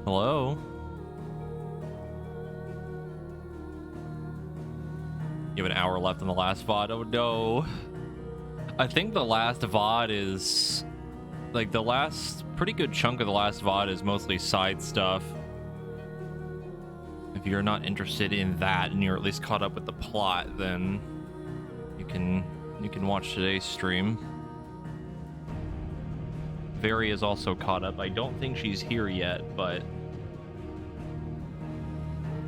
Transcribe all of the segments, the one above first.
Hello? You have an hour left on the last VOD. Oh no. I think the last VOD is... like, the last... pretty good chunk of the last VOD is mostly side stuff. If you're not interested in that and you're at least caught up with the plot, then you can watch today's stream. Very is also caught up. I don't think she's here yet, but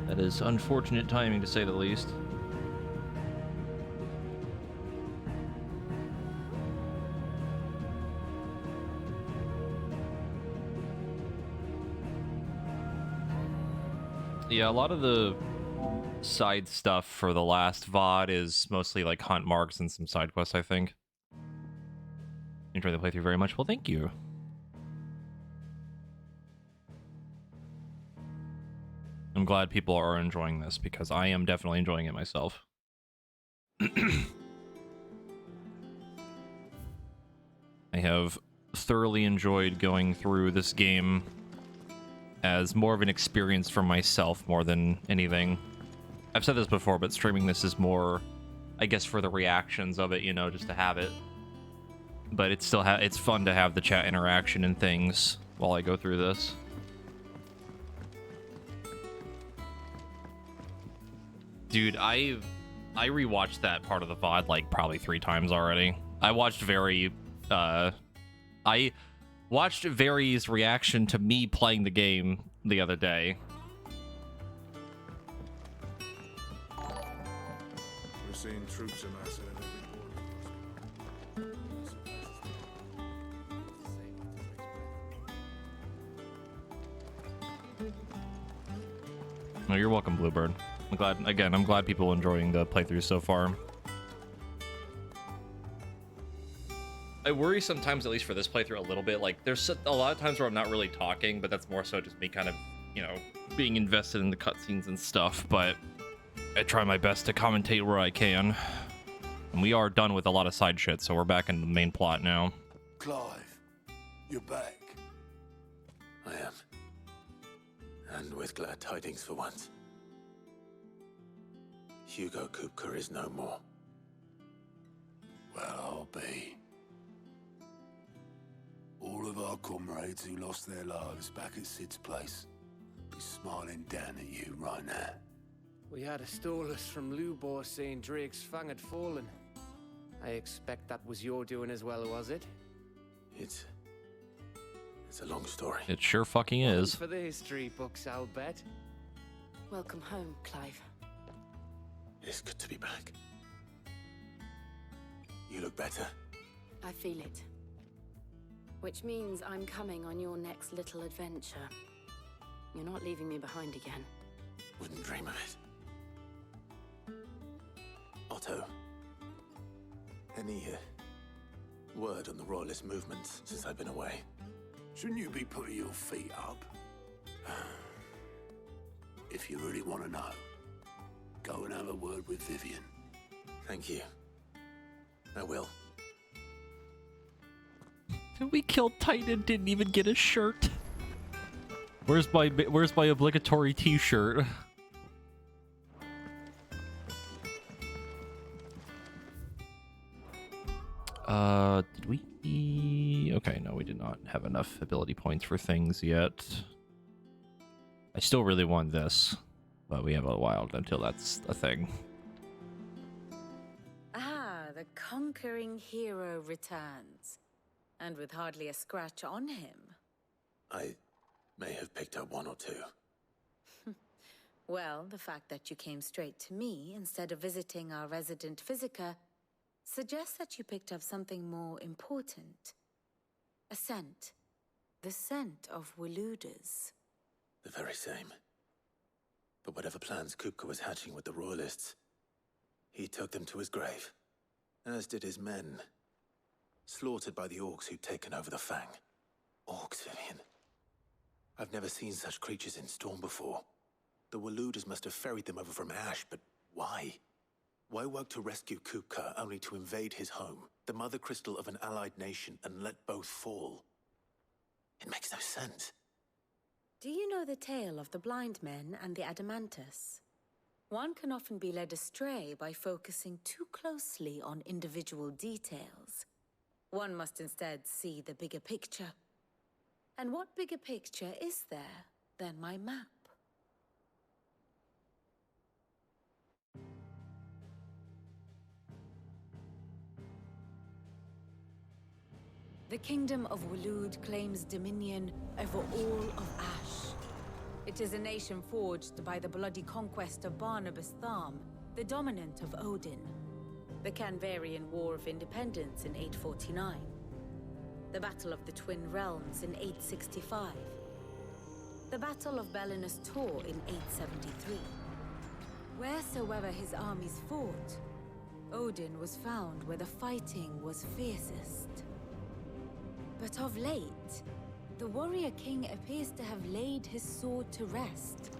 that is unfortunate timing to say the least. Yeah, a lot of the side stuff for the last VOD is mostly like hunt marks and some side quests, I think. Enjoy the playthrough very much. Well, thank you. I'm glad people are enjoying this because I am definitely enjoying it myself. I have thoroughly enjoyed going through this game as more of an experience for myself more than anything. I've said this before, but streaming this is more, I guess, for the reactions of it, you know, just to have it. But it's still it's fun to have the chat interaction and things while I go through this. Dude, I rewatched that part of the VOD like probably 3 times already. I watched Very's reaction to me playing the game the other day. We're seeing troops amassing in every No, you're welcome, Bluebird. I'm glad people are enjoying the playthrough so far. I worry sometimes, at least for this playthrough, a little bit. Like, there's a lot of times where I'm not really talking, but that's more so just me kind of, you know, being invested in the cutscenes and stuff. But I try my best to commentate where I can. And we are done with a lot of side shit, so we're back in the main plot now. Clive, you're back. I am. And with glad tidings for once. Hugo Kupka is no more. Well, I'll be. All of our comrades who lost their lives back at Sid's place be smiling down at you right now. We had a stolus from Lubor saying Drake's fang had fallen. I expect that was your doing as well, was it? It's a long story. It sure fucking is. For the history books, I'll bet. Welcome home, Clive. It's good to be back. You look better. I feel it. Which means I'm coming on your next little adventure. You're not leaving me behind again. Wouldn't dream of it. Otto, any word on the Royalist movements since I've been away? Shouldn't you be putting your feet up? If you really want to know, go and have a word with Vivian. Thank you. I will. We killed Titan and didn't even get a shirt. Where's my obligatory t-shirt? Did we... Okay, no, we did not have enough ability points for things yet. I still really want this, but we have a while until that's a thing. Ah, the conquering hero returns. And with hardly a scratch on him. I may have picked up one or two. Well, the fact that you came straight to me instead of visiting our resident physiker suggests that you picked up something more important. A scent. The scent of Waludas. The very same. But whatever plans Kupka was hatching with the Royalists, he took them to his grave. As did his men. Slaughtered by the orcs who'd taken over the Fang. Orcs, Vivian. I've never seen such creatures in Storm before. The Waludas must have ferried them over from Ash, but why? Why work to rescue Kupka only to invade his home, the mother crystal of an allied nation, and let both fall? It makes no sense. Do you know the tale of the blind men and the Adamantus? One can often be led astray by focusing too closely on individual details. One must instead see the bigger picture. And what bigger picture is there than my map? The Kingdom of Waloed claims dominion over all of Ash. It is a nation forged by the bloody conquest of Barnabas Tharm, the dominant of Odin. The Canvarian War of Independence in 849. The Battle of the Twin Realms in 865. The Battle of Belinus Tor in 873. Wheresoever his armies fought, Odin was found where the fighting was fiercest. But of late, the warrior king appears to have laid his sword to rest.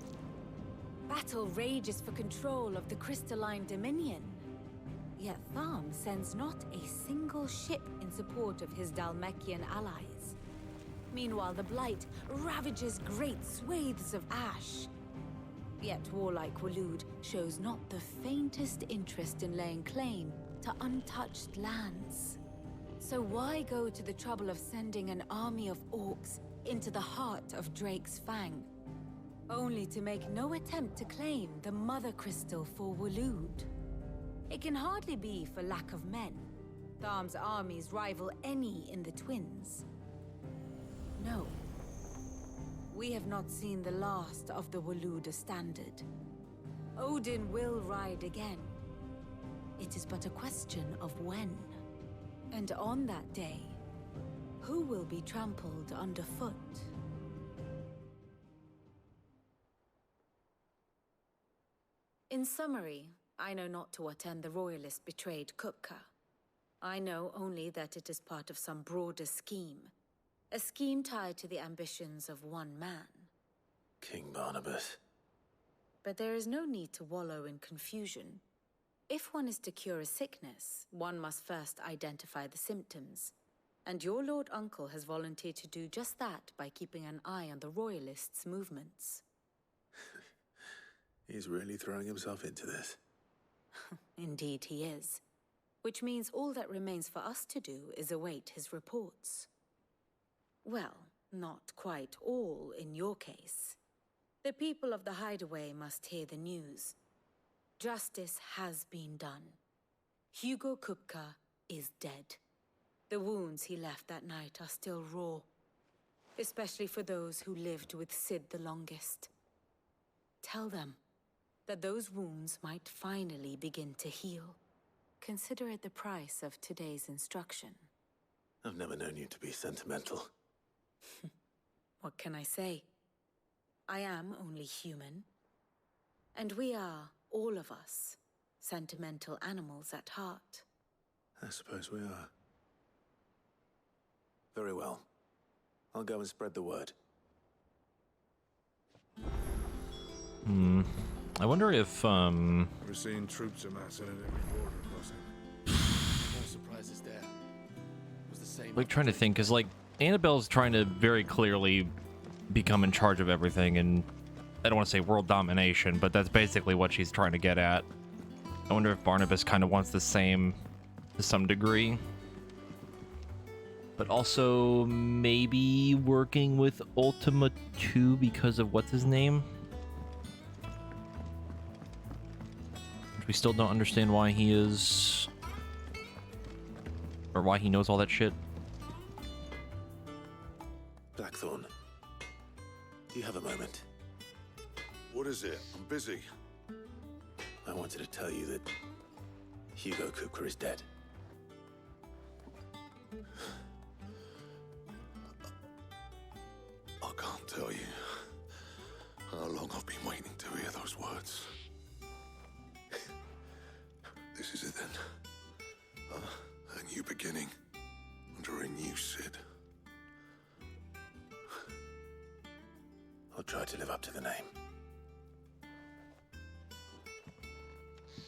Battle rages for control of the crystalline dominion. Yet Tharm sends not a single ship in support of his Dhalmekian allies. Meanwhile, the Blight ravages great swathes of Ash. Yet warlike Waloed shows not the faintest interest in laying claim to untouched lands. So why go to the trouble of sending an army of orcs into the heart of Drake's Fang, only to make no attempt to claim the Mother Crystal for Waloed? It can hardly be for lack of men. Tharm's armies rival any in the Twins. No. We have not seen the last of the Waloed standard. Odin will ride again. It is but a question of when. And on that day, who will be trampled underfoot? In summary, I know not to what end the Royalists betrayed Kupka. I know only that it is part of some broader scheme. A scheme tied to the ambitions of one man. King Barnabas. But there is no need to wallow in confusion. If one is to cure a sickness, one must first identify the symptoms. And your Lord Uncle has volunteered to do just that by keeping an eye on the Royalists' movements. He's really throwing himself into this. Indeed he is. Which means all that remains for us to do is await his reports. Well, not quite all in your case. The people of the Hideaway must hear the news. Justice has been done. Hugo Kupka is dead. The wounds he left that night are still raw, especially for those who lived with Sid the longest. Tell them that those wounds might finally begin to heal. Consider it the price of today's instruction. I've never known you to be sentimental. What can I say? I am only human. And we are, all of us, sentimental animals at heart. I suppose we are. Very well. I'll go and spread the word. I wonder if, We're seeing troops amassing at every border crossing. No surprises there. It was the same. like, trying to think, because, like, Annabelle's trying to very clearly become in charge of everything, and I don't want to say world domination, but that's basically what she's trying to get at. I wonder if Barnabas kind of wants the same to some degree. But also maybe working with Ultima 2 because of what's his name? Which we still don't understand why he is... or why he knows all that shit. Blackthorn, do you have a moment? What is it? I'm busy. I wanted to tell you that Hugo Kupka is dead. I can't tell you how long I've been waiting to hear those words. This is it then. A new beginning under a new Sid. I'll try to live up to the name.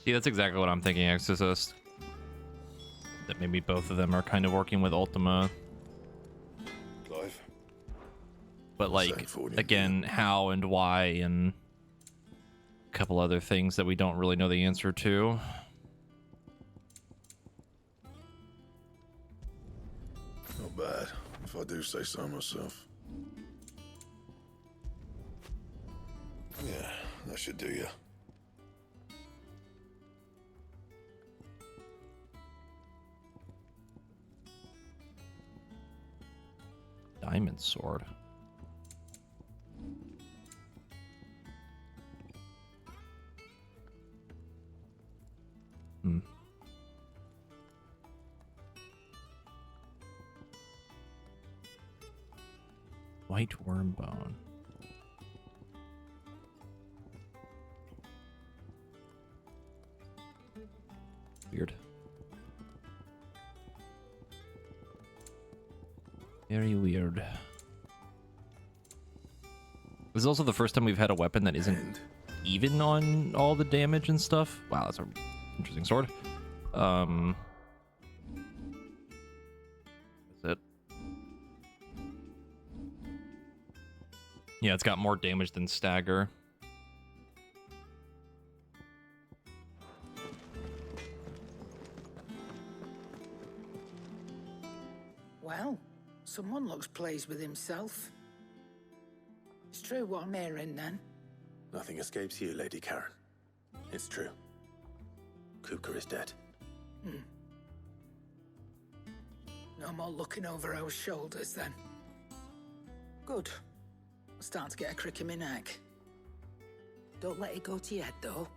See, that's exactly what I'm thinking, Exorcist. That maybe both of them are kind of working with Ultima. Clive? but like, Same for you, again, how and why and a couple other things that we don't really know the answer to. Not bad, if I do say so myself. Yeah, that should do you. Diamond sword. Hmm. White worm bone. Weird. Very weird. This is also the first time we've had a weapon that isn't even on all the damage and stuff. Wow, that's an interesting sword. That's it. Yeah, it's got more damage than stagger. Well, someone looks pleased with himself. It's true what I'm hearing, then. Nothing escapes you, Lady Karen. It's true. Kupka is dead. No more looking over our shoulders, then. Good. I'm starting to get a crick in my neck. Don't let it go to your head, though.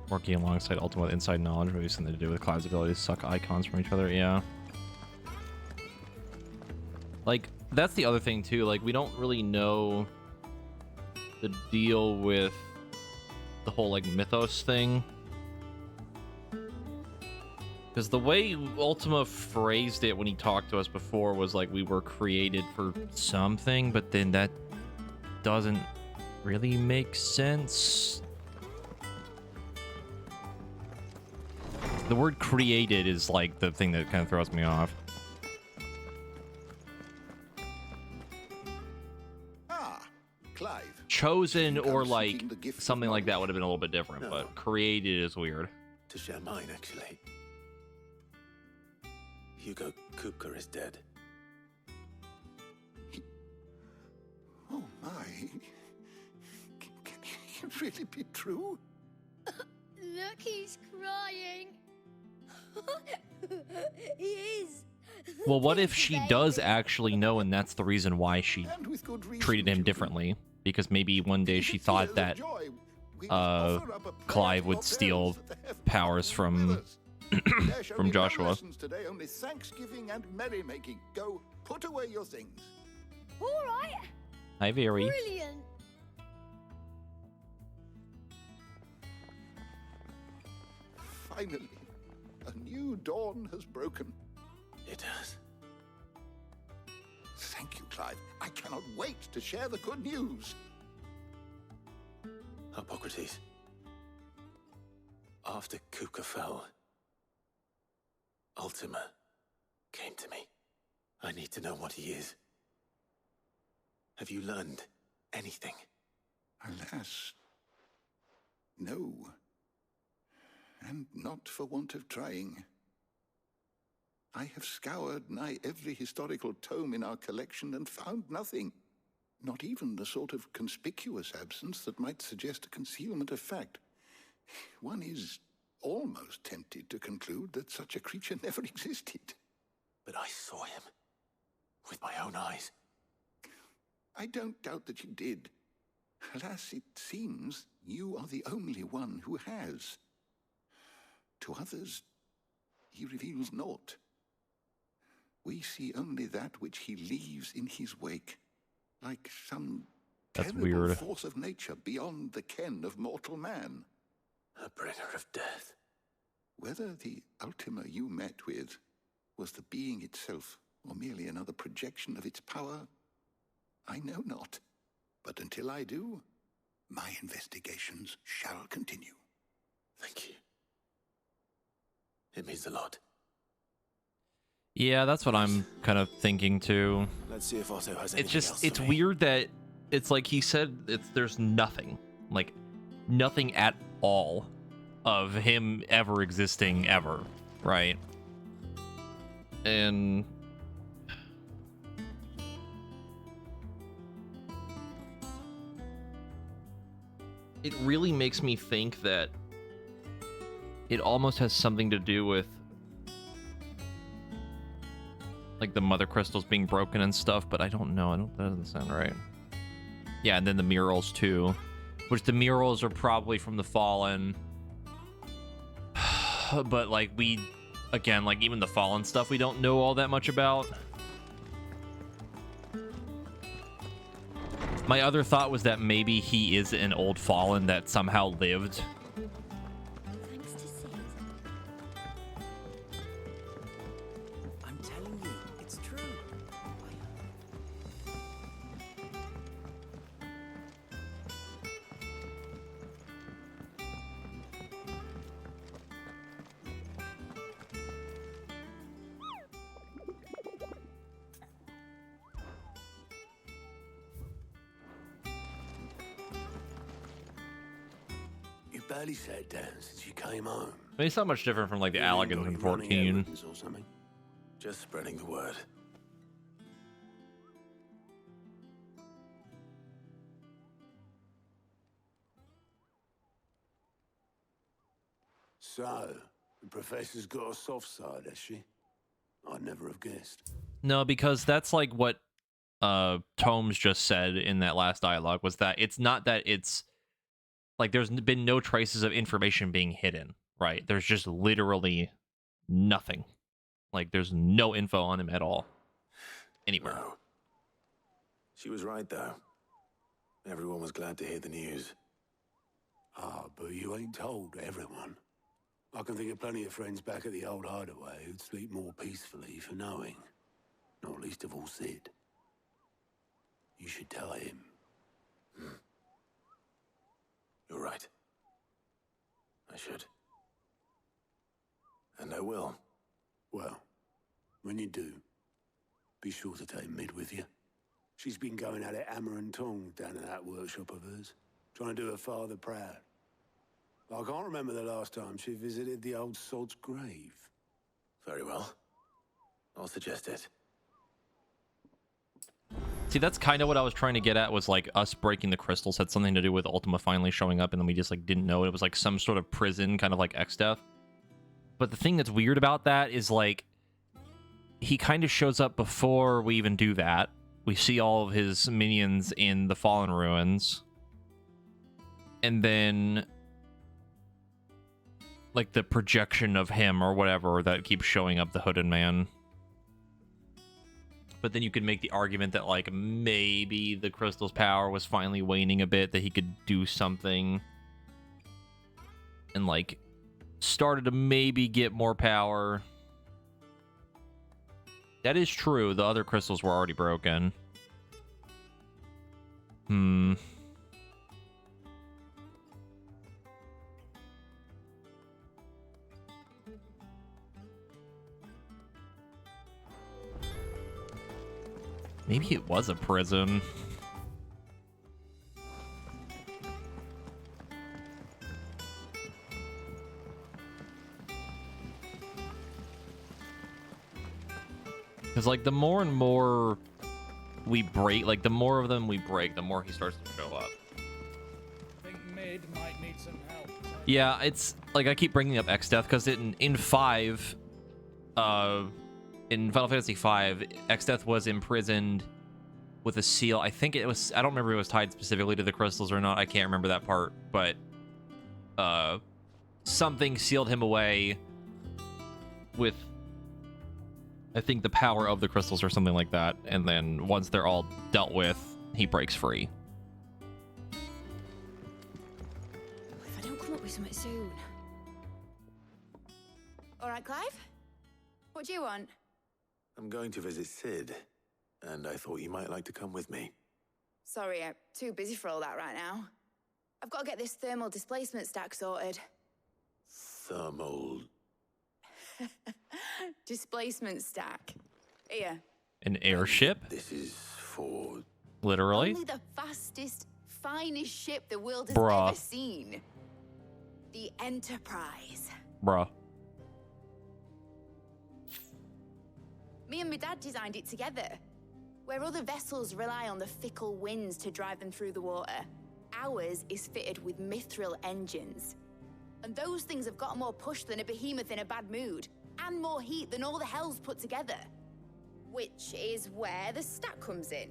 Working alongside Ultima with inside knowledge, maybe something to do with Clive's ability to suck icons from each other. Yeah. Like, that's the other thing, too. Like, we don't really know the deal with the whole, like, mythos thing. Because the way Ultima phrased it when he talked to us before was like we were created for something, but then that doesn't really make sense. The word created is like the thing that kind of throws me off. Clive. Chosen or like something like that would have been a little bit different, but created is weird. To share mine, actually. Hugo Kupka is dead. Oh my. Can it really be true? Look, he's crying. He is. Well, what if she does actually know and that's the reason why she And with good reason, treated him children. differently? Because maybe one day she thought that Clive would steal powers from from Joshua. Today, only Thanksgiving and merrymaking. Go put away your things. All right. Hi, Very. Brilliant. Finally, a new dawn has broken. It has. Thank you, Clive. I cannot wait to share the good news. Hippocrates. After Kupka fell, Ultima came to me. I need to know what he is. Have you learned anything? Alas, no. And not for want of trying. I have scoured nigh every historical tome in our collection and found nothing. Not even the sort of conspicuous absence that might suggest a concealment of fact. One is almost tempted to conclude that such a creature never existed. But I saw him. With my own eyes. I don't doubt that you did. Alas, it seems you are the only one who has. To others, he reveals naught. We see only that which he leaves in his wake, like some That's terrible weird. force of nature beyond the ken of mortal man. A bringer of death. Whether the Ultima you met with was the being itself, or merely another projection of its power, I know not. But until I do, my investigations shall continue. Thank you. It means a lot. Yeah, that's what I'm kind of thinking too. Let's see if Otto has anything It's just, else it's for me. weird that it's like he said, there's nothing, like nothing at all of him ever existing ever, right? And it really makes me think that it almost has something to do with like the mother crystals being broken and stuff, but I don't know. That doesn't sound right. Yeah, and then the murals too, which the murals are probably from the Fallen. But like again, like even the Fallen stuff we don't know all that much about. My other thought was that maybe he is an old Fallen that somehow lived. Thanks to Sid. I'm telling you, it's true. You barely sat down since you came home. I mean, it's not much different from like the You Allegan got from you running 14. errands or something? Just spreading the word. So, the professor's got a soft side, has she? I'd never have guessed. No, because that's like what Tomes just said in that last dialogue, was that it's not that it's like there's been no traces of information being hidden, right? There's just literally nothing. Like there's no info on him at all. Anywhere. No. She was right, though. Everyone was glad to hear the news. Ah, but you ain't told everyone. I can think of plenty of friends back at the old hideaway who'd sleep more peacefully for knowing. Not least of all Sid. You should tell him. You're right. I should. And I will. Well, when you do, be sure to take Mid with you. She's been going at it hammer and tongs down in that workshop of hers, trying to do her father proud. I can't remember the last time she visited the old sod's grave. Very well. I'll suggest it. See, that's kind of what I was trying to get at, was like us breaking the crystals had something to do with Ultima finally showing up, and then we just like didn't know it. It was like some sort of prison, kind of like X-Death. But the thing that's weird about that is like he kind of shows up before we even do that. We see all of his minions in the Fallen Ruins. And then like the projection of him or whatever that keeps showing up, the Hooded Man. But then you could make the argument that like maybe the crystal's power was finally waning a bit, that he could do something and like started to maybe get more power. That is true. The other crystals were already broken. Maybe it was a prison. Because, like, the more and more we break, like, the more of them we break, the more he starts to show up. Think Mid might need some help. Yeah, it's, like, I keep bringing up X-Death, because in 5, in Final Fantasy V, X-Death was imprisoned with a seal. I think it was, I don't remember if it was tied specifically to the crystals or not. I can't remember that part, but something sealed him away with, I think, the power of the crystals or something like that. And then once they're all dealt with, he breaks free. If I don't come up with something soon. All right, Clive? What do you want? I'm going to visit Sid, and I thought you might like to come with me. Sorry, I'm too busy for all that right now. I've got to get this thermal displacement stack sorted. Thermal... Displacement stack. Here. An airship? This is for... Literally? Only the fastest, finest ship the world has Bruh. ever seen. The Enterprise. Bruh. Me and my dad designed it together. Where other vessels rely on the fickle winds to drive them through the water, ours is fitted with mithril engines. And those things have got more push than a behemoth in a bad mood, and more heat than all the hells put together. Which is where the stack comes in.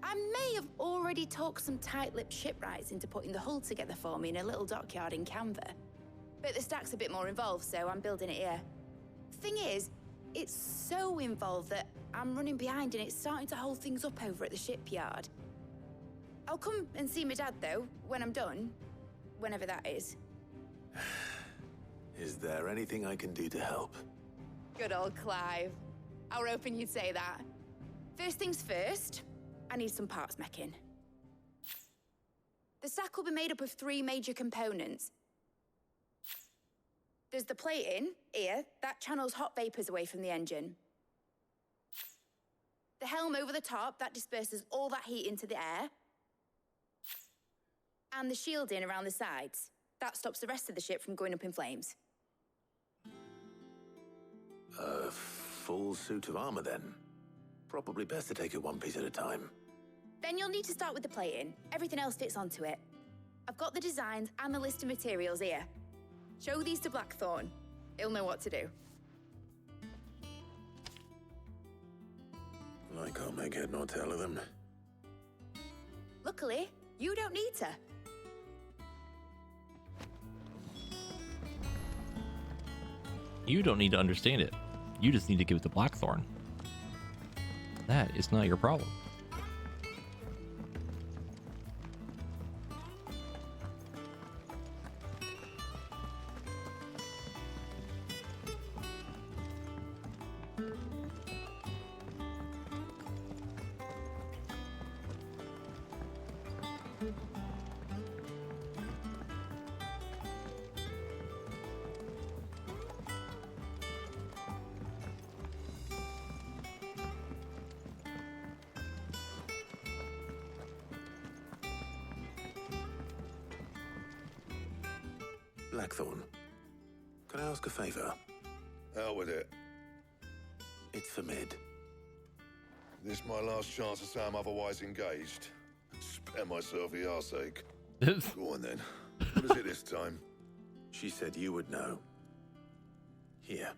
I may have already talked some tight-lipped shipwrights into putting the hull together for me in a little dockyard in Canva. But the stack's a bit more involved, so I'm building it here. Thing is, it's so involved that I'm running behind and it's starting to hold things up over at the shipyard. I'll come and see my dad, though, when I'm done. Whenever that is. Is there anything I can do to help? Good old Clive. I were hoping you'd say that. First things first, I need some parts meching. The stack will be made up of 3 major components. There's the plating, here, that channels hot vapors away from the engine. The helm over the top, that disperses all that heat into the air. And the shielding around the sides. That stops the rest of the ship from going up in flames. A full suit of armor, then? Probably best to take it one piece at a time. Then you'll need to start with the plating. Everything else fits onto it. I've got the designs and the list of materials here. Show these to Blackthorn. He'll know what to do. I can't make head nor tail of them. Luckily, you don't need to. You don't need to understand it. You just need to give it to Blackthorn. That is not your problem. Blackthorn, can I ask a favor? Out with it. It's for Mid. This my last chance to say I'm otherwise engaged. Spare myself the arseache. Go on then. What is it this time? She said you would know. Here.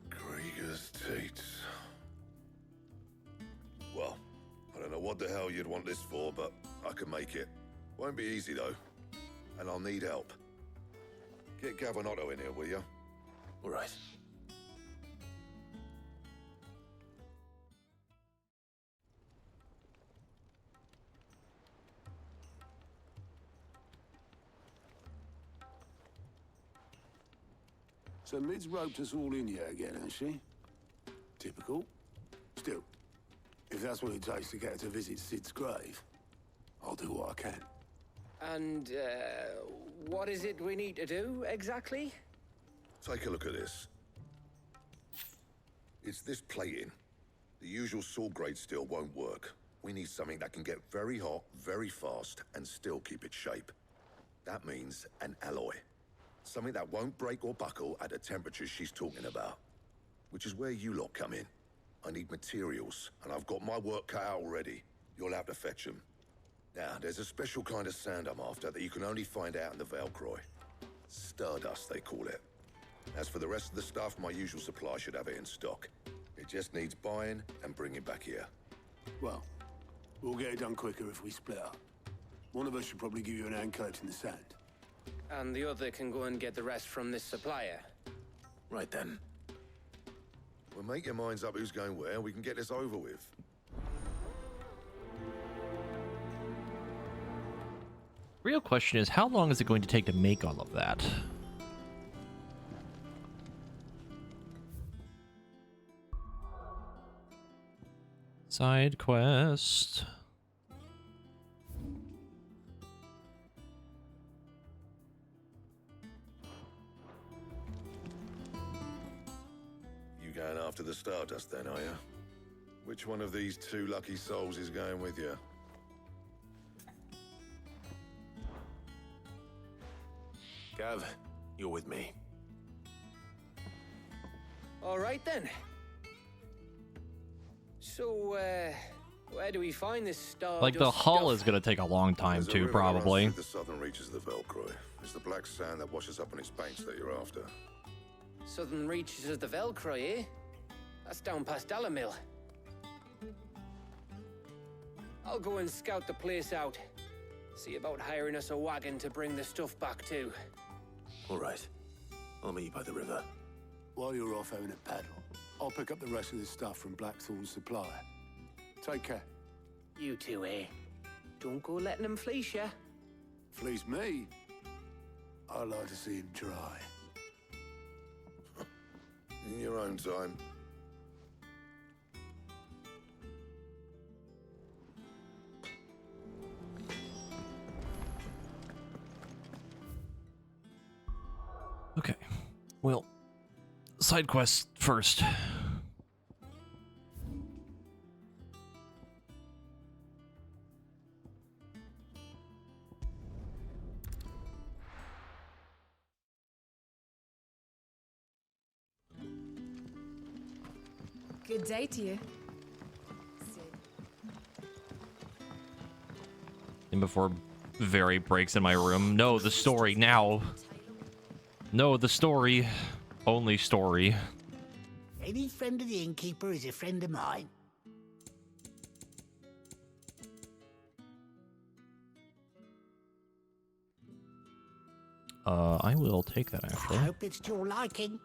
Krieger's Tates. Well, I don't know what the hell you'd want this for, but I can make it. Won't be easy though. And I'll need help. Get Gavinotto in here, will you? All right. So Mid's roped us all in here again, has she? Typical. Still, if that's what it takes to get her to visit Sid's grave, I'll do what I can. And, what is it we need to do, exactly? Take a look at this. It's this plating. The usual sword grade steel won't work. We need something that can get very hot, very fast, and still keep its shape. That means an alloy. Something that won't break or buckle at the temperatures she's talking about. Which is where you lot come in. I need materials, and I've got my work cut out already. You'll have to fetch them. Now, there's a special kind of sand I'm after that you can only find out in the Valcroy. Stardust, they call it. As for the rest of the stuff, my usual supply should have it in stock. It just needs buying and bringing back here. Well, we'll get it done quicker if we split up. One of us should probably give you an hand collecting the sand. And the other can go and get the rest from this supplier. Right then. Well, make your minds up who's going where, and we can get this over with. Real question is, how long is it going to take to make all of that? Side quest. after the Stardust then, are you? Which one of these two lucky souls is going with you? Gav, you're with me. All right then. So, where do we find this Stardust Like the hull stuff? is gonna take a long time There's a too, river that runs probably. through the southern reaches of the Velcroy. It's the black sand that washes up on its banks that you're after. Southern reaches of the Velcroy, eh? That's down past Alamil. I'll go and scout the place out. See about hiring us a wagon to bring the stuff back to. All right. I'll meet you by the river. While you're off having a paddle, I'll pick up the rest of this stuff from Blackthorn's supplier. Take care. You two, eh? Don't go letting them fleece ya. Fleece me? I like to see him try. In your own time. Okay. Well, side quest first. Good day to you. And before Very breaks in my room. No, the story now. No, the story. Only story. Any friend of the innkeeper is a friend of mine. I will take that actually. I hope it's to your liking.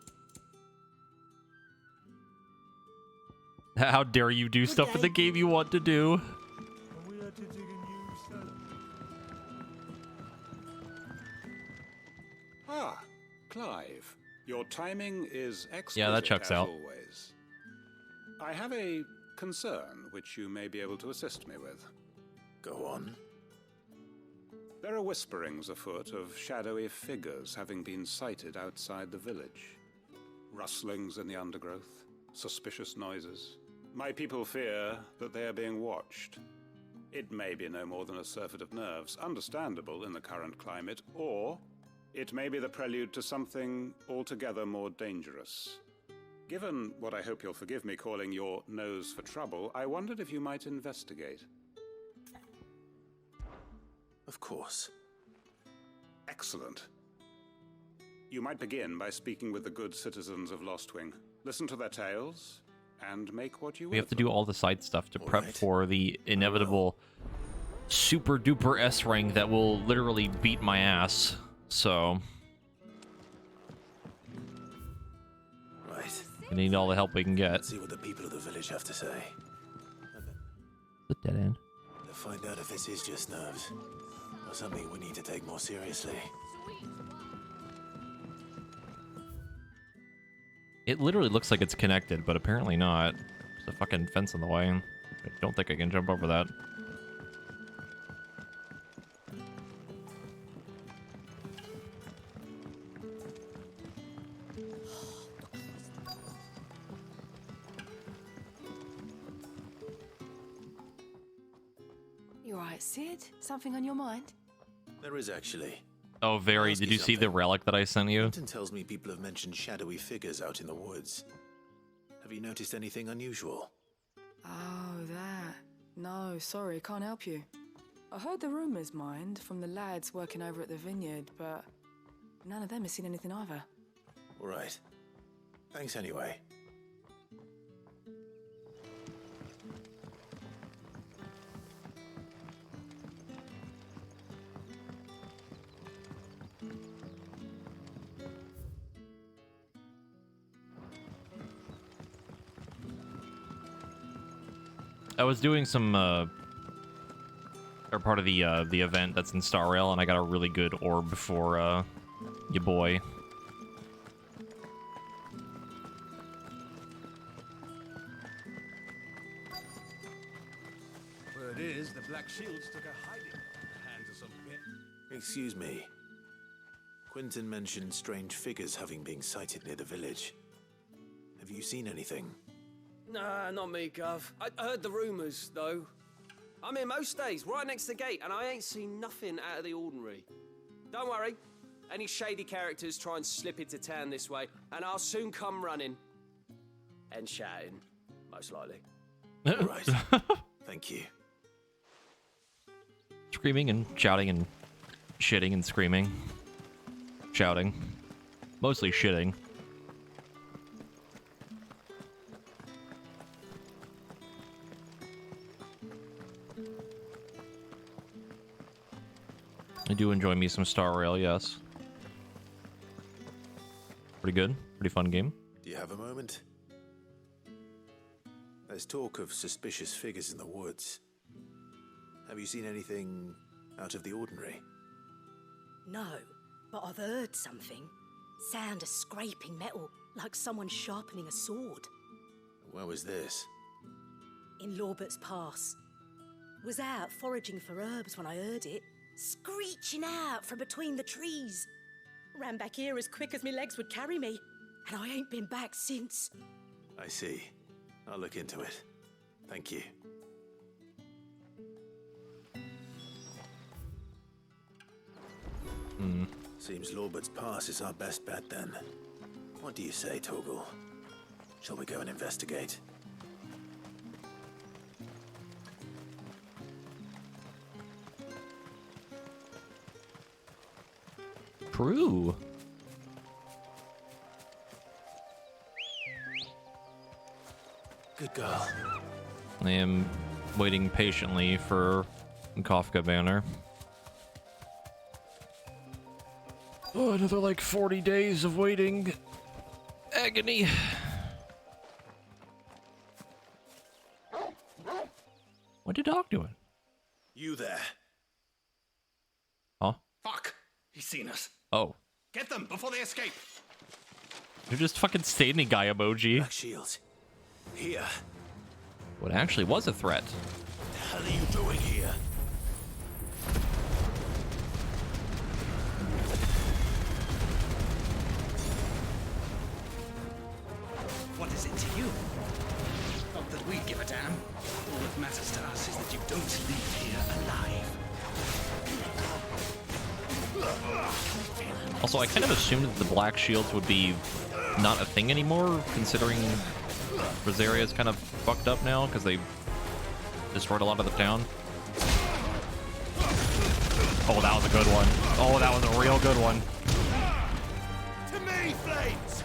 How dare you do stuff in the game you want to do? Ah, Clive. Your timing is exquisite, Yeah, that checks as out. always. I have a concern which you may be able to assist me with. Go on. There are whisperings afoot of shadowy figures having been sighted outside the village. Rustlings in the undergrowth, suspicious noises. My people fear that they are being watched. It may be no more than a surfeit of nerves, understandable in the current climate, or it may be the prelude to something altogether more dangerous. Given what I hope you'll forgive me calling your nose for trouble, I wondered if you might investigate. Of course. Excellent. You might begin by speaking with the good citizens of Lostwing. Listen to their tales, and make what you will. We have to do all the side stuff to prep for the inevitable super duper S rank that will literally beat my ass. So Right. we need all the help we can get. Let's see what the people of the village have to say. The dead end. To find out if this is just nerves, or something we need to take more seriously. It literally looks like it's connected, but apparently not. There's a fucking fence in the way. I don't think I can jump over that. You alright, Sid? Something on your mind? There is actually. Oh, Very, Ask did you you see the something. relic that I sent you? Quentin tells me people have mentioned shadowy figures out in the woods. Have you noticed anything unusual? Oh, that. No, sorry, can't help you. I heard the rumours, mind, from the lads working over at the vineyard, but none of them has seen anything either. All right. Thanks anyway. I was doing some, or part of the event that's in Star Rail, and I got a really good orb for, your boy. Word is, the Black Shields took a hiding at the hands of some bit. Excuse me. Quentin mentioned strange figures having been sighted near the village. Have Have you seen anything? Nah, not me, Gov. I heard the rumours, though. I'm here most days, right next to the gate, and I ain't seen nothing out of the ordinary. Don't worry. Any shady characters try and slip into town this way, and I'll soon come running. And shouting, most likely. Right. Thank you. Screaming and shouting and shitting and screaming. Shouting. Mostly shitting. I do enjoy me some Star Rail, yes. Pretty good. Pretty fun game. Do you have a moment? There's talk of suspicious figures in the woods. Have you seen anything out of the ordinary? No, but I've heard something. Sound of scraping metal, like someone sharpening a sword. Where was this? In Lorbert's Pass. Was out foraging for herbs when I heard it, screeching out from between the trees. Ran back here as quick as my legs would carry me, and I ain't been back since. I see. I'll look into it. Thank you. Seems Lorbert's Pass is our best bet then. What do you say, Torgal? Shall we go and investigate? True. Good girl. I am waiting patiently for Kafka banner. Oh, another like 40 days of waiting. Agony. What did Doc doing? You there. Huh? Fuck! He's seen us. Oh. Get them before they escape. You just fucking stayed guy emoji. Black Shields. Here. What actually was a threat. What the hell are you doing here? What is it to you? Not that we give a damn. All that matters to us is that you don't leave here alive. Also, I kind of assumed that the Black Shields would be not a thing anymore, considering Rosaria is kind of fucked up now because they destroyed a lot of the town. Oh, that was a good one. Oh, that was a real good one. To me, Flames!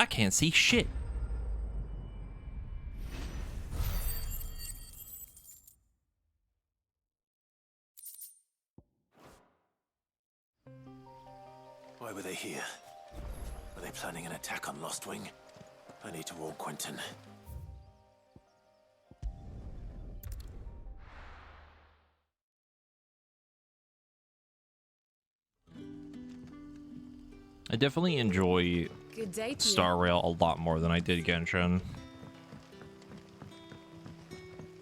I can't see shit. Why were they here? Were they planning an attack on Lostwing? I need to warn Quentin. I definitely enjoy Good day to Star Rail a lot more than I did Genshin.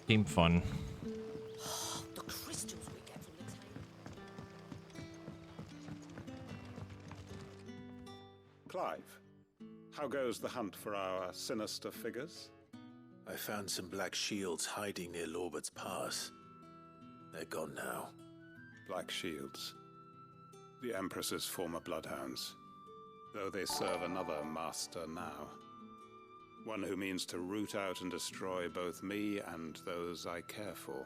Game fun. The crystals we get from the Clive, how goes the hunt for our sinister figures? I found some Black Shields hiding near Lorbert's Pass. They're gone now. Black Shields. The Empress's former bloodhounds. Though they serve another master now. One who means to root out and destroy both me and those I care for.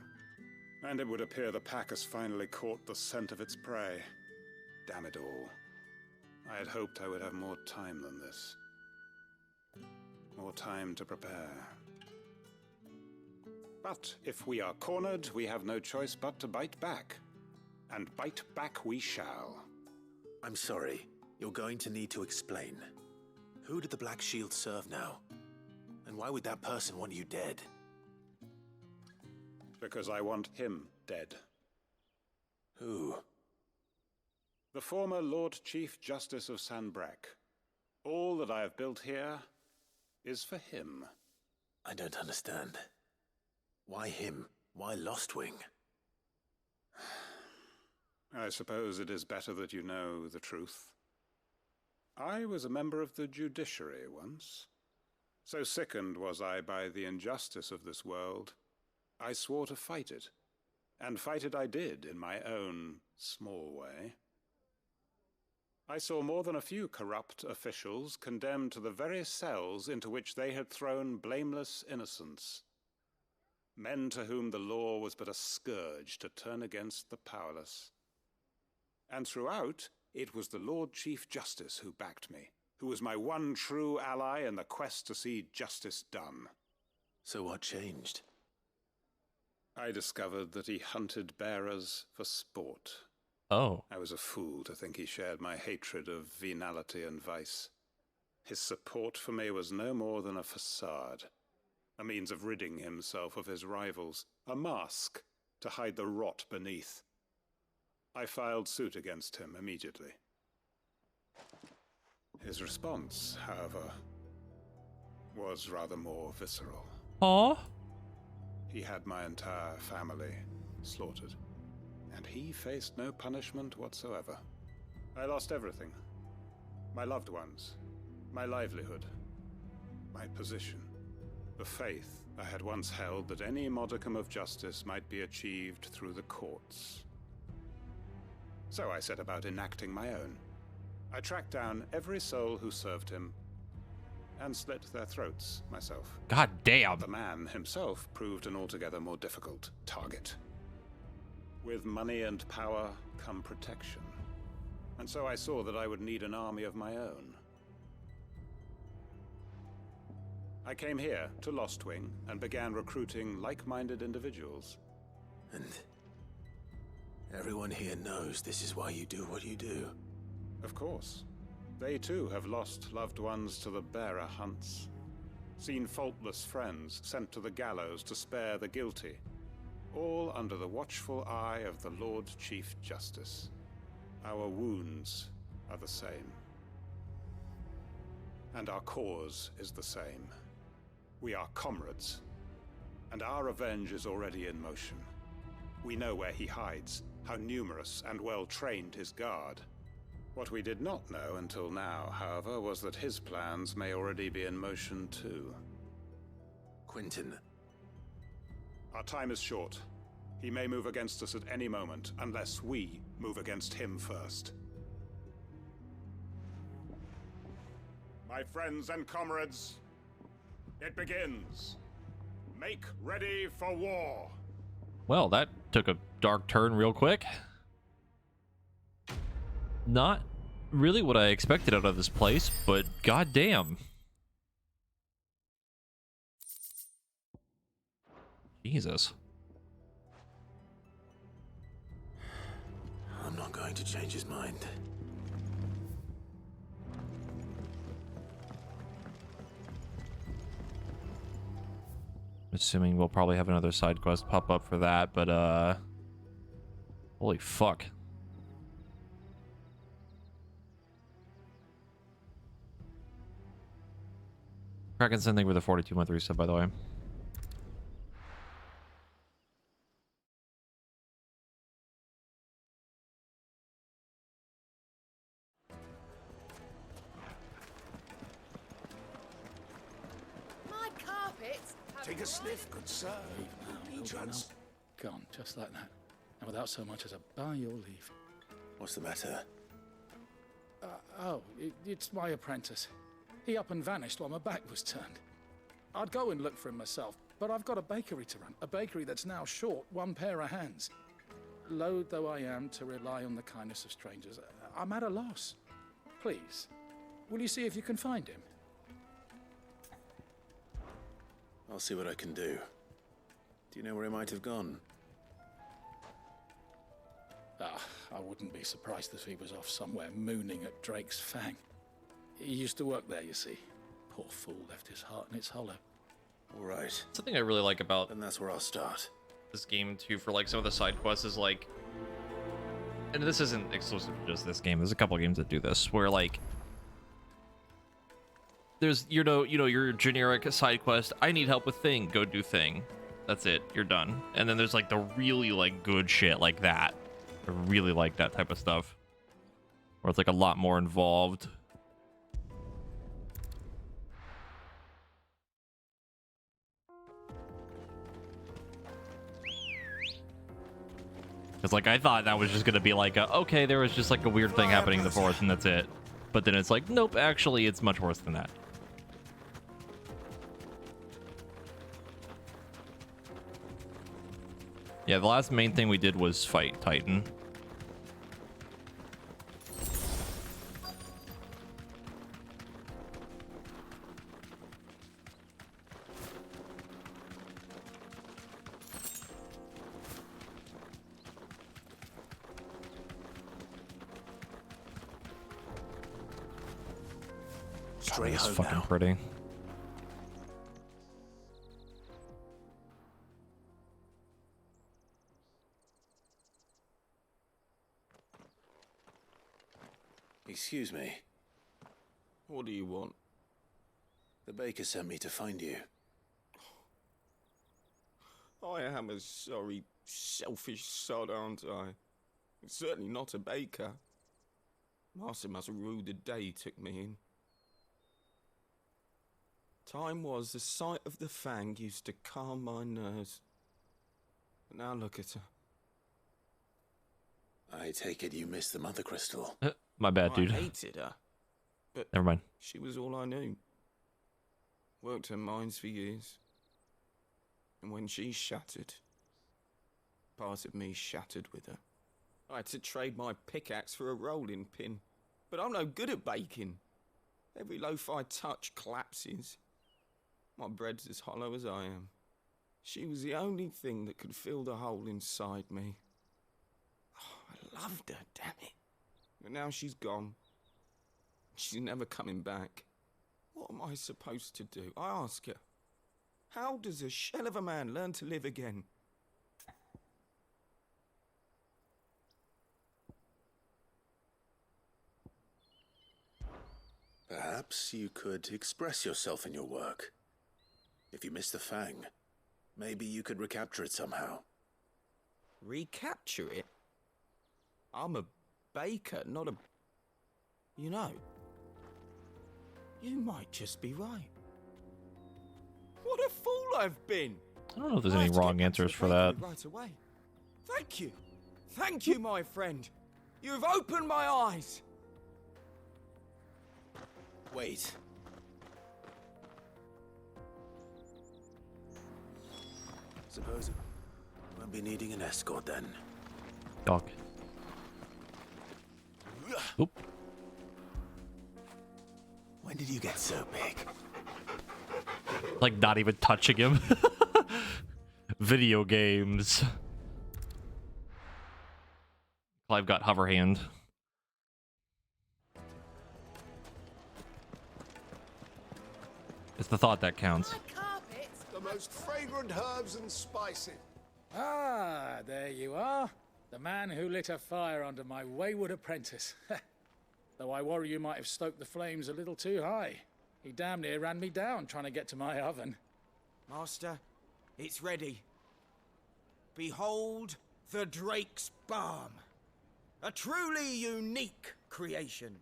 And it would appear the pack has finally caught the scent of its prey. Damn it all. I had hoped I would have more time than this. More time to prepare. But if we are cornered, we have no choice but to bite back. And bite back we shall. I'm sorry. You're going to need to explain. Who did the Black Shield serve now? And why would that person want you dead? Because I want him dead. Who? The former Lord Chief Justice of Sanbreque. All that I have built here is for him. I don't understand. Why him? Why Lostwing? I suppose it is better that you know the truth. I was a member of the judiciary once. So sickened was I by the injustice of this world, I swore to fight it. And fight it I did in my own small way. I saw more than a few corrupt officials condemned to the very cells into which they had thrown blameless innocents. Men to whom the law was but a scourge to turn against the powerless. And throughout, it was the Lord Chief Justice who backed me, who was my one true ally in the quest to see justice done. So what changed? I discovered that he hunted bearers for sport. Oh. I was a fool to think he shared my hatred of venality and vice. His support for me was no more than a facade, a means of ridding himself of his rivals, a mask to hide the rot beneath. I filed suit against him immediately. His response, however, was rather more visceral. Aw. He had my entire family slaughtered, and he faced no punishment whatsoever. I lost everything. My loved ones, my livelihood, my position, the faith I had once held that any modicum of justice might be achieved through the courts. So I set about enacting my own. I tracked down every soul who served him and slit their throats myself. God damn. The man himself proved an altogether more difficult target. With money and power come protection. And so I saw that I would need an army of my own. I came here to Lostwing and began recruiting like-minded individuals. And everyone here knows this is why you do what you do. Of course. They too have lost loved ones to the bearer hunts. Seen faultless friends sent to the gallows to spare the guilty. All under the watchful eye of the Lord Chief Justice. Our wounds are the same. And our cause is the same. We are comrades. And our revenge is already in motion. We know where he hides, how numerous and well-trained his guard. What we did not know until now, however, was that his plans may already be in motion too. Quentin. Our time is short. He may move against us at any moment, unless we move against him first. My friends and comrades, it begins. Make ready for war. Well, that took a dark turn real quick. Not really what I expected out of this place, but goddamn. Jesus. I'm not going to change his mind. Assuming we'll probably have another side quest pop up for that, but holy fuck. Kraken, same thing with the 42-month reset, by the way. My carpets. Take a sniff, good sir. Gone, just like that. And without so much as a by your leave. What's the matter? It's my apprentice. He up and vanished while my back was turned. I'd go and look for him myself, but I've got a bakery to run. A bakery that's now short one pair of hands. Loath though I am to rely on the kindness of strangers, I'm at a loss. Please, will you see if you can find him? I'll see what I can do. Do you know where he might have gone? I wouldn't be surprised if he was off somewhere mooning at Drake's Fang. He used to work there, you see. Poor fool left his heart in its hollow. All right. Something I really like about And that's where I'll start. this game too, for like some of the side quests, is like, and this isn't exclusive to just this game, there's a couple games that do this, where like there's your generic side quest. I need help with thing. Go do thing. That's it. You're done. And then there's like the really like good shit like that. I really like that type of stuff, where it's like a lot more involved. Because like I thought that was just gonna be like okay, there was just like a weird thing happening in the forest and that's it. But then it's like, nope, actually it's much worse than that. Yeah, the last main thing we did was fight Titan. Straight It's home fucking now. pretty. Excuse me. What do you want? The baker sent me to find you. I am a sorry, selfish sod, aren't I? Certainly not a baker. Master must have ruled the day he took me in. Time was the sight of the fang used to calm my nerves. But now look at her. I take it you missed the mother crystal. My bad, dude. I hated her. But Never mind. she was all I knew. Worked her mines for years. And when she shattered, part of me shattered with her. I had to trade my pickaxe for a rolling pin. But I'm no good at baking. Every loaf I touch collapses. My bread's as hollow as I am. She was the only thing that could fill the hole inside me. Oh, I loved her, damn it. But now she's gone. She's never coming back. What am I supposed to do? I ask her. How does a shell of a man learn to live again? Perhaps you could express yourself in your work. If you miss the fang, maybe you could recapture it somehow. Recapture it? I'm a baker, not a... You know, you might just be right. What a fool I've been! I don't know if there's any wrong answers for that. Right away. Thank you. Thank you, my friend. You've opened my eyes. Wait. Suppose you won't be needing an escort then. Dog. Oop. When did you get so big? Like not even touching him. Video games. Clive got hover hand. It's the thought that counts. The most fragrant herbs and spices. Ah, there you are. The man who lit a fire under my wayward apprentice. Though I worry you might have stoked the flames a little too high. He damn near ran me down trying to get to my oven. Master, it's ready. Behold the Drake's Balm. A truly unique creation.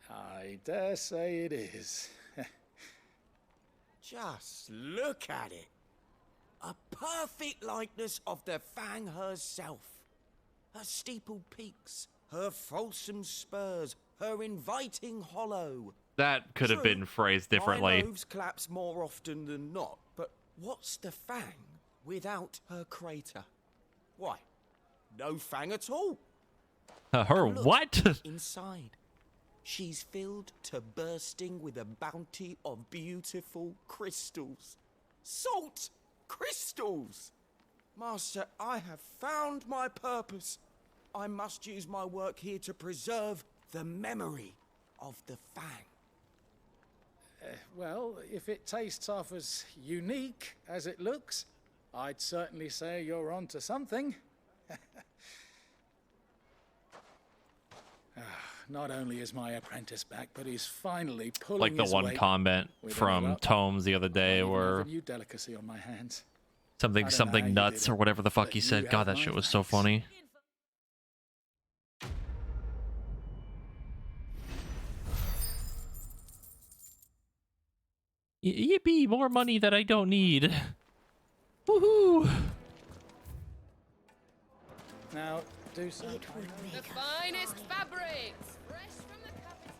I dare say it is. Just look at it. A perfect likeness of the Fang herself. Her steepled peaks, her fulsome spurs, her inviting hollow. That could have been phrased differently. My loaves collapse more often than not, but what's the Fang without her crater? Why, no Fang at all. Her Look, what? Inside, she's filled to bursting with a bounty of beautiful crystals. Salt crystals! Master, I have found my purpose. I must use my work here to preserve the memory of the Fang. Well, if it tastes half as unique as it looks, I'd certainly say you're onto something. not only is my apprentice back, but he's finally pulling Like the his one weight. comment With from any luck, Tomes the other I day even have where a new delicacy on my hands. I something don't know something how you nuts did or it, whatever the fuck but he you said. have God, that my shit was so thanks. funny. Yippee! More money that I don't need. Woohoo! Now, do so. The finest fabrics, fresh from the capital.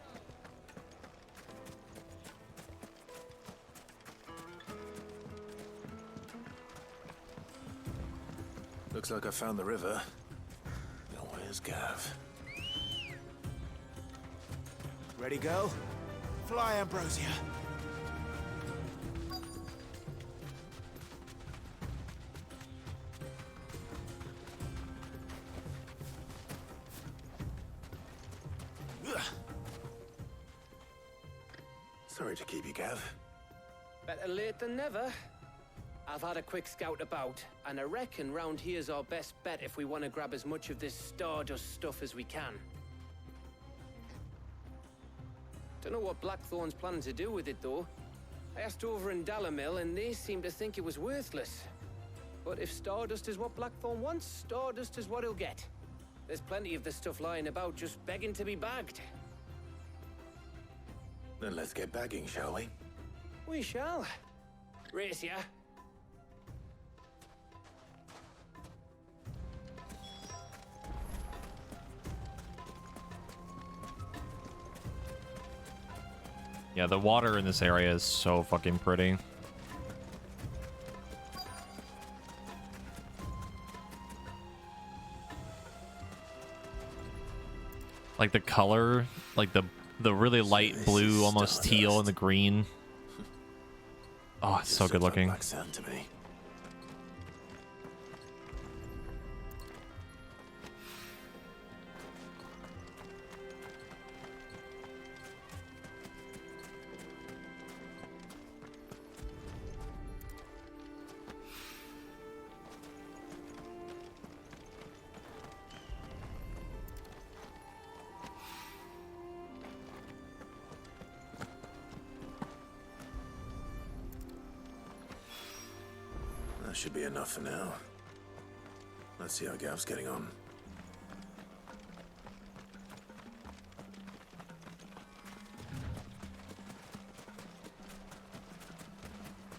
Looks like I found the river. Now where's Gav? Ready, go? Fly, Ambrosia. Sorry to keep you, Gav. Better late than never. I've had a quick scout about, and I reckon round here's our best bet if we want to grab as much of this Stardust stuff as we can. Don't know what Blackthorn's planning to do with it, though. I asked over in Dalamil, and they seem to think it was worthless. But if Stardust is what Blackthorn wants, Stardust is what he'll get. There's plenty of this stuff lying about, just begging to be bagged. Then let's get bagging, shall we? We shall. Race ya. Yeah, the water in this area is so fucking pretty. Like the color, like the really light blue, almost teal, and the green. Oh, it's so good looking. Black sand to me. That should be enough for now. Let's see how Gav's getting on.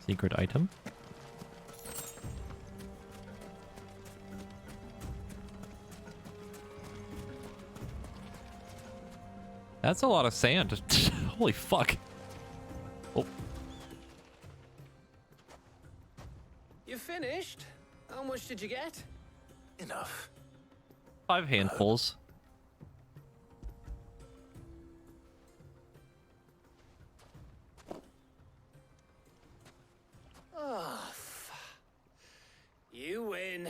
Secret item. That's a lot of sand. Holy fuck. Oh. You finished? How much did you get? Enough. 5 handfuls. Oh, you win.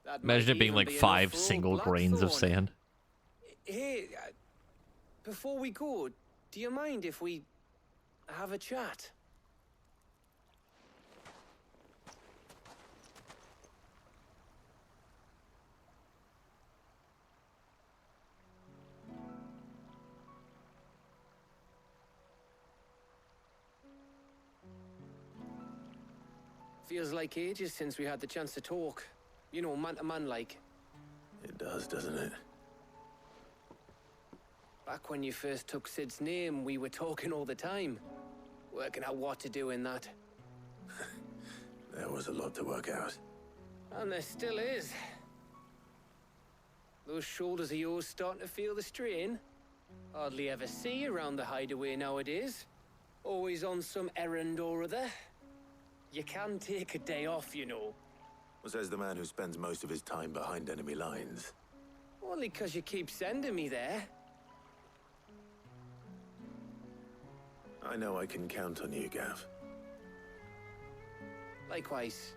That Imagine might it being even like be 5 enough for single old grains of Blackthorn. sand. Hey, before we go, do you mind if we have a chat? Feels like ages since we had the chance to talk. You know, man to man like. It does, doesn't it? Back when you first took Sid's name, we were talking all the time. Working out what to do in that. There was a lot to work out. And there still is. Those shoulders of yours starting to feel the strain. Hardly ever see you around the hideaway nowadays. Always on some errand or other. You can take a day off, you know. Says the man who spends most of his time behind enemy lines. Only 'cause you keep sending me there. I know I can count on you, Gav. Likewise.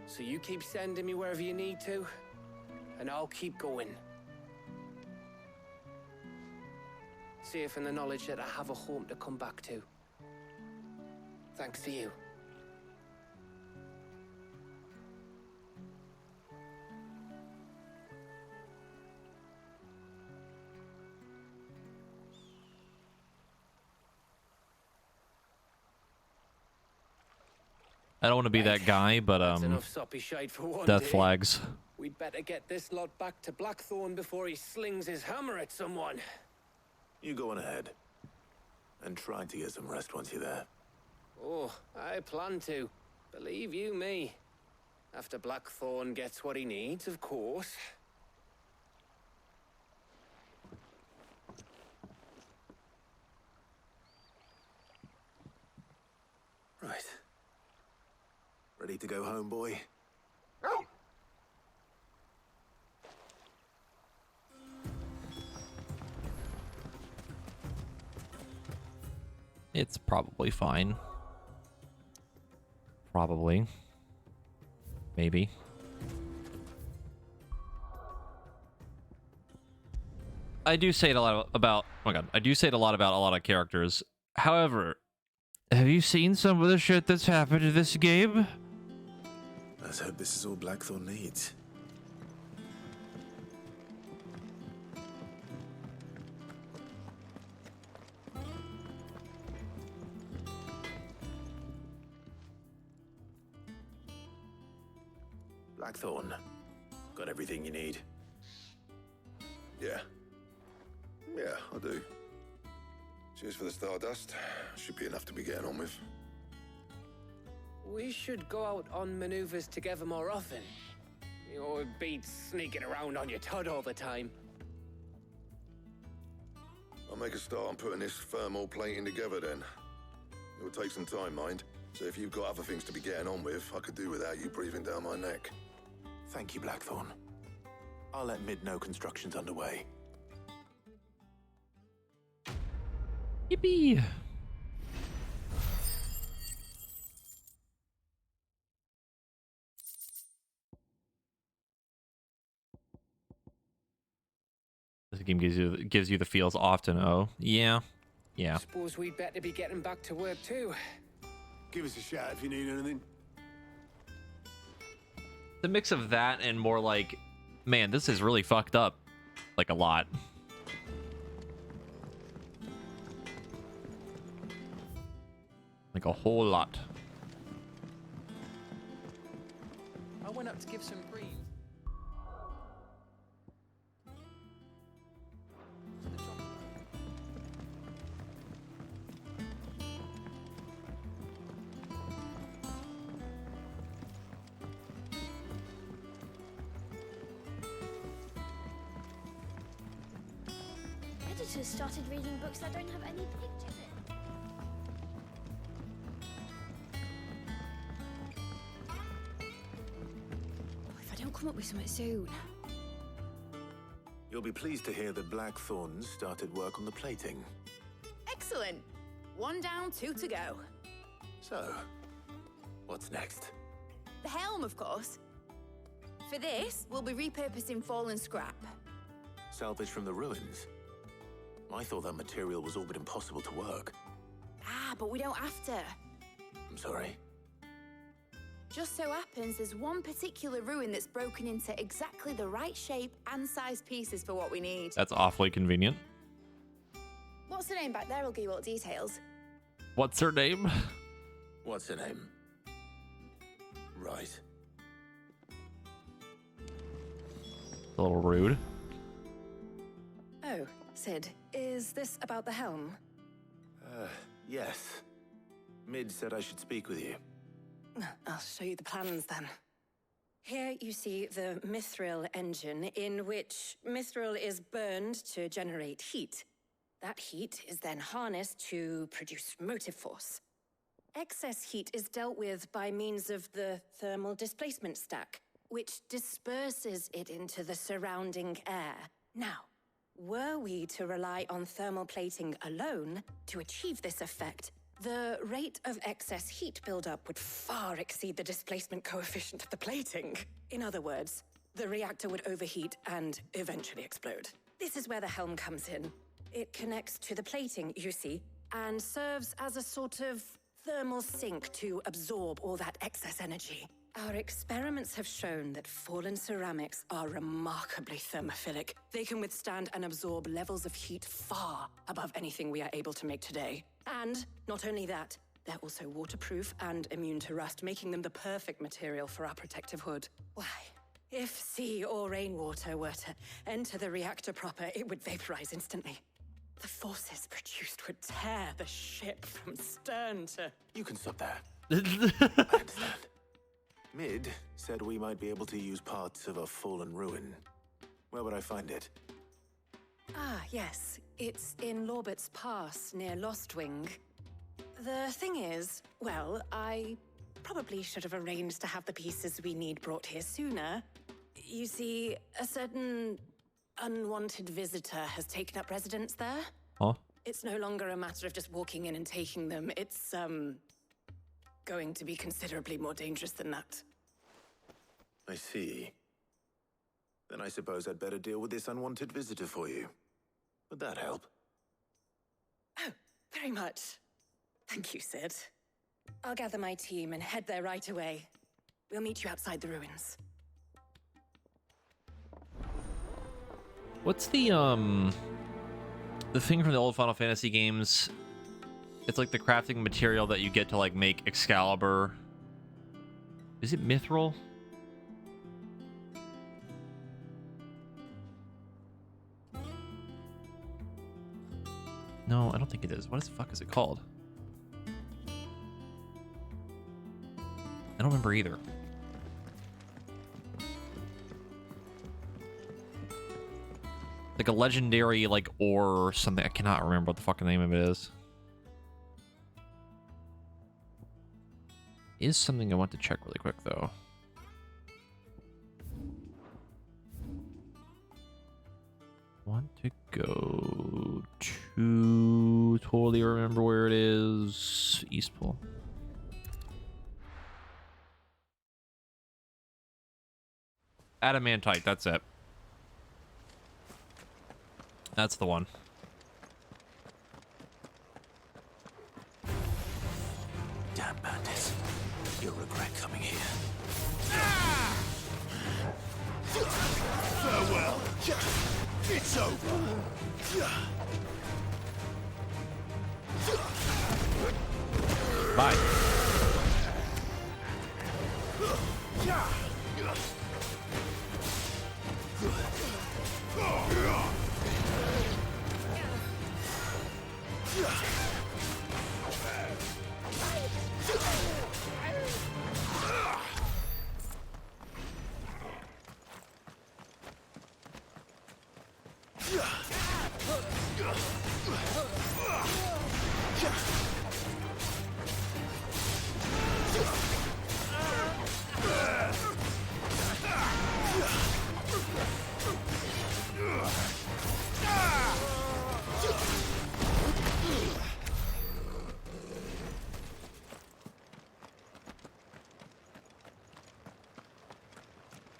So you keep sending me wherever you need to, and I'll keep going. Safe in the knowledge that I have a home to come back to. Thanks to you. I don't want to be that guy, but That's enough soppy shite for one death day. flags. We'd better get this lot back to Blackthorn before he slings his hammer at someone. You go on ahead. And try to get some rest once you're there. Oh, I plan to. Believe you me. After Blackthorn gets what he needs, of course. Right. Ready to go home, boy? It's probably fine. Probably. Maybe. I do say it a lot about, oh my god, I do say it a lot about a lot of characters. However, have you seen some of the shit that's happened to this game? Let's hope this is all Blackthorn needs. Blackthorn, got everything you need? Yeah. Yeah, I do. Cheers for the Stardust. Should be enough to be getting on with. We should go out on maneuvers together more often. Or beat sneaking around on your Todd all the time. I'll make a start on putting this thermal plating together then. It will take some time, mind. So if you've got other things to be getting on with, I could do without you breathing down my neck. Thank you, Blackthorn. I'll let Mid know construction's underway. Yippee! This game gives you the feels often. Oh, yeah. Yeah. Suppose we'd better be getting back to work too. Give us a shout if you need anything. The mix of that and more like, man, this is really fucked up. Like a lot. Like a whole lot. I went up to give some green. Editors started reading books that don't have any pictures in. If I don't come up with something soon. You'll be pleased to hear that Blackthorn started work on the plating. Excellent. 1 down, 2 to go. So, what's next? The helm, of course. For this, we'll be repurposing fallen scrap. Salvage from the ruins? I thought that material was all but impossible to work. Ah, but we don't have to. I'm sorry. Just so happens there's one particular ruin that's broken into exactly the right shape and size pieces for what we need. That's awfully convenient. What's the name back there? I'll give you all the details. What's her name? What's her name? Right. A little rude. Oh, Sid, is this about the helm? Yes. Mid said I should speak with you. I'll show you the plans then. Here you see the mithril engine, in which mithril is burned to generate heat. That heat is then harnessed to produce motive force. Excess heat is dealt with by means of the thermal displacement stack, which disperses it into the surrounding air. Now, were we to rely on thermal plating alone to achieve this effect, the rate of excess heat buildup would far exceed the displacement coefficient of the plating. In other words, the reactor would overheat and eventually explode. This is where the helm comes in. It connects to the plating, you see, and serves as a sort of thermal sink to absorb all that excess energy. Our experiments have shown that fallen ceramics are remarkably thermophilic. They can withstand and absorb levels of heat far above anything we are able to make today. And not only that, They're also waterproof and immune to rust, making them the perfect material for our protective hood. Why? If sea or rainwater were to enter the reactor proper, it would vaporize instantly. The forces produced would tear the ship from stern to... You can stop there. I understand. Mid said we might be able to use parts of a fallen ruin. Where would I find it? Ah, yes. It's in Lorbert's Pass, near Lostwing. The thing is, well, I probably should have arranged to have the pieces we need brought here sooner. You see, a certain unwanted visitor has taken up residence there. Huh? It's no longer a matter of just walking in and taking them. It's, going to be considerably more dangerous than that. I see. Then I suppose I'd better deal with this unwanted visitor for you. Would that help? Oh, very much. Thank you, Sid. I'll gather my team and head there right away. We'll meet you outside the ruins. What's the thing from the old Final Fantasy games? It's like the crafting material that you get to like make Excalibur. Is it mithril? No, I don't think it is. What the fuck is it called? I don't remember either. Like a legendary like ore or something. I cannot remember what the fucking name of it is. Is something I want to check really quick though. Want to go to totally remember where it is. Eastpool. Adamantite, that's it. That's the one. Damn bandits. You'll regret coming here. Farewell. It's over. Bye.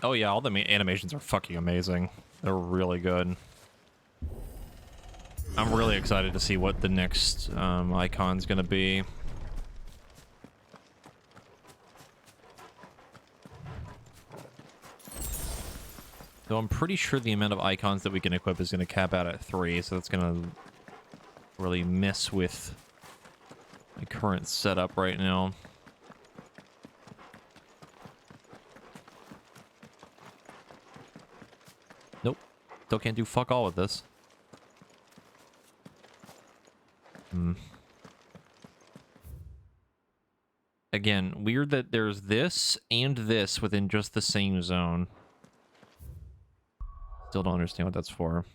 Oh yeah, all the animations are fucking amazing. They're really good. I'm really excited to see what the next icon's gonna be. Though I'm pretty sure the amount of icons that we can equip is gonna cap out at 3, so that's gonna really mess with my current setup right now. Nope. Still can't do fuck all with this. Again, weird that there's this and this within just the same zone. Still don't understand what that's for.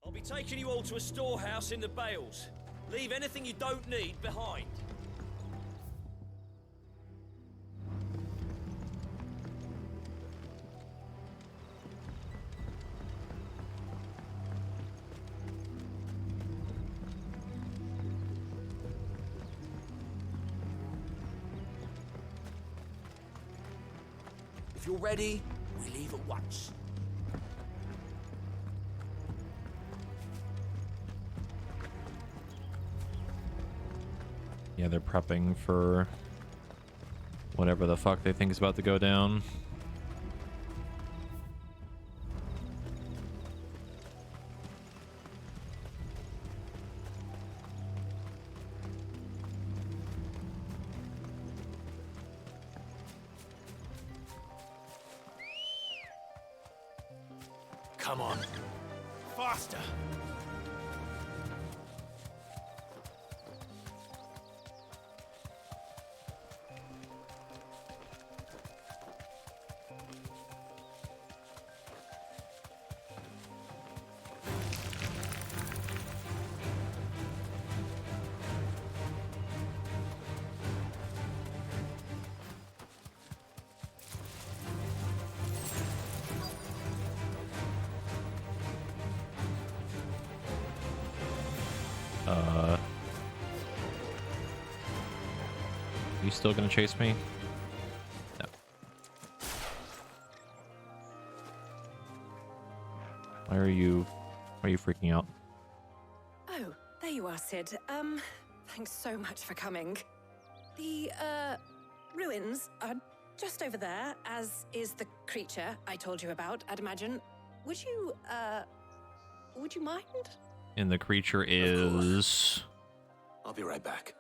I'll be taking you all to a storehouse in the Bales. Leave anything you don't need behind. If you're ready, we leave at once. Yeah, they're prepping for whatever the fuck they think is about to go down. Come on. Faster! You still gonna chase me? No. Why are you freaking out? Oh, there you are, Sid. Thanks so much for coming. The, ruins are just over there, as is the creature I told you about, I'd imagine. Would you mind? And the creature is... I'll be right back.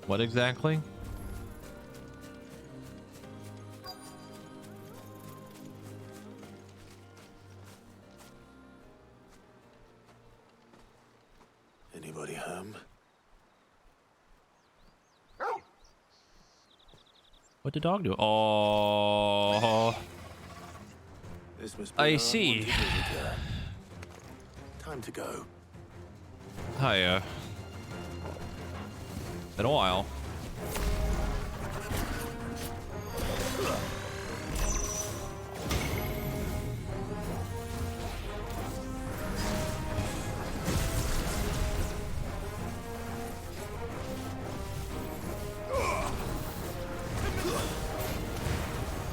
What exactly? Anybody home? What did dog do? Oh, This must be I our see. unwanted visitor. Time to go. Hiya. Been a while.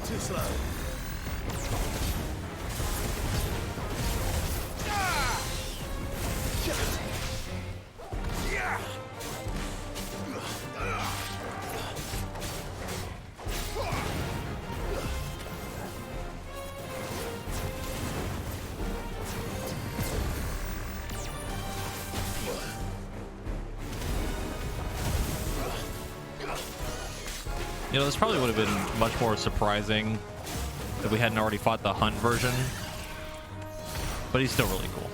Too slow. You know, this probably would have been much more surprising if we hadn't already fought the hunt version. But he's still really cool.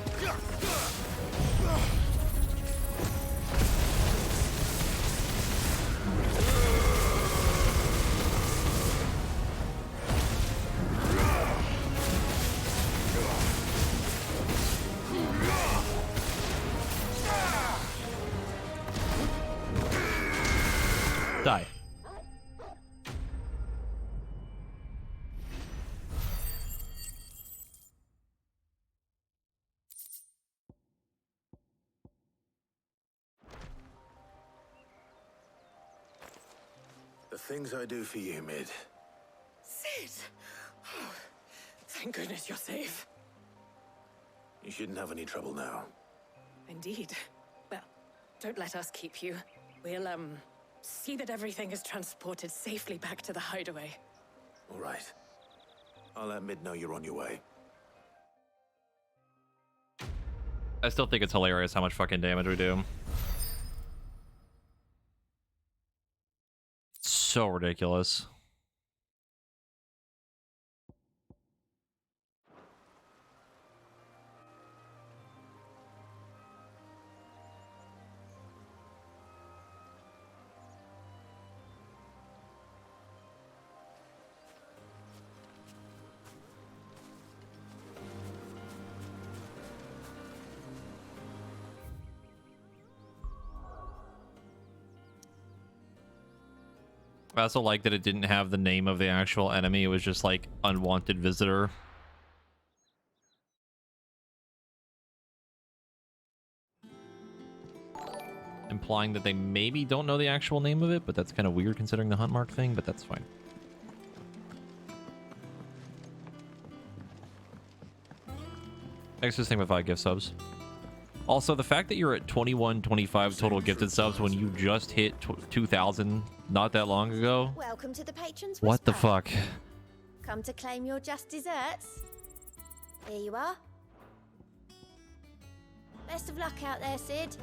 Die. The things I do for you, Mid. Sid! Oh, thank goodness you're safe. You shouldn't have any trouble now. Indeed. Well, don't let us keep you. We'll, see that everything is transported safely back to the hideaway. All right. I'll let Mid know you're on your way. I still think it's hilarious how much fucking damage we do. So ridiculous. I also like that it didn't have the name of the actual enemy. It was just like unwanted visitor. Implying that they maybe don't know the actual name of it, but that's kind of weird considering the hunt mark thing, but that's fine. Next is thing with 5 gift subs. Also, the fact that you're at 2125 total gifted subs when you just hit 2,000 not that long ago. Welcome to the Patrons What the Whisper. fuck? Come to claim your just desserts? Here you are. Best of luck out there, Sid.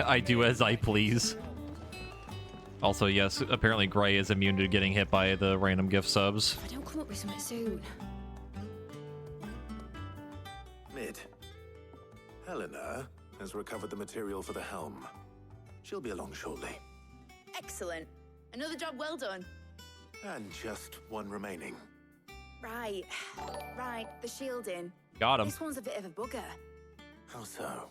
I do as I please. Also, yes, apparently Gray is immune to getting hit by the random gift subs. If I don't come up with something soon. Mid. Helena has recovered the material for the helm. She'll be along shortly. Excellent. Another job well done. And just one remaining. Right. Right, the shielding. Got him. This one's a bit of a bugger. How so?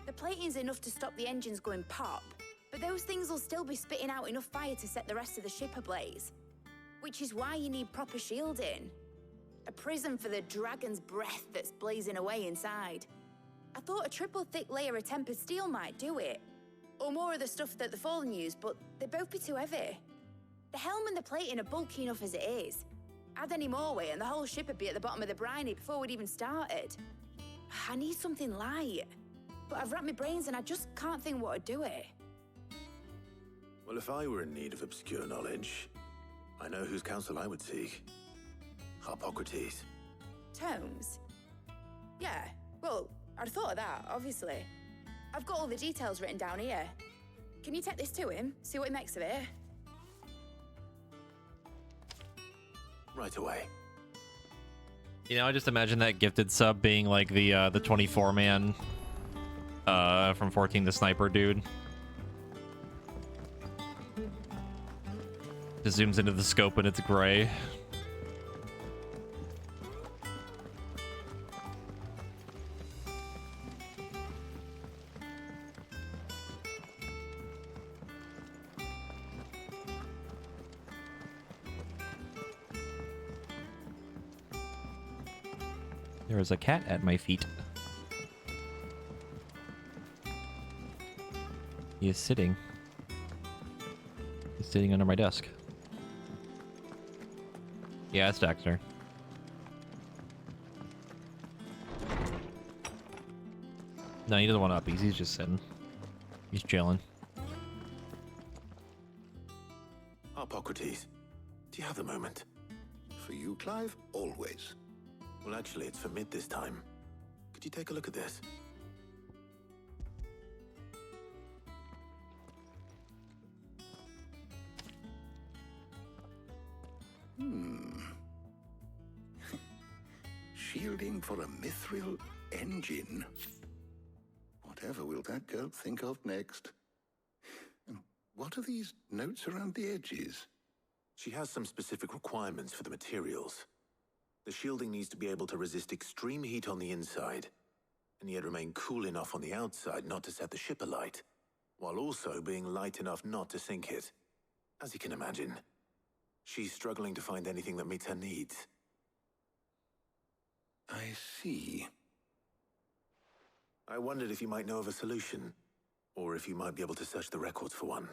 The plating's enough to stop the engines going pop, but those things will still be spitting out enough fire to set the rest of the ship ablaze. Which is why you need proper shielding. A prism for the dragon's breath that's blazing away inside. I thought a triple thick layer of tempered steel might do it. Or more of the stuff that the Fallen use, but they'd both be too heavy. The helm and the plating are bulky enough as it is. Add any more weight and the whole ship would be at the bottom of the briny before we'd even started. I need something light. But I've racked my brains and I just can't think what would do it. Well, if I were in need of obscure knowledge, I know whose counsel I would seek. Harpocrates. Tomes? Yeah, well, I'd thought of that, obviously. I've got all the details written down here. Can you take this to him, see what he makes of it? Right away. You know, I just imagine that gifted sub being like the 24-man from 14 the Sniper dude. Just zooms into the scope and it's gray. There is a cat at my feet. He is sitting. He's sitting under my desk. Yeah, it's Dexter. No, he doesn't want uppies. He's just sitting. He's chilling. Harpocrates, do you have a moment? For you, Clive, always. Well, actually, it's for Mid this time. Could you take a look at this? Shielding for a mithril engine. Whatever will that girl think of next? And what are these notes around the edges? She has some specific requirements for the materials. The shielding needs to be able to resist extreme heat on the inside, and yet remain cool enough on the outside not to set the ship alight, while also being light enough not to sink it. As you can imagine, she's struggling to find anything that meets her needs. I see. I wondered if you might know of a solution, or if you might be able to search the records for one.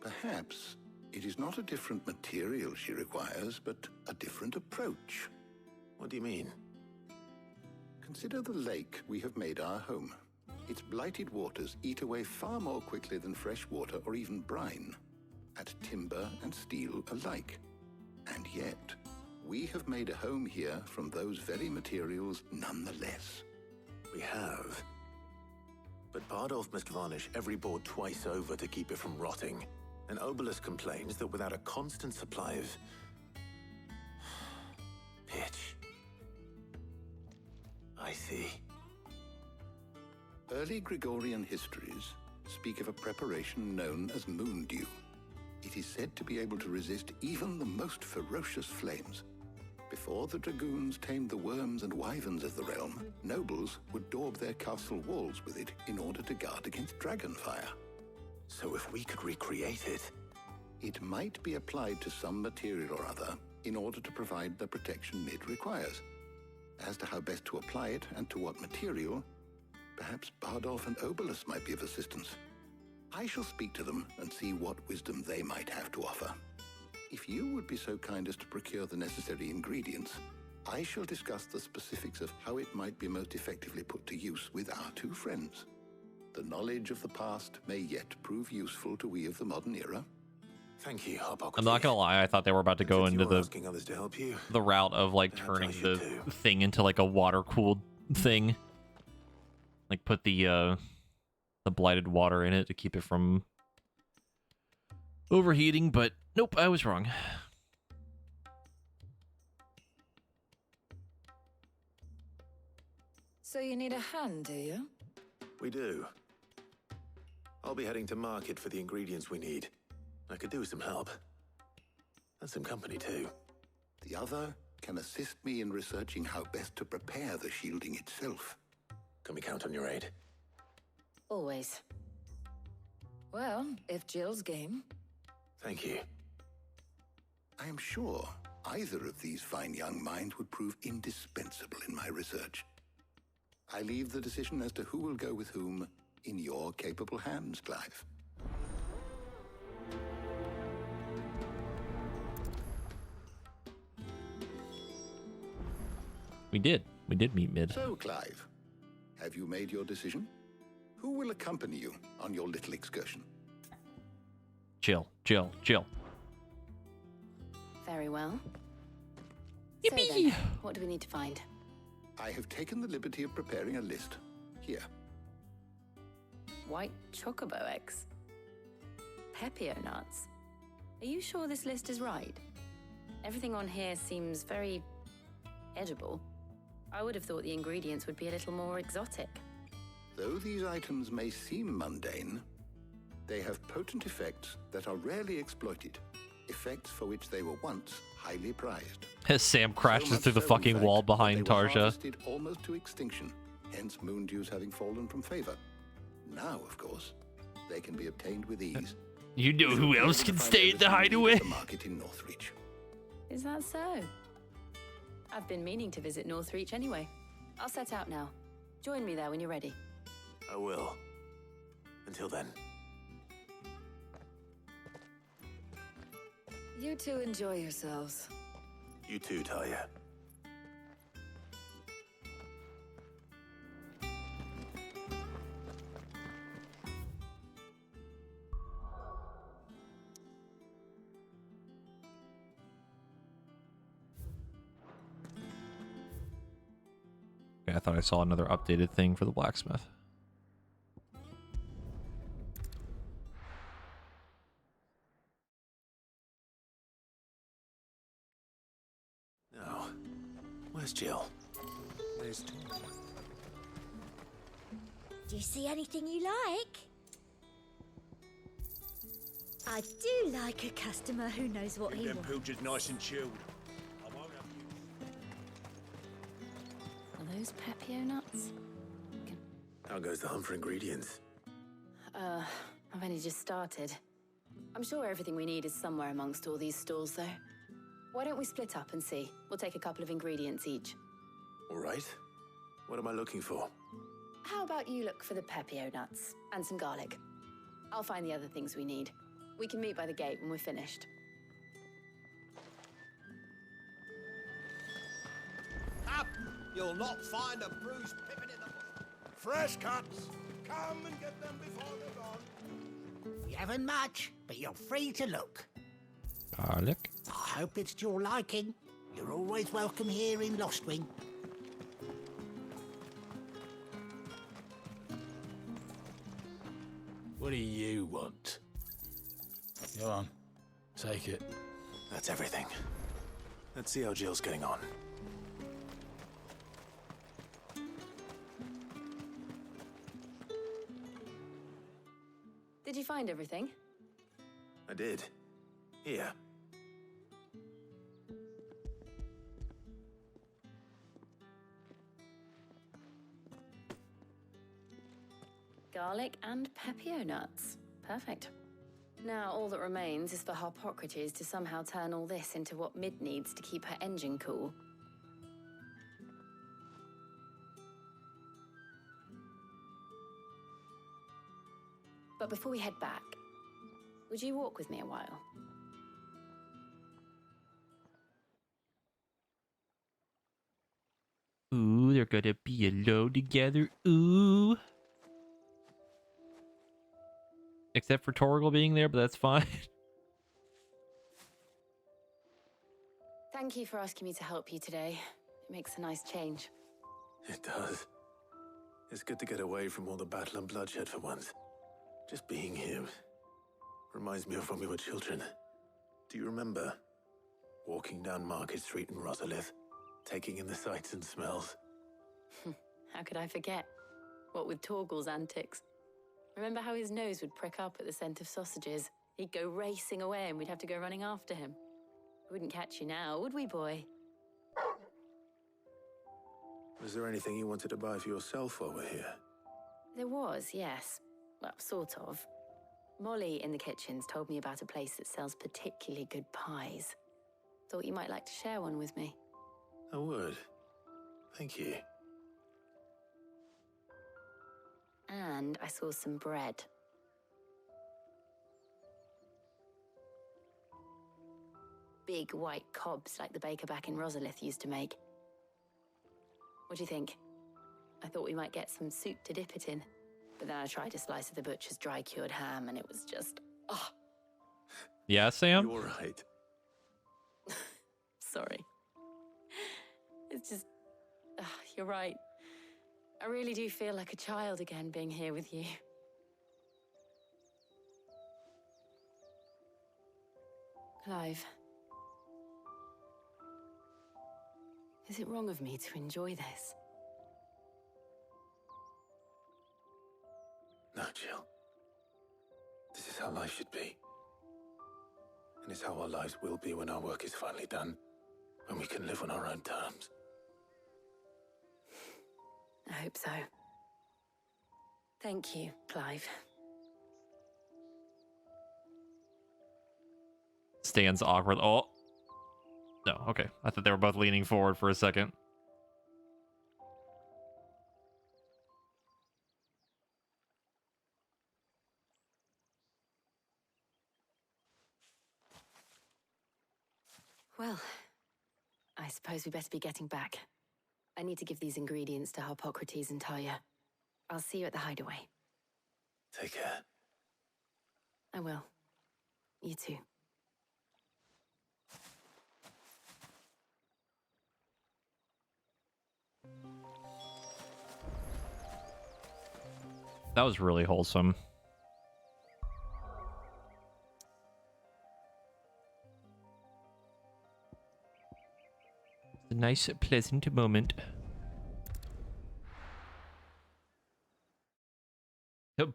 Perhaps it is not a different material she requires, but a different approach. What do you mean? Consider the lake we have made our home. Its blighted waters eat away far more quickly than fresh water or even brine, at timber and steel alike. And yet, we have made a home here from those very materials nonetheless. We have. But Bardolph must varnish every board twice over to keep it from rotting. And Obelisk complains that without a constant supply of pitch. I see. Early Gregorian histories speak of a preparation known as moon dew. It is said to be able to resist even the most ferocious flames. Before the dragoons tamed the worms and wyverns of the realm, nobles would daub their castle walls with it in order to guard against dragon fire. So if we could recreate it... It might be applied to some material or other in order to provide the protection Mid requires. As to how best to apply it and to what material, perhaps Bardolph and Obelisk might be of assistance. I shall speak to them and see what wisdom they might have to offer. If you would be so kind as to procure the necessary ingredients, I shall discuss the specifics of how it might be most effectively put to use with our two friends. The knowledge of the past may yet prove useful to we of the modern era. Thank you, Harpocrates. I'm not gonna lie, I thought they were about to go into others to help you. the route of like turning the thing into like a water-cooled thing. Like put the blighted water in it to keep it from overheating, but nope, I was wrong. So you need a hand, do you? We do. I'll be heading to market for the ingredients we need. I could do with some help. And some company, too. The other can assist me in researching how best to prepare the shielding itself. Can we count on your aid? Always. Well, if Jill's game. Thank you. I am sure either of these fine young minds would prove indispensable in my research. I leave the decision as to who will go with whom in your capable hands, Clive. We did meet mid. So, Clive, have you made your decision? Who will accompany you on your little excursion? Jill. Very well. Yippee! So then, what do we need to find? I have taken the liberty of preparing a list. Here. White chocobo eggs. Pepio nuts. Are you sure this list is right? Everything on here seems very edible. I would have thought the ingredients would be a little more exotic. Though these items may seem mundane, they have potent effects that are rarely exploited. Effects for which they were once highly prized. As Sam crashes through the So, in fucking fact, wall that behind they were Tarja. harvested almost to extinction, hence moon dews having fallen from favor. Now, of course, they can be obtained with ease. You know who else can stay at the hideaway? The market in Northreach. Is that so? I've been meaning to visit Northreach anyway. I'll set out now. Join me there when you're ready. I will. Until then. You two enjoy yourselves. You too, Talia. Okay, I thought I saw another updated thing for the blacksmith. Now, where's Jill? There's Tom. Do you see anything you like? I do like a customer who knows what he Them wants. pilchards nice and chilled. I won't have you. Are those Pepio nuts? How goes the hunt for ingredients? I've only just started. I'm sure everything we need is somewhere amongst all these stalls, though. Why don't we split up and see? We'll take a couple of ingredients each. All right. What am I looking for? How about you look for the Pepio nuts and some garlic? I'll find the other things we need. We can meet by the gate when we're finished. Up! You'll not find a bruised pippin in the bush. Fresh cuts! Come and get them before they're gone. We haven't much, but you're free to look. Garlic. I hope it's to your liking. You're always welcome here in Lostwing. What do you want? Go on. Take it. That's everything. Let's see how Jill's getting on. Did you find everything? I did. Here. Garlic and Pepio nuts. Perfect. Now all that remains is for Harpocrates to somehow turn all this into what Mid needs to keep her engine cool. But before we head back, would you walk with me a while? Ooh, they're gonna be alone together. Ooh. Except for Torgal being there, but that's fine. Thank you for asking me to help you today. It makes a nice change. It does. It's good to get away from all the battle and bloodshed for once. Just being here reminds me of when we were children. Do you remember walking down Market Street in Rosalith, taking in the sights and smells? How could I forget? What with Torgal's antics. Remember how his nose would prick up at the scent of sausages? He'd go racing away and we'd have to go running after him. We wouldn't catch you now, would we, boy? Was there anything you wanted to buy for yourself while we're here? There was, yes. Well, sort of. Molly in the kitchens told me about a place that sells particularly good pies. Thought you might like to share one with me. I would. Thank you. And I saw some bread. Big white cobs like the baker back in Rosalith used to make. What do you think? I thought we might get some soup to dip it in. But then I tried a slice of the butcher's dry-cured ham and it was just... oh. Yeah, Sam? You're right. Sorry. It's just... you're right. I really do feel like a child again being here with you. Clive. Is it wrong of me to enjoy this? No, Jill. This is how life should be. And it's how our lives will be when our work is finally done. When we can live on our own terms. I hope so. Thank you, Clive. Stands awkward. Oh. No, okay. I thought they were both leaning forward for a second. Well, I suppose we better be getting back. I need to give these ingredients to Harpocrates and Talia. I'll see you at the hideaway. Take care. I will. You too. That was really wholesome. A nice, pleasant moment.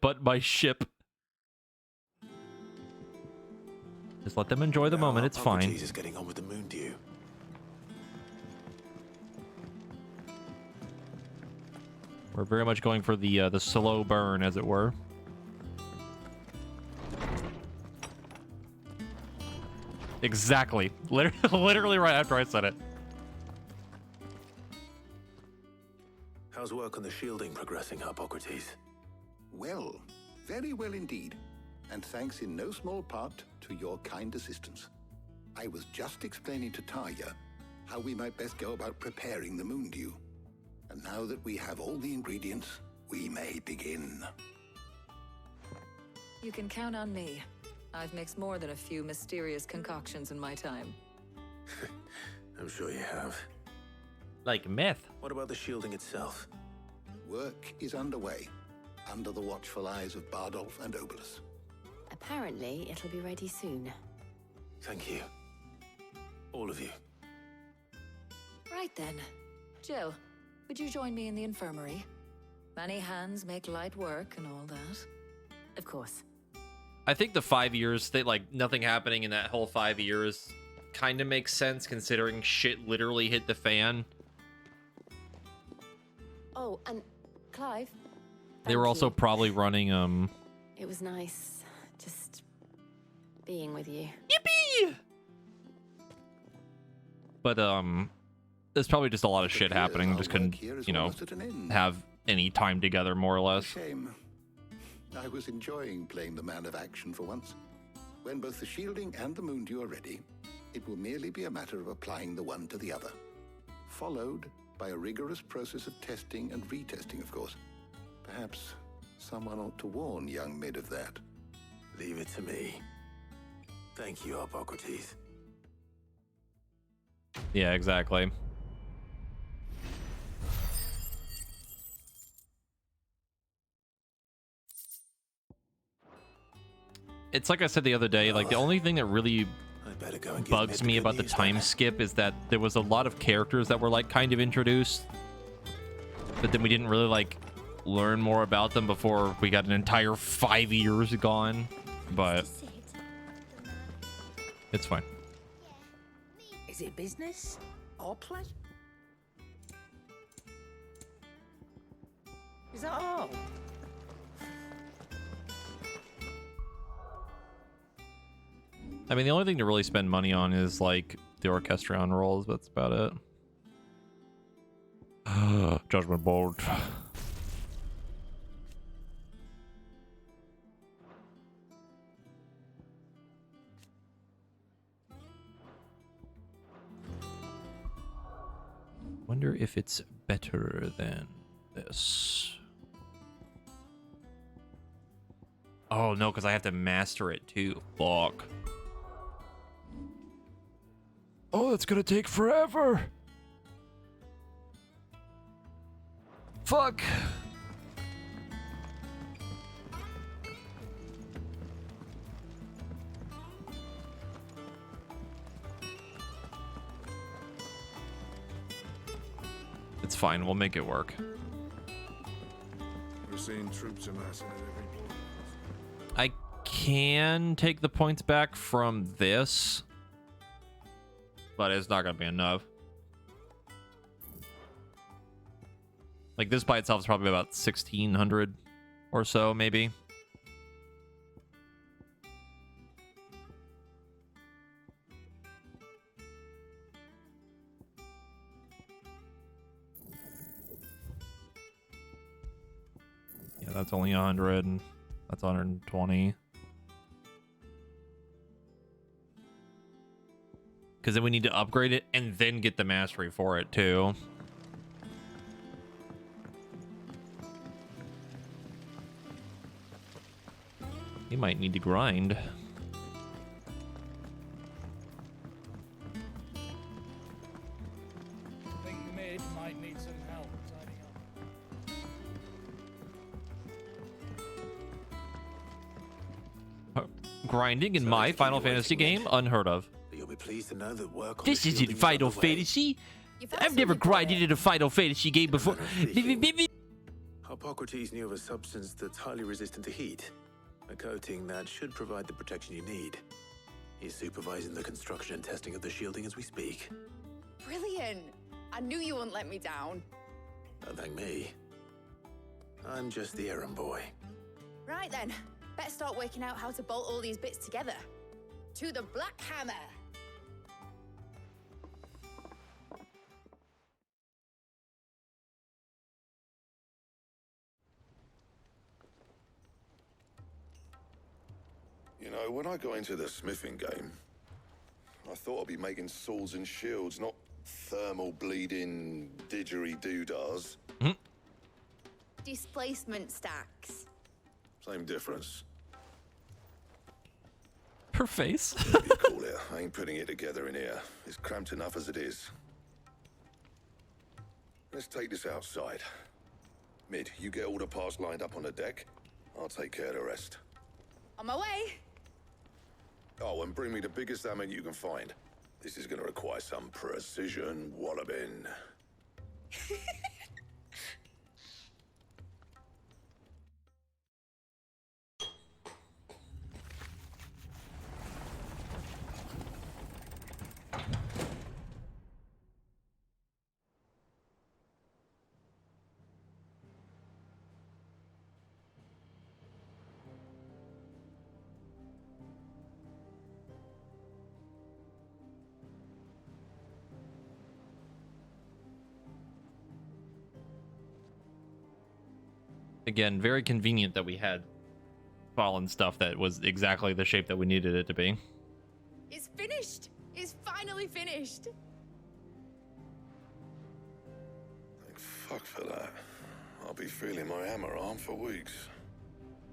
But my ship. Just let them enjoy the moment. It's fine. Jesus, getting on with the moon dew. We're very much going for the slow burn, as it were. Exactly. Literally right after I said it. How's work on the shielding progressing, Harpocrates? Well, very well indeed. And thanks in no small part to your kind assistance. I was just explaining to Talia how we might best go about preparing the moon dew. And now that we have all the ingredients, we may begin. You can count on me. I've mixed more than a few mysterious concoctions in my time. I'm sure you have. Like meth. What about the shielding itself? Work is underway, under the watchful eyes of Bardolph and Obolus. Apparently, it'll be ready soon. Thank you. All of you. Right then. Jill, would you join me in the infirmary? Many hands make light work and all that. Of course. I think the 5 years, nothing happening in that whole 5 years kind of makes sense considering shit literally hit the fan. Oh, and Clive. They were also probably running, It was nice just being with you. Yippee! But, there's probably just a lot of shit happening. Just couldn't, have any time together, more or less. Shame. I was enjoying playing the man of action for once. When both the shielding and the moon dew are ready, it will merely be a matter of applying the one to the other. Followed by a rigorous process of testing and retesting, of course. Perhaps someone ought to warn young Mid of that. Leave it to me. Thank you, Harpocrates. Yeah, exactly. It's like I said the other day, like the only thing that really better go and give bugs me about the time skip is that there was a lot of characters that were like kind of introduced, but then we didn't really like learn more about them before we got an entire 5 years gone. But it's fine. Is it business or pleasure? Is that all? I mean, the only thing to really spend money on is like the Orchestrion rolls, but that's about it. Judgment Bolt. Wonder if it's better than this. Oh no, because I have to master it too. Fuck. Oh, that's gonna take forever. Fuck. It's fine, we'll make it work. We're seeing troops amassing at every point. I can take the points back from this, but it's not gonna be enough. Like this by itself is probably about 1,600 or so, maybe. Yeah, that's only 100, and that's 120. Because then we need to upgrade it and then get the mastery for it too. You might need to grind. I think Mid might need some help tidying up. Grinding in my Final Fantasy game? Unheard of. You'll be pleased to know that work on This the isn't shielding is Final underway. Fantasy. I've never grinded in a Final Fantasy game before. Hippocrates knew of a substance that's highly resistant to heat. A coating that should provide the protection you need. He's supervising the construction and testing of the shielding as we speak. Brilliant! I knew you wouldn't let me down. Don't thank me. I'm just the errand boy. Right then, better start working out how to bolt all these bits together. To the Black Hammer! You know, when I got into the smithing game, I thought I'd be making swords and shields, not thermal bleeding didgeridoo-dahs. Displacement stacks. Same difference. Her face. Whatever you call it, I ain't putting it together in here. It's cramped enough as it is. Let's take this outside. Mid, you get all the parts lined up on the deck. I'll take care of the rest. On my way! Oh, and bring me the biggest hammer you can find. This is gonna require some precision walloping. Again, very convenient that we had fallen stuff that was exactly the shape that we needed it to be. It's finished! It's finally finished! Thank fuck for that. I'll be feeling my hammer arm for weeks.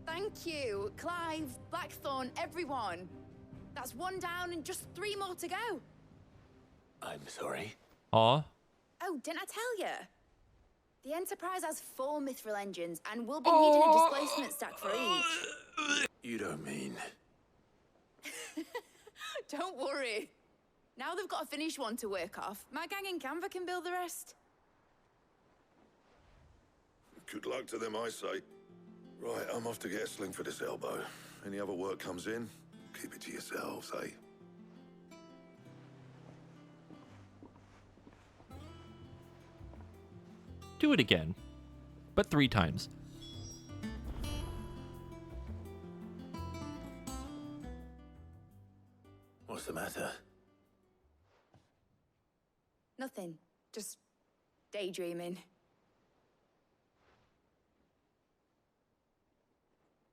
Thank you, Clive, Blackthorn, everyone. That's one down and just 3 more to go. I'm sorry. Aw. Oh, didn't I tell you? The Enterprise has 4 mithril engines, and we'll be needing a displacement stack for each. You don't mean Don't worry. Now they've got a finished one to work off. My gang in Canva can build the rest. Good luck to them, I say. Right, I'm off to get a sling for this elbow. Any other work comes in, keep it to yourselves, eh? Do it again, but 3 times. What's the matter? Nothing. Just daydreaming.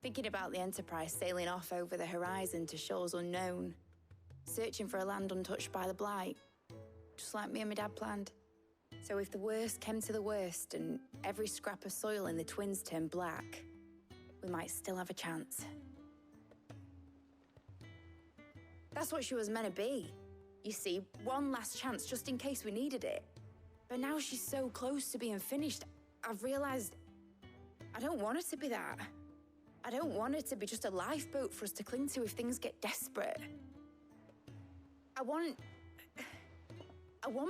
Thinking about the Enterprise sailing off over the horizon to shores unknown. Searching for a land untouched by the Blight. Just like me and my dad planned. So if the worst came to the worst and every scrap of soil in the Twins turned black, we might still have a chance. That's what she was meant to be. You see, one last chance just in case we needed it. But now she's so close to being finished, I've realized I don't want it to be that. I don't want it to be just a lifeboat for us to cling to if things get desperate. I want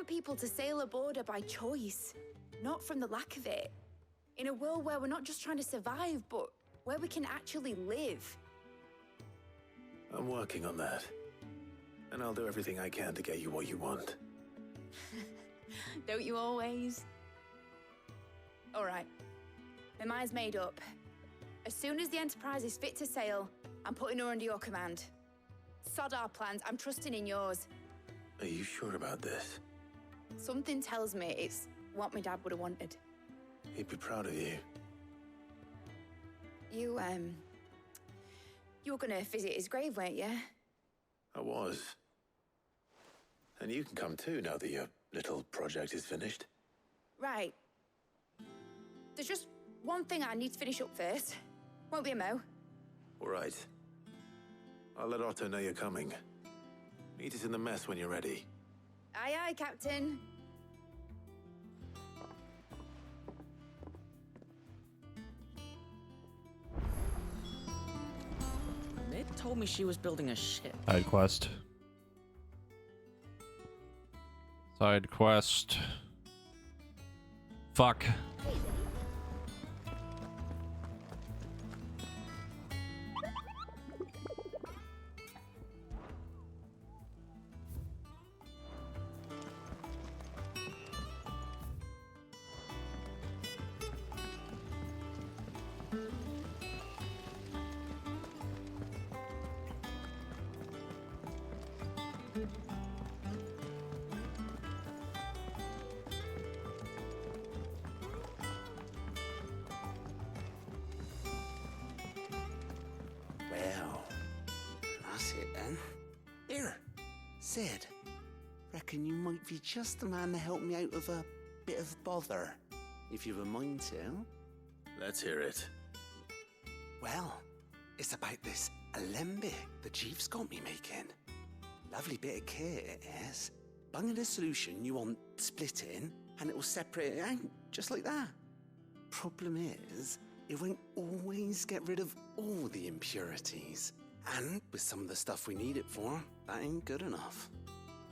people to sail aboard her by choice, not from the lack of it. In a world where we're not just trying to survive, but where we can actually live. I'm working on that. And I'll do everything I can to get you what you want. Don't you always? All right. My mind's made up. As soon as the Enterprise is fit to sail, I'm putting her under your command. Sod our plans, I'm trusting in yours. Are you sure about this? Something tells me it's what my dad would have wanted. He'd be proud of you. You were gonna visit his grave, weren't you? I was. And you can come too now that your little project is finished. Right. There's just one thing I need to finish up first. Won't be a mo. All right. I'll let Otto know you're coming. Meet us in the mess when you're ready. Aye, aye, Captain. Mid told me she was building a ship. Side quest. Side quest. Fuck. Well, that's it then. Here, Sid. Reckon you might be just the man to help me out of a bit of bother, if you've a mind to. Let's hear it. Well, it's about this alembic the Chief's got me making. Lovely bit of kit it is. Bung in a solution you want splitting, and it will separate it out, just like that. Problem is, it won't always get rid of all the impurities. And with some of the stuff we need it for, that ain't good enough.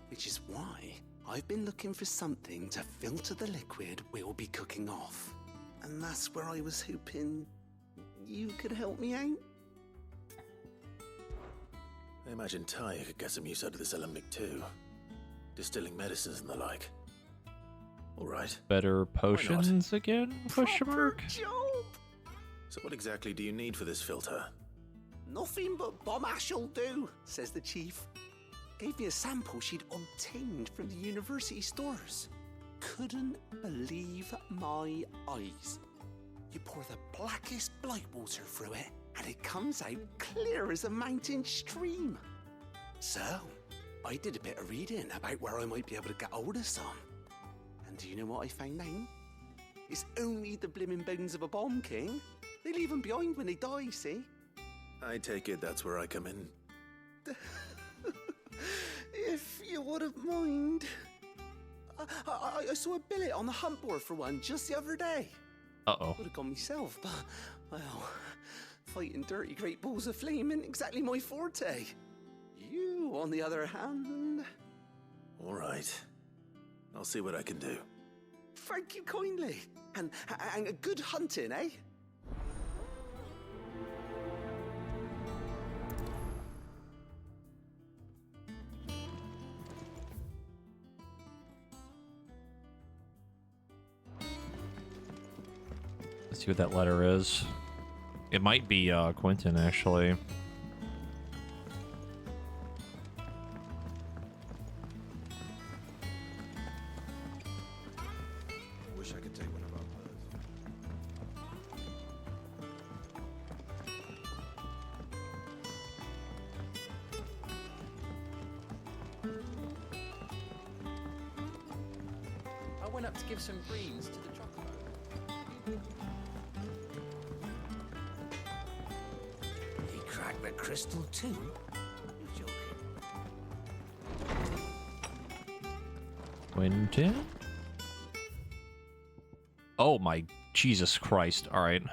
Which is why I've been looking for something to filter the liquid we'll be cooking off. And that's where I was hoping you could help me out. I imagine Ty could get some use out of this alembic too. Distilling medicines and the like. All right. Better potions again? Question mark. Job. So what exactly do you need for this filter? Nothing but bomb ash'll do, says the Chief. Gave me a sample she'd obtained from the university stores. Couldn't believe my eyes. You pour the blackest blight water through it, and it comes out clear as a mountain stream. So, I did a bit of reading about where I might be able to get hold of some. And do you know what I found out? It's only the blimmin' bones of a bomb king. They leave them behind when they die, see? I take it that's where I come in. If you wouldn't mind. I saw a billet on the hunt board for one just the other day. Uh-oh. Would have gone myself, but, well, fighting dirty great balls of flame isn't exactly my forte. You, on the other hand... All right. I'll see what I can do. Thank you kindly. And good hunting, eh? Let's see what that letter is. It might be Quentin, actually. Wish I could take one of our birds. I went up to give some greens to the chocolate. He cracked the crystal too? You're joking. Quentin? Oh my Jesus Christ. Alright.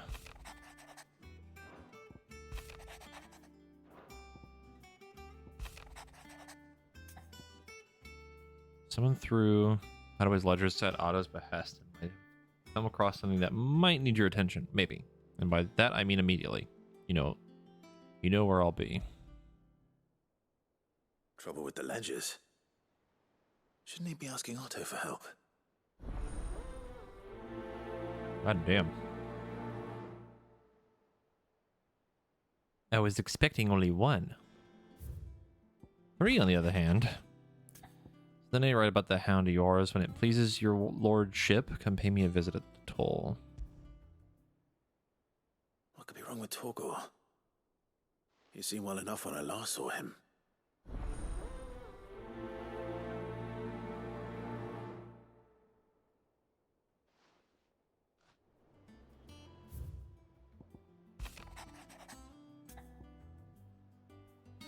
Someone threw out of his ledgers at Otto's behest and might come across something that might need your attention. Maybe. And by that I mean immediately. You know where I'll be. Trouble with the ledgers. Shouldn't he be asking Otto for help? God damn. I was expecting only one. 3, on the other hand. Then I write about the hound of yours. When it pleases your lordship, come pay me a visit at the toll. What could be wrong with Torgor? He seemed well enough when I last saw him.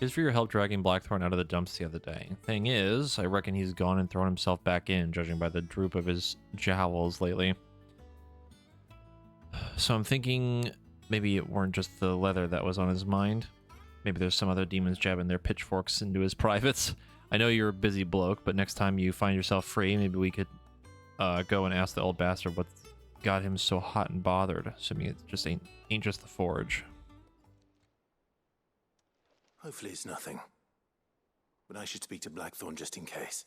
Here's for your help dragging Blackthorn out of the dumps the other day. Thing is, I reckon he's gone and thrown himself back in, judging by the droop of his jowls lately. So I'm thinking maybe it weren't just the leather that was on his mind. Maybe there's some other demons jabbing their pitchforks into his privates. I know you're a busy bloke, but next time you find yourself free, maybe we could go and ask the old bastard what's got him so hot and bothered. Assuming it just ain't just the forge. Hopefully it's nothing. But I should speak to Blackthorn just in case.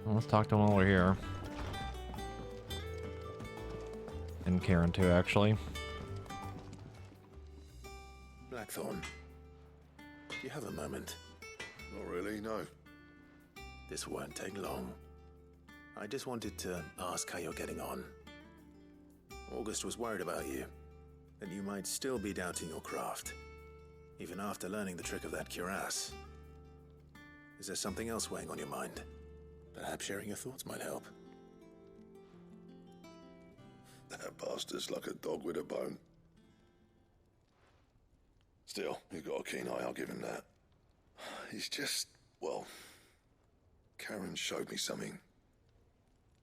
Well, let's talk to him while we're here. And Karen too, actually. Blackthorn, do you have a moment? Not really, no. This won't take long. I just wanted to ask how you're getting on. August was worried about you, that you might still be doubting your craft, even after learning the trick of that cuirass. Is there something else weighing on your mind? Perhaps sharing your thoughts might help. That bastard's like a dog with a bone. Still, you've got a keen eye, I'll give him that. He's just, well... Karen showed me something.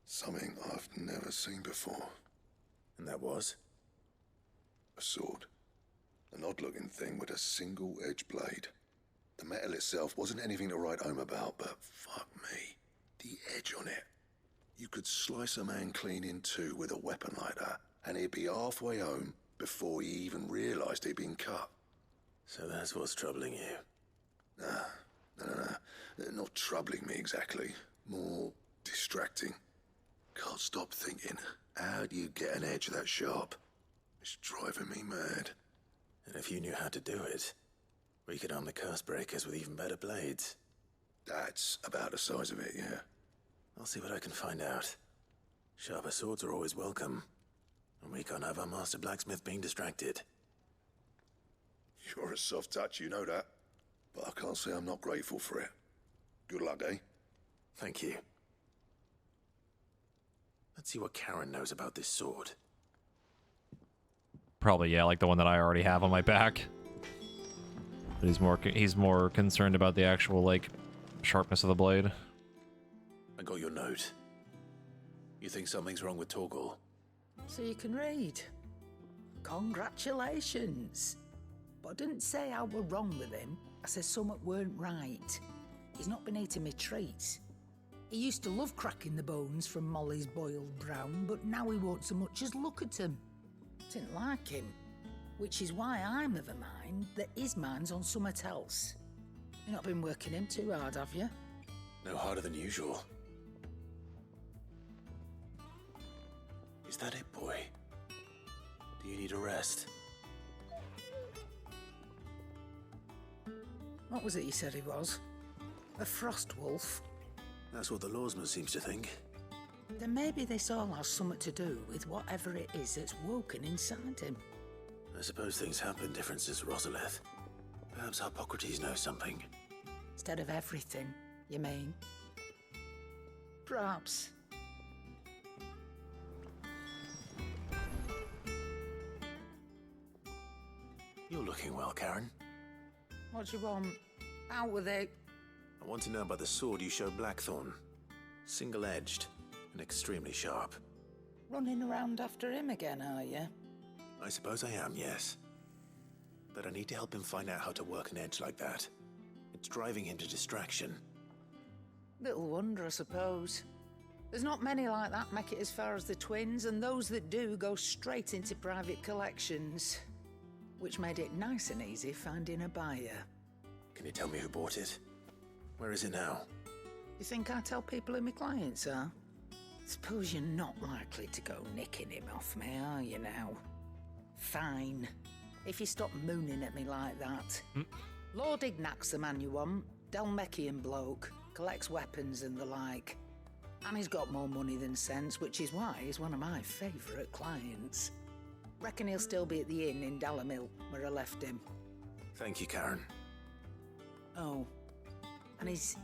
Something I've never seen before. And that was? A sword. An odd-looking thing with a single-edged blade. The metal itself wasn't anything to write home about, but fuck me. The edge on it. You could slice a man clean in two with a weapon like that, and he'd be halfway home before he even realised he'd been cut. So that's what's troubling you? No. Not troubling me exactly. More distracting. Can't stop thinking, how do you get an edge that sharp? It's driving me mad. And if you knew how to do it, we could arm the curse breakers with even better blades. That's about the size of it, yeah. I'll see what I can find out. Sharper swords are always welcome. And we can't have our master blacksmith being distracted. You're a soft touch, you know that. But I can't say I'm not grateful for it. Good luck, eh? Thank you. Let's see what Karen knows about this sword. Probably, yeah, like the one that I already have on my back. But he's more concerned about the actual, like, sharpness of the blade. I got your note. You think something's wrong with Torgal? So you can read. Congratulations. But I didn't say I were wrong with him. I said something weren't right. He's not been eating me treats. He used to love cracking the bones from Molly's boiled brown, but now he won't so much as look at them. Didn't like him. Which is why I'm of a mind that his mind's on something else. You've not been working him too hard, have you? No harder than usual. Is that it, boy? Do you need a rest? What was it you said he was? A frost wolf? That's what the lawsman seems to think. Then maybe this all has something to do with whatever it is that's woken inside him. I suppose things have been different since Rosalith. Perhaps Hippocrates knows something. Instead of everything, you mean? Perhaps. You're looking well, Karen. What do you want? Out with it. I want to know about the sword you showed Blackthorn. Single-edged and extremely sharp. Running around after him again, are you? I suppose I am, yes. But I need to help him find out how to work an edge like that. It's driving him to distraction. Little wonder, I suppose. There's not many like that make it as far as the twins, and those that do go straight into private collections. Which made it nice and easy finding a buyer. Can you tell me who bought it? Where is it now? You think I tell people who my clients are? Suppose you're not likely to go nicking him off me, are you now? Fine. If you stop mooning at me like that. Lord Ignac's the man you want. Dalmekian bloke. Collects weapons and the like. And he's got more money than sense, which is why he's one of my favourite clients. Reckon he'll still be at the inn in Dalamil, where I left him. Thank you, Karen. Oh, and he's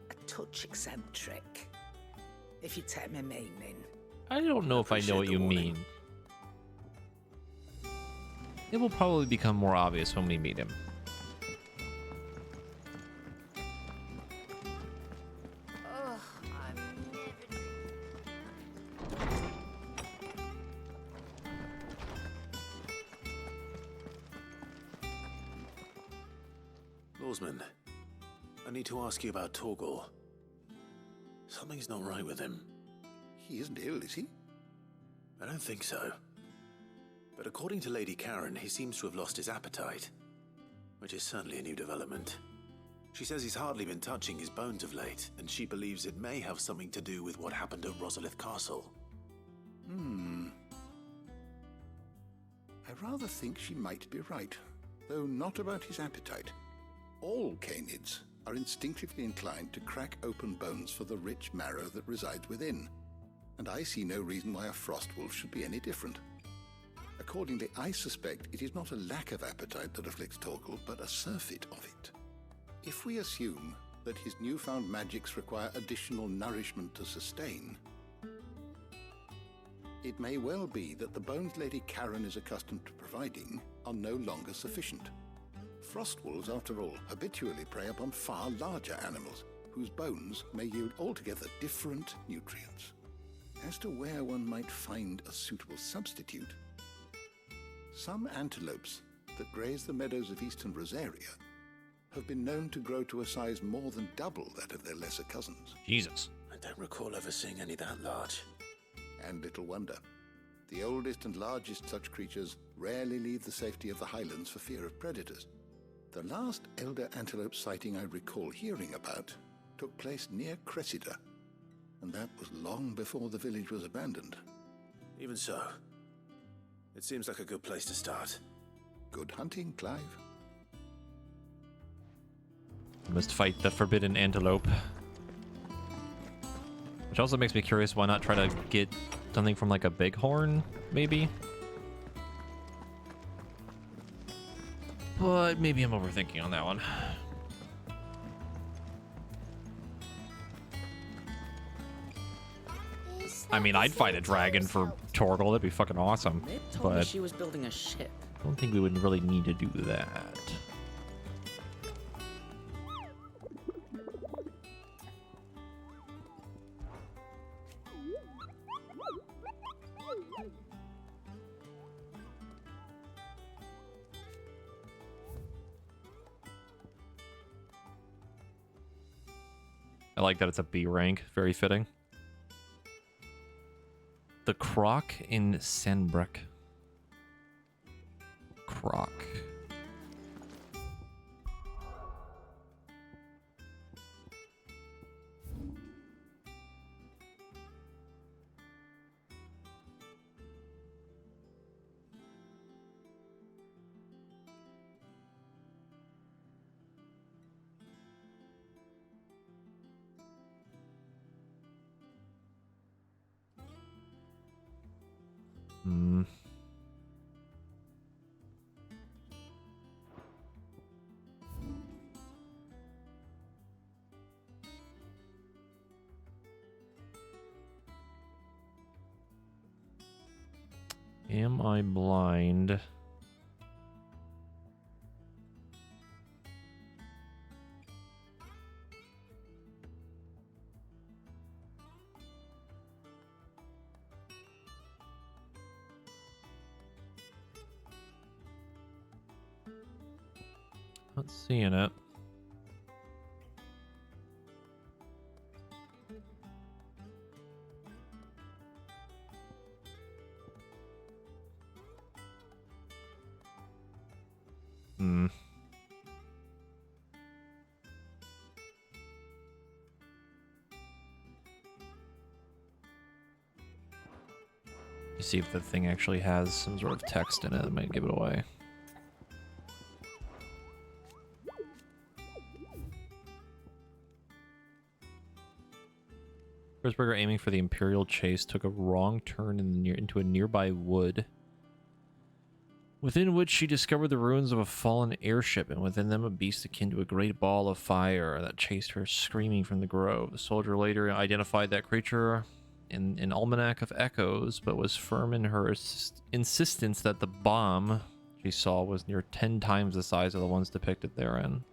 a touch eccentric, if you take my meaning. I don't know if I know what you mean. It will probably become more obvious when we meet him. Lawsman, I need to ask you about Torgal. Something's not right with him. He isn't ill, is he? I don't think so. But according to Lady Karen, he seems to have lost his appetite, which is certainly a new development. She says he's hardly been touching his bones of late, and she believes it may have something to do with what happened at Rosalith Castle. I rather think she might be right, though not about his appetite. All canids are instinctively inclined to crack open bones for the rich marrow that resides within, and I see no reason why a frost wolf should be any different. Accordingly, I suspect it is not a lack of appetite that afflicts Torgal, but a surfeit of it. If we assume that his newfound magics require additional nourishment to sustain, it may well be that the bones Lady Karen is accustomed to providing are no longer sufficient. Frost wolves, after all, habitually prey upon far larger animals, whose bones may yield altogether different nutrients. As to where one might find a suitable substitute, some antelopes that graze the meadows of eastern Rosaria have been known to grow to a size more than double that of their lesser cousins. Jesus. I don't recall ever seeing any that large. And little wonder. The oldest and largest such creatures rarely leave the safety of the highlands for fear of predators. The last elder antelope sighting I recall hearing about took place near Cressida, and that was long before the village was abandoned. Even so, it seems like a good place to start. Good hunting, Clive. We must fight the forbidden antelope. Which also makes me curious, why not try to get something from like a bighorn, maybe? But maybe I'm overthinking on that one. I mean, I'd fight a dragon for Torgal. That'd be fucking awesome. They told me But she was building a ship. I don't think we would really need to do that. I like that it's a B rank. Very fitting. The Croc in Sandbrook. Croc. Hmm. Am I blind? Not seeing it. Hmm. You see if the thing actually has some sort of text in it that might give it away. Herzberger, aiming for the Imperial chase, took a wrong turn into a nearby wood, within which she discovered the ruins of a fallen airship, and within them a beast akin to a great ball of fire that chased her screaming from the grove. The soldier later identified that creature in an almanac of echoes, but was firm in her insistence that the bomb she saw was near 10 times the size of the ones depicted therein.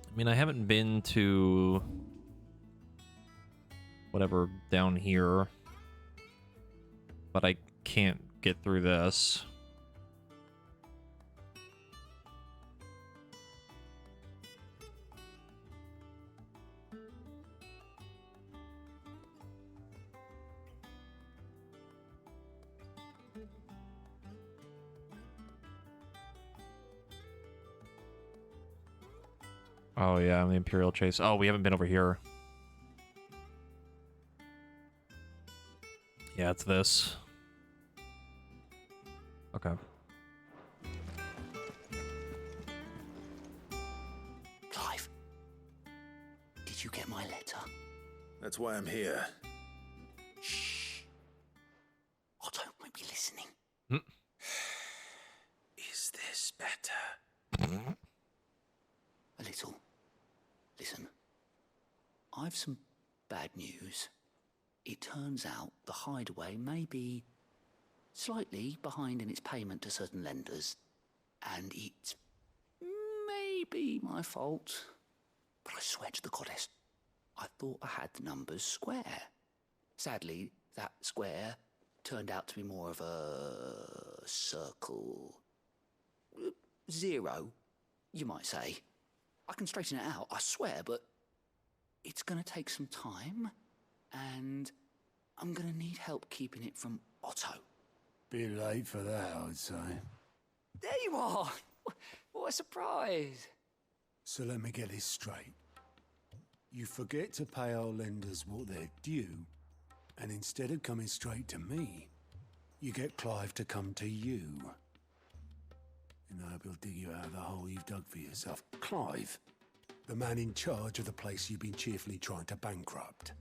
I mean, I haven't been to whatever down here, but I can't get through this. Oh yeah, the Imperial chase. Oh, we haven't been over here. Yeah, it's this. Okay. Clive, did you get my letter? That's why I'm here. Shh. Otto won't be listening. Is this better? A little. Listen, I've some bad news. It turns out the hideaway may be slightly behind in its payment to certain lenders, and it may be my fault. But I swear to the goddess, I thought I had the numbers square. Sadly, that square turned out to be more of a circle. Zero, you might say. I can straighten it out, I swear, but it's going to take some time, and I'm going to need help keeping it from Otto. Bit late for that, I'd say. There you are! What a surprise! So let me get this straight. You forget to pay our lenders what they're due, and instead of coming straight to me, you get Clive to come to you. And I hope he'll dig you out of the hole you've dug for yourself. Clive, the man in charge of the place you've been cheerfully trying to bankrupt.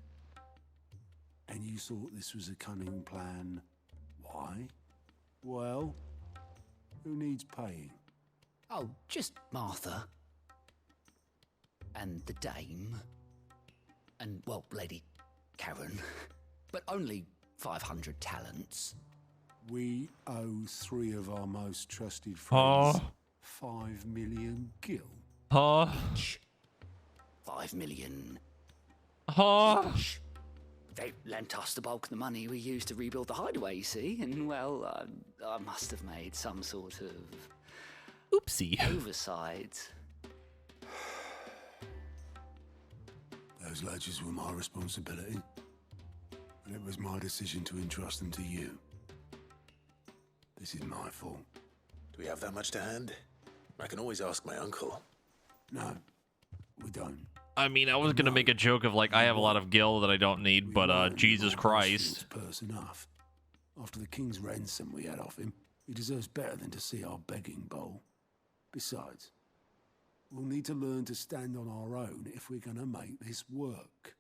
And you thought this was a cunning plan. Why? Well, who needs paying? Oh, just Martha. And the dame. And, well, Lady Karen. But only 500 talents. We owe 3 of our most trusted friends 5 million gil. 5 million. Each. They lent us the bulk of the money we used to rebuild the hideaway, you see, and, well, I must have made some sort of Oopsie. Oversides. Those ledgers were my responsibility. And it was my decision to entrust them to you. This is my fault. Do we have that much to hand? I can always ask my uncle. No, we don't. I mean, I was gonna make a joke of like, I have a lot of gil that I don't need, but Jesus Christ. Purse enough. After the king's ransom we had off him, he deserves better than to see our begging bowl. Besides, we'll need to learn to stand on our own if we're gonna make this work.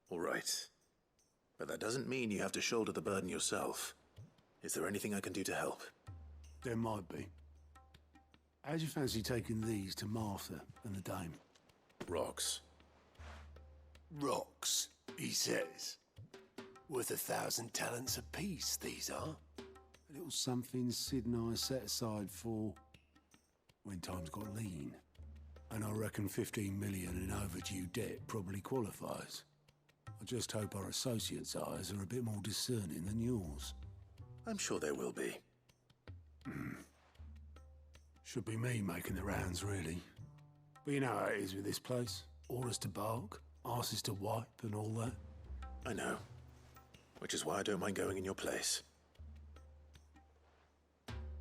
All right. But that doesn't mean you have to shoulder the burden yourself. Is there anything I can do to help? There might be. How'd you fancy taking these to Martha and the dame? Rocks. Rocks, he says. Worth 1,000 talents apiece, these are. A little something Sid and I set aside for when times got lean. And I reckon 15 million in overdue debt probably qualifies. I just hope our associates' eyes are a bit more discerning than yours. I'm sure there will be. Should be me making the rounds, really. But you know how it is with this place. Orders to bark, arses to wipe, and all that. I know. Which is why I don't mind going in your place.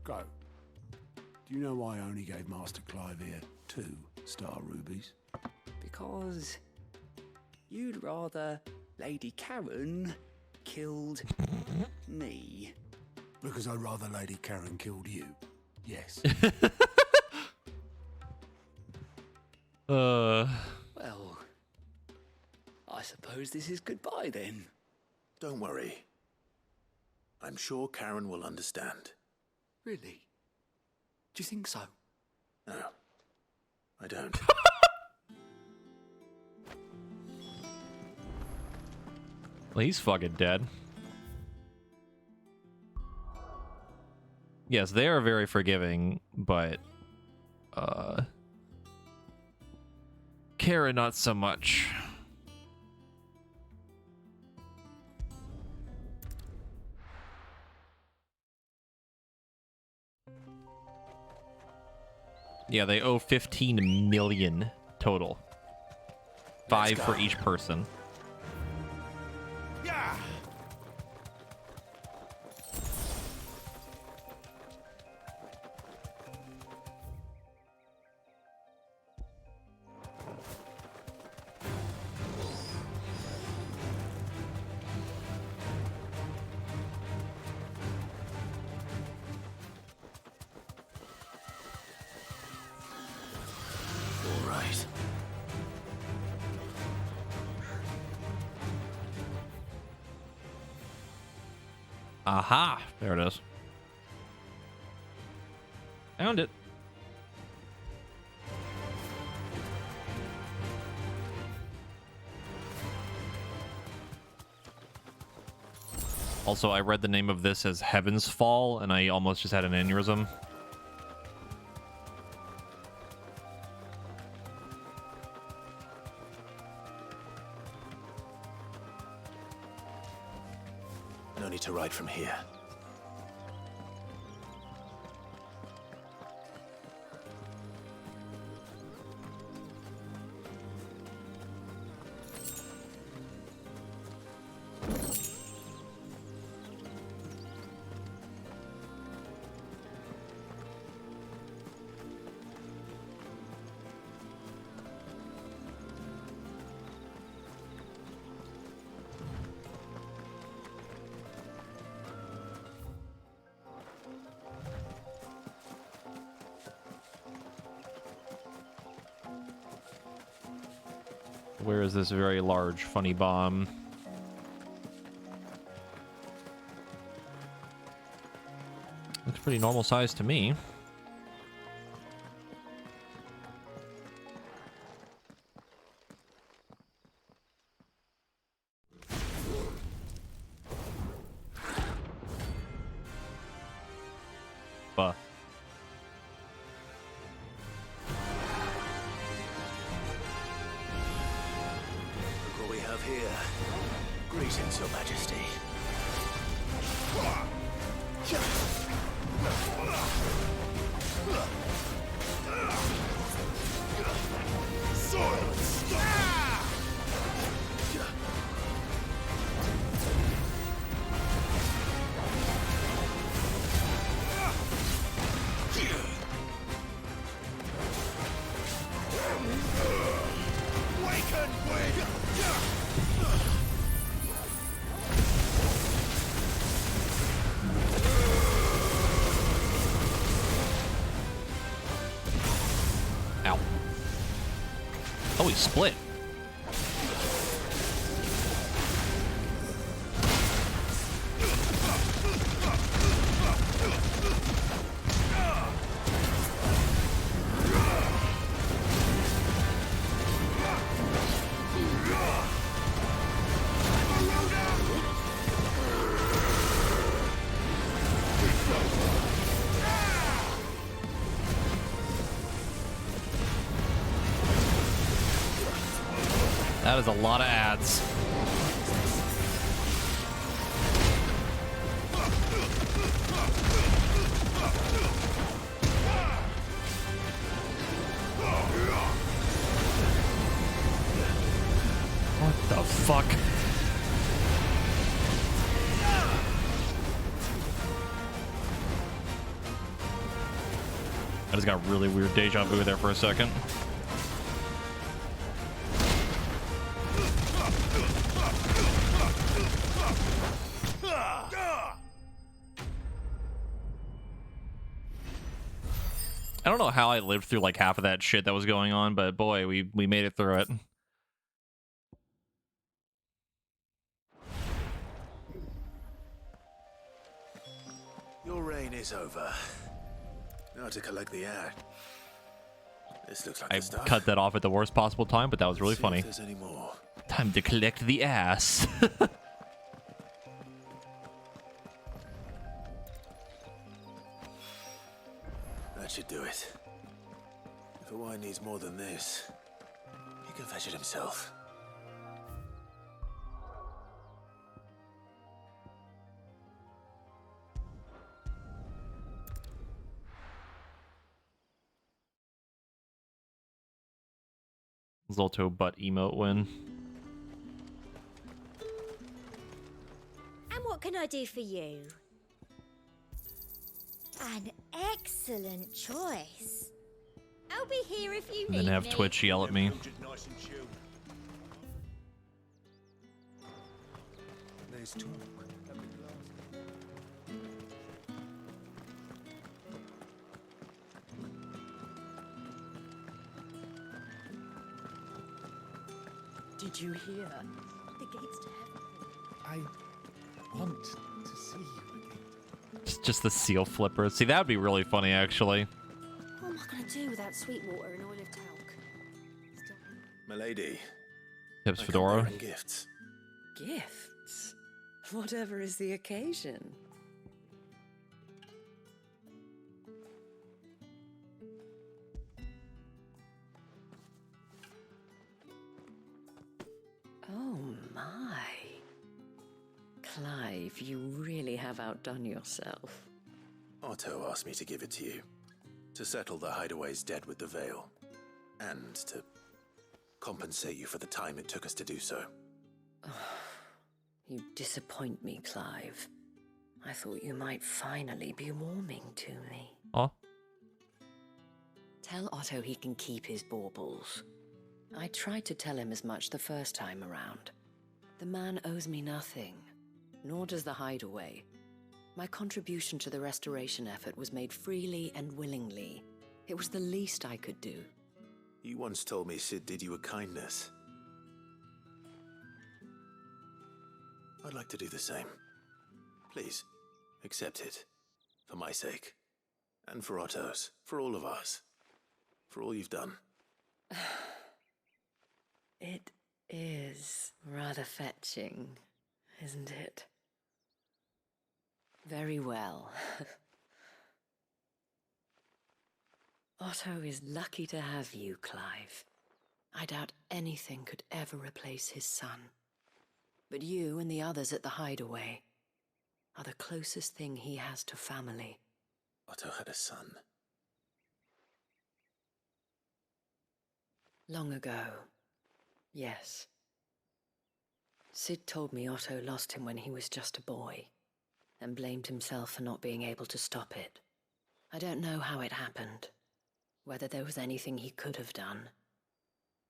Go. Do you know why I only gave Master Clive here 2 star rubies? Because you'd rather Lady Karen killed me. Because I'd rather Lady Karen killed you. Yes. Well, I suppose this is goodbye then. Don't worry. I'm sure Karen will understand. Really? Do you think so? No, I don't. Well, he's fucking dead. Yes, they are very forgiving, but Kara not so much. Yeah, they owe 15 million total. 5 for each person. Yeah. All right. Aha! There it is. Found it. Also, I read the name of this as Heaven's Fall, and I almost just had an aneurysm. No need to ride from here. Where is this very large, funny bomb? Looks pretty normal size to me. Buh. Look what we have here. Greetings, Your Majesty. Ow. Oh, he split. That is a lot of ads. What the fuck? I just got really weird deja vu there for a second. I don't know how I lived through like half of that shit that was going on, but boy, we made it through it. Your reign is over. Now to collect the ad. This looks like I the stuff. cut that off at the worst possible time, but that was really See funny. if there's any more. Time to collect the ass. That should do it. If Hawaii needs more than this, he can fetch it himself. Zolto butt emote win. And what can I do for you? An excellent choice. I'll be here if you And need then have me. Twitch yell at me. There's talk. Did you hear? The gates to heaven. I want to see you again. It's just the seal flipper. See, that would be really funny, actually. What am I going to do without sweet water and oil of talc? Milady. Tips I come Fedora. bearing gifts. Gifts? Whatever is the occasion. Oh my. Clive, you really have outdone yourself. Otto asked me to give it to you. To settle the Hideaway's debt with the Veil. And to compensate you for the time it took us to do so. You disappoint me, Clive. I thought you might finally be warming to me. Oh. Tell Otto he can keep his baubles. I tried to tell him as much the first time around. The man owes me nothing, nor does the Hideaway. My contribution to the restoration effort was made freely and willingly. It was the least I could do. You once told me Sid did you a kindness. I'd like to do the same. Please, accept it. For my sake. And for Otto's. For all of us. For all you've done. It is rather fetching, isn't it? Very well. Otto is lucky to have you, Clive. I doubt anything could ever replace his son. But you and the others at the Hideaway are the closest thing he has to family. Otto had a son. Long ago, yes. Sid told me Otto lost him when he was just a boy, and blamed himself for not being able to stop it. I don't know how it happened, whether there was anything he could have done,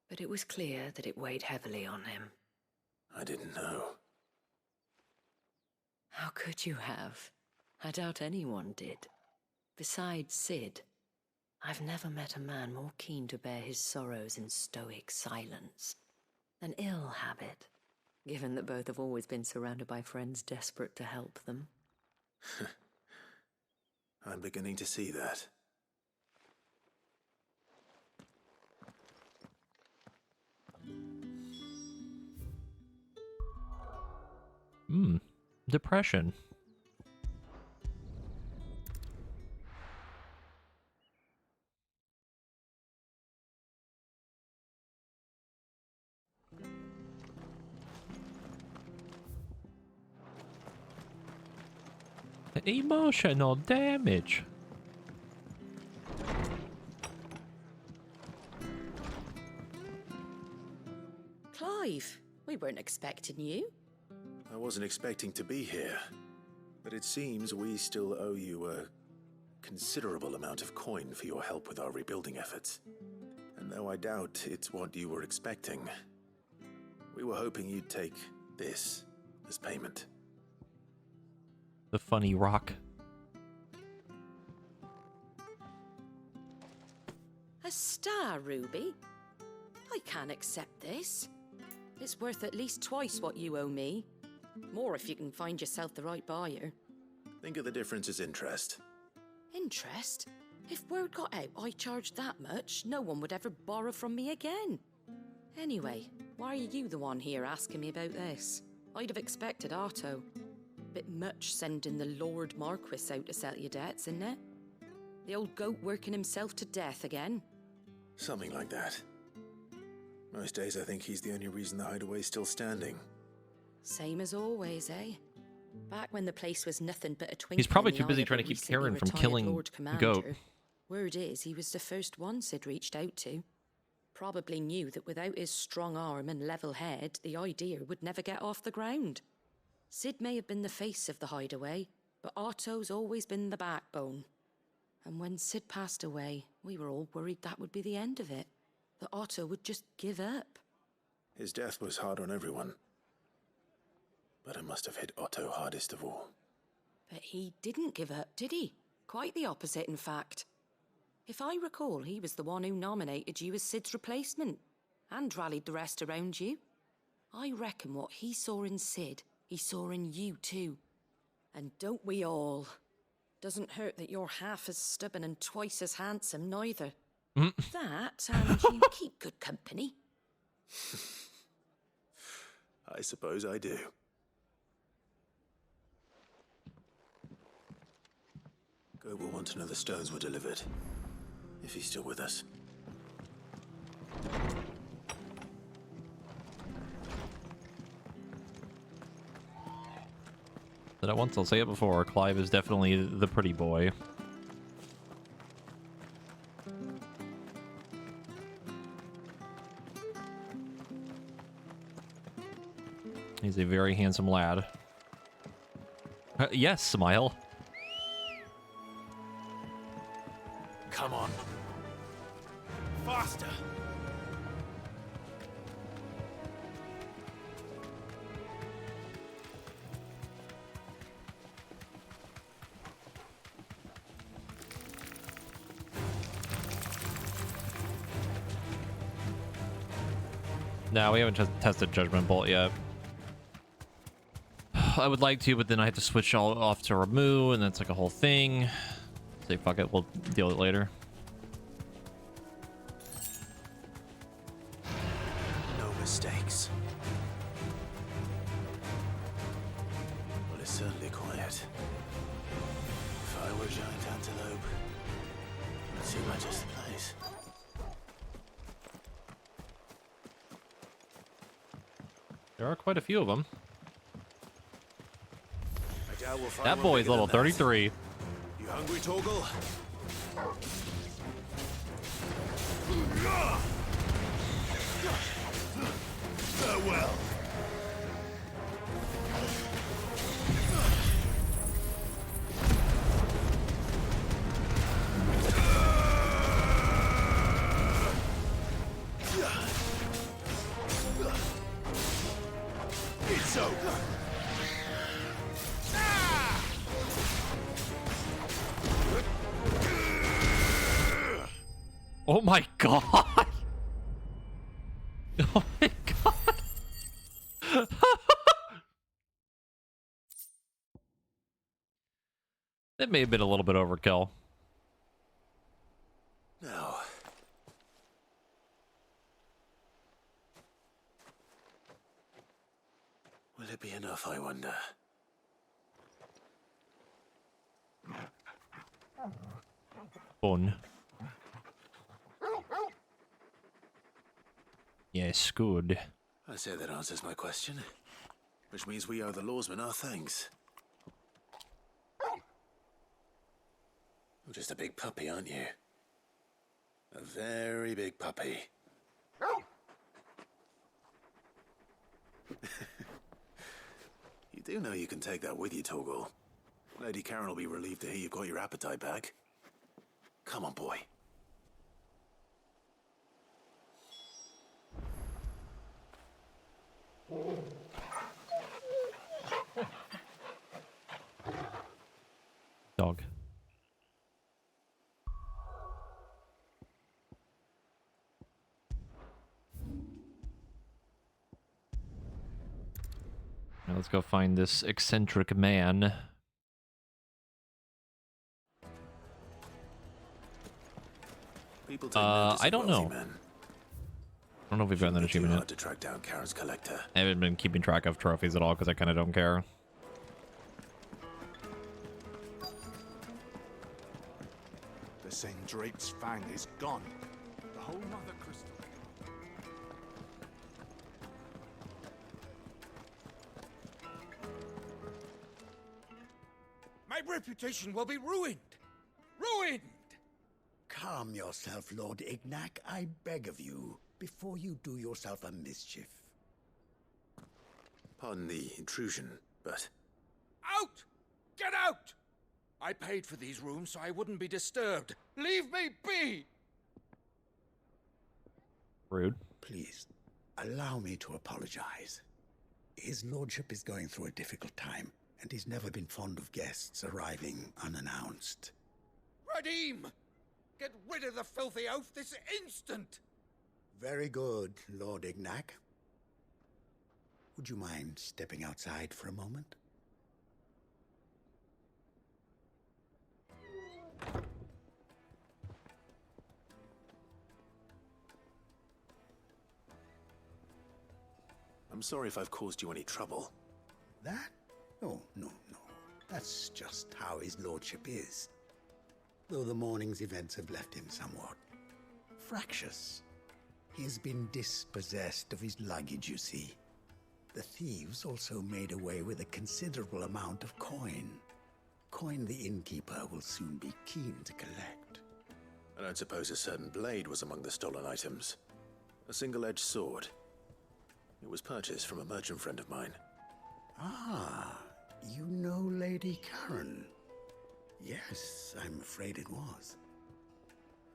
but it was clear that it weighed heavily on him. I didn't know. How could you have? I doubt anyone did. Besides Sid, I've never met a man more keen to bear his sorrows in stoic silence. An ill habit, given that both have always been surrounded by friends desperate to help them. I'm beginning to see that. Depression. Emotional damage. Clive, we weren't expecting you. I wasn't expecting to be here, but it seems we still owe you a considerable amount of coin for your help with our rebuilding efforts. And though I doubt it's what you were expecting, we were hoping you'd take this as payment. The funny rock. A star, Ruby? I can't accept this. It's worth at least twice what you owe me. More if you can find yourself the right buyer. Think of the difference as interest. Interest? If word got out I charged that much, no one would ever borrow from me again. Anyway, why are you the one here asking me about this? I'd have expected Otto. Bit much sending the Lord Marquis out to settle your debts, isn't it? The old goat working himself to death again? Something like that. Most days I think he's the only reason the hideaway's still standing. Same as always, eh? Back when the place was nothing but a twinkle. He's probably in too the busy eye of trying a to keep recently Karen from retired killing Lord Commander. Goat. Word is he was the first one Sid reached out to. Probably knew that without his strong arm and level head, the idea would never get off the ground. Sid may have been the face of the hideaway, but Otto's always been the backbone. And when Sid passed away, we were all worried that would be the end of it. That Otto would just give up. His death was hard on everyone. But it must have hit Otto hardest of all. But he didn't give up, did he? Quite the opposite, in fact. If I recall, he was the one who nominated you as Sid's replacement, and rallied the rest around you. I reckon what he saw in Sid, he saw in you too. And don't we all? Doesn't hurt that you're half as stubborn and twice as handsome, neither. That, and you keep good company. I suppose I do. Goat will want to know the stones were delivered, if he's still with us. Said it once, I'll say it before. Clive is definitely the pretty boy. He's a very handsome lad. Yes, smile. Come on. Faster! No, we haven't tested Judgment Bolt yet. I would like to, but then I have to switch all off to Ramu, and that's like a whole thing. Say, fuck it, we'll deal with it later. No mistakes. Well, it's certainly quiet. If I were a giant antelope, I'd seem like just the place. There are quite a few of them. I doubt we'll find That one boy's bigger level than that. 33. You hungry, Torgal? Farewell. It's over. Oh my god! Oh my god! That may have been a little bit overkill. No. Will it be enough, I wonder? Fun. Yes, good. I say that answers my question. Which means we owe the lawsman our thanks. You're just a big puppy, aren't you? A very big puppy. You do know you can take that with you, Torgal. Lady Karen will be relieved to hear you've got your appetite back. Come on, boy. Dog. Now let's go find this eccentric man. I don't know. I don't know if we've gotten that achievement yet. To track down Karen's collector. I haven't been keeping track of trophies at all because I kind of don't care. The Sendrape's fang is gone. The whole mother crystal. My reputation will be ruined! Ruined! Calm yourself, Lord Ignac, I beg of you, before you do yourself a mischief. Pardon the intrusion, but... Out! Get out! I paid for these rooms so I wouldn't be disturbed. Leave me be! Rude. Please, allow me to apologize. His lordship is going through a difficult time, and he's never been fond of guests arriving unannounced. Radim! Get rid of the filthy oaf this instant! Very good, Lord Ignac. Would you mind stepping outside for a moment? I'm sorry if I've caused you any trouble. That? Oh, no. That's just how his lordship is. Though the morning's events have left him somewhat fractious. He has been dispossessed of his luggage, you see. The thieves also made away with a considerable amount of coin. Coin the innkeeper will soon be keen to collect. I don't suppose a certain blade was among the stolen items. A single-edged sword. It was purchased from a merchant friend of mine. Ah, you know Lady Karen. Yes, I'm afraid it was.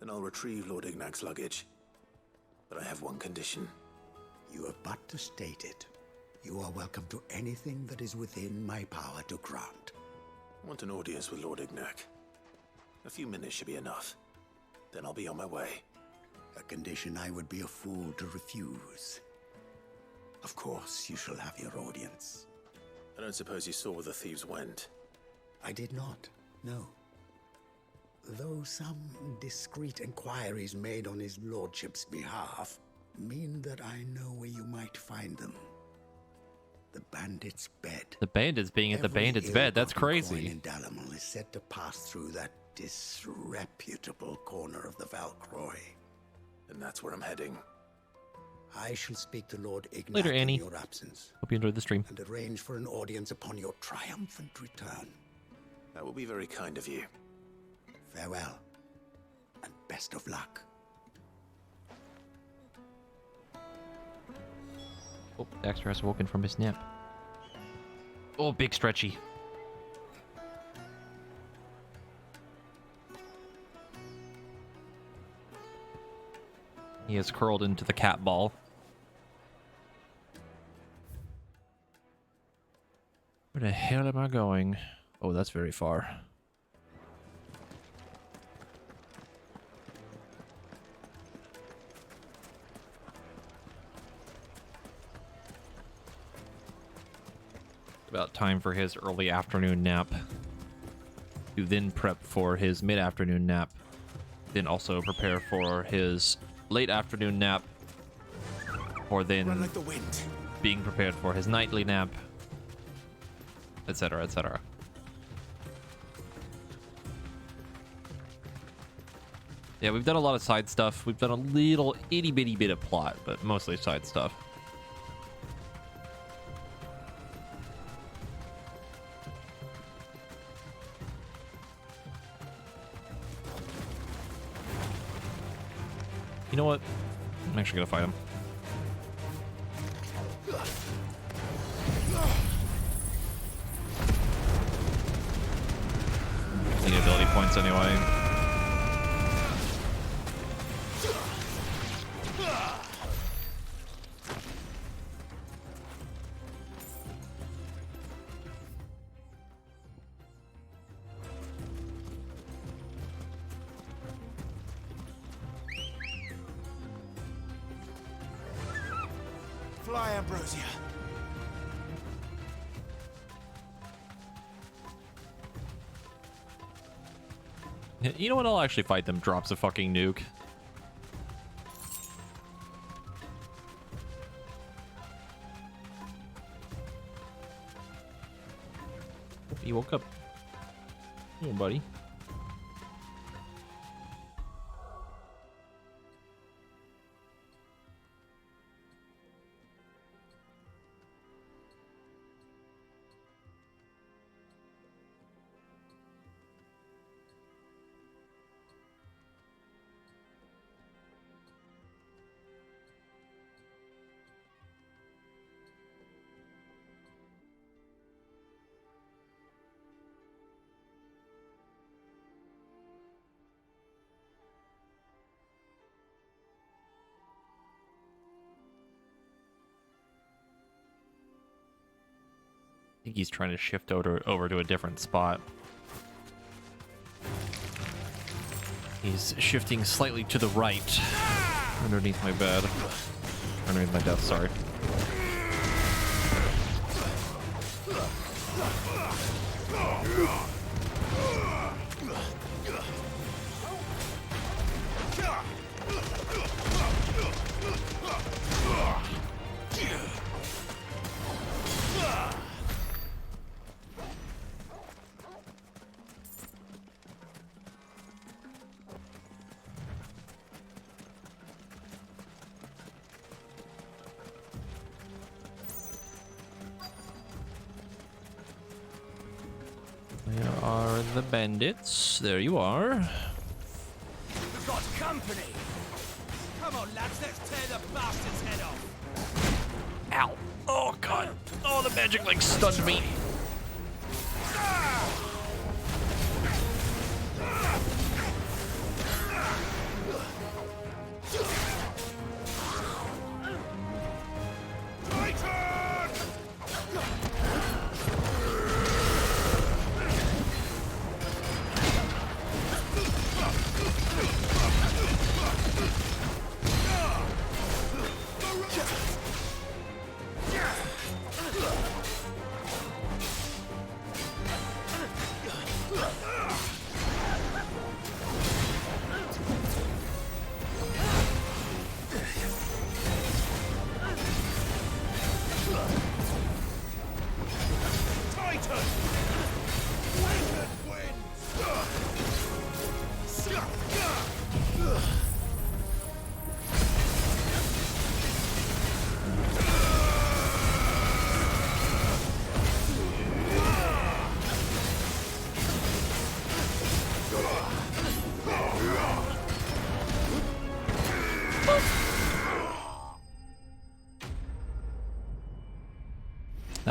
Then I'll retrieve Lord Ignac's luggage. But I have one condition. You have but to state it. You are welcome to anything that is within my power to grant. I want an audience with Lord Ignac. A few minutes should be enough. Then I'll be on my way. A condition I would be a fool to refuse. Of course, you shall have your audience. I don't suppose you saw where the thieves went. I did not, no. Though some discreet inquiries made on his lordship's behalf mean that I know where you might find them. The bandit's bed. The bandits being at the bandit's bed, that's crazy. In Dalamal is said to pass through that disreputable corner of the Valcroy. And that's where I'm heading. I shall speak to Lord Ignac Later, in Annie. your absence. Hope you enjoyed the stream. And arrange for an audience upon your triumphant return. That will be very kind of you. Farewell, and best of luck. Oh, Dexter has woken from his nap. Oh, big stretchy. He is curled into the cat ball. Where the hell am I going? Oh, that's very far. About time for his early afternoon nap. To then prep for his mid-afternoon nap. Then also prepare for his late afternoon nap. Or then Run like the wind. Being prepared for his nightly nap. Etc., etc. Yeah, we've done a lot of side stuff. We've done a little itty-bitty bit of plot, but mostly side stuff. You know what? I'm actually gonna fight him. Need ability points anyway. Fly, Ambrosia. You know what? I'll actually fight them. Drops a fucking nuke. He woke up. Come on, buddy. I think he's trying to shift over to a different spot. He's shifting slightly to the right. Underneath my bed. Underneath my desk, sorry. Where are the bandits? There you are. We've got company. Come on, lads, let's tear the bastard's head off. Ow. Oh, God. Oh, the magic, like, stunned me.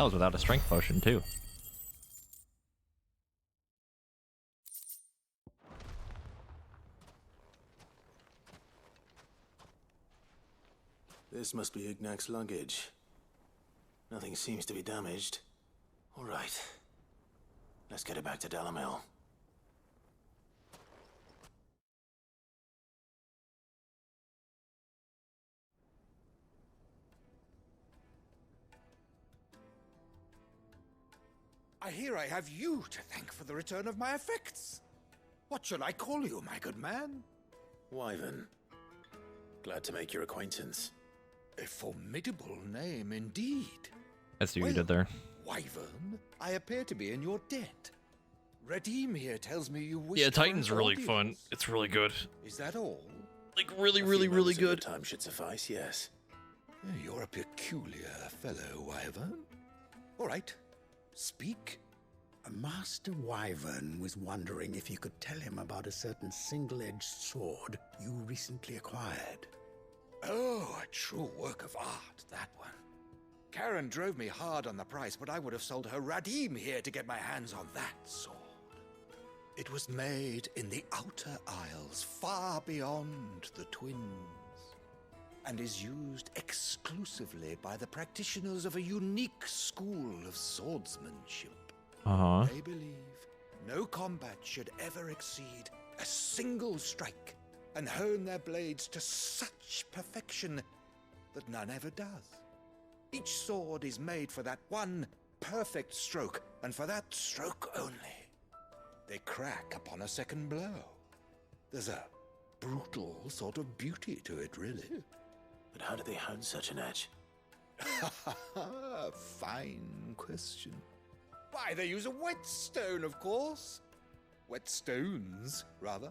That was without a strength potion, too. This must be Ignac's luggage. Nothing seems to be damaged. All right. Let's get it back to Dalamil. I hear I have you to thank for the return of my effects. What should I call you, my good man? Wyvern. Glad to make your acquaintance. A formidable name indeed. I see what you did there. Wyvern, I appear to be in your debt. Redeem here tells me you wish. Yeah, for Titan's an really audience. fun. It's really good. Is that all? Like, really, A really, few really moments of your good. time should suffice, yes. You're a peculiar fellow, Wyvern. All right, speak. Master Wyvern was wondering if you could tell him about a certain single-edged sword you recently acquired. Oh, a true work of art, that one. Karen drove me hard on the price, but I would have sold her Radim here to get my hands on that sword. It was made in the Outer Isles, far beyond the Twins, and is used exclusively by the practitioners of a unique school of swordsmanship. Uh-huh. They believe no combat should ever exceed a single strike, and hone their blades to such perfection that none ever does. Each sword is made for that one perfect stroke, and for that stroke only. They crack upon a second blow. There's a brutal sort of beauty to it, really. But how do they hone such an edge? Fine question. Why, they use a whetstone, of course. Whetstones, rather.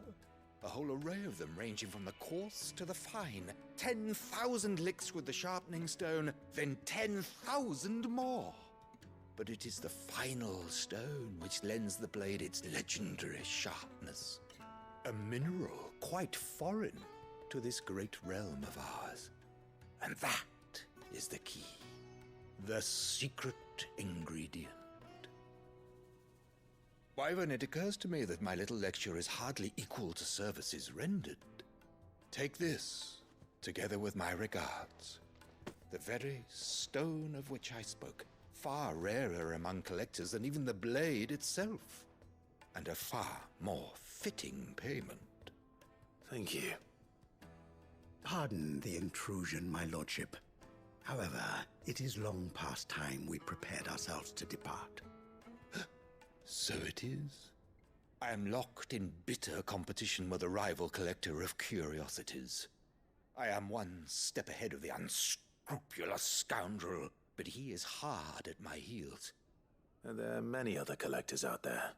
A whole array of them, ranging from the coarse to the fine. 10,000 licks with the sharpening stone, then 10,000 more. But it is the final stone which lends the blade its legendary sharpness. A mineral quite foreign to this great realm of ours. And that is the key. The secret ingredient. Wyvern, it occurs to me that my little lecture is hardly equal to services rendered. Take this, together with my regards. The very stone of which I spoke, far rarer among collectors than even the blade itself, and a far more fitting payment. Thank you. Pardon the intrusion, my lordship. However, it is long past time we prepared ourselves to depart. So it is. I am locked in bitter competition with a rival collector of curiosities. I am one step ahead of the unscrupulous scoundrel, but he is hard at my heels. Are there many other collectors out there?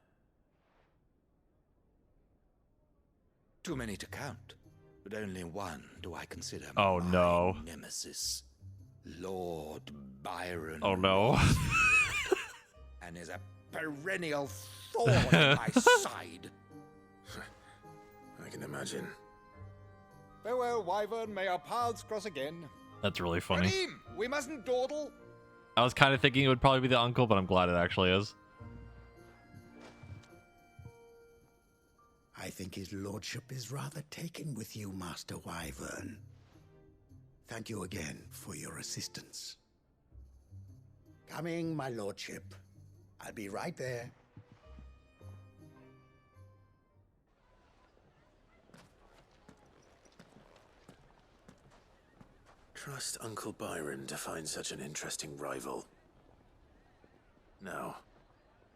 Too many to count, but only one do I consider Oh, my no. nemesis. Lord Byron. Oh, no. And is a perennial thorn in my side. I can imagine. Farewell, Wyvern. May our paths cross again. That's really funny. Radim, we mustn't dawdle. I was kind of thinking it would probably be the uncle, but I'm glad it actually is. I think his lordship is rather taken with you, Master Wyvern. Thank you again for your assistance. Coming, my lordship. I'll be right there. Trust Uncle Byron to find such an interesting rival. Now,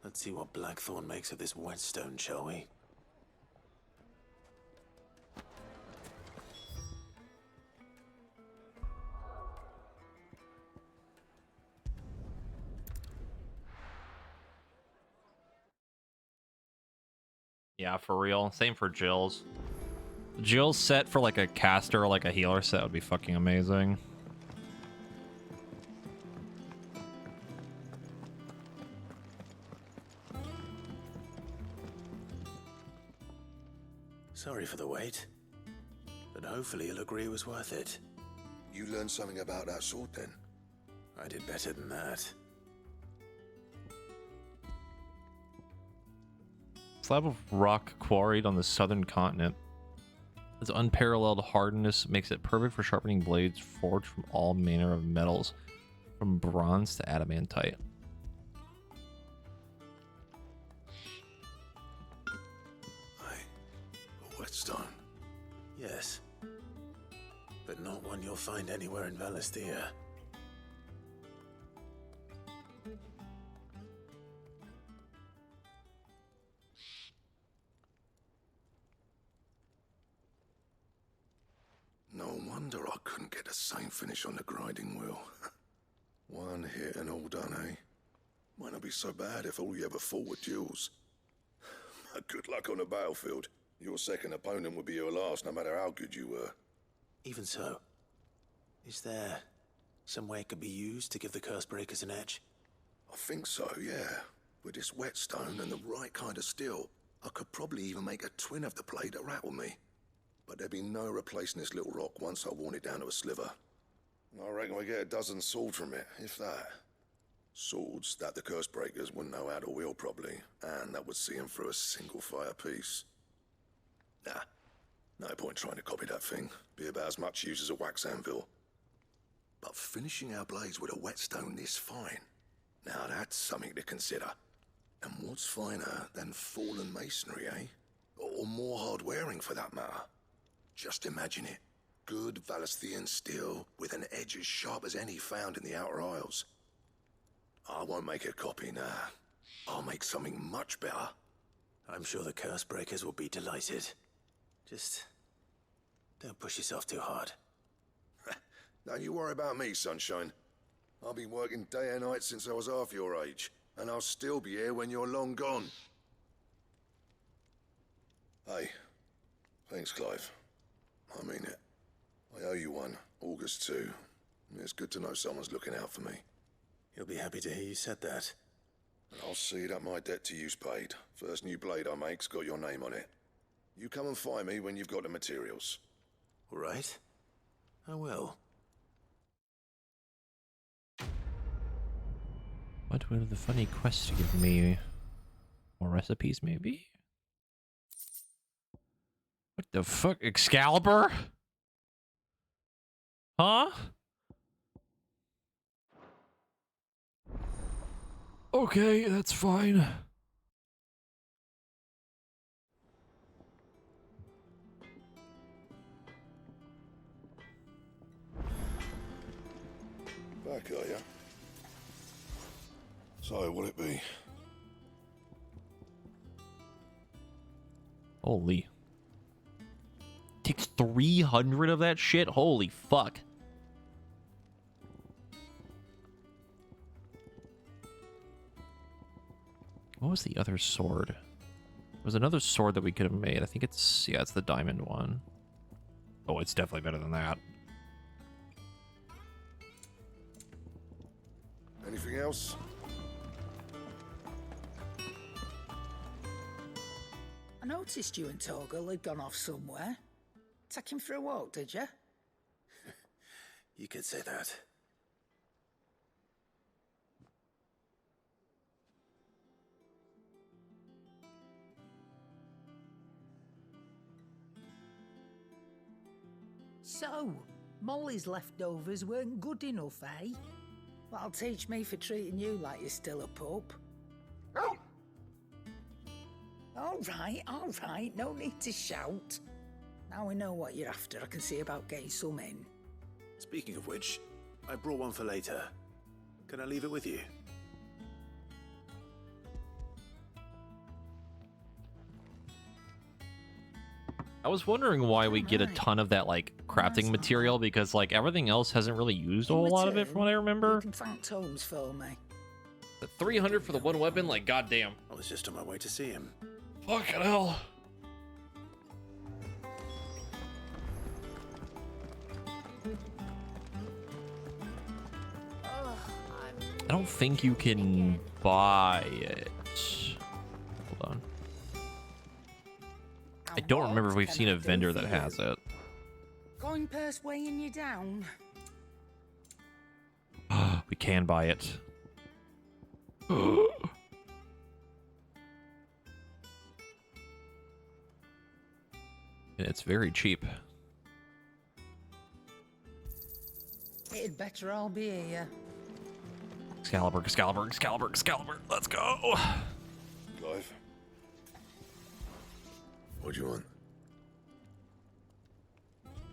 let's see what Blackthorn makes of this whetstone, shall we? Yeah, for real. Same for Jill's. Jill's set for like a caster or like a healer set would be fucking amazing. Sorry for the wait, but hopefully you'll agree it was worth it. You learned something about that sword then? I did better than that. Slab of rock quarried on the southern continent. Its unparalleled hardness makes it perfect for sharpening blades forged from all manner of metals, from bronze to adamantite. A whetstone. Yes. But not one you'll find anywhere in Valisthea. No wonder I couldn't get the same finish on the grinding wheel. One hit and all done, eh? Might not be so bad if all you ever fought were duels. Good luck on the battlefield. Your second opponent would be your last, no matter how good you were. Even so, is there some way it could be used to give the curse breakers an edge? I think so, yeah. With this whetstone and the right kind of steel, I could probably even make a twin of the blade that rattled me. But there'd be no replacing this little rock once I worn it down to a sliver. I reckon we get a dozen swords from it, if that. Swords that the curse breakers wouldn't know how to wield properly, and that would see them through a single fire piece. Nah, no point trying to copy that thing. Be about as much use as a wax anvil. But finishing our blades with a whetstone this fine, now that's something to consider. And what's finer than fallen masonry, eh? Or more hard-wearing, for that matter. Just imagine it. Good Valisthean steel with an edge as sharp as any found in the Outer Isles. I won't make a copy, nah. I'll make something much better. I'm sure the curse breakers will be delighted. Just don't push yourself too hard. Don't you worry about me, sunshine. I've been working day and night since I was half your age, and I'll still be here when you're long gone. Hey, thanks, Clive. I mean it. I owe you one, August too. It's good to know someone's looking out for me. He'll be happy to hear you said that. And I'll see that my debt to you's paid. First new blade I make's got your name on it. You come and find me when you've got the materials. All right. I will. What were the funny quests give me? More recipes, maybe? What the fuck? Excalibur? Huh? Okay, that's fine. Back, are ya? So, what'll it be? Holy. Takes 300 of that shit? Holy fuck. What was the other sword? There was another sword that we could have made. I think it's, yeah, it's the diamond one. Oh, it's definitely better than that. Anything else? I noticed you and Torgal had gone off somewhere. Take him for a walk, did you? You could say that. So, Molly's leftovers weren't good enough, eh? That'll teach me for treating you like you're still a pup. All right, no need to shout. Now we know what you're after, I can see about getting some in. Speaking of which, I brought one for later. Can I leave it with you? I was wondering why we get a ton of that, like, crafting material, because, like, everything else hasn't really used a whole lot of it from what I remember. You can thank Tomes for me. The 300 for the one weapon, like, goddamn. I was just on my way to see him. Fucking hell. I don't think you can buy it. Hold on. I don't remember if we've seen a vendor that has it. Coin purse weighing you down. We can buy it. And it's very cheap. It'd better all be here. Excalibur, Excalibur, Excalibur, Excalibur. Let's go. Clive? What do you want?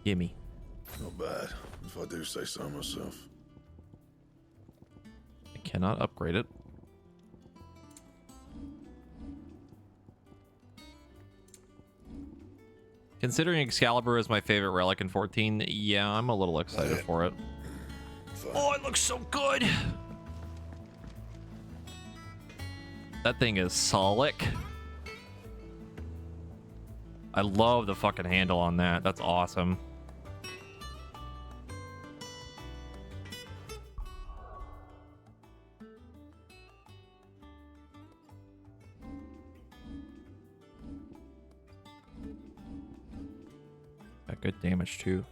Gimme. Not bad, if I do say so myself. I cannot upgrade it. Considering Excalibur is my favorite relic in 14, yeah, I'm a little excited for it. Oh, it looks so good! That thing is slick. I love the fucking handle on that. That's awesome. Got good damage too.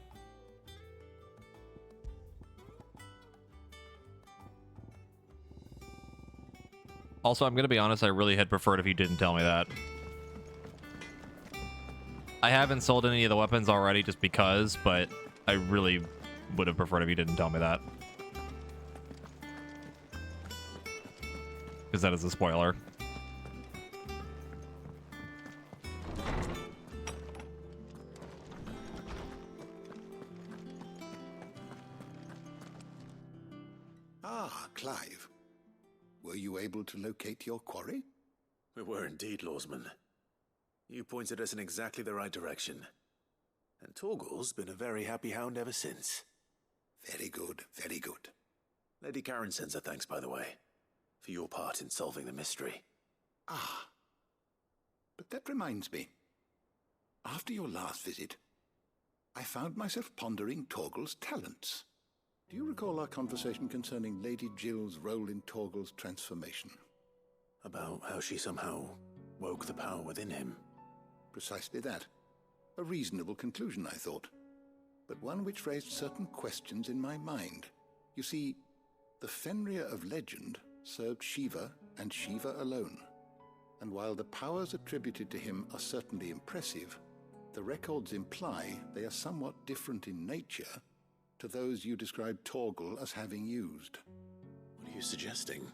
Also, I'm gonna be honest, I really had preferred if you didn't tell me that. I haven't sold any of the weapons already just because, but I really would have preferred if you didn't tell me that. Because that is a spoiler. Ah, Clive. Were you able to locate your quarry? We were indeed, Lawsman. You pointed us in exactly the right direction. And Torgal's been a very happy hound ever since. Very good, very good. Lady Karen sends her thanks, by the way, for your part in solving the mystery. Ah. But that reminds me. After your last visit, I found myself pondering Torgal's talents. Do you recall our conversation concerning Lady Jill's role in Torgal's transformation? About how she somehow woke the power within him. Precisely that. A reasonable conclusion, I thought. But one which raised certain questions in my mind. You see, the Fenrir of legend served Shiva and Shiva alone. And while the powers attributed to him are certainly impressive, the records imply they are somewhat different in nature to those you described Torgal as having used. What are you suggesting?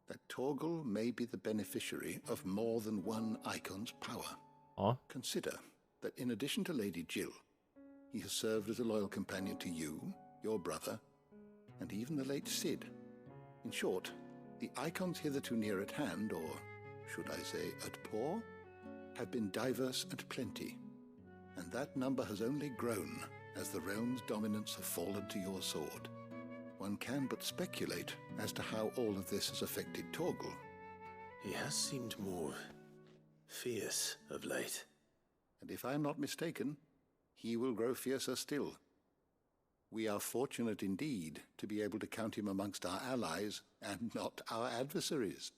That Torgal may be the beneficiary of more than one icon's power. Huh? Consider that in addition to Lady Jill, he has served as a loyal companion to you, your brother, and even the late Cid. In short, the icons hitherto near at hand, or should I say at paw, have been diverse and plenty, and that number has only grown as the realm's dominance have fallen to your sword. One can but speculate as to how all of this has affected Torgal. He has seemed more fierce of late. And if I am not mistaken, he will grow fiercer still. We are fortunate indeed to be able to count him amongst our allies and not our adversaries.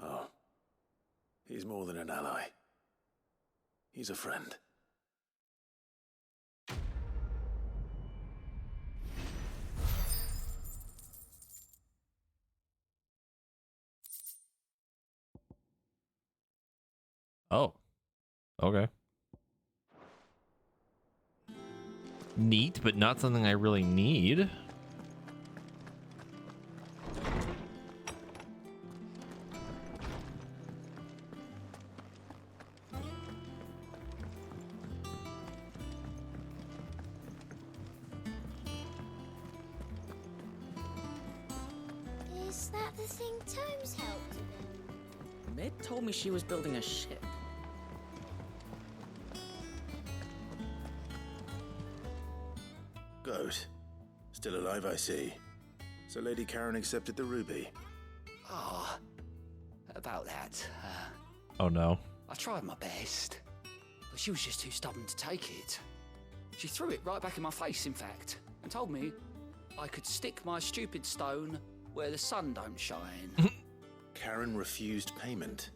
Oh, he's more than an ally. He's a friend. Oh. Okay. Neat, but not something I really need. Is that the thing Tomes helped with? Mid told me she was building a ship. Goat. Still alive, I see. So Lady Karen accepted the ruby. Ah, about that. Oh no. I tried my best, but she was just too stubborn to take it. She threw it right back in my face, in fact, and told me I could stick my stupid stone where the sun don't shine. Karen refused payment.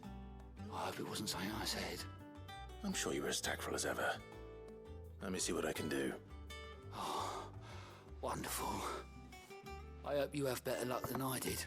I hope it wasn't something I said. I'm sure you were as tactful as ever. Let me see what I can do. Oh, wonderful. I hope you have better luck than I did.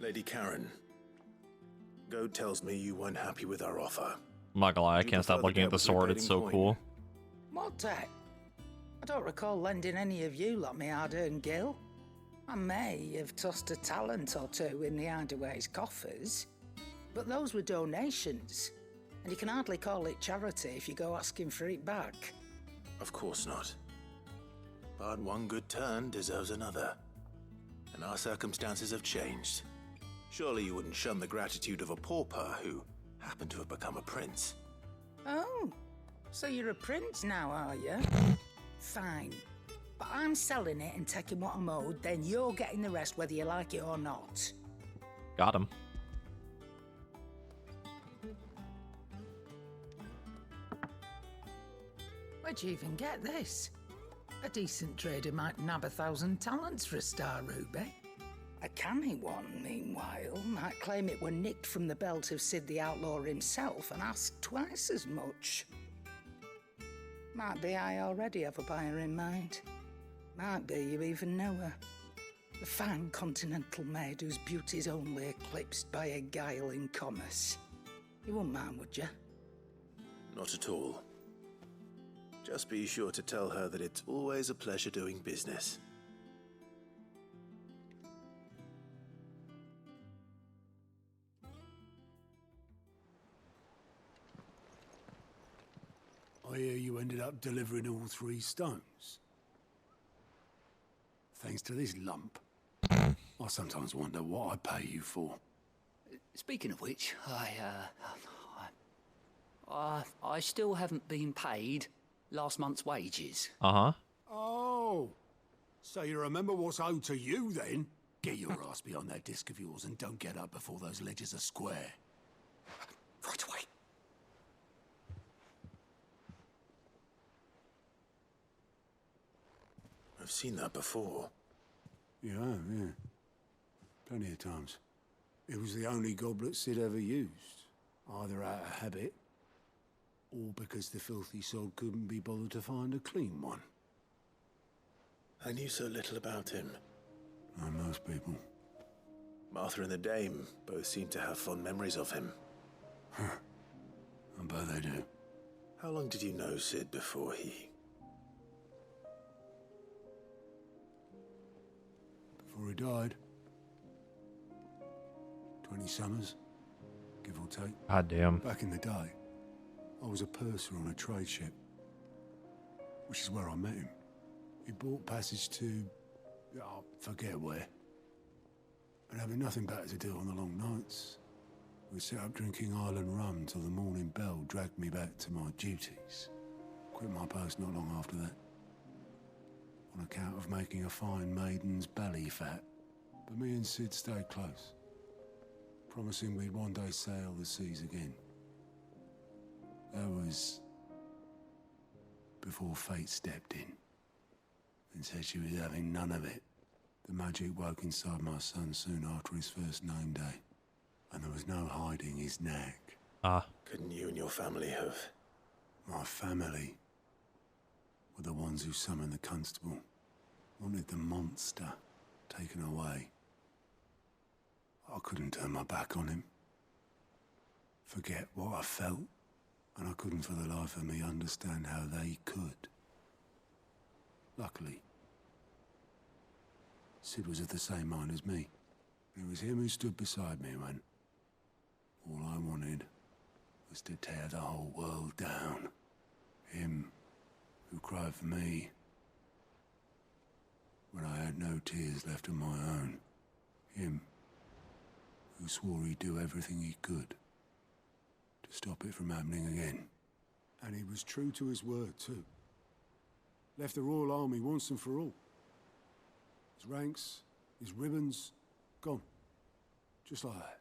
Lady Karen, Goad tells me you weren't happy with our offer. I'm not gonna lie, I can't stop looking at the sword. It's so cool. What tech? I don't recall lending any of you lot me hard-earned gil. I may have tossed a talent or two in the Hideaway's coffers, but those were donations, and you can hardly call it charity if you go asking for it back. Of course not. But one good turn deserves another. And our circumstances have changed. Surely you wouldn't shun the gratitude of a pauper who happened to have become a prince. Oh, so you're a prince now, are you? Fine. But I'm selling it and taking what I'm owed, then you're getting the rest whether you like it or not. Got him. Where'd you even get this? A decent trader might nab 1,000 talents for a star ruby. A canny one, meanwhile, might claim it were nicked from the belt of Sid the Outlaw himself and ask twice as much. Might be I already have a buyer in mind. Might be you even know her. The fine continental maid whose beauty's only eclipsed by a guile in commerce. You wouldn't mind, would you? Not at all. Just be sure to tell her that it's always a pleasure doing business. I hear you ended up delivering all 3 stones. Thanks to this lump. I sometimes wonder what I pay you for. Speaking of which, I still haven't been paid last month's wages. Uh-huh. Oh, so you remember what's owed to you then? Get your ass behind that disc of yours and don't get up before those ledgers are square. Right away. I've seen that before. You have, yeah. Plenty of times. It was the only goblet Sid ever used, either out of habit, or because the filthy sod couldn't be bothered to find a clean one. I knew so little about him. Like most people. Martha and the Dame both seem to have fond memories of him. I bet they do. How long did you know Sid before he... Before he died. 20 summers, give or take. God damn. Back in the day, I was a purser on a trade ship, which is where I met him. He bought passage to, I forget where. But having nothing better to do on the long nights, we set up drinking island rum till the morning bell dragged me back to my duties. Quit my post not long after that, on account of making a fine maiden's belly fat. But me and Sid stayed close, promising we'd one day sail the seas again. That was before fate stepped in and said she was having none of it. The magic woke inside my son soon after his first name day, and there was no hiding his knack. Couldn't you and your family have... My family were the ones who summoned the constable, wanted the monster taken away. I couldn't turn my back on him, forget what I felt, and I couldn't for the life of me understand how they could. Luckily, Sid was of the same mind as me. It was him who stood beside me when all I wanted was to tear the whole world down. Him who cried for me when I had no tears left of my own. Him who swore he'd do everything he could to stop it from happening again. And he was true to his word, too. Left the Royal Army once and for all. His ranks, his ribbons, gone. Just like that.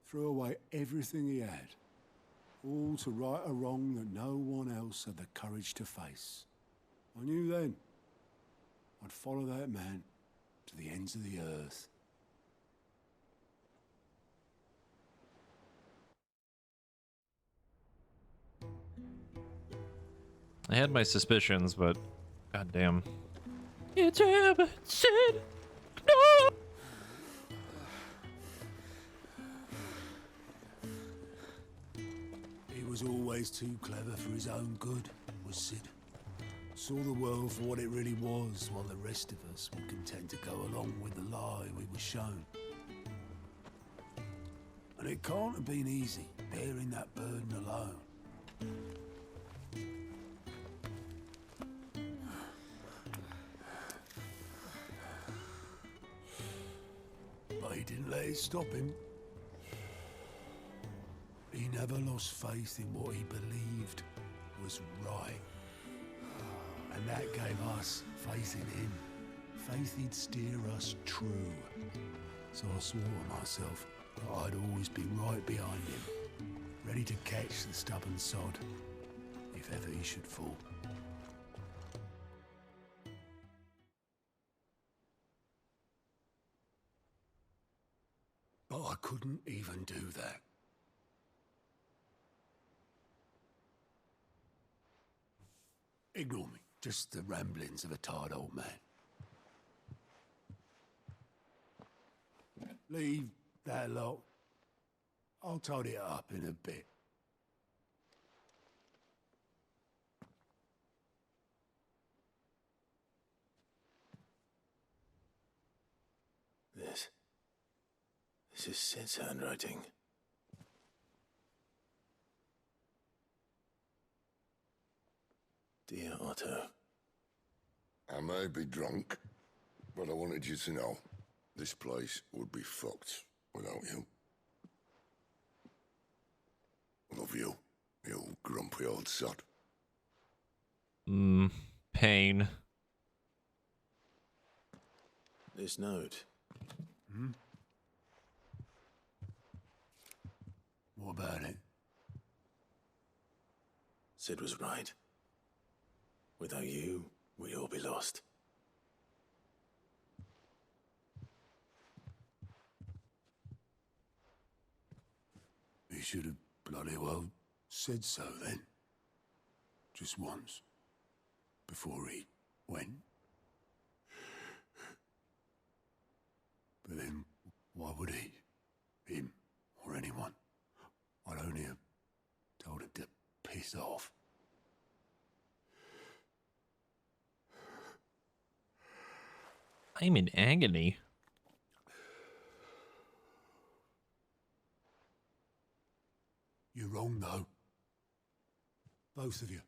Threw away everything he had. All to right a wrong that no one else had the courage to face. I knew then I'd follow that man to the ends of the earth. I had my suspicions, but goddamn. It's him, Sid. No. was always too clever for his own good, was Sid. Saw the world for what it really was, while the rest of us were content to go along with the lie we were shown. And it can't have been easy, bearing that burden alone. But he didn't let it stop him. He never lost faith in what he believed was right. And that gave us faith in him. Faith he'd steer us true. So I swore to myself that I'd always be right behind him, ready to catch the stubborn sod, if ever he should fall. But I couldn't even do that. Ignore me, just the ramblings of a tired old man. Leave that lot. I'll tidy it up in a bit. This is Sid's handwriting. Dear Otto. I may be drunk, but I wanted you to know this place would be fucked without you. Love you, you grumpy old sod. Pain. This note. Hmm? What about it? Sid was right. Without you, we'd all be lost. He should have bloody well said so then. Just once. Before he went. But then, why would he? Him, or anyone? I'd only have told him to piss off. I'm in agony. You're wrong, though. Both of you.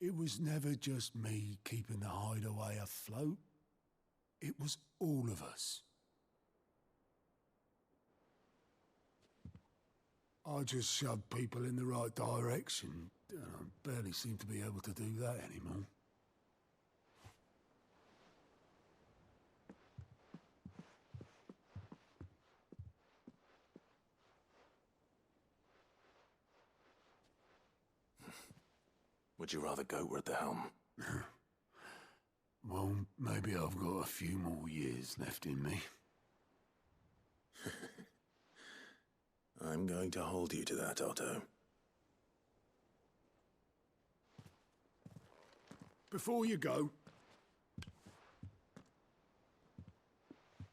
It was never just me keeping the hideaway afloat. It was all of us. I just shoved people in the right direction. I barely seem to be able to do that anymore. Would you rather goat at the helm? Well, maybe I've got a few more years left in me. I'm going to hold you to that, Otto. Before you go,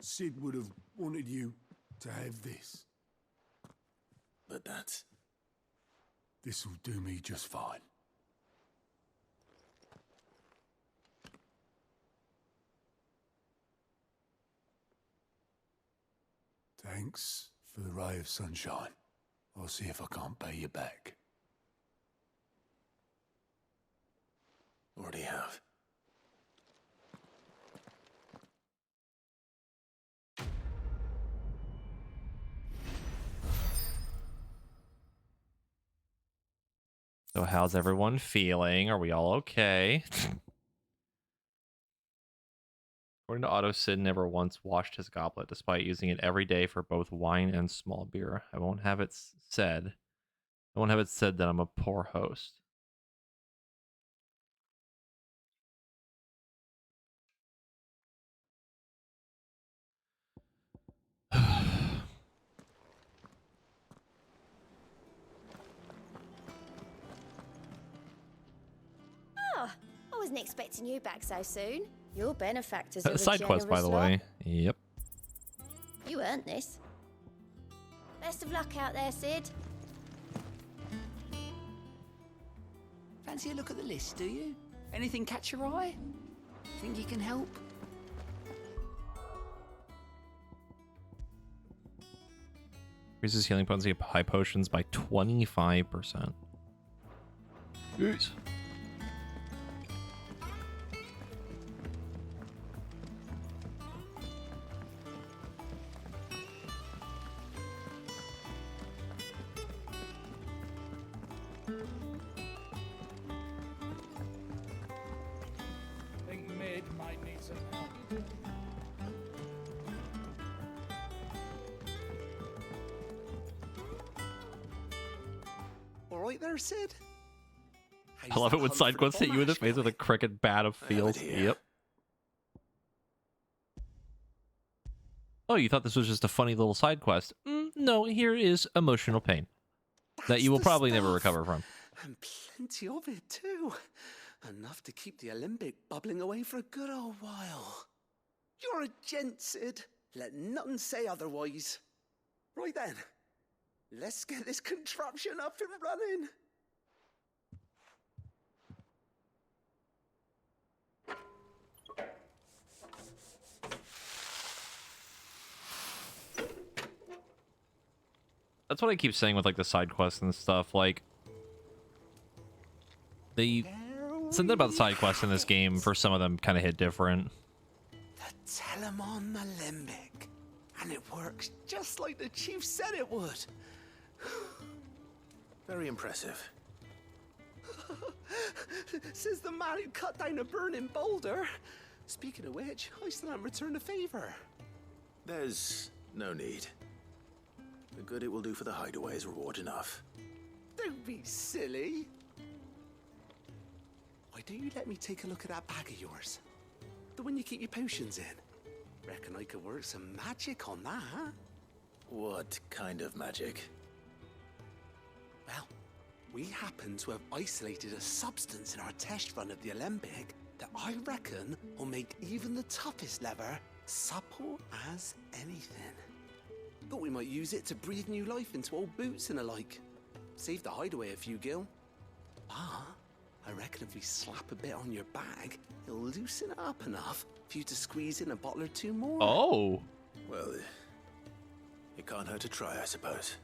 Sid would have wanted you to have this. But that's... This'll do me just fine. Thanks for the ray of sunshine. I'll see if I can't pay you back. Already have. So how's everyone feeling? Are we all okay? According to Otto, Sid never once washed his goblet, despite using it every day for both wine and small beer. I won't have it said that I'm a poor host. Oh, I wasn't expecting you back so soon. Your benefactors are Side quest, by the way. Yep. You earned this. Best of luck out there, Sid. Fancy a look at the list, do you? Anything catch your eye? Think you can help? Increases healing potency of high potions by 25%. Jeez. I think mid might need some help. All right there, Sid? I love it when side quests hit you in the face with a cricket bat of fields. Yep. Oh, you thought this was just a funny little side quest? No, here is emotional pain that you will probably never recover from. And plenty of it, too. Enough to keep the Olympic bubbling away for a good old while. You're a gent, Sid. Let nothing say otherwise. Right then, let's get this contraption up and running. That's what I keep saying with like the side quests and stuff. Like, something about the side quests in this game for some of them kind of hit different. The Telemon Alembic. And it works just like the chief said it would. Very impressive. Says the man who cut down a burning boulder. Speaking of which, I still haven't returned the favor. There's no need. The good it will do for the hideaway is reward enough. Don't be silly. Why don't you let me take a look at that bag of yours? The one you keep your potions in. Reckon I could work some magic on that, huh? What kind of magic? Well, we happen to have isolated a substance in our test run of the Alembic that I reckon will make even the toughest lever supple as anything. Thought we might use it to breathe new life into old boots and the like. Save the hideaway a few gil. Ah, I reckon if we slap a bit on your bag, it'll loosen it up enough for you to squeeze in a bottle or two more. Oh. Well, it can't hurt to try, I suppose.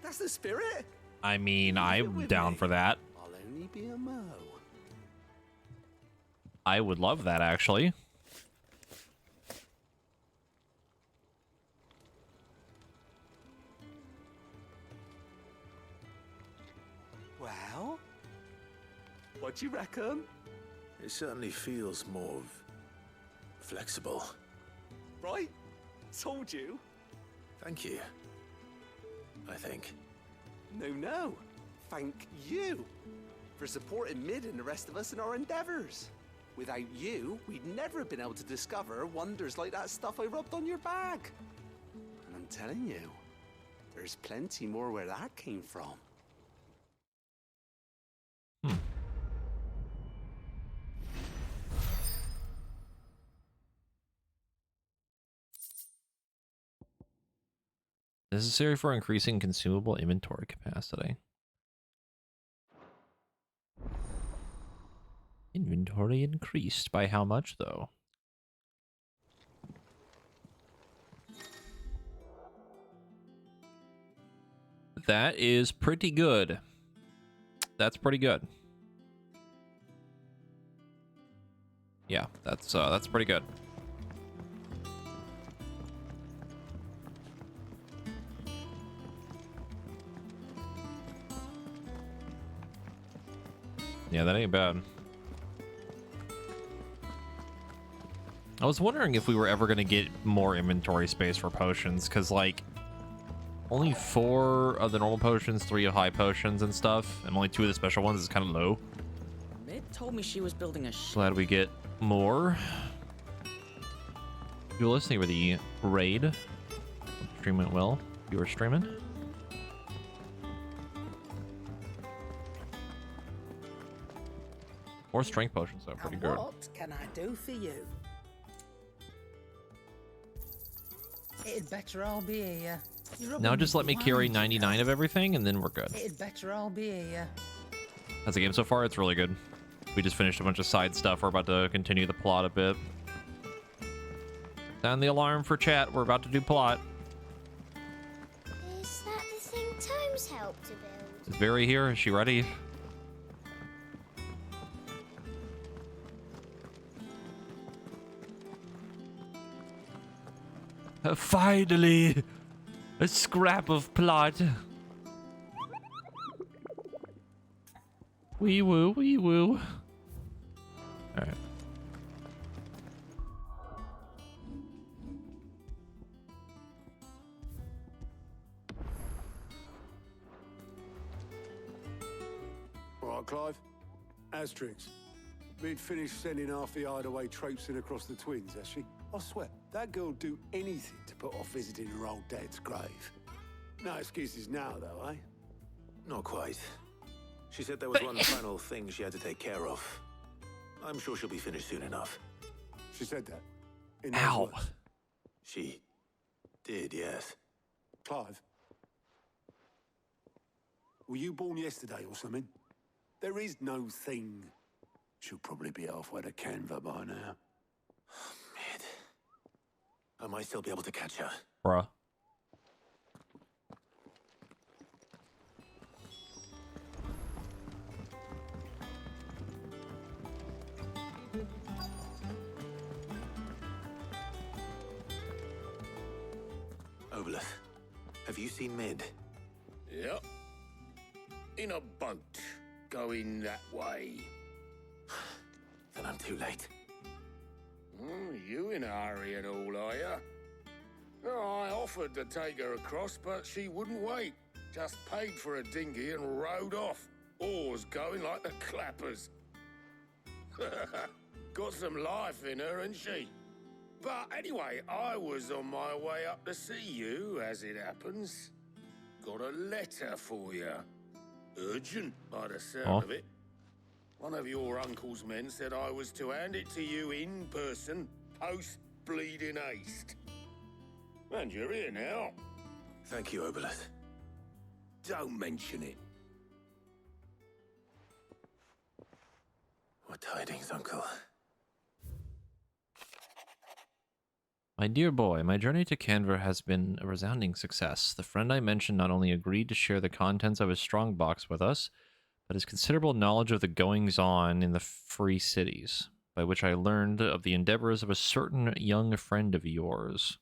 That's the spirit. I mean, I'm down for that. I'll only be a mo. I would love that, actually. Well, what do you reckon? It certainly feels more flexible. Right? Told you. Thank you. I think. No. Thank you for supporting Mid and the rest of us in our endeavors. Without you, we'd never have been able to discover wonders like that stuff I rubbed on your bag. And I'm telling you, there's plenty more where that came from. Necessary for increasing consumable inventory capacity. Inventory increased by how much, though? That is pretty good. That's pretty good. Yeah, that's pretty good. Yeah, that ain't bad. I was wondering if we were ever going to get more inventory space for potions, because, like, only 4 of the normal potions, 3 of high potions and stuff, and only 2 of the special ones is kind of low. Mid told me she was building a ship. Glad we get more. You were listening for the raid. Stream went well. You were streaming. More strength potions, though. Pretty good. What can I do for you? It'd better all be here. Now just let me carry 99 of everything, and then we're good. It'd better all be here. How's the game so far? It's really good. We just finished a bunch of side stuff. We're about to continue the plot a bit. Sound the alarm for chat. We're about to do plot. Is that the thing Tomes helped to build? Is Very here? Is she ready? Finally! A scrap of plot. Wee woo, wee woo. Alright. All right, Clive. Asterix. We'd finished sending half the hideaway traipsing across the twins, has she? I swear, that girl'd do anything to put off visiting her old dad's grave. No excuses now, though, eh? Not quite. She said there was one final thing she had to take care of. I'm sure she'll be finished soon enough. She said that? In those Ow. words? She did, yes. Clive? Were you born yesterday or something? There is no thing. She'll probably be halfway to Canva by now. Mid. I might still be able to catch her. Bruh. Obelith, have you seen Mid? Yep. In a boat, going that way. Then I'm too late. You in a hurry and all, are ya? Oh, I offered to take her across, but she wouldn't wait. Just paid for a dinghy and rowed off. Oars going like the clappers. Got some life in her, ain't she? But anyway, I was on my way up to see you, as it happens. Got a letter for you. Urgent, by the sound of it. One of your uncle's men said I was to hand it to you in person, post-bleeding haste. And you're here now. Thank you, Obelith. Don't mention it. What tidings, Uncle? My dear boy, my journey to Canver has been a resounding success. The friend I mentioned not only agreed to share the contents of his strongbox with us, but his considerable knowledge of the goings-on in the free cities, by which I learned of the endeavors of a certain young friend of yours.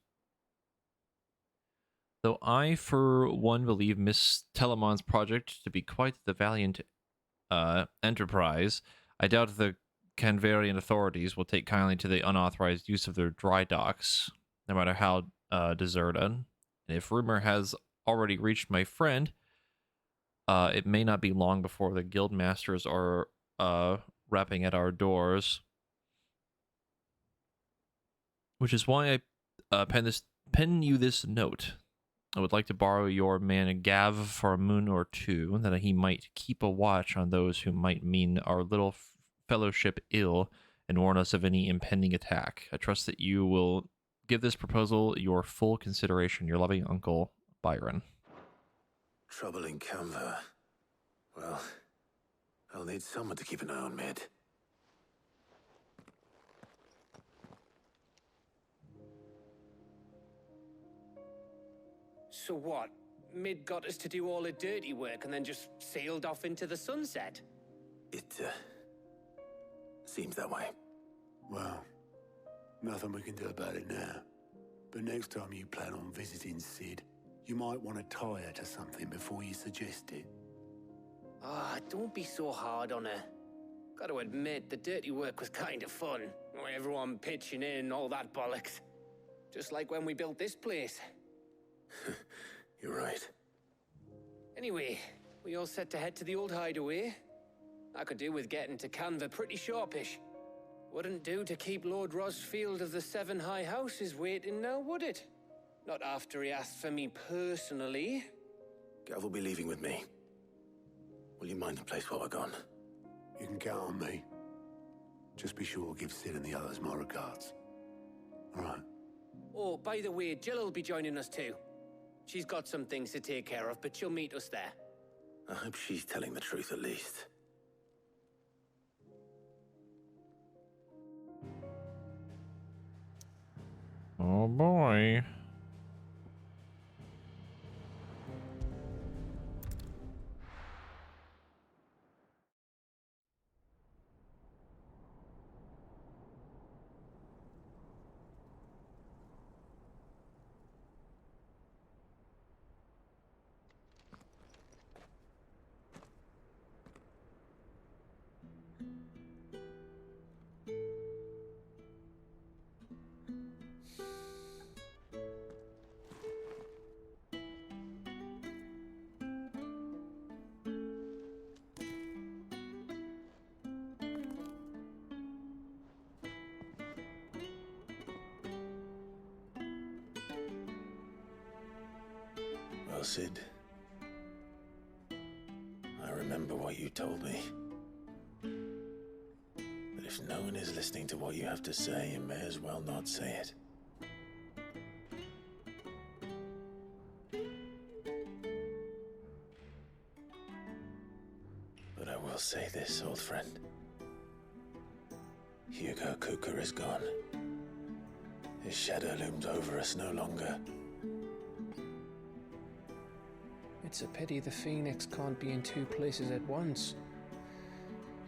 Though I, for one, believe Miss Telemon's project to be quite the valiant enterprise, I doubt the Canverian authorities will take kindly to the unauthorized use of their dry docks, no matter how deserted. And if rumor has already reached my friend, it may not be long before the guild masters are rapping at our doors. Which is why I pen you this note. I would like to borrow your man Gav for a moon or two, that he might keep a watch on those who might mean our little fellowship ill and warn us of any impending attack. I trust that you will give this proposal your full consideration. Your loving uncle, Byron. Trouble in Canva. Well, I'll need someone to keep an eye on Mid. So what? Mid got us to do all the dirty work and then just sailed off into the sunset? It, seems that way. Well, nothing we can do about it now. But next time you plan on visiting Sid, you might want to tie her to something before you suggest it. Ah, don't be so hard on her. Gotta admit, the dirty work was kind of fun. Everyone pitching in, all that bollocks. Just like when we built this place. You're right. Anyway, we all set to head to the old hideaway. I could do with getting to Canva pretty sharpish. Wouldn't do to keep Lord Rosfield of the Seven High Houses waiting now, would it? Not after he asked for me personally. Gav will be leaving with me. Will you mind the place while we're gone? You can count on me. Just be sure to give Sid and the others my regards. All right. Oh, by the way, Jill will be joining us too. She's got some things to take care of, but she'll meet us there. I hope she's telling the truth at least. Oh boy. Well, Sid, I remember what you told me. But if no one is listening to what you have to say, you may as well not say it. But I will say this, old friend. Hugo Cooker is gone. His shadow looms over us no longer. It's a pity the Phoenix can't be in two places at once.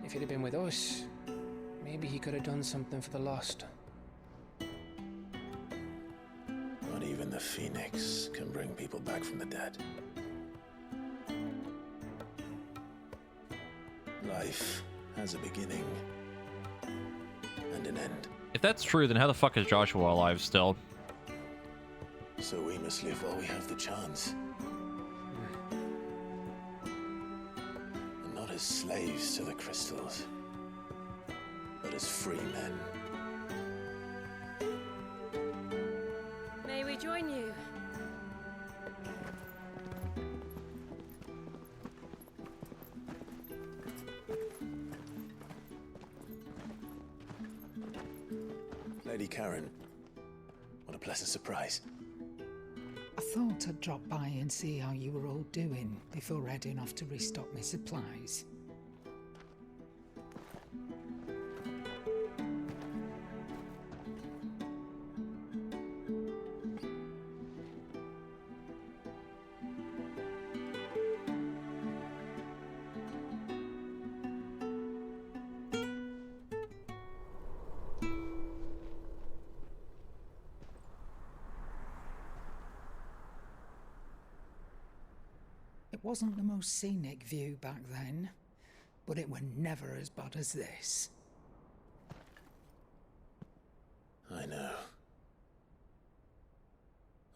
If he'd have been with us, maybe he could have done something for the lost. Not even the Phoenix can bring people back from the dead. Life has a beginning and an end. If that's true, then how the fuck is Joshua alive still? So we must live while we have the chance. And not as slaves to the crystals, but as free men. May we join you? Lady Karen, what a pleasant surprise. I thought I'd drop by and see how you were all doing before heading off to restock my supplies. It wasn't the most scenic view back then, but it were never as bad as this. I know.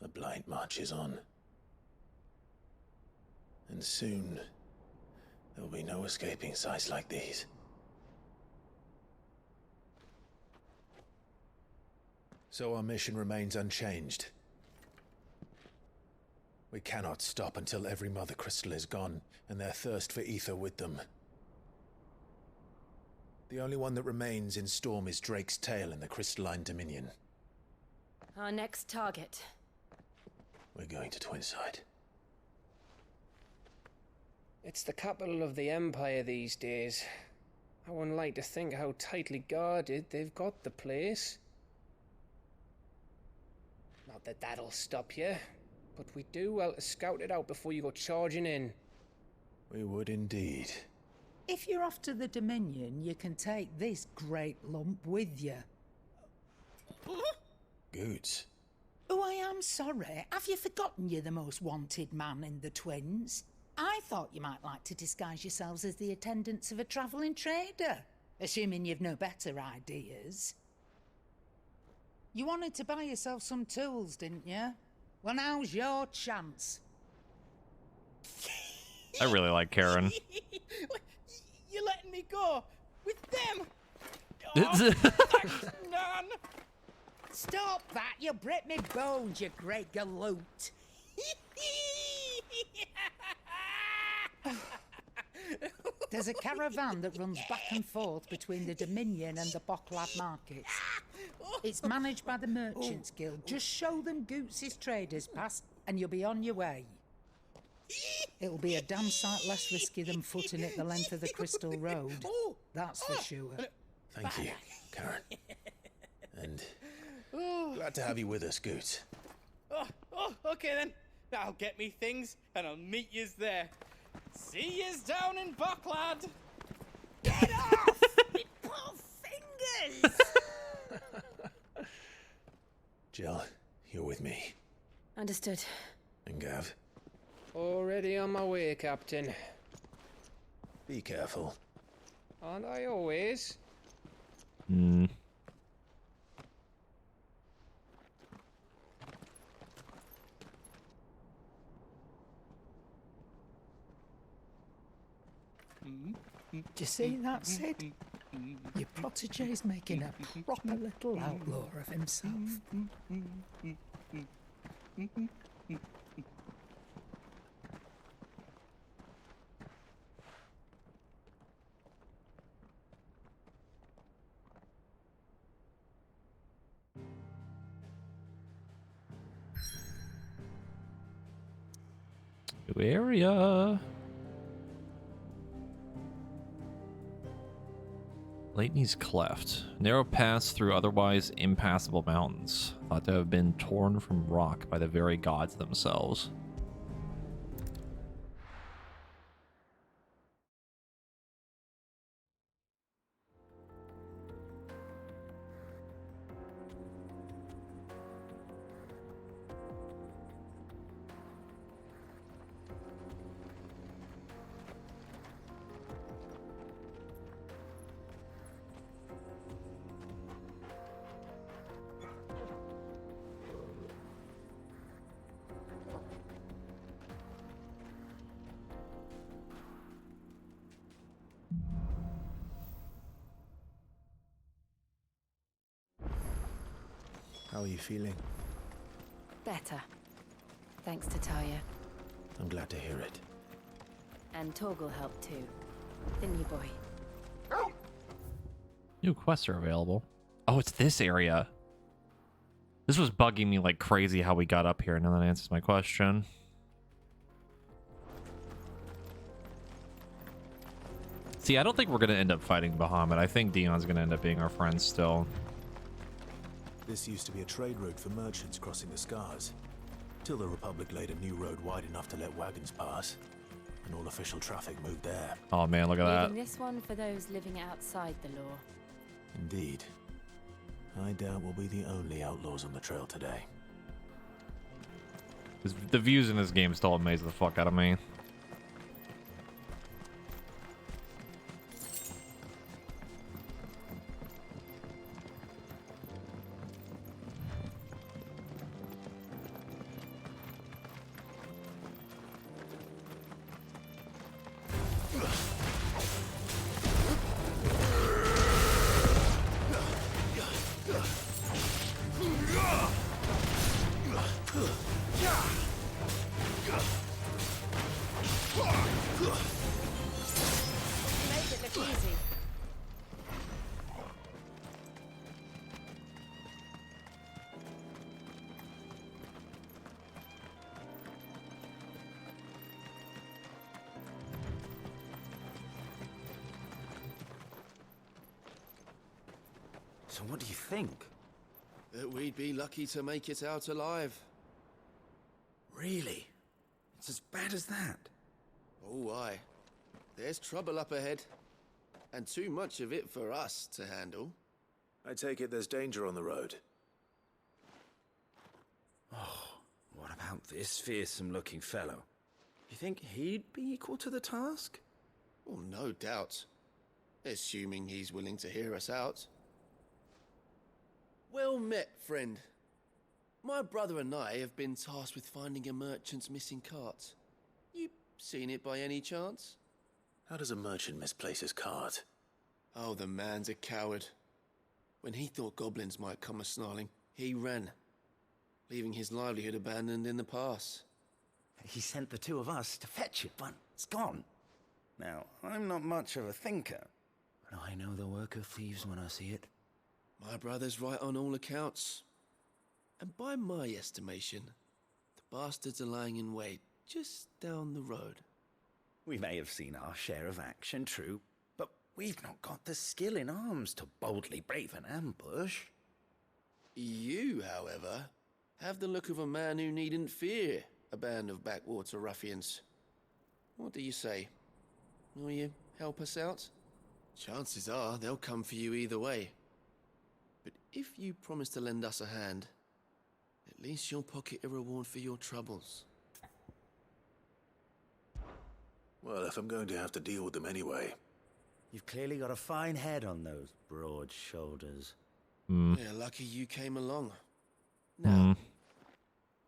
The Blight marches on. And soon, there'll be no escaping sights like these. So our mission remains unchanged. We cannot stop until every Mother Crystal is gone, and their thirst for ether with them. The only one that remains in Storm is Drake's Tail in the Crystalline Dominion. Our next target. We're going to Twinside. It's the capital of the Empire these days. I wouldn't like to think how tightly guarded they've got the place. Not that that'll stop you, but we do well to scout it out before you go charging in. We would indeed. If you're off to the Dominion, you can take this great lump with you. Goods. Oh, I am sorry. Have you forgotten you're the most wanted man in the Twins? I thought you might like to disguise yourselves as the attendants of a travelling trader, assuming you've no better ideas. You wanted to buy yourself some tools, didn't you? Well, now's your chance. I really like Karen. You're letting me go with them? None. Stop that! You break me bones, you great galoot. There's a caravan that runs back and forth between the Dominion and the Bocklad markets. It's managed by the Merchants Guild. Just show them Goots' traders pass and you'll be on your way. It'll be a damn sight less risky than footing it the length of the Crystal Road. That's for sure. Thank you, Karen. And Glad to have you with us, Goot. Okay then. I'll get me things and I'll meet yous there. See yous down in Bucklad. Get off! Me poor fingers! Jill, you're with me. Understood. And Gav, Already on my way, Captain. be careful. Aren't I always? Hmm. Do you see that, Sid? Your protege's making a proper little outlaw of himself. New area. Layton's Cleft. Narrow paths through otherwise impassable mountains. Thought to have been torn from rock by the very gods themselves. How are you feeling? Better. Thanks to Talia. I'm glad to hear it. And Torgal helped too. The new boy. New quests are available. Oh, it's this area. This was bugging me like crazy how we got up here. Now that answers my question. See, I don't think we're going to end up fighting Bahamut. I think Dion's going to end up being our friend still. This used to be a trade route for merchants crossing the Scars, till the Republic laid a new road wide enough to let wagons pass, and all official traffic moved there. Oh man, look at that. Leaving this one for those living outside the law. Indeed. I doubt we'll be the only outlaws on the trail today. The views in this game still amaze the fuck out of me. Make it look easy. So what do you think? That we'd be lucky to make it out alive. Really? It's as bad as that? Oh, aye. There's trouble up ahead. And too much of it for us to handle. I take it there's danger on the road. Oh, what about this fearsome-looking fellow? You think he'd be equal to the task? Well, no doubt. Assuming he's willing to hear us out. Well met, friend. My brother and I have been tasked with finding a merchant's missing cart. You seen it by any chance? How does a merchant misplace his cart? Oh, the man's a coward. When he thought goblins might come a-snarling, he ran, leaving his livelihood abandoned in the pass. He sent the two of us to fetch it, but it's gone. Now, I'm not much of a thinker, but I know the work of thieves when I see it. My brother's right on all accounts. And by my estimation, the bastards are lying in wait just down the road. We may have seen our share of action, true, but we've not got the skill in arms to boldly brave an ambush. You, however, have the look of a man who needn't fear a band of backwater ruffians. What do you say? Will you help us out? Chances are they'll come for you either way. But if you promise to lend us a hand, at least you'll pocket a reward for your troubles. Well, if I'm going to have to deal with them anyway. You've clearly got a fine head on those broad shoulders. Yeah, lucky you came along. Now,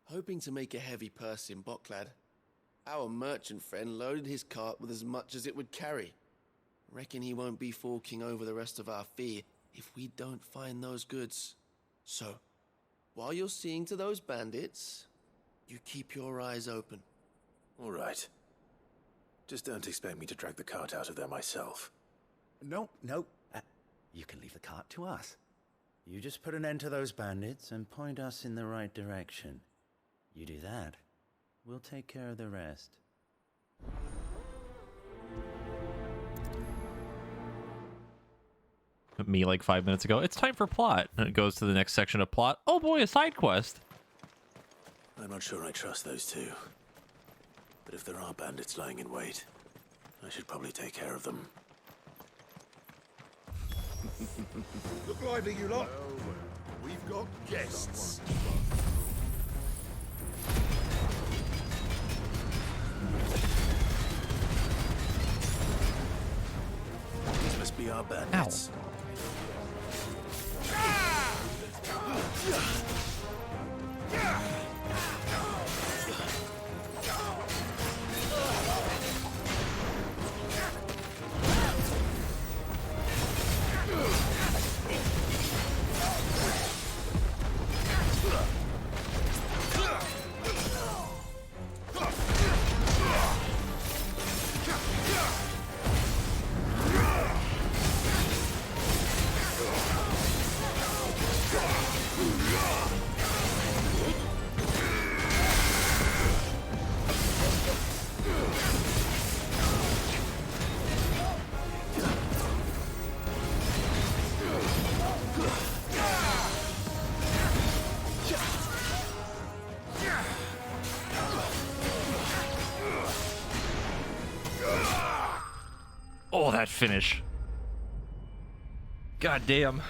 hoping to make a heavy purse in Boklad, our merchant friend loaded his cart with as much as it would carry. Reckon he won't be forking over the rest of our fee if we don't find those goods. So, while you're seeing to those bandits, you keep your eyes open. All right. Just don't expect me to drag the cart out of there myself. No. You can leave the cart to us. You just put an end to those bandits and point us in the right direction. You do that, we'll take care of the rest. Me like 5 minutes ago. It's time for plot. And it goes to the next section of plot. Oh boy, a side quest. I'm not sure I trust those two. But if there are bandits lying in wait, I should probably take care of them. Look lively, you lot. We've got guests. These must be our bandits. Oh, that finish. God damn.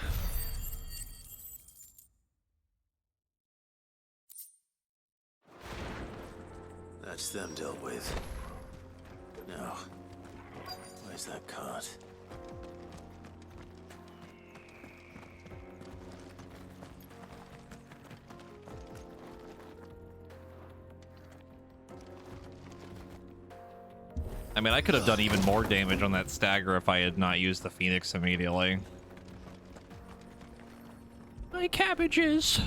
That's them dealt with. Now, where's that cart? I mean, I could have done even more damage on that stagger if I had not used the Phoenix immediately. My cabbages!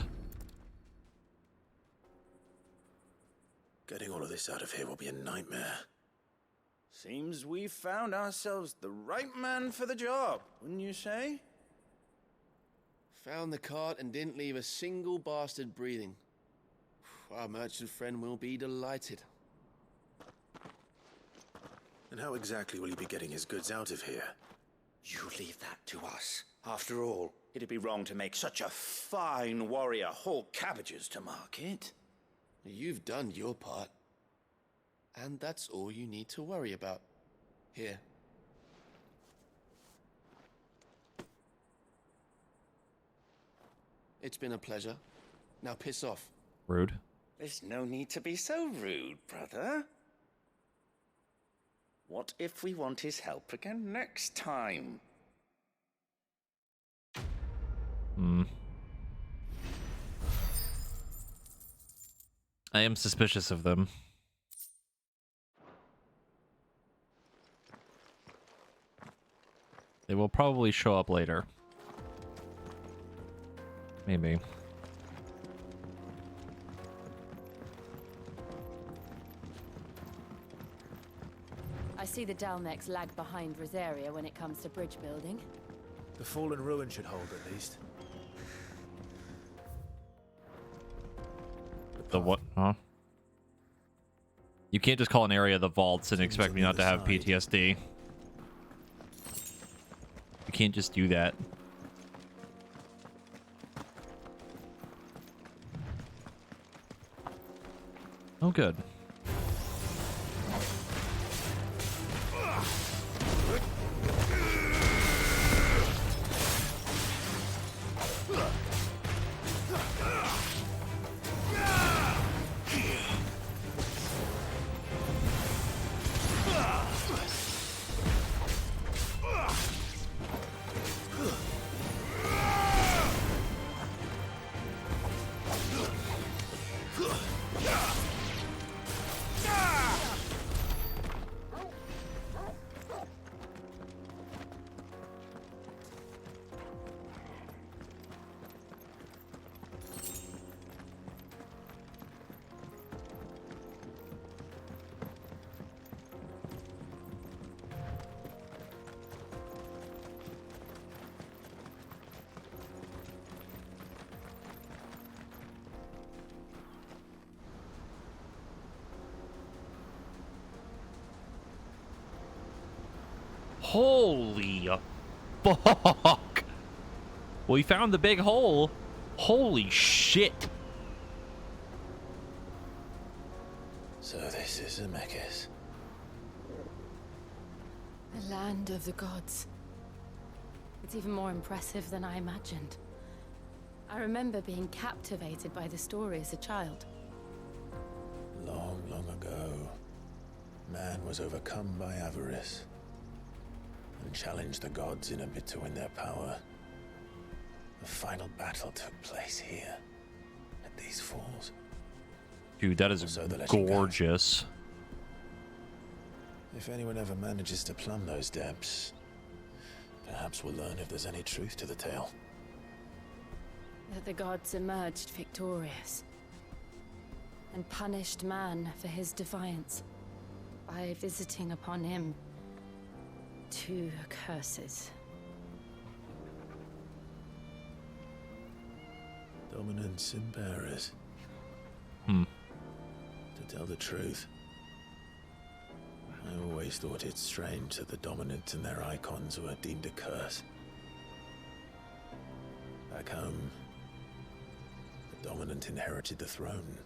Getting all of this out of here will be a nightmare. Seems we've found ourselves the right man for the job, wouldn't you say? Found the cart and didn't leave a single bastard breathing. Our merchant friend will be delighted. And how exactly will he be getting his goods out of here? You leave that to us. After all, it'd be wrong to make such a fine warrior haul cabbages to market. You've done your part. And that's all you need to worry about. Here. It's been a pleasure. Now piss off. Rude. There's no need to be so rude, brother. What if we want his help again next time? I am suspicious of them. They will probably show up later. Maybe. I see the Dalmex lag behind Rosaria when it comes to bridge building. The fallen ruin should hold at least. The what? Huh? You can't just call an area the vaults and expect me not to have PTSD. You can't just do that. Oh, good. Holy fuck! We found the big hole. Holy shit! So this is Zemeckis. The land of the gods. It's even more impressive than I imagined. I remember being captivated by the story as a child. Long, long ago, man was overcome by avarice and challenged the gods in a bid to win their power. The final battle took place here, at these falls. Dude, that is gorgeous. If anyone ever manages to plumb those depths, perhaps we'll learn if there's any truth to the tale. That the gods emerged victorious and punished man for his defiance by visiting upon him 2 curses. Dominance and bearers. To tell the truth, I always thought it strange that the dominant and their icons were deemed a curse. Back home, the dominant inherited the throne.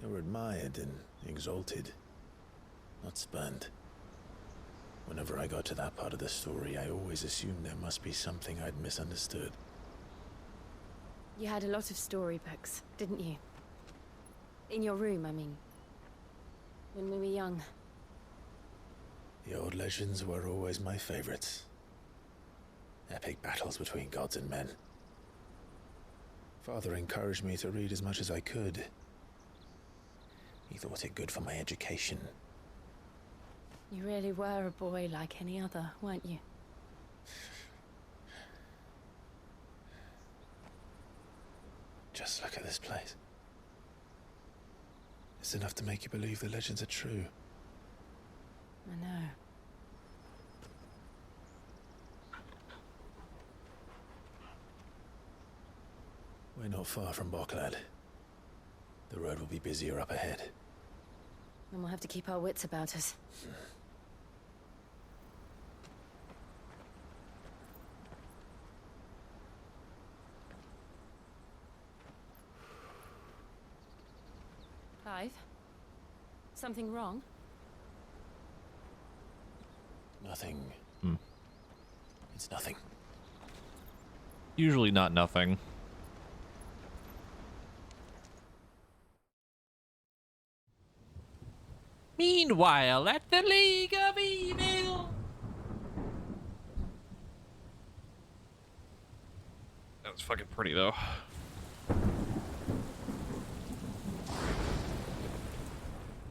They were admired and exalted, not spurned. Whenever I got to that part of the story, I always assumed there must be something I'd misunderstood. You had a lot of storybooks, didn't you? In your room, I mean. When we were young. The old legends were always my favorites. Epic battles between gods and men. Father encouraged me to read as much as I could. He thought it good for my education. You really were a boy like any other, weren't you? Just look at this place. It's enough to make you believe the legends are true. I know. We're not far from Boklad. The road will be busier up ahead. And we'll have to keep our wits about us. Clive? Something wrong? Nothing. It's nothing. Usually not nothing. Meanwhile, at the League of Evil. That was fucking pretty, though.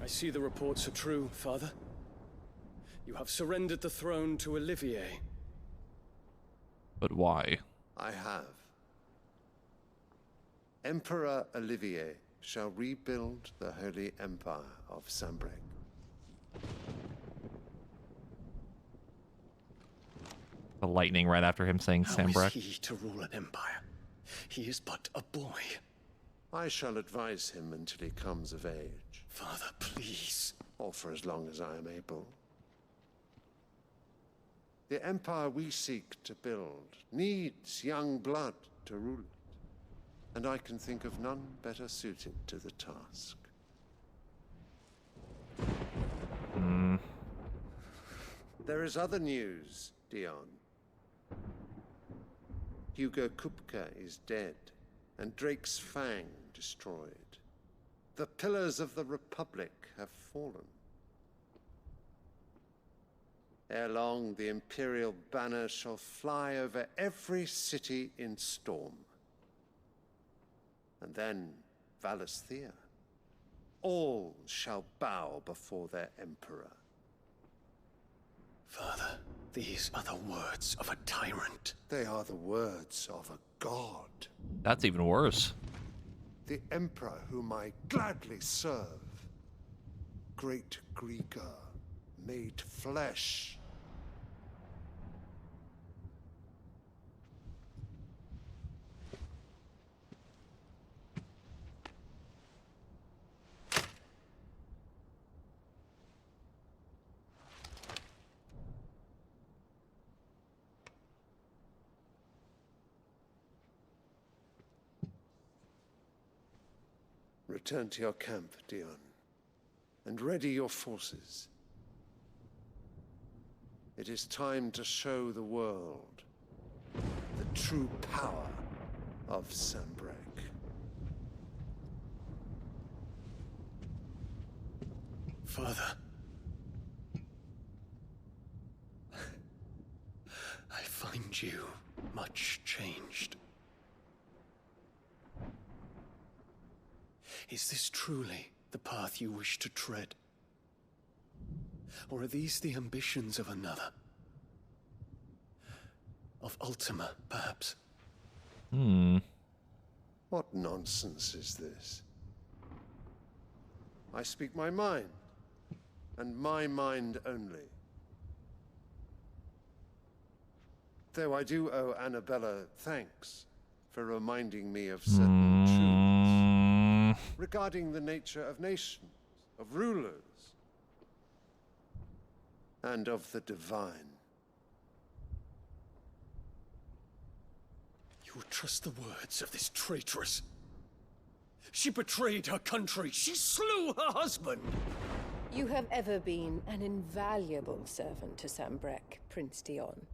I see the reports are true, Father. You have surrendered the throne to Olivier. But why? I have. Emperor Olivier shall rebuild the Holy Empire of Sambrec. The lightning right after him saying How Sambrec. is he to rule an empire? He is but a boy. I shall advise him until he comes of age. Father, please. Or for as long as I am able. The empire we seek to build needs young blood to rule it. and I can think of none better suited to the task. There is other news, Dion. Hugo Kupka is dead, and Drake's Fang destroyed. The pillars of the Republic have fallen. Ere long, the Imperial banner shall fly over every city in Storm. And then Valisthea. All shall bow before their Emperor. Father, these are the words of a tyrant. They are the words of a god. That's even worse. The Emperor whom I gladly serve. Great Greeker, made flesh. Return to your camp, Dion, and ready your forces. It is time to show the world the true power of Sanbreque. Father. I find you much changed. Is this truly the path you wish to tread? Or are these the ambitions of another? Of Ultima, perhaps? What nonsense is this? I speak my mind, and my mind only. Though I do owe Annabella thanks for reminding me of certain truths regarding the nature of nations, of rulers, and of the divine. You would trust the words of this traitress? She betrayed her country. She slew her husband. You have ever been an invaluable servant to Sanbreque, Prince Dion.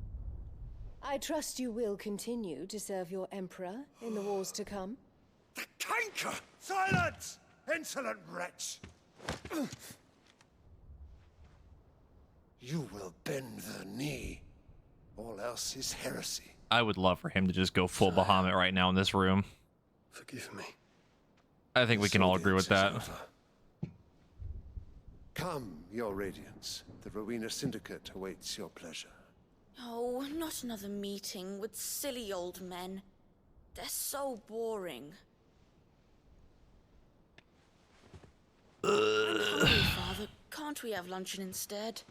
I trust you will continue to serve your Emperor in the wars to come. The canker! Silence! Insolent wretch! You will bend the knee. All else is heresy. I would love for him to just go full Bahamut right now in this room. Forgive me. I think we can all agree with that. Come, your Radiance. The Rowena Syndicate awaits your pleasure. Oh, not another meeting with silly old men. They're so boring. I'm hungry, Father. Can't we have luncheon instead?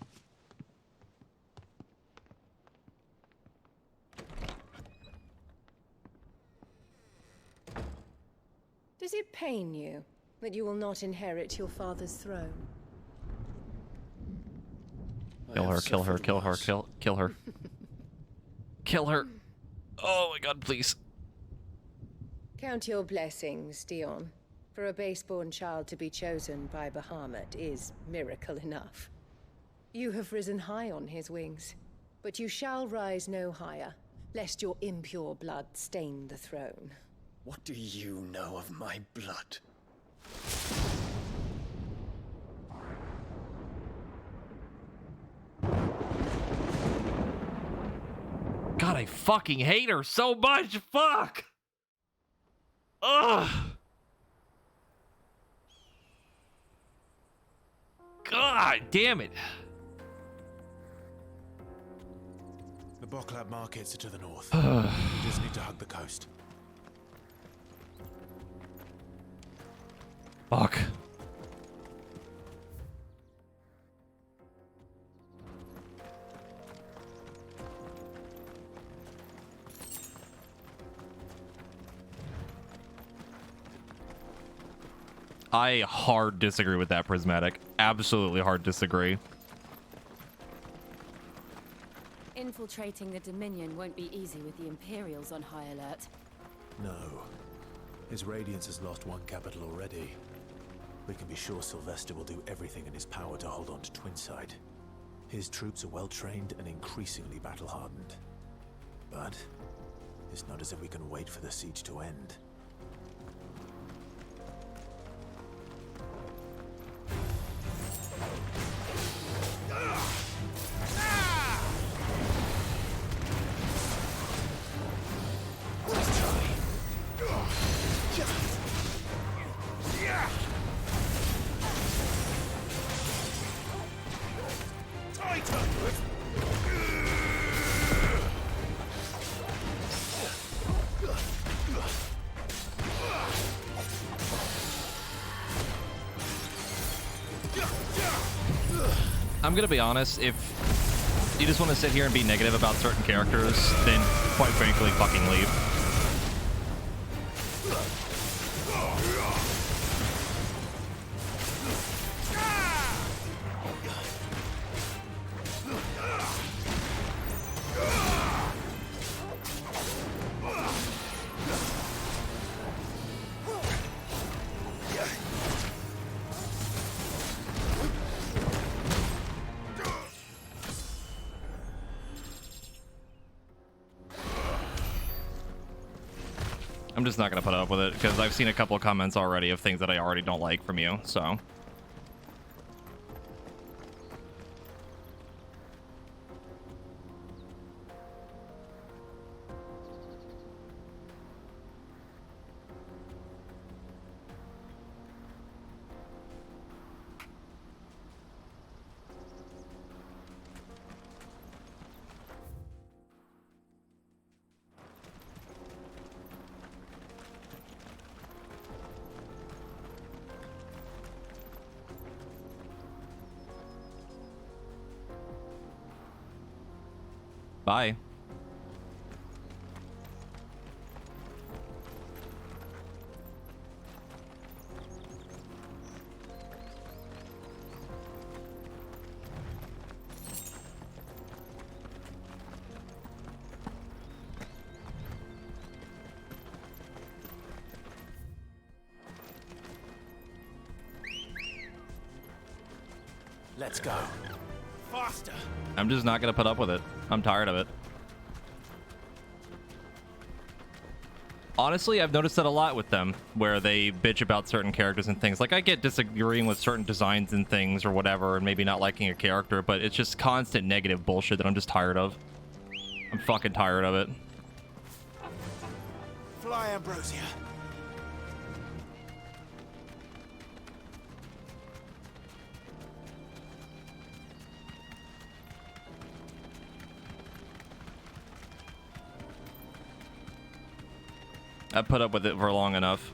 Does it pain you that you will not inherit your father's throne? Kill her, kill her, kill her, kill her. Kill her. Oh my god, please. Count your blessings, Dion. For a base-born child to be chosen by Bahamut is miracle enough. You have risen high on his wings, but you shall rise no higher, lest your impure blood stain the throne. What do you know of my blood? God, I fucking hate her so much. Fuck. Ugh. God damn it. The Boklab markets are to the north. We just need to hug the coast. Fuck. I hard disagree with that, Prismatic. Absolutely hard disagree. Infiltrating the Dominion won't be easy with the Imperials on high alert. No. His Radiance has lost one capital already. We can be sure Sylvester will do everything in his power to hold on to Twinside. His troops are well-trained and increasingly battle-hardened. But it's not as if we can wait for the siege to end. I'm gonna be honest, if you just want to sit here and be negative about certain characters, then quite frankly, fucking leave. I'm just not gonna put up with it because I've seen a couple of comments already of things that I already don't like from you, so. Bye. Let's go. Faster. I'm just not gonna put up with it. I'm tired of it. Honestly, I've noticed that a lot with them, where they bitch about certain characters and things. Like, I get disagreeing with certain designs and things or whatever, and maybe not liking a character, but it's just constant negative bullshit that I'm just tired of. I'm fucking tired of it. Fly, Ambrosia. I put up with it for long enough.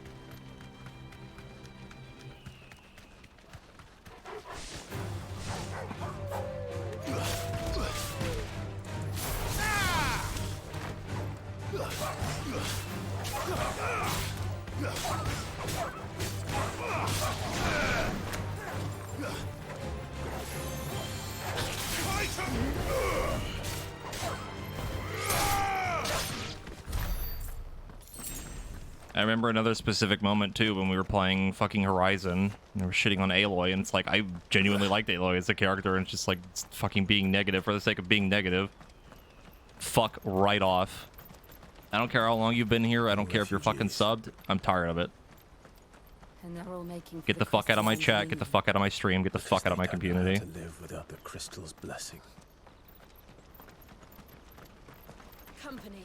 I remember another specific moment too when we were playing fucking Horizon and we were shitting on Aloy, and it's like I genuinely liked Aloy as a character, and it's just like fucking being negative for the sake of being negative. Fuck right off. I don't care how long you've been here. I don't care if you're fucking subbed. I'm tired of it. And they're all making Get the fuck out of my chat. Get the fuck out of my stream. Get the fuck out of my community. To live without the crystal's blessing. Company.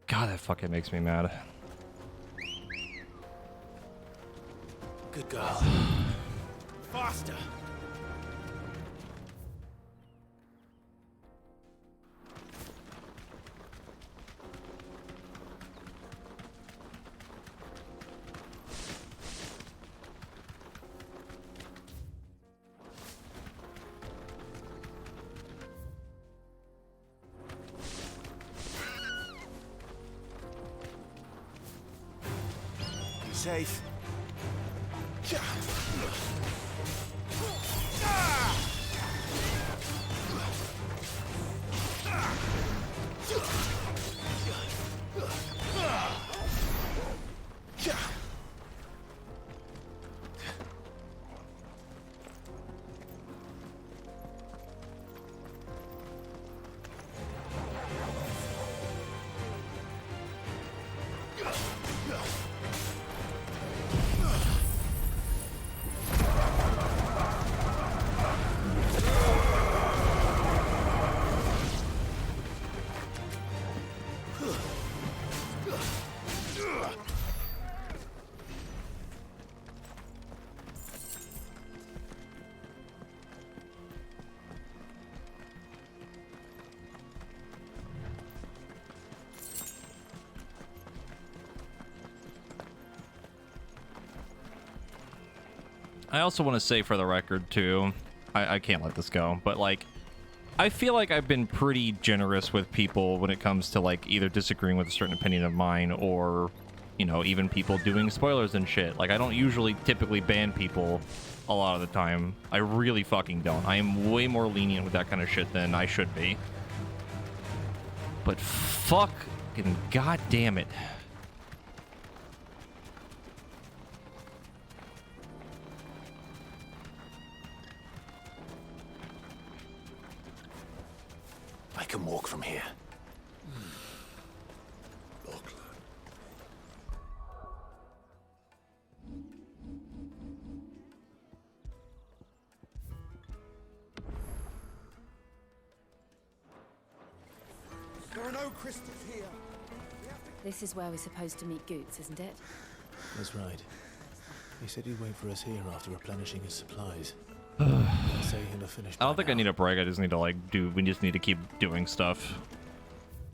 God, that fucking makes me mad. Good girl. Faster. Safe. I also want to say for the record, too, I can't let this go, but, like, I feel like I've been pretty generous with people when it comes to, like, either disagreeing with a certain opinion of mine or, you know, even people doing spoilers and shit. Like, I don't usually typically ban people a lot of the time. I really fucking don't. I am way more lenient with that kind of shit than I should be. But fucking goddamn it. I can walk from here. There are no crystals here. This is where we're supposed to meet Goots, isn't it? That's right. He said he'd wait for us here after replenishing his supplies. I don't think I need a break. I just need to, like, we just need to keep doing stuff.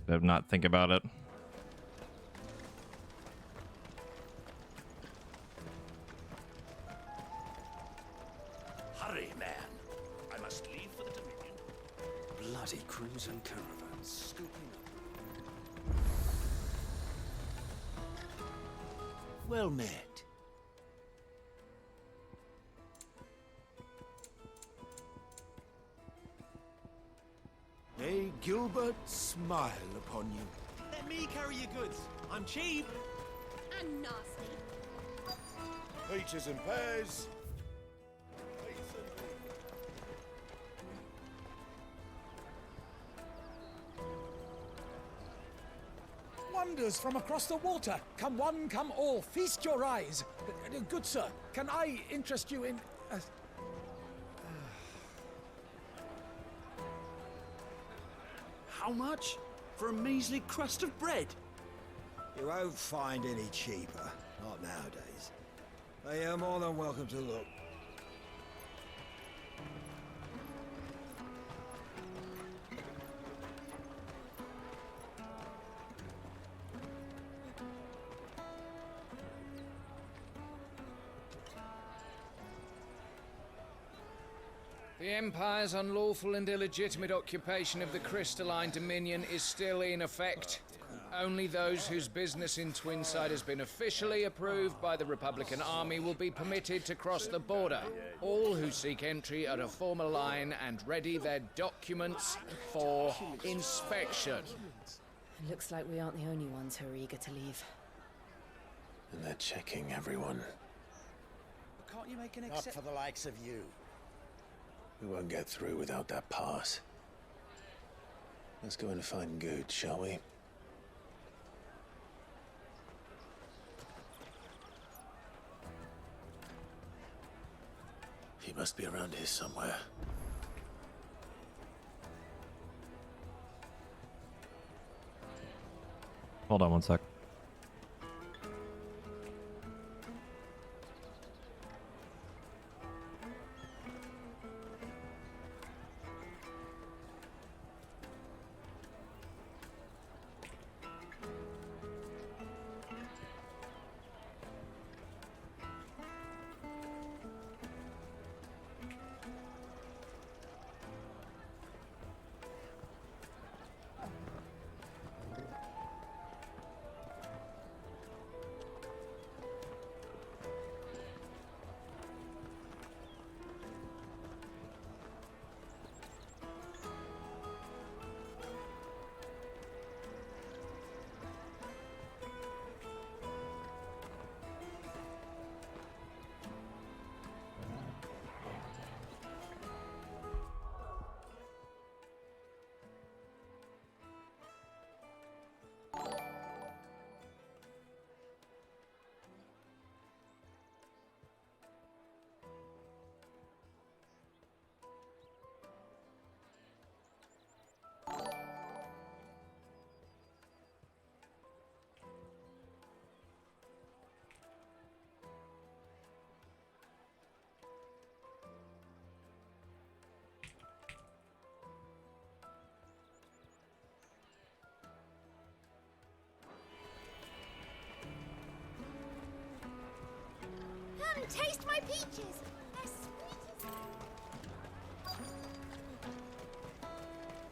Not think about it. Hurry, man. I must leave for the Dominion. Bloody crimson caravans scooping up. Well met. May Gilbert smile upon you. Let me carry your goods. I'm cheap. And nasty. Peaches and pears. Wonders from across the water. Come one, come all. Feast your eyes. Good sir, can I interest you in... How much? For a measly crust of bread? You won't find any cheaper. Not nowadays. But you're more than welcome to look. The Empire's unlawful and illegitimate occupation of the Crystalline Dominion is still in effect. Only those whose business in Twinside has been officially approved by the Republican Army will be permitted to cross the border. All who seek entry are to form a line and ready their documents for inspection. It looks like we aren't the only ones who are eager to leave. And they're checking everyone. Can't you make an Not for the likes of you. We won't get through without that pass. Let's go and find Good, shall we? He must be around here somewhere. Hold on one sec. Taste my peaches. They're sweet as...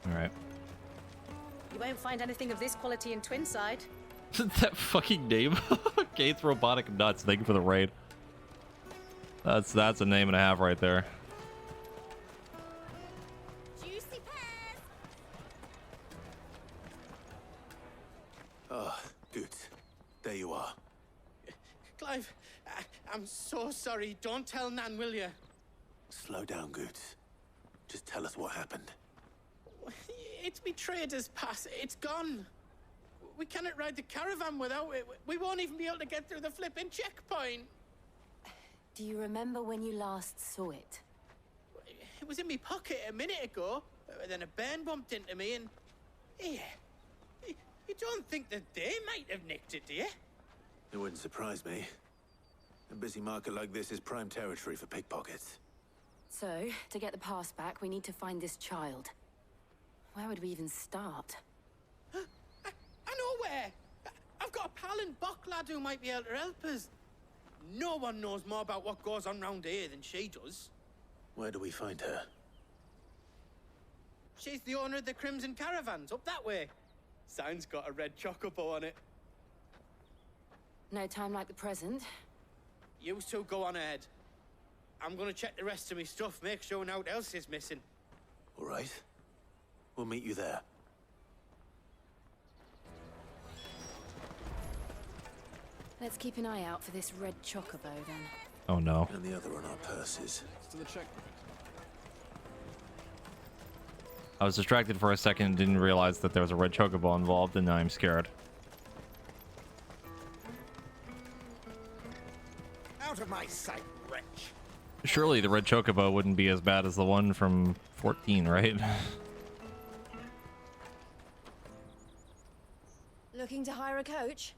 All right. You won't find anything of this quality in Twinside. That fucking name. Gates Robotic Nuts. Thank you for the raid. That's a name and a half right there. Juicy pears. Ah, good. There you are. Clive, I'm so sorry. Don't tell Nan, will you? Slow down, Goots. Just tell us what happened. It's me trader's pass. It's gone. We cannot ride the caravan without it. We won't even be able to get through the flipping checkpoint. Do you remember when you last saw it? It was in my pocket a minute ago. Then a bairn bumped into me and... Yeah. You don't think that they might have nicked it, do you? It wouldn't surprise me. A busy market like this is prime territory for pickpockets. So, to get the pass back, we need to find this child. Where would we even start? I know where. I've got a pal in Bock lad who might be able to help us. No one knows more about what goes on round here than she does. Where do we find her? She's the owner of the Crimson Caravans, up that way. Sign's got a red chocobo on it. No time like the present. You two go on ahead. I'm gonna check the rest of my stuff, make sure no one else is missing. All right. We'll meet you there. Let's keep an eye out for this red chocobo then. Oh no. And the other on our purses. To the checkpoint. I was distracted for a second and didn't realize that there was a red chocobo involved, and now I'm scared. Out of my sight, wretch. Surely the red chocobo wouldn't be as bad as the one from 14, right? Looking to hire a coach?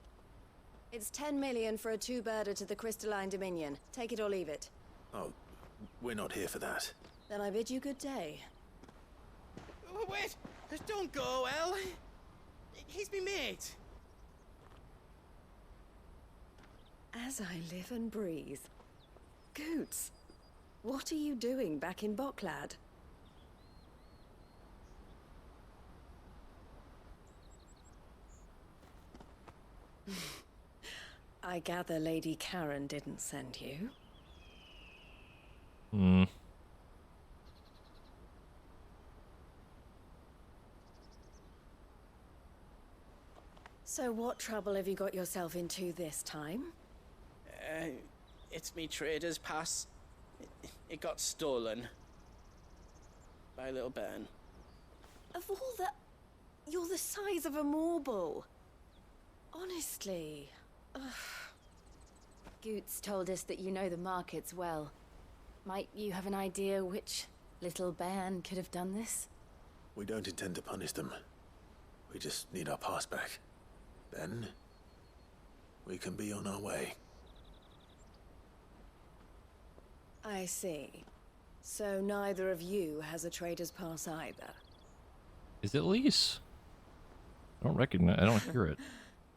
It's 10 million for a two-birder to the Crystalline Dominion. Take it or leave it. Oh, we're not here for that. Then I bid you good day. Wait! Don't go, El. He's me mate. As I live and breathe. Goots, what are you doing back in Bocklad? I gather Lady Karen didn't send you. Hmm. So what trouble have you got yourself into this time? It's me trader's pass. It got stolen. By a little bairn. Of all the... You're the size of a marble. Honestly. Ugh. Goots told us that you know the markets well. Might you have an idea which little bairn could have done this? We don't intend to punish them. We just need our pass back. Then, we can be on our way. I see. So neither of you has a trader's pass either. Is it lease? I don't recognize. I don't hear it.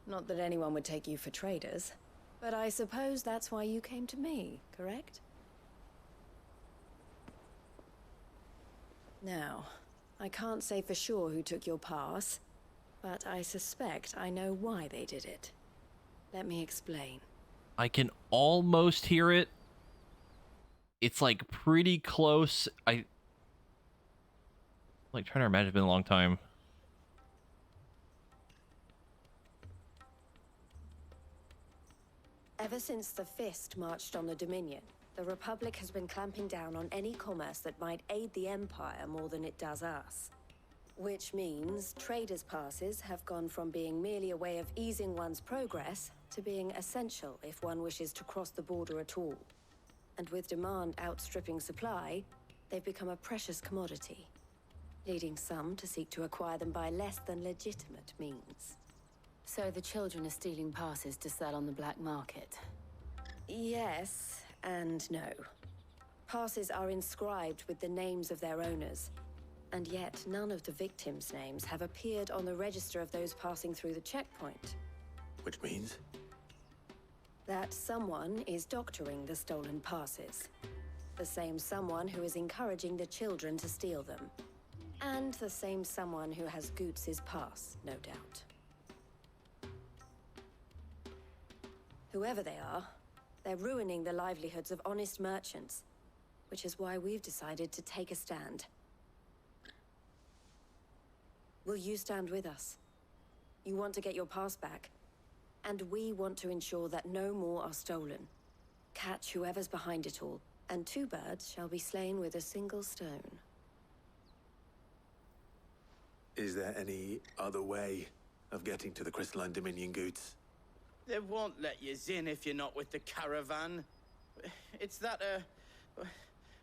Not that anyone would take you for traders, but I suppose that's why you came to me, correct? Now, I can't say for sure who took your pass, but I suspect I know why they did it. Let me explain. I can almost hear it. It's like pretty close. I like trying to imagine. It's been a long time. Ever since the Fist marched on the Dominion, the Republic has been clamping down on any commerce that might aid the Empire more than it does us. Which means traders' passes have gone from being merely a way of easing one's progress to being essential if one wishes to cross the border at all. And with demand outstripping supply, they've become a precious commodity, leading some to seek to acquire them by less than legitimate means. So the children are stealing passes to sell on the black market? Yes and no. Passes are inscribed with the names of their owners, and yet none of the victims' names have appeared on the register of those passing through the checkpoint. Which means? That someone is doctoring the stolen passes. The same someone who is encouraging the children to steal them. And the same someone who has Goots' pass, no doubt. Whoever they are, they're ruining the livelihoods of honest merchants, which is why we've decided to take a stand. Will you stand with us? You want to get your pass back, and we want to ensure that no more are stolen. Catch whoever's behind it all, and 2 birds shall be slain with a single stone. Is there any other way of getting to the Crystalline Dominion, Goots? They won't let you in if you're not with the caravan. It's that,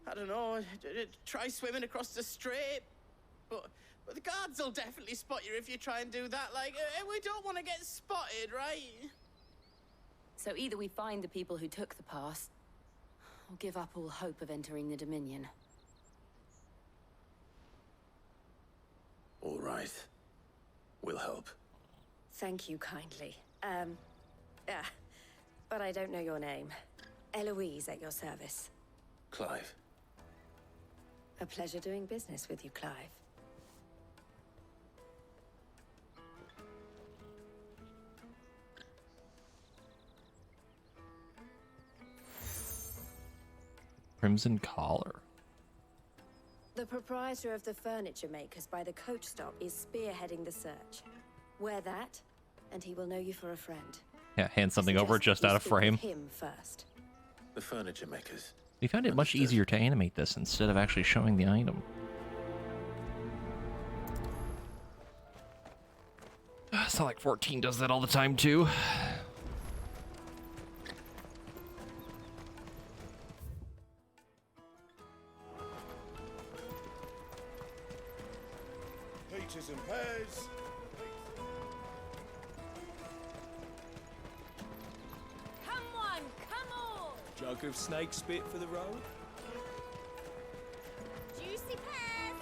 I don't know, try swimming across the strait. But the guards will definitely spot you if you try and do that. Like, we don't want to get spotted, right? So either we find the people who took the pass, or give up all hope of entering the Dominion. All right. We'll help. Thank you kindly. But I don't know your name. Eloise at your service. Clive. A pleasure doing business with you, Clive. Crimson Collar. The proprietor of the furniture makers by the coach stop is spearheading the search. Wear that, and he will know you for a friend. Yeah, hand something over just out of frame. Him first. The furniture makers. We found it much easier to animate this instead of actually showing the item. It's not like 14 does that all the time, too. Peaches and pears. Come on, come on! Jug of snake spit for the road? Juicy pears!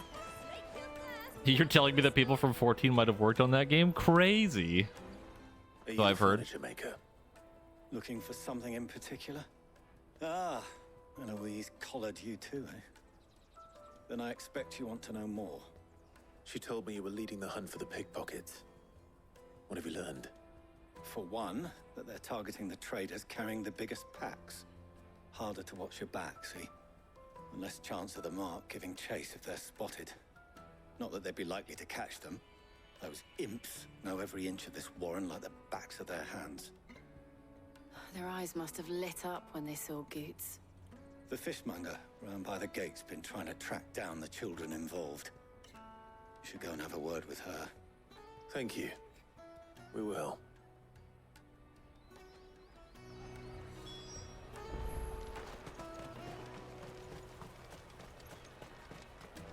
Snake your thirst! You're telling me that people from 14 might have worked on that game? Crazy. So I've heard. Maker? Looking for something in particular? Ah, Eloise collared you too, eh? Then I expect you want to know more. She told me you were leading the hunt for the pickpockets. What have you learned? For one, that they're targeting the traders carrying the biggest packs. Harder to watch your back, see? And less chance of the mark giving chase if they're spotted. Not that they'd be likely to catch them. Those imps know every inch of this warren like the backs of their hands. Their eyes must have lit up when they saw Goots. The fishmonger round by the gate's been trying to track down the children involved. You should go and have a word with her. Thank you. We will.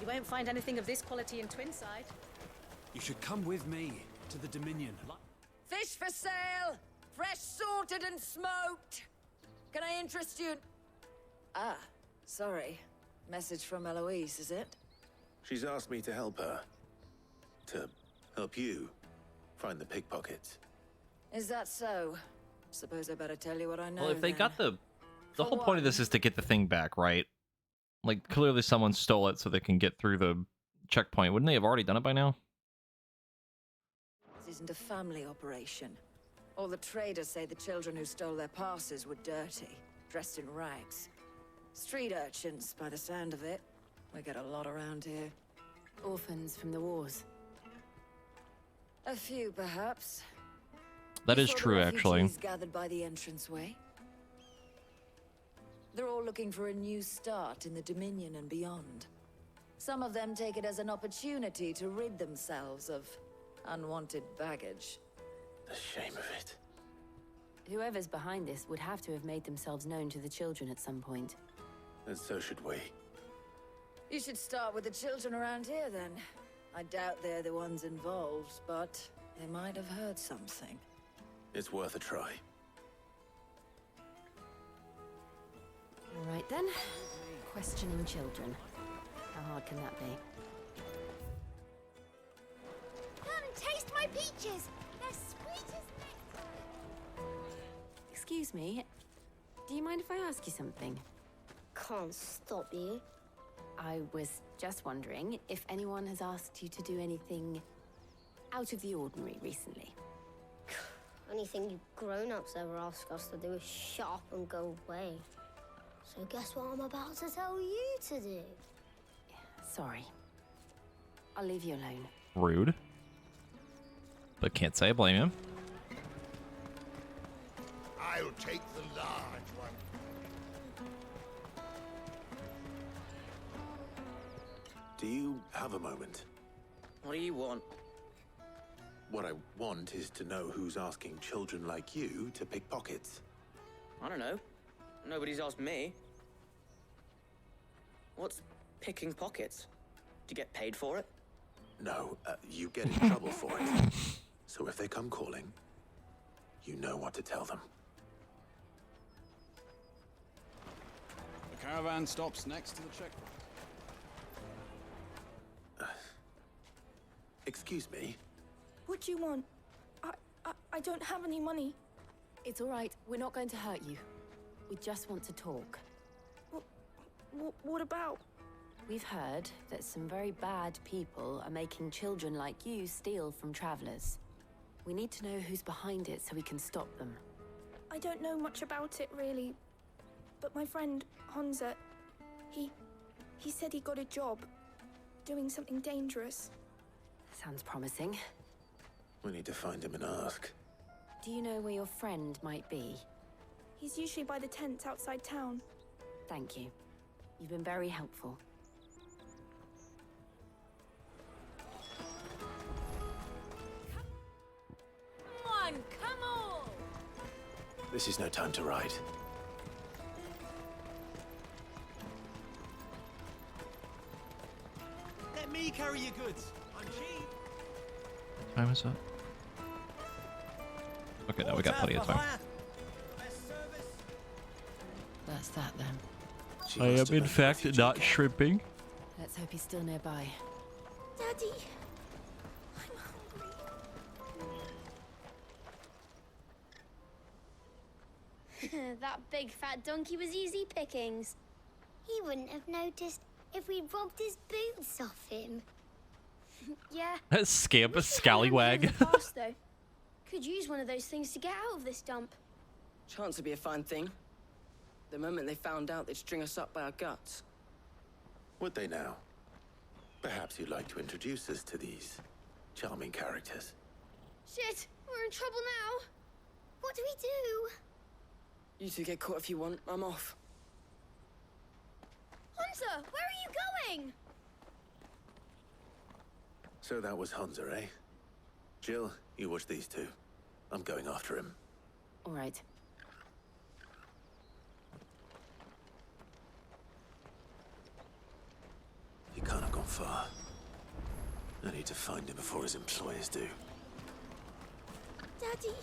You won't find anything of this quality in Twinside. You should come with me to the Dominion. Fish for sale! Fresh sorted and smoked! Can I interest you? Ah, sorry. Message from Eloise, is it? She's asked me to help her. To help you find the pickpockets. Is that so? Suppose I better tell you what I know. Well, if they then. got the whole point of this is to get the thing back, right? Like, clearly someone stole it so they can get through the checkpoint. Wouldn't they have already done it by now? This isn't a family operation. All the traders say the children who stole their passes were dirty, dressed in rags. Street urchins, by the sound of it. We get a lot around here. Orphans from the wars. A few, perhaps. That You is saw the true, actually. refugees gathered by the entranceway. They're all looking for a new start in the Dominion and beyond. Some of them take it as an opportunity to rid themselves of unwanted baggage. The shame of it. Whoever's behind this would have to have made themselves known to the children at some point. And so should we. You should start with the children around here, then. I doubt they're the ones involved, but they might have heard something. It's worth a try. All right, then. Questioning children. How hard can that be? Come taste my peaches! They're sweet as nectar! Excuse Excuse me. Do you mind if I ask you something? Can't stop you. I was just wondering if anyone has asked you to do anything out of the ordinary recently. Anything you grown-ups ever ask us to do is shut up and go away. So guess what I'm about to tell you to do? Sorry. I'll leave you alone. Rude. But can't say I blame him. I'll take the large one. Do you have a moment? What do you want? What I want is to know who's asking children like you to pick pockets. I don't know. Nobody's asked me. What's picking pockets? Do you get paid for it? No, you get in trouble for it. So if they come calling, you know what to tell them. The caravan stops next to the checkpoint. Excuse me? What do you want? I don't have any money. It's all right. We're not going to hurt you. We just want to talk. What about? We've heard that some very bad people are making children like you steal from travelers. We need to know who's behind it so we can stop them. I don't know much about it, really. But my friend, Honza, he said he got a job doing something dangerous. Sounds promising. We need to find him and ask. Do you know where your friend might be? He's usually by the tents outside town. Thank you. You've been very helpful. Come on, come on! This is no time to ride. Let me carry your goods. I'm cheap. What time is it? Okay, now we got plenty of time. That's that then. I am in fact not shrimping. Let's hope he's still nearby. Daddy! That big fat donkey was easy pickings. He wouldn't have noticed if we robbed his boots off him. Yeah. Scamp a scallywag. Fast, though. Could use one of those things to get out of this dump. Chance would be a fine thing. The moment they found out, they'd string us up by our guts. Would they now? Perhaps you'd like to introduce us to these charming characters. Shit, we're in trouble now. What do we do? You two get caught if you want. I'm off. Hunter, where are you going? So that was Hunter, eh? Jill, you watch these two. I'm going after him. All right. He can't have gone far. I need to find him before his employers do. Daddy!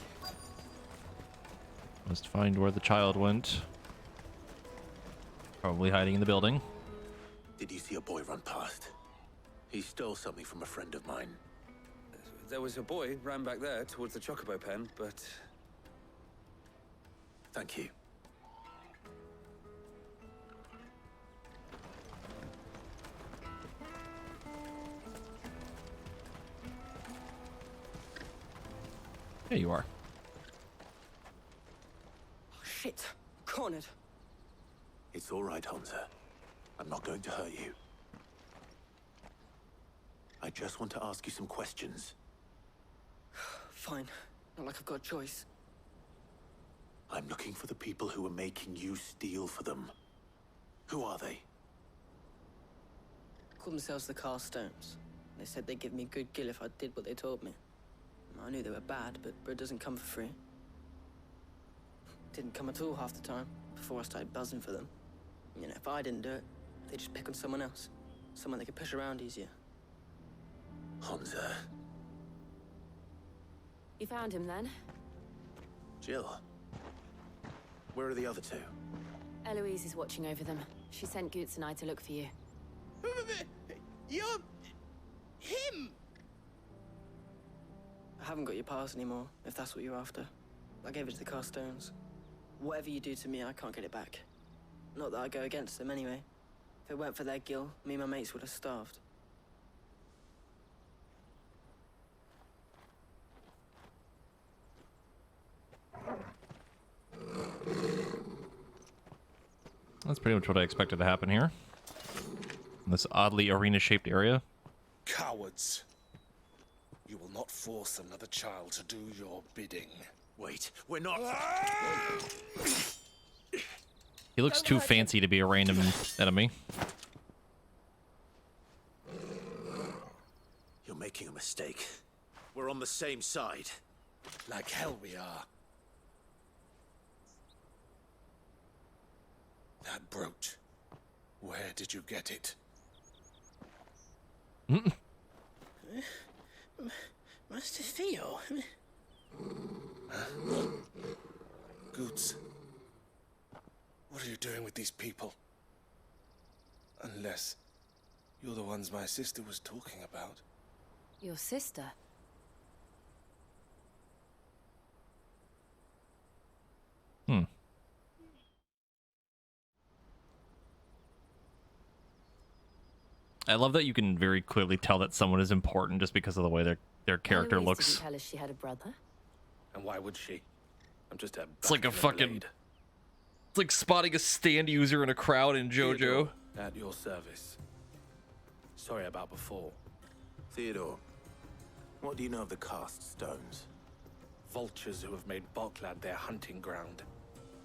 Must find where the child went. Probably hiding in the building. Did you see a boy run past? He stole something from a friend of mine. There was a boy ran back there towards the chocobo pen, but... Thank you. There you are. Oh, shit. Cornered. It's all right, Hunter. I'm not going to hurt you. I just want to ask you some questions. Fine. Not like I've got a choice. I'm looking for the people who are making you steal for them. Who are they? Called themselves the Carstones. They said they'd give me good gill if I did what they told me. I knew they were bad, but bread doesn't come for free. Didn't come at all half the time, before I started buzzing for them. You know, if I didn't do it, they'd just pick on someone else. Someone they could push around easier. Hunter. You found him then? Jill. Where are the other two? Eloise is watching over them. She sent Goots and I to look for you. You're... him! I haven't got your pass anymore, if that's what you're after. I gave it to the Carstones. Whatever you do to me, I can't get it back. Not that I go against them anyway. If it weren't for their gil, me and my mates would have starved. That's pretty much what I expected to happen here. In this oddly arena-shaped area. Cowards. You will not force another child to do your bidding. Wait, we're not... He looks too fancy to be a random enemy. You're making a mistake. We're on the same side. Like hell we are. That brooch. Where did you get it? Master Theo? Goots. What are you doing with these people? Unless you're the ones my sister was talking about. Your sister? I love that you can very clearly tell that someone is important just because of the way their character Eloise looks. Didn't tell us she had a brother. And why would she? I'm just a... It's like a fucking... It's like spotting a stand user in a crowd in JoJo. Theodore, at your service. Sorry about before. Theodore, what do you know of the cast stones? Vultures who have made Boklad their hunting ground.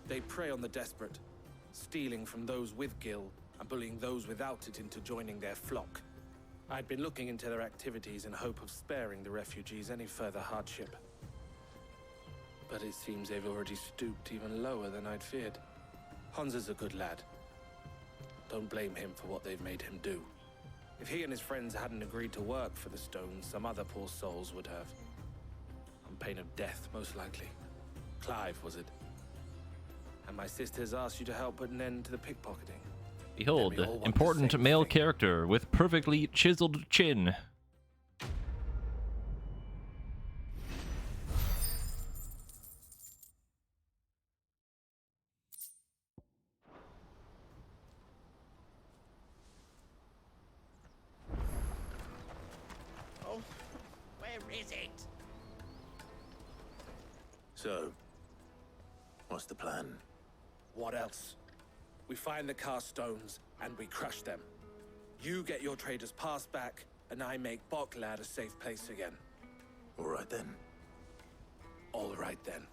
They prey on the desperate, stealing from those with gil and bullying those without it into joining their flock. I'd been looking into their activities in hope of sparing the refugees any further hardship. But it seems they've already stooped even lower than I'd feared. Hansa's a good lad. Don't blame him for what they've made him do. If he and his friends hadn't agreed to work for the stones, some other poor souls would have. On pain of death, most likely. Clive, was it? And my sisters asked you to help put an end to the pickpocketing. Behold, important male character with perfectly chiseled chin. Oh, where is it? So, what's the plan? What else? We find the cast stones, and we crush them. You get your traders' pass back, and I make Boklad a safe place again. All right then. All right then.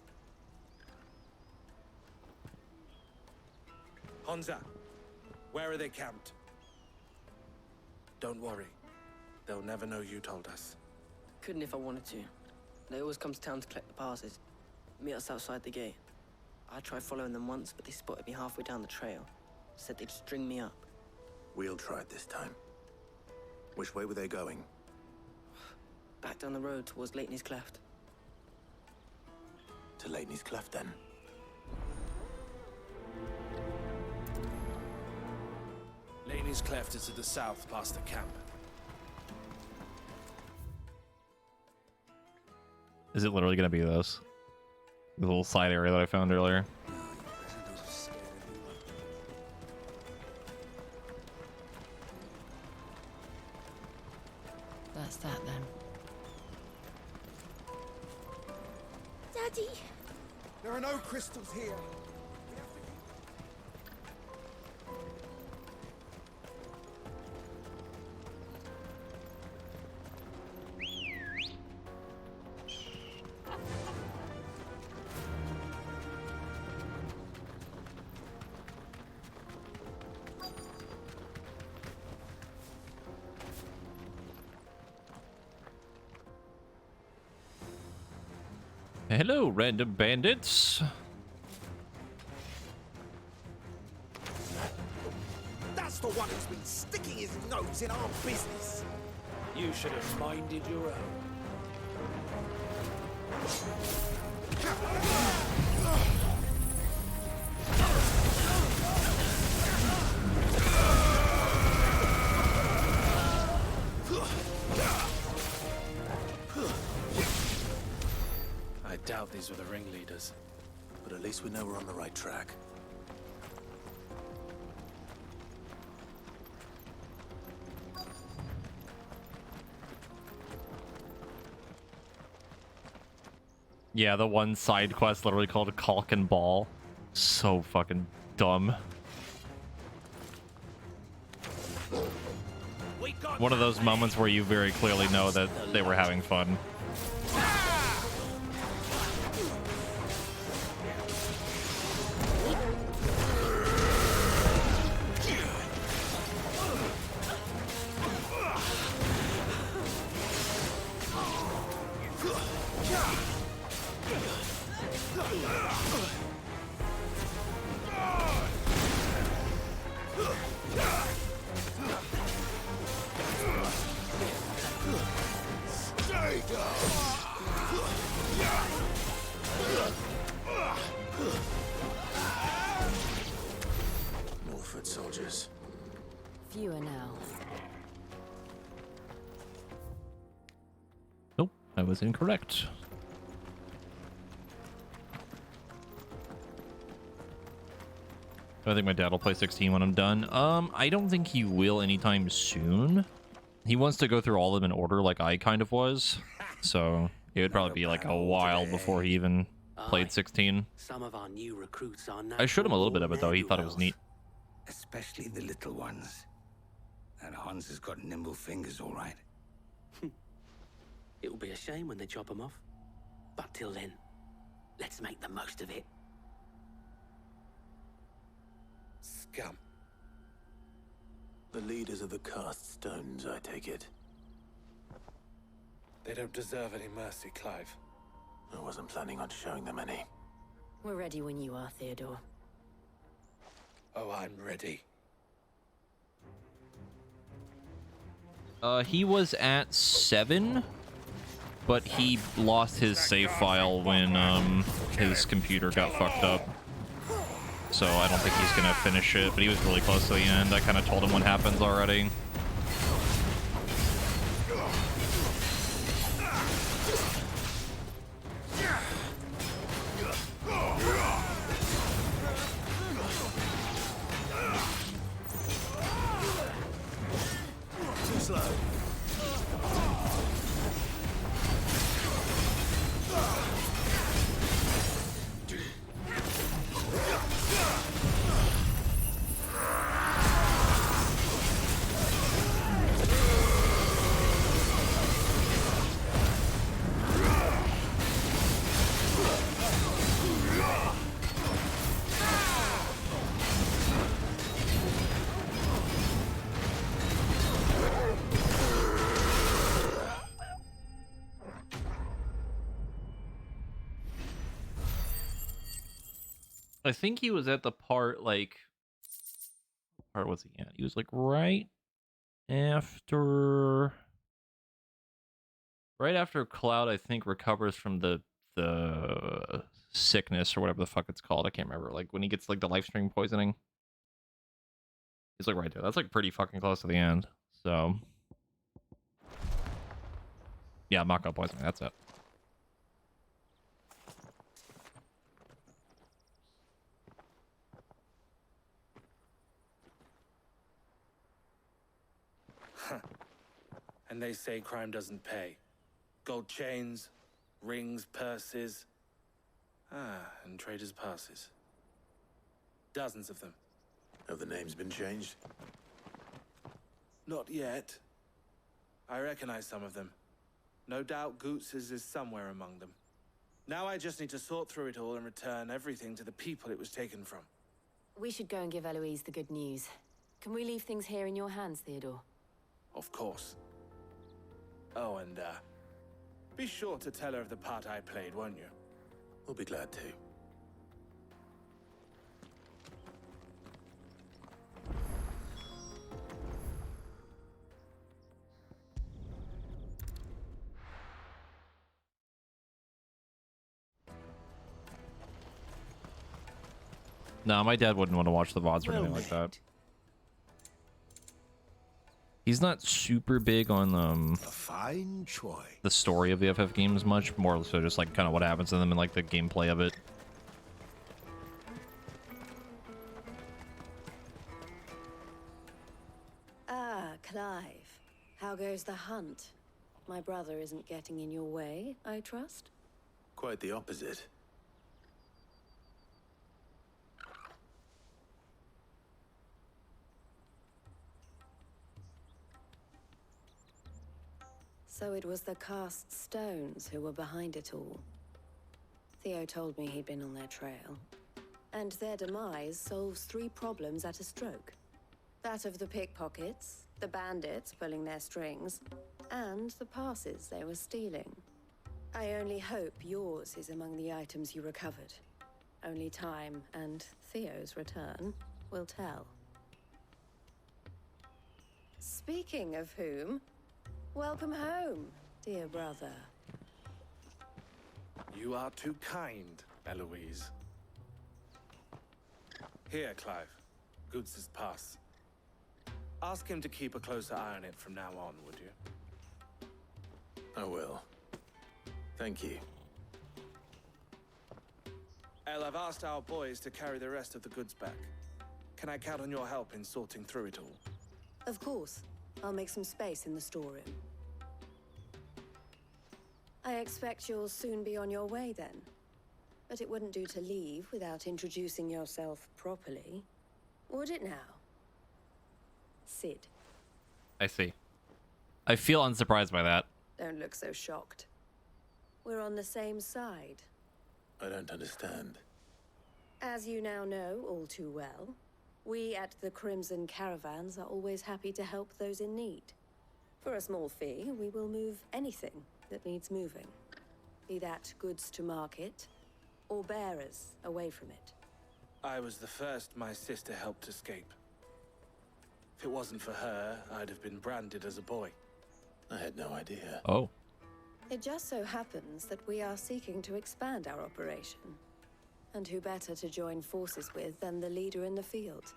Hansa, where are they camped? Don't worry. They'll never know you told us. Couldn't if I wanted to. They always come to town to collect the passes. Meet us outside the gate. I tried following them once, but they spotted me halfway down the trail. Said they'd string me up. We'll try it this time. Which way were they going? Back down the road towards Leighton's Cleft. To Leighton's Cleft, then. Leighton's Cleft is to the south, past the camp. Is it literally gonna be those? The little side area that I found earlier. That's that then. Daddy! There are no crystals here. Hello, random bandits. That's the one who's been sticking his nose in our business. You should have minded your own. I doubt these were the ringleaders, but at least we know we're on the right track. Yeah, the one side quest literally called Caulk and Ball. So fucking dumb. One of those moments where you very clearly know that they were having fun. More foot soldiers. Fewer now. Nope, I was incorrect. I think my dad will play 16 when I'm done. I don't think he will anytime soon. He wants to go through all of them in order like I kind of was. So it would probably be like a while before he even played 16. Some of our new recruits are I showed him a little bit of it though. He thought it was neat. Especially the little ones. And Hans has got nimble fingers, all right. It will be a shame when they chop them off. But till then, let's make the most of it. Scum. The leaders of the cast stones, I take it. They don't deserve any mercy, Clive. I wasn't planning on showing them any. We're ready when you are, Theodore. Oh, I'm ready. He was at 7, but he lost his save file when his computer got fucked up. So I don't think he's gonna finish it, but he was really close to the end. I kind of told him what happens already. Too slow. I think he was at the part, like... What part was he at? He was, like, right after Cloud, I think, recovers from the sickness or whatever the fuck it's called. I can't remember. Like, when he gets, like, the life string poisoning. He's, like, right there. That's, like, pretty fucking close to the end. So... Yeah, Mako poisoning. That's it. And they say crime doesn't pay. Gold chains, rings, purses. And traders' passes. Dozens of them. Have the names been changed? Not yet. I recognize some of them. No doubt Goots's is somewhere among them. Now I just need to sort through it all and return everything to the people it was taken from. We should go and give Eloise the good news. Can we leave things here in your hands, Theodore? Of course. Oh, and, be sure to tell her of the part I played, won't you? We'll be glad to. No, my dad wouldn't want to watch the VODs or anything like that. He's not super big on A fine choice. the story of the FF games much, more so just like kind of what happens to them and like the gameplay of it. goes the hunt. My brother isn't getting in your way, I trust? Quite the opposite. So it was the cast stones who were behind it all. Theo told me he'd been on their trail. And their demise solves 3 problems at a stroke. That of the pickpockets, the bandits pulling their strings, and the passes they were stealing. I only hope yours is among the items you recovered. Only time and Theo's return will tell. Speaking of whom, welcome home, dear brother. You are too kind, Eloise. Here, Clive. Goods' pass. Ask him to keep a closer eye on it from now on, would you? I will. Thank you. El, I've asked our boys to carry the rest of the goods back. Can I count on your help in sorting through it all? Of course. I'll make some space in the storeroom. I expect you'll soon be on your way then. But it wouldn't do to leave without introducing yourself properly. Would it now? Sid. I see. I feel unsurprised by that. Don't look so shocked. We're on the same side. I don't understand. As you now know all too well, we at the Crimson Caravans are always happy to help those in need. For a small fee, we will move anything that needs moving. Be that goods to market, or bearers away from it. I was the first my sister helped escape. If it wasn't for her, I'd have been branded as a boy. I had no idea. Oh. It just so happens that we are seeking to expand our operation. And who better to join forces with than the leader in the field?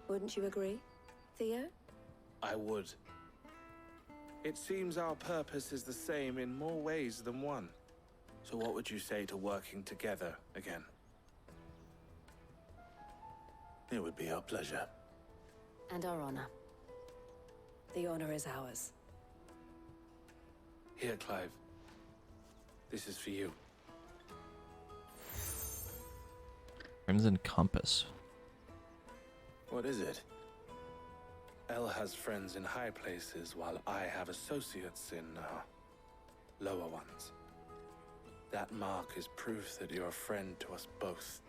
Wouldn't you agree, Theo? I would. It seems our purpose is the same in more ways than one. So what would you say to working together again? It would be our pleasure. And our honor. The honor is ours. Here, Clive. This is for you. Crimson Compass. What is it? El has friends in high places, while I have associates in, lower ones. That mark is proof that you're a friend to us both.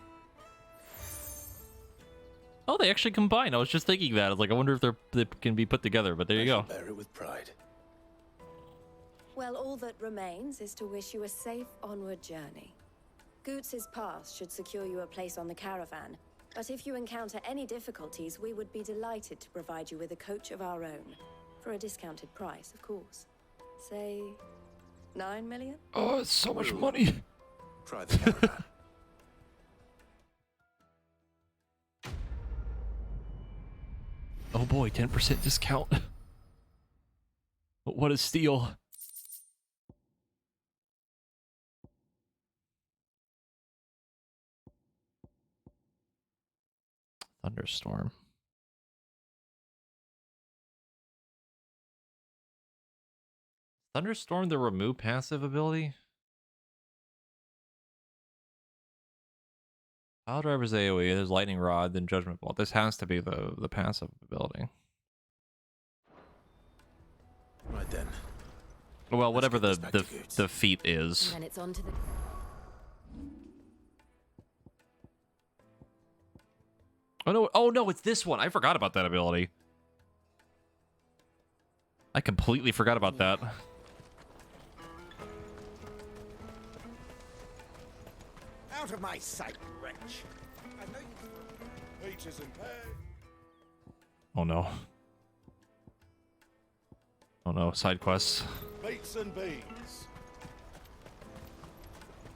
Oh, they actually combine. I was just thinking that. I was like, I wonder if they can be put together, but there you go. Bear it with pride. Well, all that remains is to wish you a safe onward journey. Goots' pass should secure you a place on the caravan, but if you encounter any difficulties, we would be delighted to provide you with a coach of our own. For a discounted price, of course. Say, 9 million? Oh, it's so much money. Try the caravan. Oh boy, 10% discount. But what a steal. Thunderstorm. Thunderstorm the remove passive ability? Pile driver's AoE, there's lightning rod, then judgment bolt. This has to be the passive ability. Right then. Well, whatever the feat is. And then it's on to the... Oh no, it's this one. I forgot about that ability. I completely forgot about that. Out of my sight, wretch. I know you... Peaches and pears. Oh no. Oh no, side quests. Beets and beans.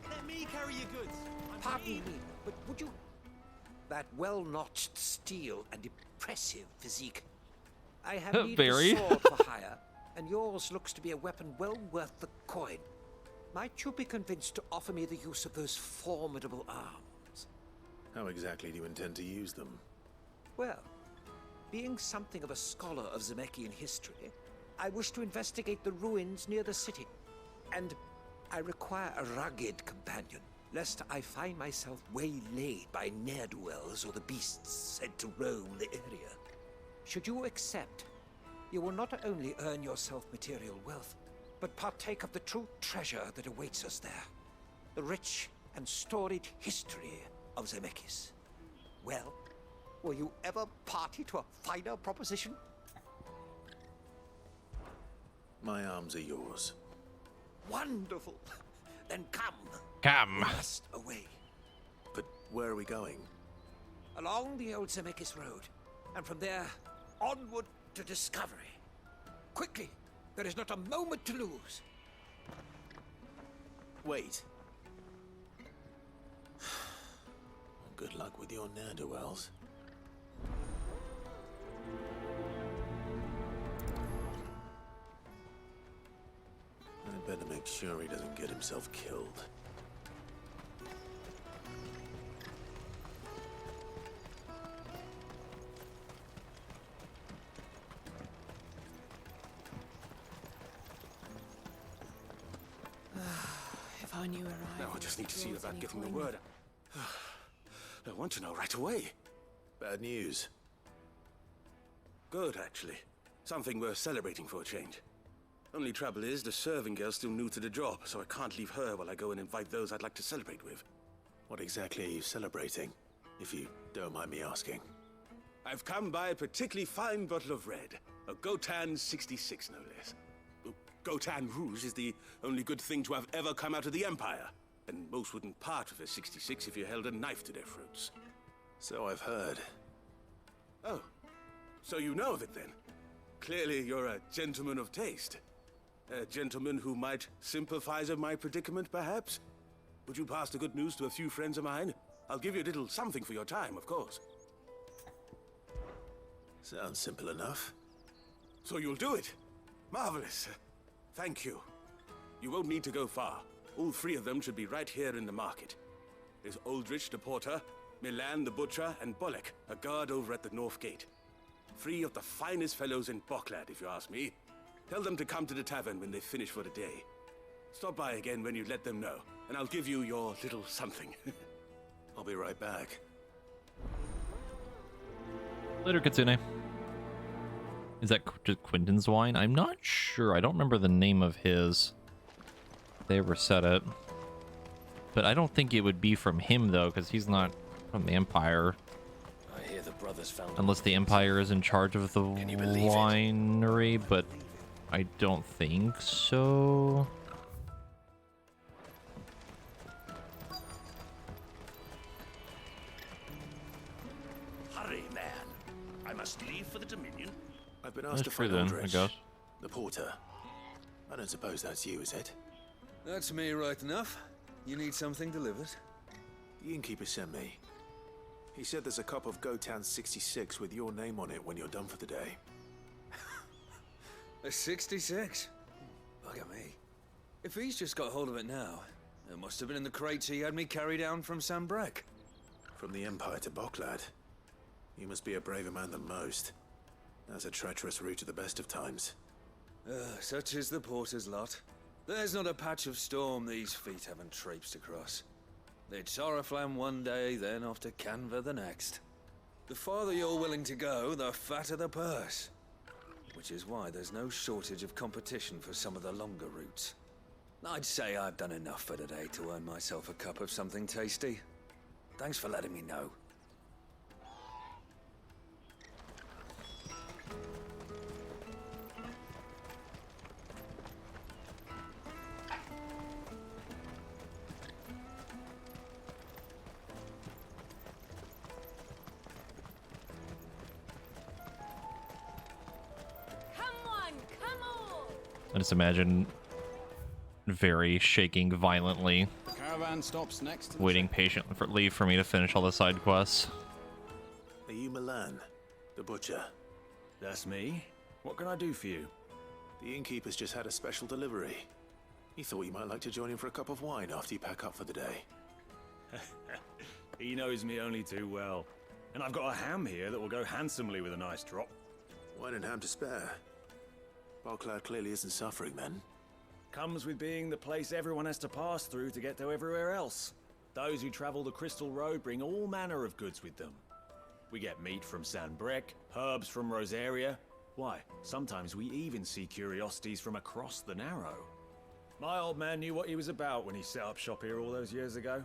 Let me carry your goods. Pardon me, but would you... That well-notched steel and impressive physique. I have need Very. a sword for hire, and yours looks to be a weapon well worth the coin. Might you be convinced to offer me the use of those formidable arms? How exactly do you intend to use them? Well, being something of a scholar of Zemeckyan history, I wish to investigate the ruins near the city. And I require a rugged companion, lest I find myself waylaid by ne'er-do-wells or the beasts said to roam the area. Should you accept, you will not only earn yourself material wealth, but partake of the true treasure that awaits us there. The rich and storied history of Zemeckis. Well, were you ever party to a finer proposition? My arms are yours. Wonderful. Then come. Come. We must away. But where are we going? Along the old Zemeckis Road, and from there, onward to discovery. Quickly, there is not a moment to lose. Wait. Good luck with your ne'er-do-wells. I'd better make sure he doesn't get himself killed. If I knew where I Now I just need to see about getting the word out. I want to know right away. Bad news. Good, actually. Something worth celebrating for a change. Only trouble is, the serving girl's still new to the job, so I can't leave her while I go and invite those I'd like to celebrate with. What exactly are you celebrating, if you don't mind me asking? I've come by a particularly fine bottle of red. A Gotan 66, no less. Gotan Rouge is the only good thing to have ever come out of the Empire. And most wouldn't part with a 66 if you held a knife to their throats. So I've heard. Oh, so you know of it then? Clearly you're a gentleman of taste. A gentleman who might sympathize with my predicament, perhaps? Would you pass the good news to a few friends of mine? I'll give you a little something for your time, of course. Sounds simple enough. So you'll do it? Marvelous. Thank you. You won't need to go far. All three of them should be right here in the market. There's Aldrich the porter, Milan the butcher, and Bolek, a guard over at the north gate. Three of the finest fellows in Boklad, if you ask me. Tell them to come to the tavern when they finish for the day. Stop by again when you let them know, and I'll give you your little something. I'll be right back. Later, Kitsune. Is that Quentin's wine? I'm not sure. I don't remember the name of his. They ever said it. But I don't think it would be from him, though, because he's not from the Empire. I hear the brothers found Unless the Empire is in charge of the winery, but I don't think so. Hurry, man. I must leave for the Dominion. I've been asked to find Aldrich, the porter. I don't suppose that's you, is it? That's me right enough. You need something delivered? The innkeeper sent me. He said there's a cup of Gotan 66 with your name on it when you're done for the day. A 66? Look at me. If he's just got hold of it now, it must have been in the crates he had me carry down from Sambrek. From the Empire to Boklad. You must be a braver man than most. That's a treacherous route at the best of times. Such is the porter's lot. There's not a patch of storm these feet haven't traipsed across. It's Oriflamme one day, then off to Canva the next. The farther you're willing to go, the fatter the purse. Which is why there's no shortage of competition for some of the longer routes. I'd say I've done enough for today to earn myself a cup of something tasty. Thanks for letting me know. I just imagine very shaking violently, The caravan stops next. waiting patiently for me to finish all the side quests. Are you Milan, the butcher? That's me. What can I do for you? The innkeeper's just had a special delivery. He thought you might like to join him for a cup of wine after you pack up for the day. He knows me only too well. And I've got a ham here that will go handsomely with a nice drop. Wine and ham to spare. Barclad clearly isn't suffering then. Comes with being the place everyone has to pass through to get to everywhere else. Those who travel the Crystal Road bring all manner of goods with them. We get meat from Sanbrec, herbs from Rosaria. Why, sometimes we even see curiosities from across the Narrow. My old man knew what he was about when he set up shop here all those years ago.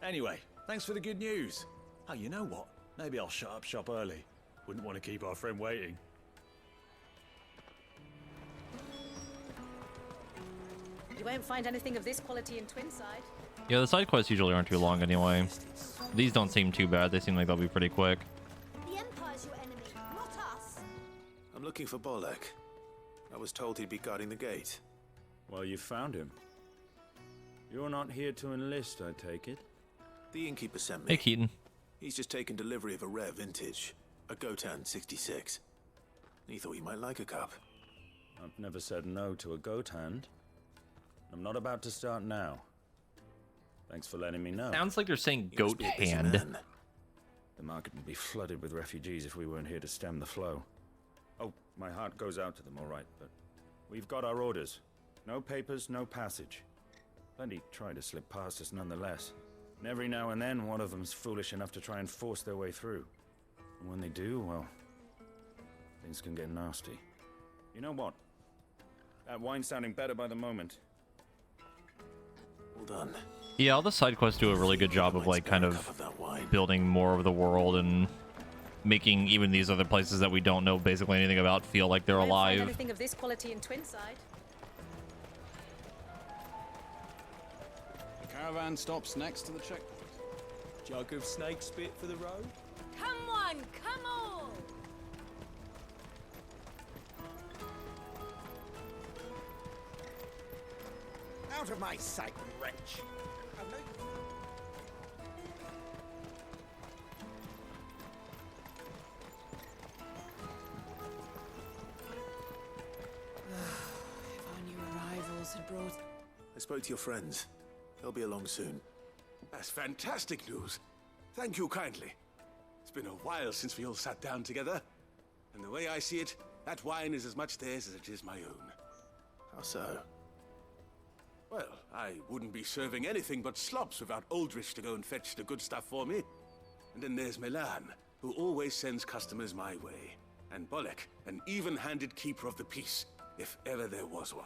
Anyway, thanks for the good news. Oh, you know what? Maybe I'll shut up shop early. Wouldn't want to keep our friend waiting. You won't find anything of this quality in Twinside. Yeah, the side quests usually aren't too long anyway. These don't seem too bad. They seem like they'll be pretty quick. The Empire's your enemy, not us. I'm looking for Bolek. I was told he'd be guarding the gate. Well, you found him. You're not here to enlist, I take it? The innkeeper sent me. Hey, Keaton. He's just taken delivery of a rare vintage, a Gotan 66. He thought you might like a cup. I've never said no to a goat hand. I'm not about to start now. Thanks for letting me know. Sounds like they're saying goat hand. The market would be flooded with refugees if we weren't here to stem the flow. Oh, my heart goes out to them, all right, but we've got our orders. No papers, no passage. Plenty try to slip past us nonetheless. And every now and then, one of them's foolish enough to try and force their way through. And when they do, well, things can get nasty. You know what? That wine's sounding better by the moment. Well done. Yeah, all the side quests do a really good job of like kind of building more of the world and making even these other places that we don't know basically anything about feel like they're You won't find alive. anything of this quality in Twinside. The caravan stops next to the checkpoint. Jug of snake spit for the road? Come on, come on! Out of my sight, wretch! If our new arrivals had brought... I spoke to your friends. They'll be along soon. That's fantastic news. Thank you kindly. It's been a while since we all sat down together. And the way I see it, that wine is as much theirs as it is my own. How so? Well, I wouldn't be serving anything but slops without Aldrich to go and fetch the good stuff for me. And then there's Milan, who always sends customers my way. And Bolek, an even-handed keeper of the peace, if ever there was one.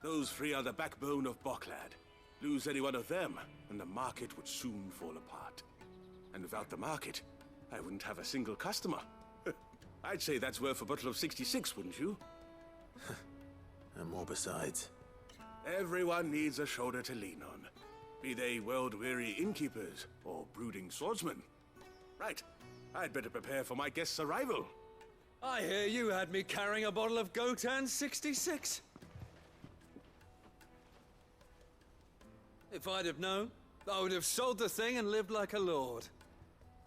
Those three are the backbone of Barclad. Lose any one of them, and the market would soon fall apart. And without the market, I wouldn't have a single customer. I'd say that's worth a bottle of 66, wouldn't you? And more besides. Everyone needs a shoulder to lean on. Be they world-weary innkeepers or brooding swordsmen. Right, I'd better prepare for my guest's arrival. I hear you had me carrying a bottle of Gotan 66. If I'd have known, I would have sold the thing and lived like a lord.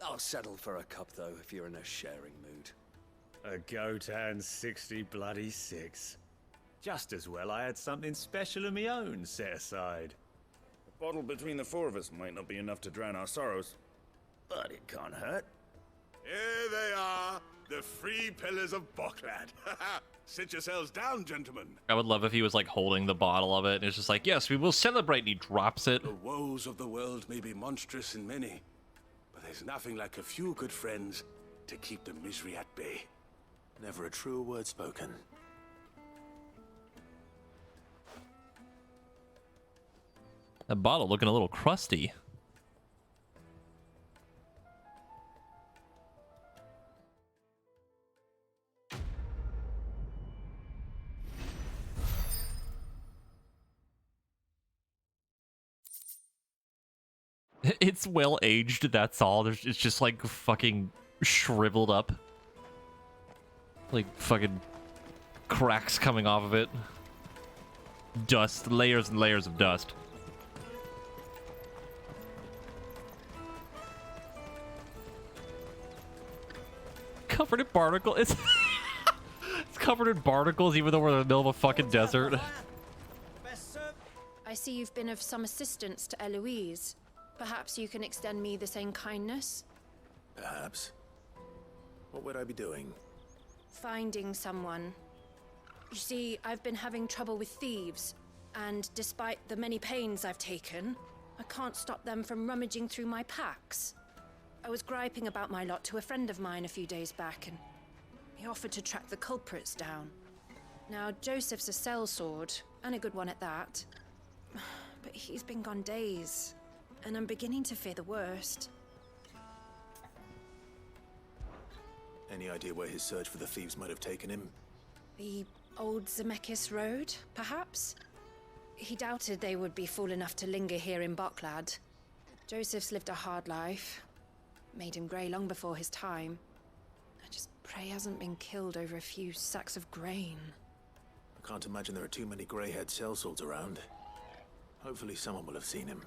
I'll settle for a cup, though, if you're in a sharing mood. A Gotan 66. Just as well I had something special of my own set aside. A bottle between the four of us might not be enough to drown our sorrows, but it can't hurt. Here they are, the three pillars of Barclad. Sit yourselves down, gentlemen. I would love if he was like holding the bottle of it and it's just like, yes, we will celebrate, and he drops it. The woes of the world may be monstrous in many, but there's nothing like a few good friends to keep the misery at bay. Never a truer word spoken. That bottle looking a little crusty. It's well aged, that's all. It's just like fucking shriveled up. Like fucking cracks coming off of it. Dust, layers and layers of dust. Covered in barnacles. It's covered in barnacles even though we're in the middle of a fucking desert. I see you've been of some assistance to Eloise. Perhaps you can extend me the same kindness? Perhaps. What would I be doing? Finding someone. You see, I've been having trouble with thieves, and despite the many pains I've taken, I can't stop them from rummaging through my packs. I was griping about my lot to a friend of mine a few days back, and he offered to track the culprits down. Now, Joseph's a sellsword, and a good one at that. But he's been gone days, and I'm beginning to fear the worst. Any idea where his search for the thieves might have taken him? The old Zemeckis Road, perhaps? He doubted they would be fool enough to linger here in Boklad. Joseph's lived a hard life. Made him grey long before his time. I just pray he hasn't been killed over a few sacks of grain. I can't imagine there are too many grey-haired sellswords around. Hopefully someone will have seen him.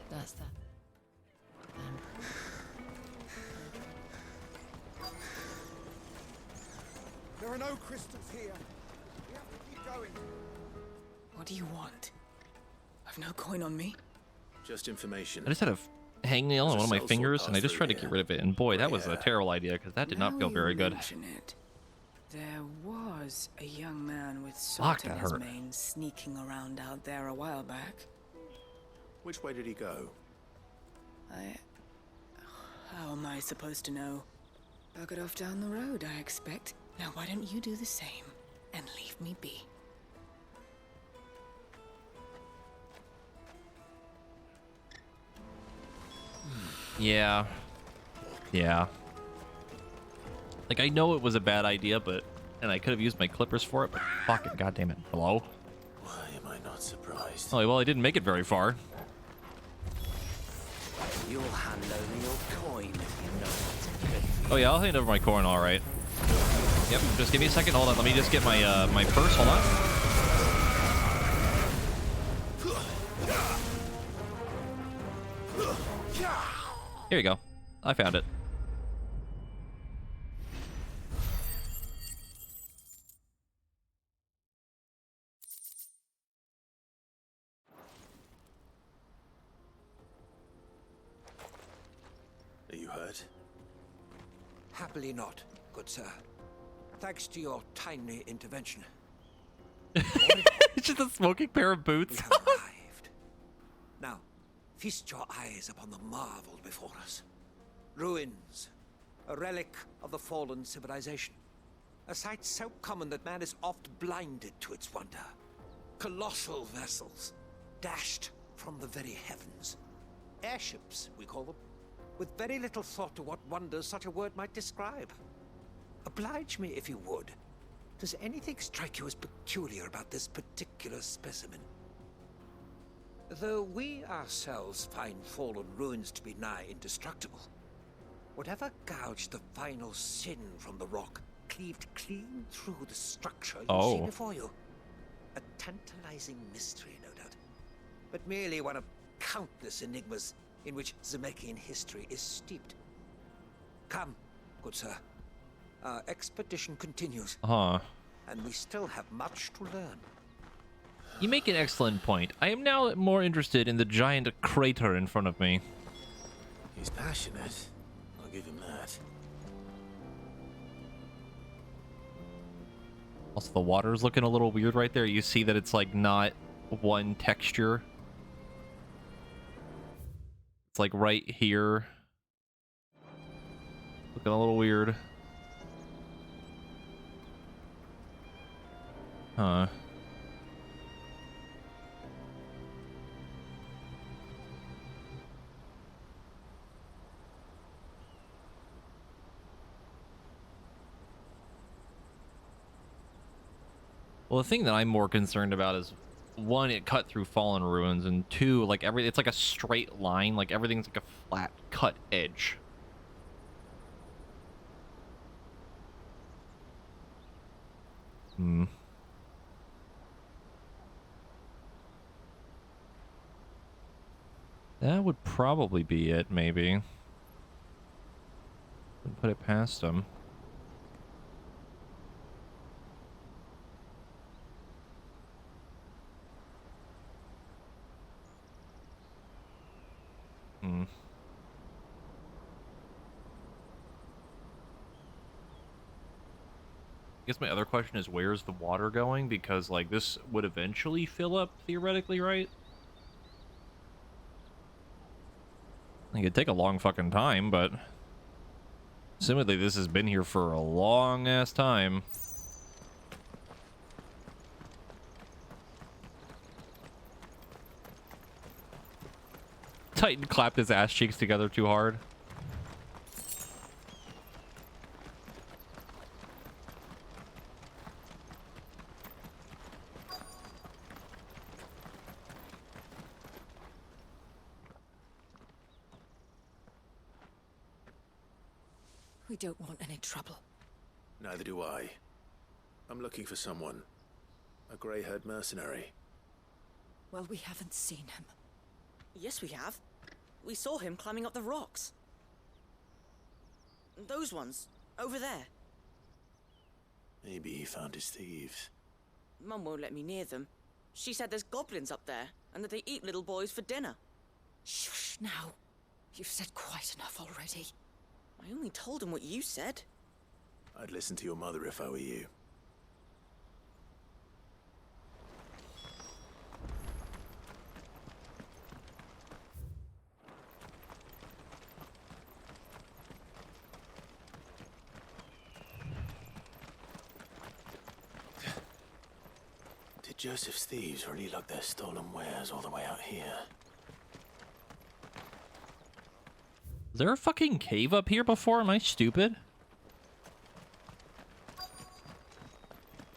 That's that. There are no crystals here. We have to keep going. What do you want? I've no coin on me. Just information. I just had a hangnail on one of my fingers, and I just tried to get rid of it. And boy, that was a terrible idea because that did not feel very good. It. There was a young man with Fuck, salt in that his hurt. mane sneaking around out there a while back. Which way did he go? How am I supposed to know? Buggered off down the road, I expect. Now why don't you do the same and leave me be? Yeah. Yeah. Like, I know it was a bad idea, but... And I could have used my clippers for it, but fuck it, goddammit. Hello? Why am I not surprised? Oh, well, I didn't make it very far. You'll hand over your coin if you know what to give. Oh, yeah, I'll hand over my coin, alright. Yep, just give me a second. Hold on, let me just get my, my purse. Hold on. Here you go. I found it. Are you hurt? Happily not, good sir. Thanks to your timely intervention. It's just a smoking pair of boots. We have arrived. Now, feast your eyes upon the marvel before us. Ruins, a relic of the fallen civilization. A sight so common that man is oft blinded to its wonder. Colossal vessels, dashed from the very heavens. Airships, we call them, with very little thought to what wonders such a word might describe. Oblige me if you would. Does anything strike you as peculiar about this particular specimen? Though we ourselves find fallen ruins to be nigh indestructible, whatever gouged the final sin from the rock cleaved clean through the structure you see before you. A tantalizing mystery, no doubt, but merely one of countless enigmas in which Zemeckis history is steeped. Come, good sir. Our expedition continues. And we still have much to learn. You make an excellent point. I am now more interested in the giant crater in front of me. He's passionate. I'll give him that. Also, the water's looking a little weird right there. You see that it's like not one texture. It's like right here. Looking a little weird. Huh. Well, the thing that I'm more concerned about is, one, it cut through fallen ruins, and two, like it's like a straight line, like everything's like a flat cut edge. Hmm. That would probably be it, maybe. Wouldn't put it past him. Hmm. I guess my other question is, where's the water going? Because, like, this would eventually fill up, theoretically, right? Like, it'd take a long fucking time, but... Assumedly, this has been here for a long-ass time. Titan clapped his ass cheeks together too hard. We don't want any trouble. Neither do I. I'm looking for someone. A grey-haired mercenary. Well, we haven't seen him. Yes, we have. We saw him climbing up the rocks. Those ones, over there. Maybe he found his thieves. Mum won't let me near them. She said there's goblins up there, and that they eat little boys for dinner. Shush now. You've said quite enough already. I only told him what you said. I'd listen to your mother if I were you. Did Joseph's thieves really lug their stolen wares all the way out here? Is there a fucking cave up here before? Am I stupid?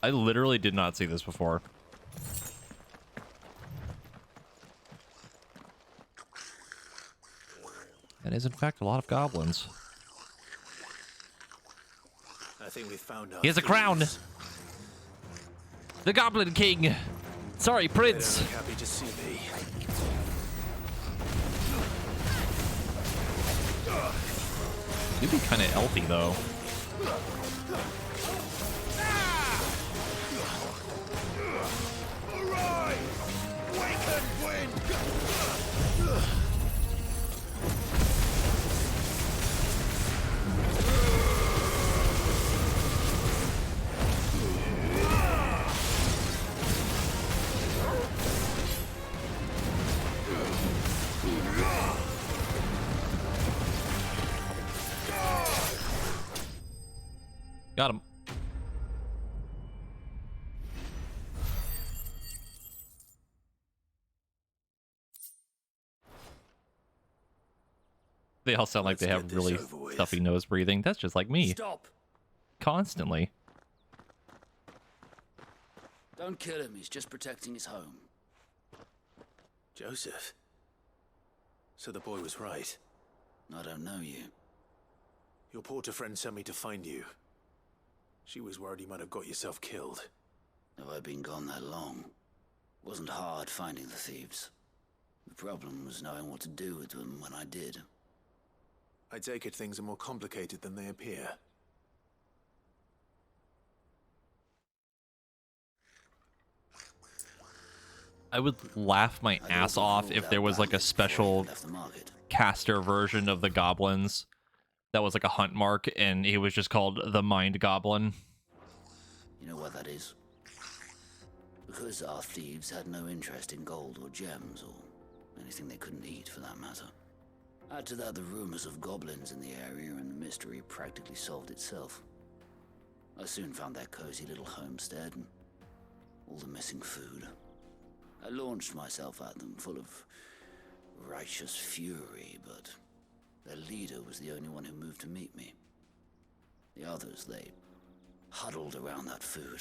I literally did not see this before. That is, in fact, a lot of goblins. I think we found out. He has a crown! The Goblin King! Sorry, Prince! They don't look happy to see me. You'd be kind of elfy, though. Got him. They all sound like they have really stuffy nose breathing. That's just like me. Stop. Constantly. Don't kill him. He's just protecting his home. Joseph? So the boy was right. I don't know you. Your porter friend sent me to find you. She was worried you might have got yourself killed. Have I been gone that long? It wasn't hard finding the thieves. The problem was knowing what to do with them when I did. I take it things are more complicated than they appear. I would laugh my ass off if there was like a special caster version of the goblins that was like a hunt mark and he was just called the Mind Goblin. You know what that is? Because our thieves had no interest in gold or gems or anything they couldn't eat for that matter. Add to that the rumors of goblins in the area and the mystery practically solved itself. I soon found their cozy little homestead and all the missing food. I launched myself at them full of righteous fury, but their leader was the only one who moved to meet me. The others, they huddled around that food,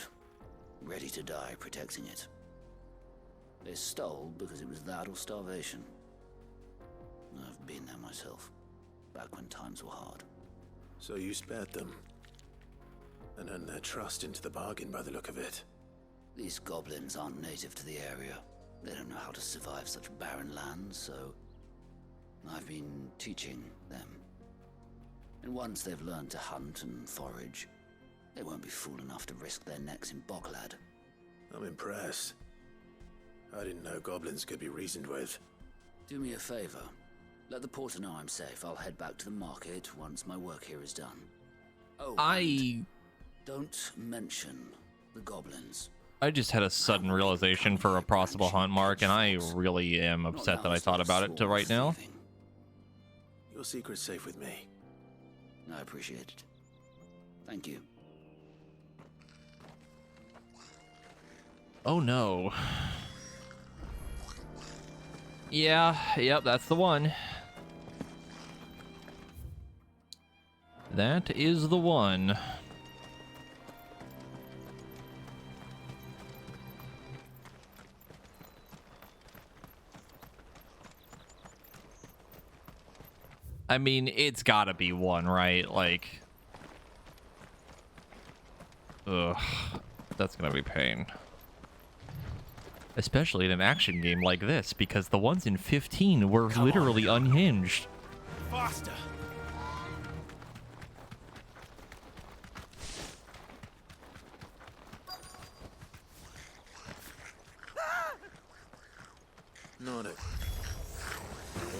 ready to die protecting it. They stole because it was that or starvation. I've been there myself, back when times were hard. So you spared them, and earned their trust into the bargain by the look of it. These goblins aren't native to the area. They don't know how to survive such barren lands, so I've been teaching them. And once they've learned to hunt and forage, they won't be fool enough to risk their necks in Boglad. I'm impressed. I didn't know goblins could be reasoned with. Do me a favor. Let the porter know I'm safe. I'll head back to the market once my work here is done. Oh, don't mention the goblins. I just had a sudden realization for a possible hunt, Mark, and I really am upset that I thought about it till right now. Your secret's safe with me. I appreciate it. Thank you. Oh no. Yeah, yep, that's the one. That is the one. I mean, it's gotta be one, right? Like, ugh, that's gonna be pain. Especially in an action game like this, because the ones in 15 were literally unhinged. Faster! Not it.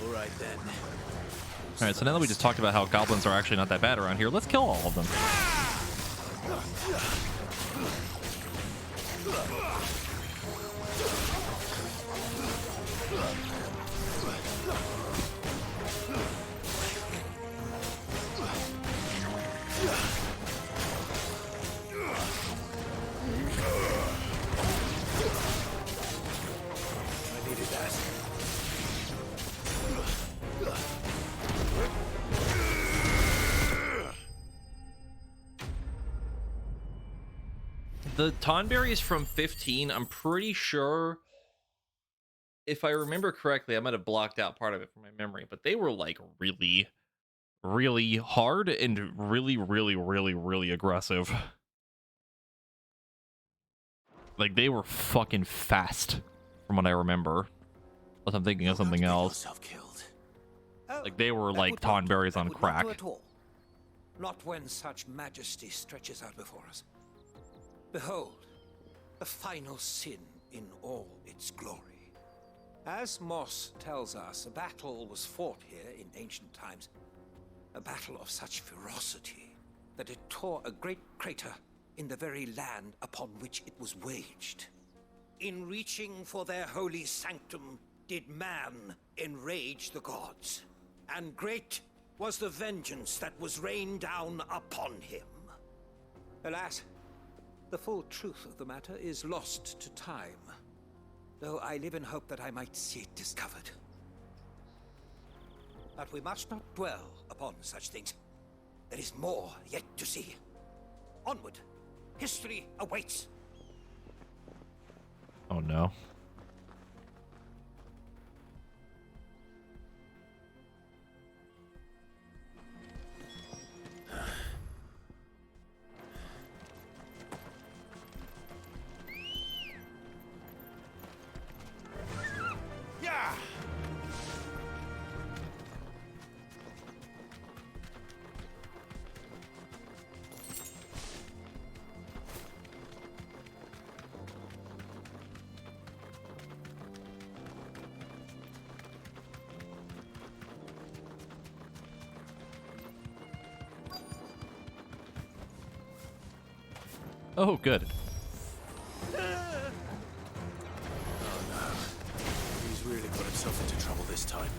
All right then. All right, so now that we just talked about how goblins are actually not that bad around here, let's kill all of them. I needed that. The Tonberries from 15, I'm pretty sure, if I remember correctly, I might have blocked out part of it from my memory, but they were like really, really hard and really, really, really, really aggressive. Like, they were fucking fast, from what I remember. Unless I'm thinking of something else. Like, they were like Tonberries on crack. Not at all. Not when such majesty stretches out before us. Behold, the final sin in all its glory. As Moss tells us, a battle was fought here in ancient times. A battle of such ferocity that it tore a great crater in the very land upon which it was waged. In reaching for their holy sanctum, did man enrage the gods, and great was the vengeance that was rained down upon him. Alas, the full truth of the matter is lost to time, though I live in hope that I might see it discovered. But we must not dwell upon such things. There is more yet to see. Onward. History awaits. Oh no. Yeah! Oh, good. Oh no. He's really got himself into trouble this time.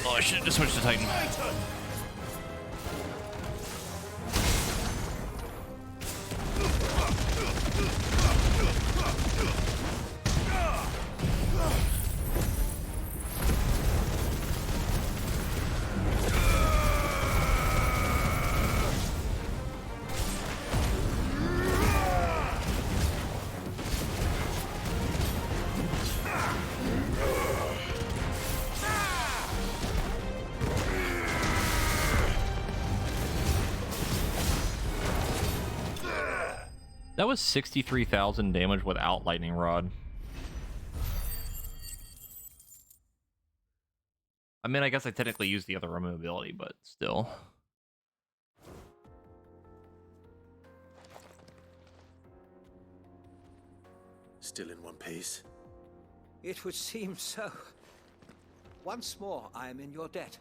Oh, I should have just switched to Titan. That was 63,000 damage without Lightning Rod. I mean, I guess I technically used the other ability, but still. Still in one piece? It would seem so. Once more I am in your debt,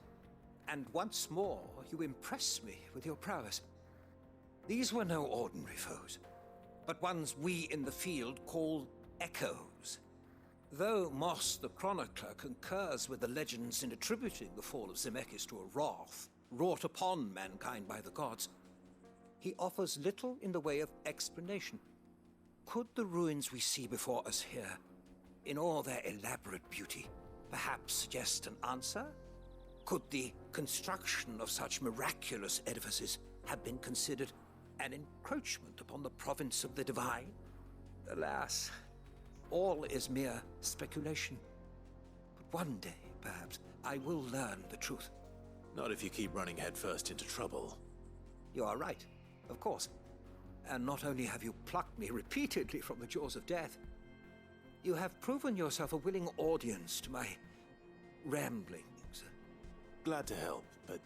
and once more you impress me with your prowess. These were no ordinary foes, but ones we in the field call echoes. Though Moss the Chronicler concurs with the legends in attributing the fall of Zemeckis to a wrath wrought upon mankind by the gods, he offers little in the way of explanation. Could the ruins we see before us here, in all their elaborate beauty, perhaps suggest an answer? Could the construction of such miraculous edifices have been considered an encroachment upon the province of the divine? Alas, all is mere speculation. But one day, perhaps, I will learn the truth. Not if you keep running headfirst into trouble. You are right, of course. And not only have you plucked me repeatedly from the jaws of death, you have proven yourself a willing audience to my ramblings. Glad to help, but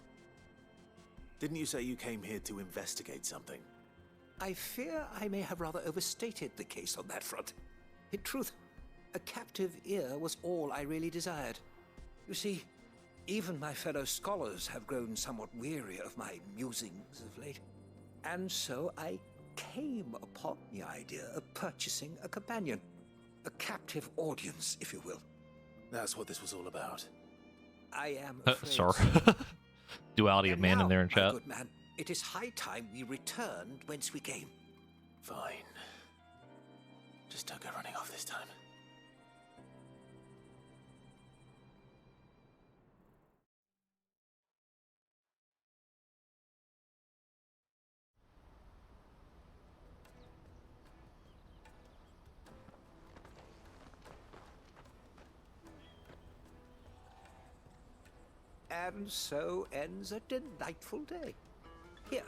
didn't you say you came here to investigate something? I fear I may have rather overstated the case on that front. In truth, a captive ear was all I really desired. You see, even my fellow scholars have grown somewhat weary of my musings of late. And so I came upon the idea of purchasing a companion. A captive audience, if you will. That's what this was all about. I am afraid sorry. so. Duality of man in there in My chat. good man, it is high time we returned whence we came. Fine. Just don't go running off this time. And so ends a delightful day. Here,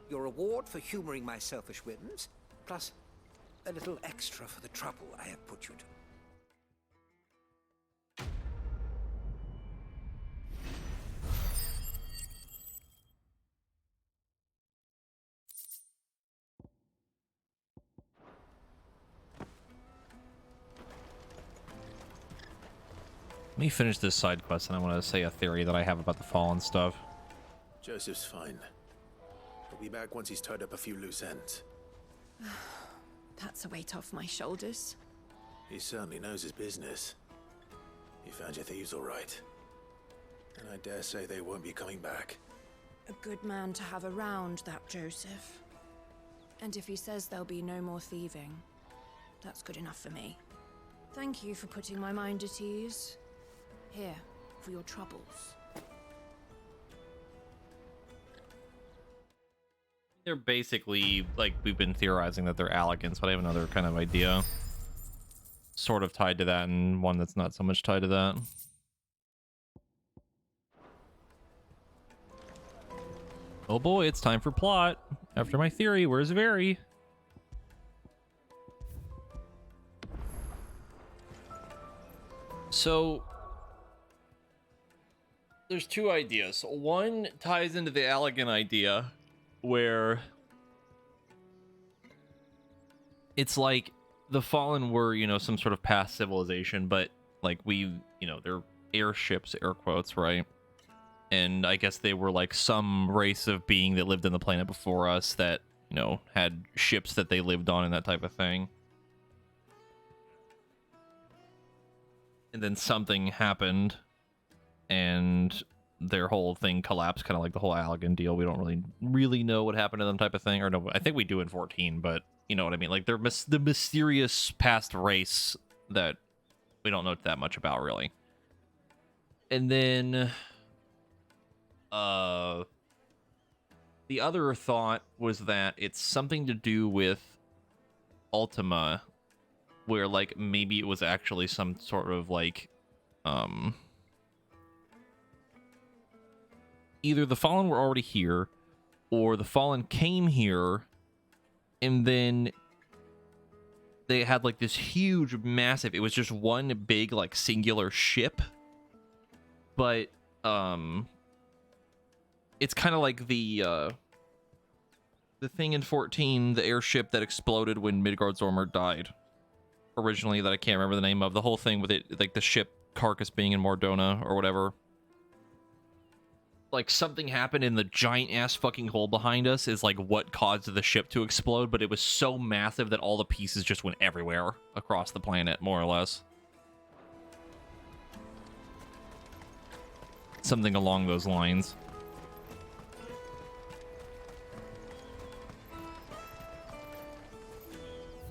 your reward for humoring my selfish whims, plus a little extra for the trouble I have put you to. Let me finish this side quest, and I want to say a theory that I have about the fallen stuff. Joseph's fine. He'll be back once he's tied up a few loose ends. That's a weight off my shoulders. He certainly knows his business. He found your thieves all right. And I dare say they won't be coming back. A good man to have around, that Joseph. And if he says there'll be no more thieving, that's good enough for me. Thank you for putting my mind at ease. Here, for your troubles. They're basically, like, we've been theorizing that they're Allegans, but I have another kind of idea. Sort of tied to that, and one that's not so much tied to that. Oh boy, it's time for plot. After my theory, where's Very? So there's two ideas. One ties into the Allegan idea, where it's like the Fallen were, you know, some sort of past civilization, but like we, you know, they're airships, air quotes, right? And I guess they were like some race of being that lived on the planet before us that, you know, had ships that they lived on and that type of thing. And then something happened and their whole thing collapsed, kind of like the whole Allegan deal. We don't really know what happened to them type of thing. Or no, I think we do in 14, but you know what I mean? Like they're the mysterious past race that we don't know that much about, really. And then the other thought was that it's something to do with Ultima, where like maybe it was actually some sort of like either the Fallen were already here, or the Fallen came here and then they had like this huge massive, it was just one big like singular ship, but it's kind of like the thing in 14, the airship that exploded when Midgardsormr died, originally that I can't remember the name of. The whole thing with it, like the ship carcass being in Mordona or whatever. Like something happened in the giant ass fucking hole behind us is like what caused the ship to explode, but it was so massive that all the pieces just went everywhere across the planet, more or less. Something along those lines.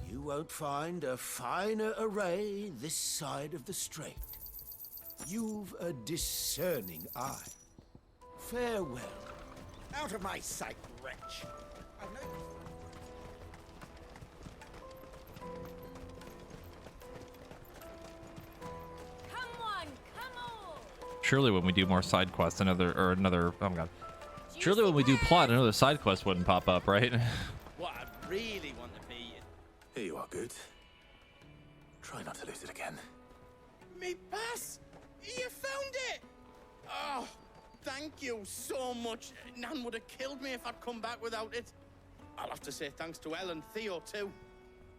You won't find a finer array this side of the strait. You've a discerning eye. Farewell. Out of my sight, wretch. I've no... Surely when we do more side quests, another, oh my god. Surely when we do plot, another side quest wouldn't pop up, right? What I really want to be... Here you are, Good. Try not to lose it again. Me pass! You found it! Oh, thank you so much. Nan would have killed me if I'd come back without it. I'll have to say thanks to Elle and Theo, too.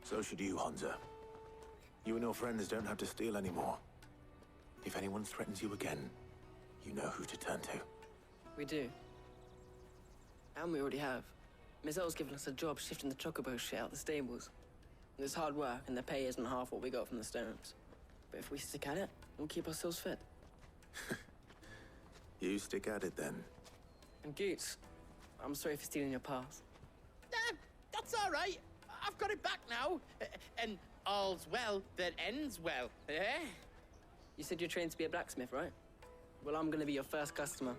So should you, Hansa. You and your friends don't have to steal anymore. If anyone threatens you again, you know who to turn to. We do. And we already have. Miss Elle's given us a job shifting the chocobo shit out the stables. It's hard work, and the pay isn't half what we got from the stones. But if we stick at it, we'll keep ourselves fit. You stick at it, then. And Goots, I'm sorry for stealing your pass. That's all right. I've got it back now. And all's well that ends well, eh? You said you're trained to be a blacksmith, right? Well, I'm gonna be your first customer.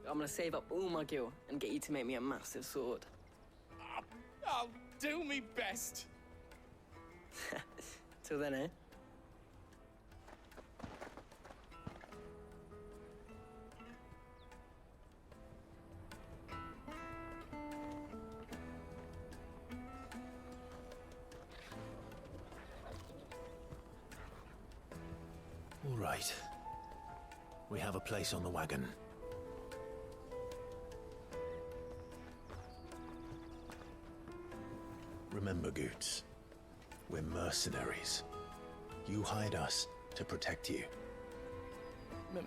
I'm gonna save up all my gil and get you to make me a massive sword. I'll do me best. Till then, eh? All right. We have a place on the wagon. Remember, Goots, we're mercenaries. You hide us to protect you.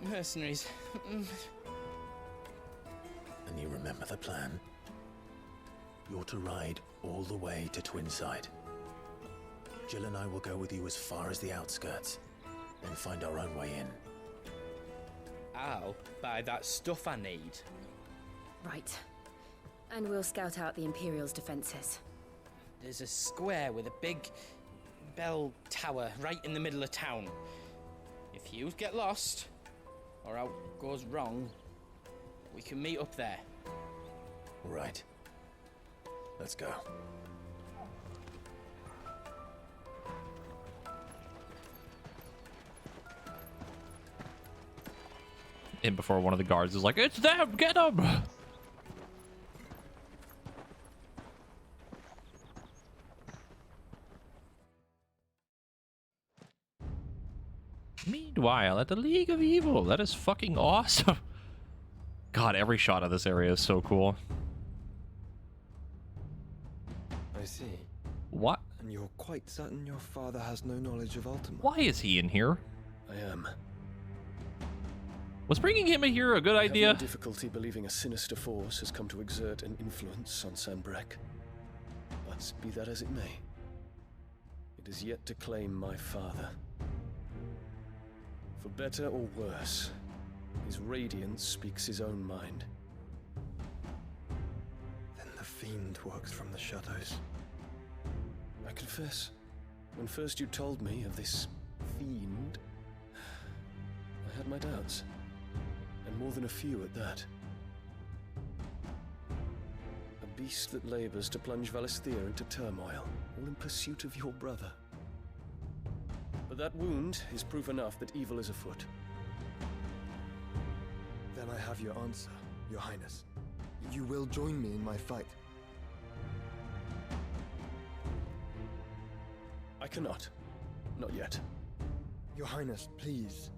Mercenaries. And you remember the plan? You're to ride all the way to Twinside. Jill and I will go with you as far as the outskirts, then find our own way in. I'll buy that stuff I need. Right. And we'll scout out the Imperial's defenses. There's a square with a big bell tower right in the middle of town. If you get lost, or out goes wrong, we can meet up there. All right. Let's go. In before one of the guards is like, "It's them! Get them!" Meanwhile, at the League of Evil, that is fucking awesome. God, every shot of this area is so cool. I see. What? And you're quite certain your father has no knowledge of Ultima? Why is he in here? I am. Was bringing him in here a good idea? I have no difficulty believing a sinister force has come to exert an influence on Sanbreque. But be that as it may, it is yet to claim my father. For better or worse, his radiance speaks his own mind. Then the fiend works from the shadows. I confess, when first you told me of this fiend, I had my doubts. And more than a few at that. A beast that labors to plunge Valisthea into turmoil, all in pursuit of your brother. But that wound is proof enough that evil is afoot. Then I have your answer, Your Highness. You will join me in my fight. I cannot. Not yet. Your Highness, please.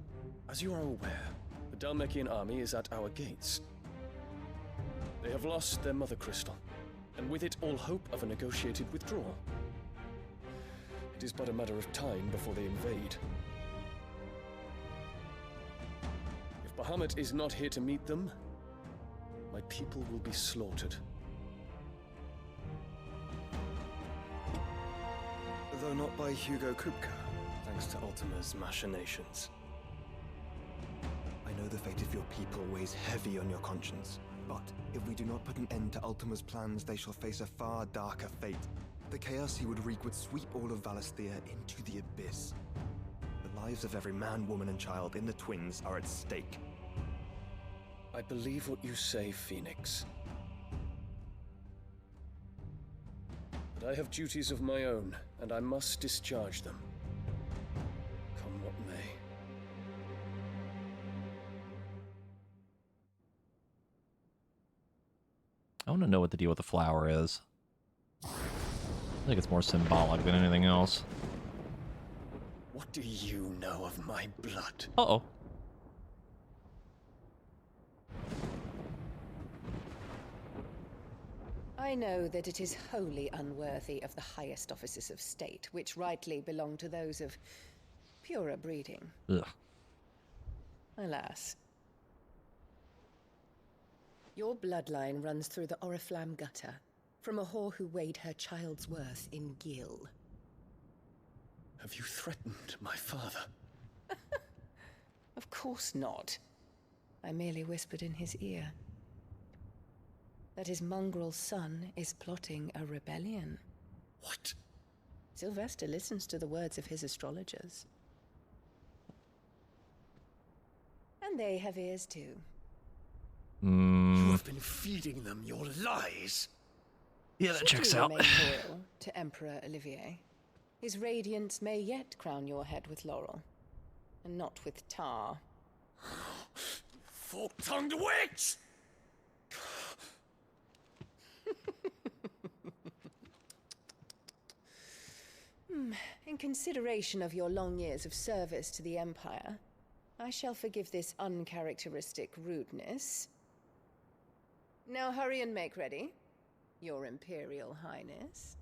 As you are aware, the Dalmekian army is at our gates. They have lost their mother crystal, and with it all hope of a negotiated withdrawal. It is but a matter of time before they invade. If Bahamut is not here to meet them, my people will be slaughtered. Though not by Hugo Kupka, thanks to Ultima's machinations. I know the fate of your people weighs heavy on your conscience, but if we do not put an end to Ultima's plans, they shall face a far darker fate. The chaos he would wreak would sweep all of Valisthea into the abyss. The lives of every man, woman, and child in the Twins are at stake. I believe what you say, Phoenix. But I have duties of my own, and I must discharge them. Come what may. I want to know what the deal with the flower is. I think it's more symbolic than anything else. What do you know of my blood? Uh-oh. I know that it is wholly unworthy of the highest offices of state, which rightly belong to those of purer breeding. Ugh. Alas. Your bloodline runs through the Oriflamme gutter, from a whore who weighed her child's worth in gil. Have you threatened my father? Of course not. I merely whispered in his ear that his mongrel son is plotting a rebellion. What? Sylvester listens to the words of his astrologers. And they have ears too. You have been feeding them your lies. Yeah, that Should checks you out. remain loyal to Emperor Olivier, his radiance may yet crown your head with laurel, and not with tar. Fork-tongued witch! In consideration of your long years of service to the Empire, I shall forgive this uncharacteristic rudeness. Now hurry and make ready, Your Imperial Highness.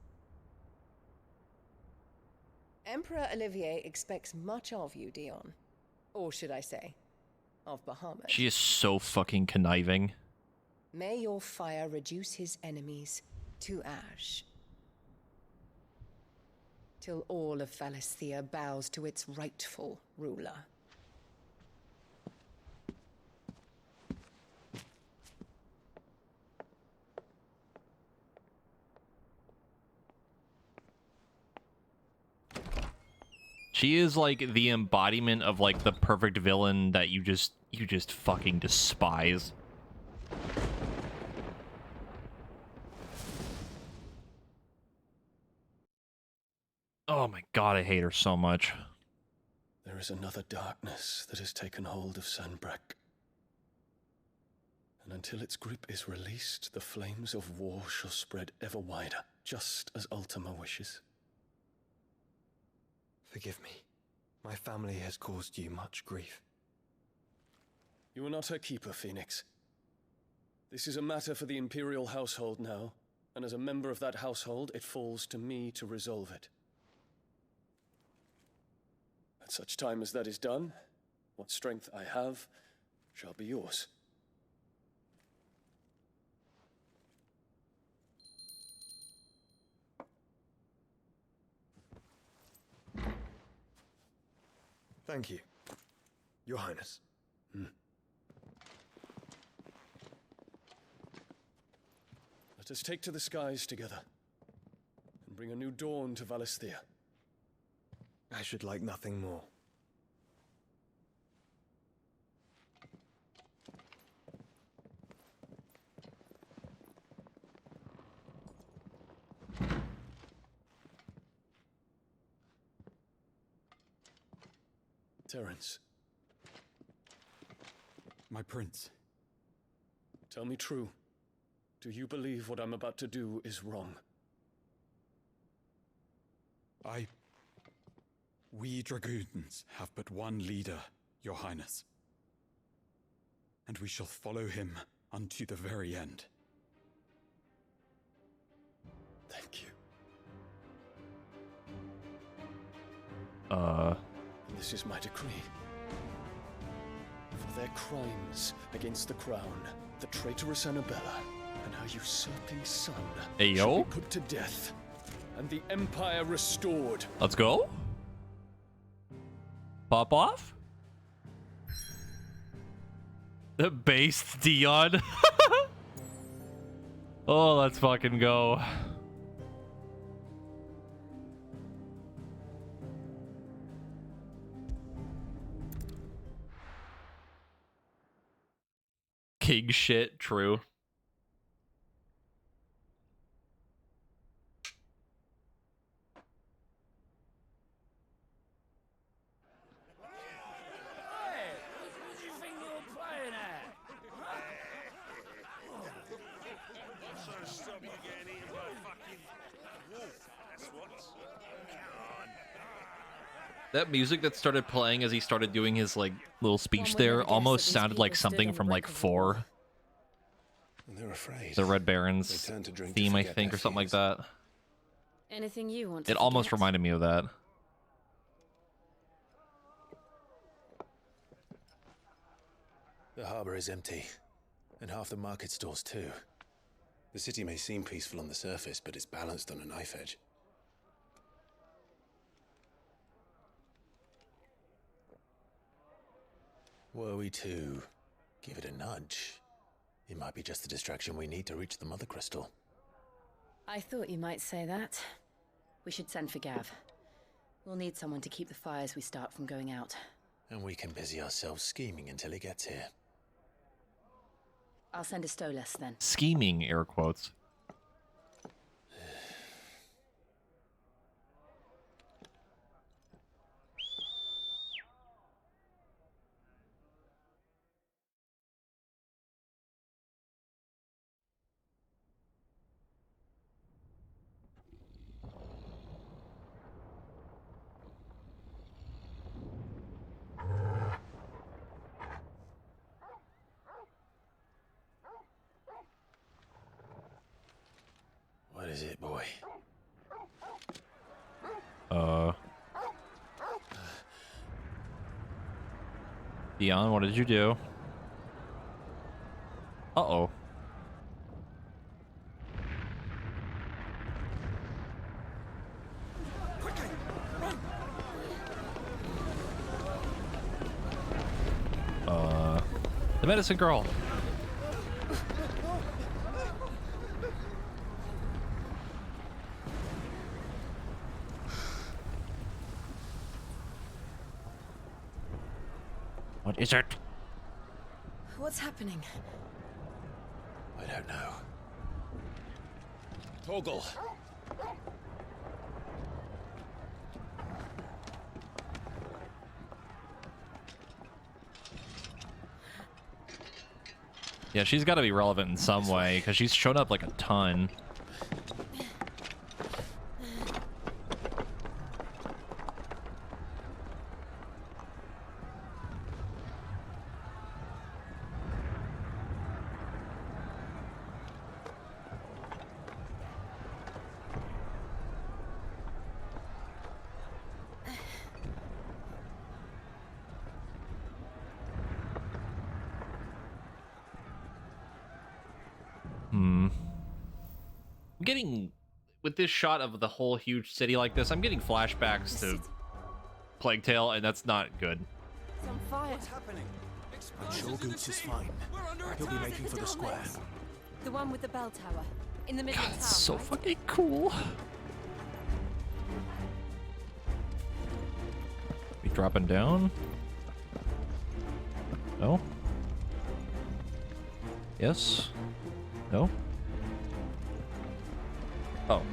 Emperor Olivier expects much of you, Dion. Or should I say, of Bahamut. She is so fucking conniving. May your fire reduce his enemies to ash, till all of Valisthea bows to its rightful ruler. She is like the embodiment of like the perfect villain that you just fucking despise. Oh my god, I hate her so much. There is another darkness that has taken hold of Sanbreque. And until its grip is released, the flames of war shall spread ever wider, just as Ultima wishes. Forgive me. My family has caused you much grief. You are not her keeper, Phoenix. This is a matter for the Imperial household now, and as a member of that household, it falls to me to resolve it. At such time as that is done, what strength I have shall be yours. Thank you, Your Highness. Let us take to the skies together, and bring a new dawn to Valisthea. I should like nothing more. Terence, my prince. tell me true. Do you believe what I'm about to do is wrong? We dragoons have but one leader, Your Highness. And we shall follow him unto the very end. Thank you. This is my decree. For their crimes against the crown, the traitorous Annabella and her usurping son Hey, shall yo. be put to death, and the Empire restored. Let's go. Pop off. The based Dion. Oh, let's fucking go. King shit, true. That music that started playing as he started doing his like little speech there almost sounded like something from like 4. They're afraid. The Red Baron's They turn to drink to theme, I forget think, their or something like fears. that. Anything you want to It almost forget? reminded me of that. The harbor is empty, and half the market stalls too. The city may seem peaceful on the surface, but it's balanced on a knife edge. Were we to give it a nudge, it might be just the distraction we need to reach the Mother Crystal. I thought you might say that. We should send for Gav. We'll need someone to keep the fires we start from going out. And we can busy ourselves scheming until he gets here. I'll send a Stolas then. Scheming, air quotes. What is it, boy? Dion, what did you do? Uh-oh. The medicine girl. What is it? What's happening? I don't know. Torgal. Yeah, she's got to be relevant in some way because she's shown up like a ton. I'm getting, with this shot of the whole huge city like this, I'm getting flashbacks to Plague Tale, and that's not good. It's on fire. What's happening? I'm sure Goots is fine. He'll be making for the square. The one with the bell tower. In the middle God, of town, it's so right? fucking cool. We dropping down? No? Yes? No? Oh.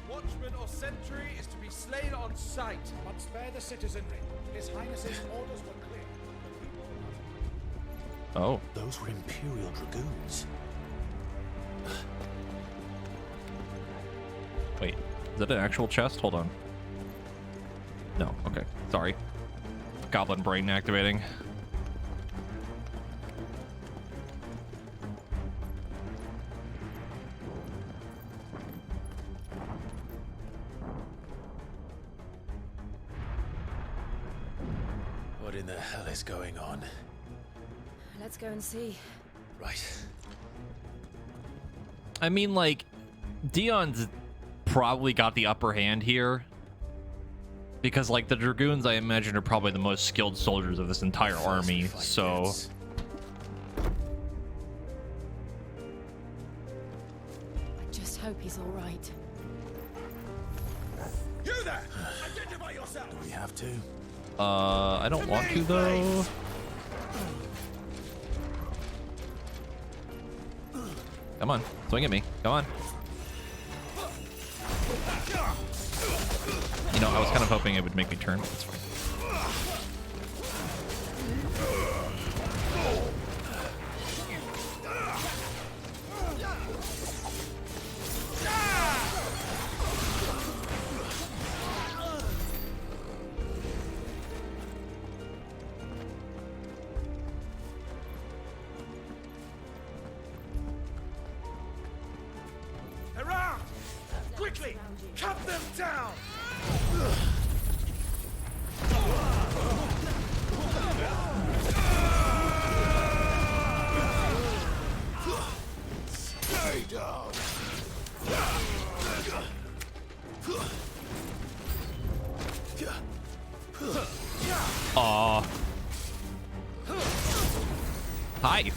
Watchman or sentry is to be slain on sight. But spare the citizenry. His Highness's orders were clear. Oh. Those were Imperial Dragoons. Wait. Is that an actual chest? Hold on. No. Okay. Sorry. Goblin brain activating. in the hell is going on? Let's go and see. Right. I mean, like, Dion's probably got the upper hand here. Because, like, the Dragoons, I imagine, are probably the most skilled soldiers of this entire army, so... I just hope he's all right. You there! Identify yourself! Do we have to? I don't want to, though. Come on, swing at me. Come on. You know, I was kind of hoping it would make me turn, but it's fine. Hurrah! Quickly! Cut them down! Stay down. Aw. Hi.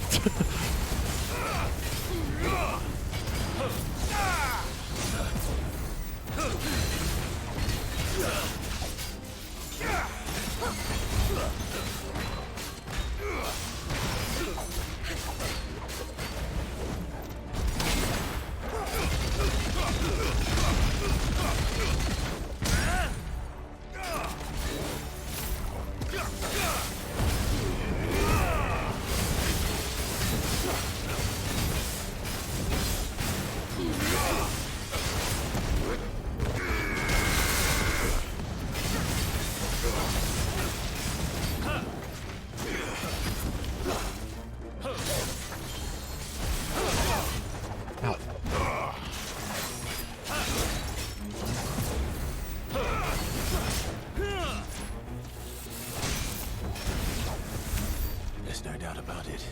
There's no doubt about it.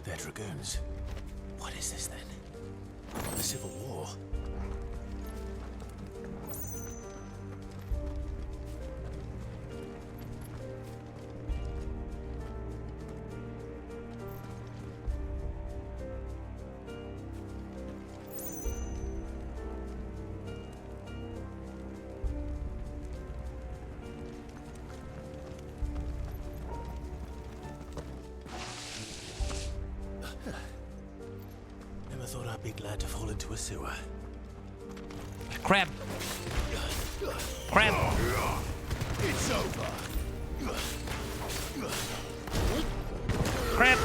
They're Dragoons. What is this then? A civil war? Never thought I'd be glad to fall into a sewer. Crab. Crab. It's over. Crab.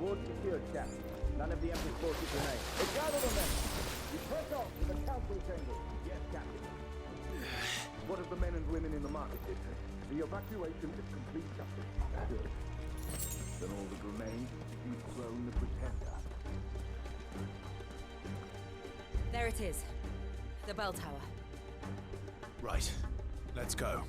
Ward secured, Captain. None of the Emperor's forces remain. They gathered on them. We press on to the council chamber. Yes, Captain. What of the men and women in the market district? The evacuation is complete, Captain. Good. Then all that remains is to dethrone the Pretender. There it is. The bell tower. Right. Let's go.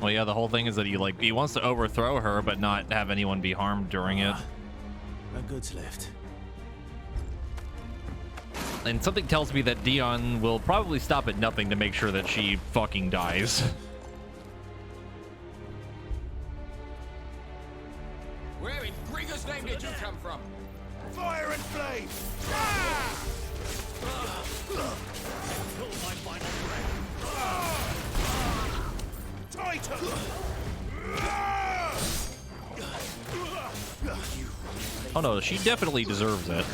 Well, yeah, the whole thing is that he wants to overthrow her, but not have anyone be harmed during it. A goods lift. And something tells me that Dion will probably stop at nothing to make sure that she fucking dies. Where in Gregor's name did you come from? Fire and flame! Until my final breath. Tighter! Oh no, she definitely deserves it.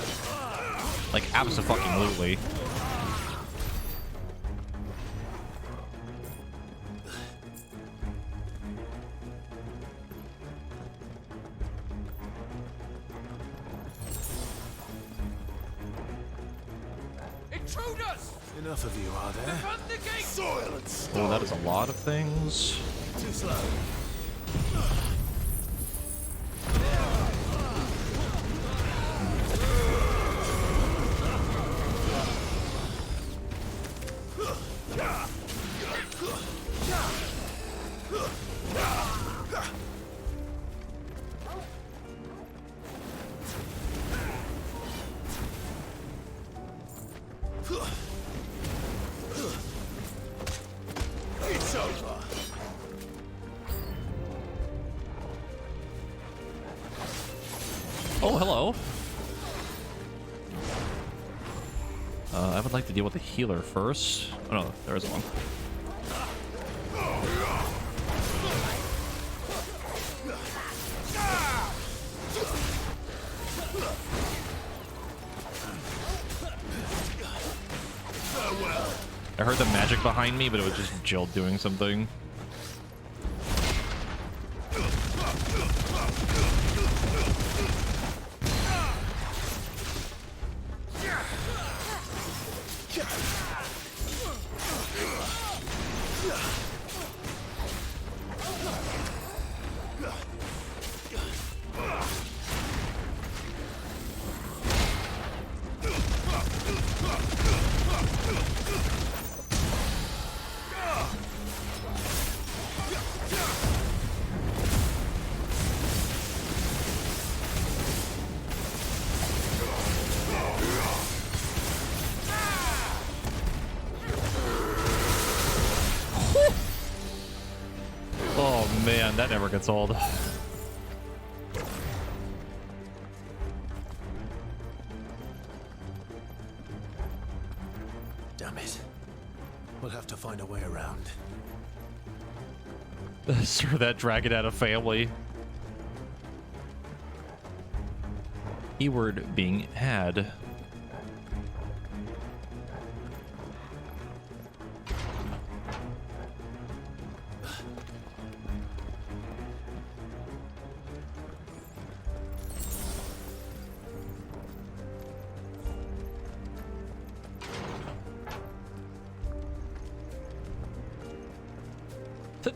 Like, abso-fucking-lutely. Intruders! Enough of you, are there? Soil and stone. Oh, that is a lot of things. Too slow. It's over. Oh, hello. I would like to deal with the healer first. Oh no, there is one. I heard the magic behind me, but it was just Jill doing something. Oh man, that never gets old. Damn it. We'll have to find a way around. Sir, that dragon had a family. Keyword being had.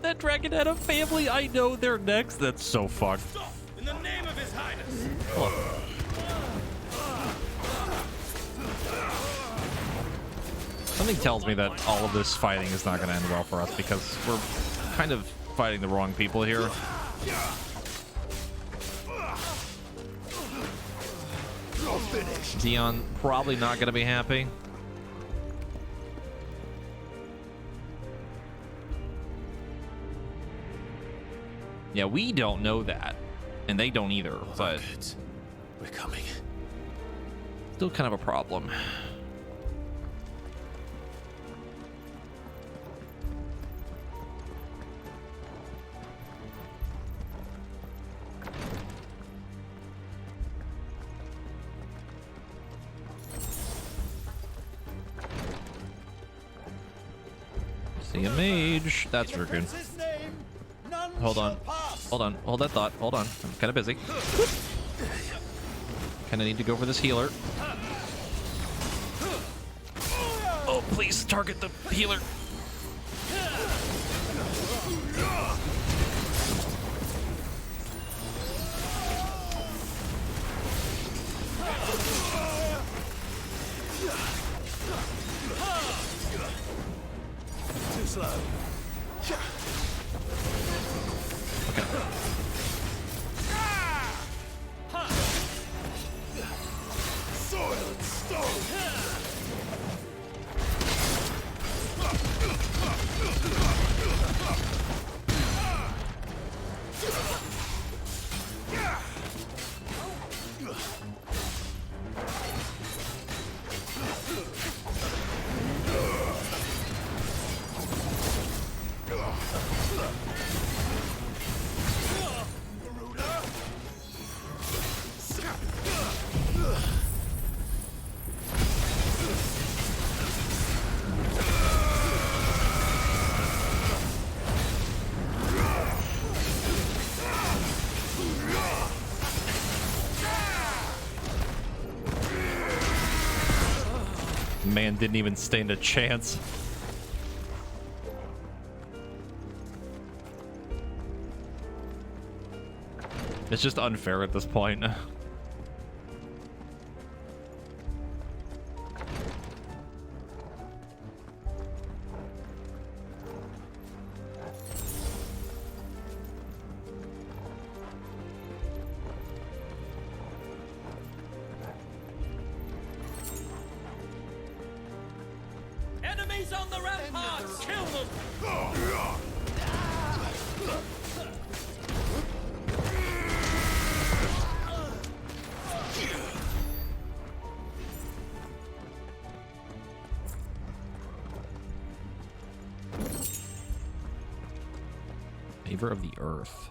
That dragon had a family. I know they're next. That's so fucked. In the name of His Highness. Something tells me that all of this fighting is not going to end well for us because we're kind of fighting the wrong people here. Dion probably not going to be happy. Yeah, we don't know that, and they don't either, but we're coming. Still kind of a problem. See a mage. That's Rukun. Hold on. Hold on. Hold that thought. Hold on. I'm kind of busy. Kind of need to go for this healer. Oh, please target the healer. Too slow. Soil and stone. man didn't even stand a chance. It's just unfair at this point. Enemies on the ramparts! Kill them! Favor of the Earth.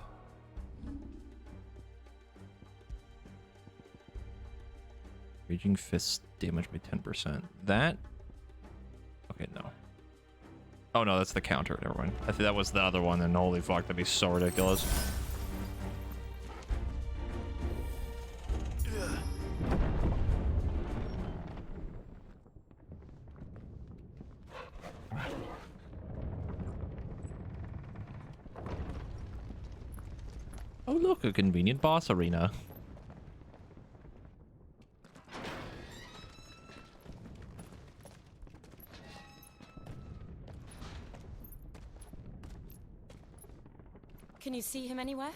Raging Fist damage by 10%. That... Okay, no. Oh no, that's the counter. Never mind. I think that was the other one, and holy fuck, that'd be so ridiculous. Oh look, a convenient boss arena. Can you see him anywhere?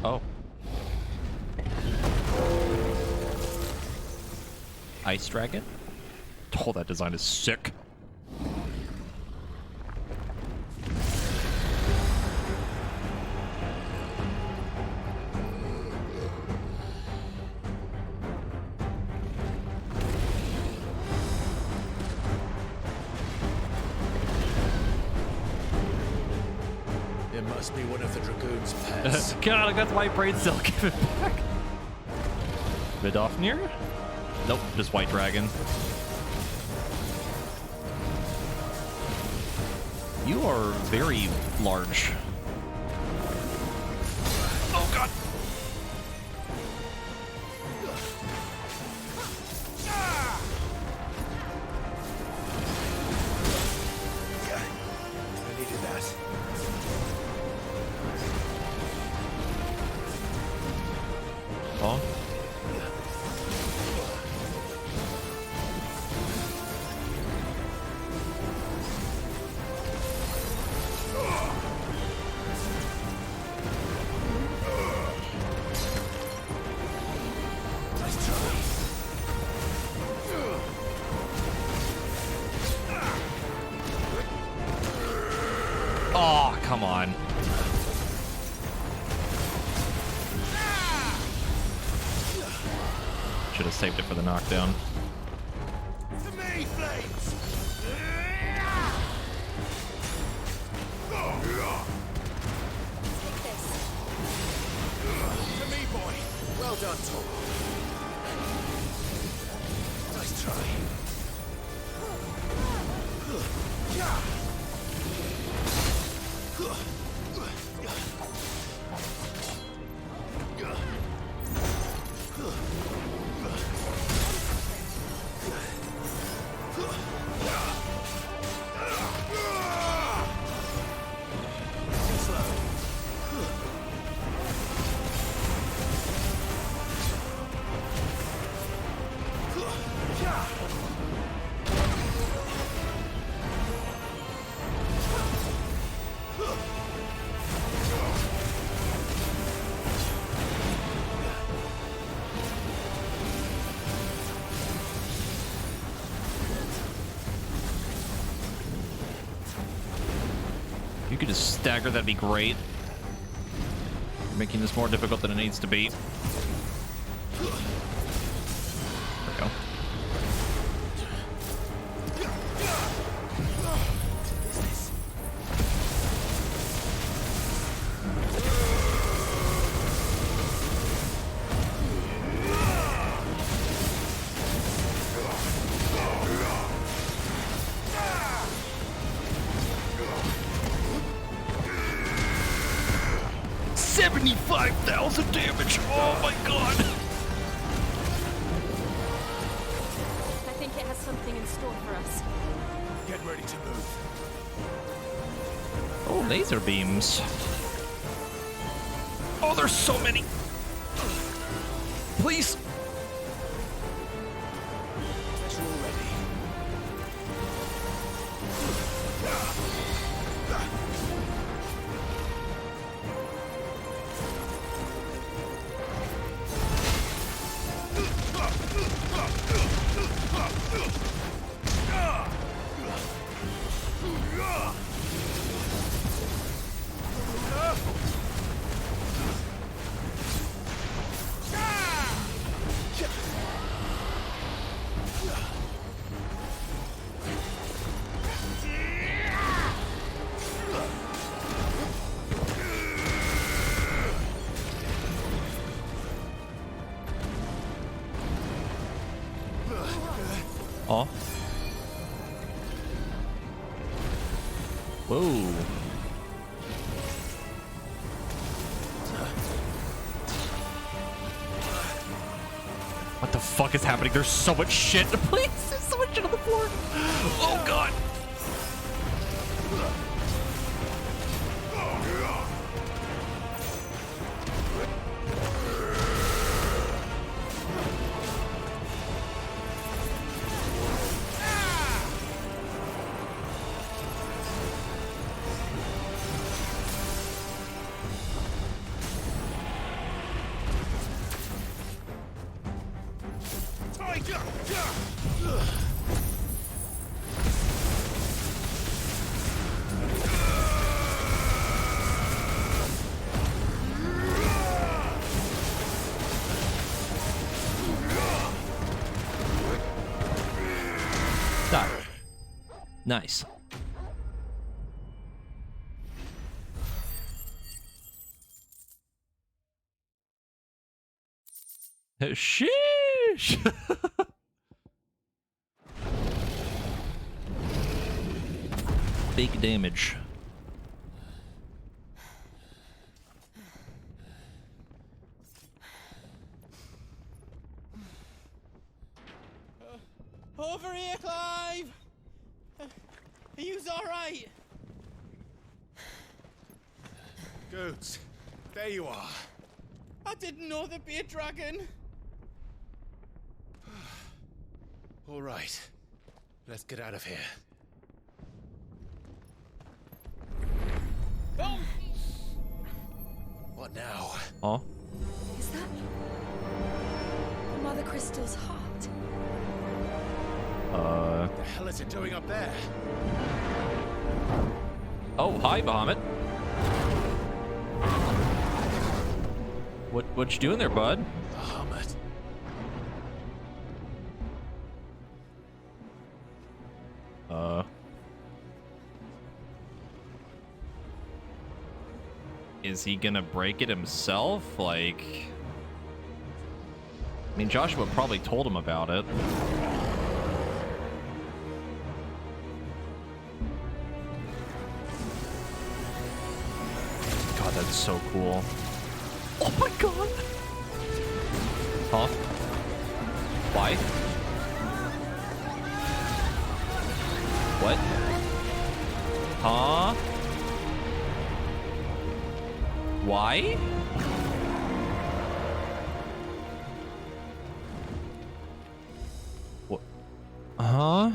Oh. Ice Dragon? Oh, that design is sick. It must be one of the Dragoon's pets. God, that's my brain cell. Give it back. Vidofnir? Nope, just White Dragon. You are very large. Oh god. I needed that. Oh. Oh, come on. Should have saved it for the knockdown. To me, flames! To me, boy. Well done, Tom. Nice try. If you could just stagger, that'd be great. You're making this more difficult than it needs to be. There we go. 75,000 damage. Oh my god. I think it has something in store for us. Get ready to move. Oh, laser beams. Oh, there's so many. Please. Get all ready. Oh. Whoa. What the fuck is happening? There's so much shit. Please, there's so much shit on the floor. Oh god. Nice. Sheesh. Big damage. Over here, Clive! Are you alright? Goats, there you are. I didn't know there'd be a dragon. All right, let's get out of here. Oh! What now? Oh. Is that Mother Crystal's heart? What the hell is it doing up there? Oh, hi, Bahamut. What you doing there, bud? Bahamut. Is he gonna break it himself? Like, I mean, Joshua probably told him about it. God, that's so cool. Oh my god! Huh? Why? What? Huh? Why? What? Huh?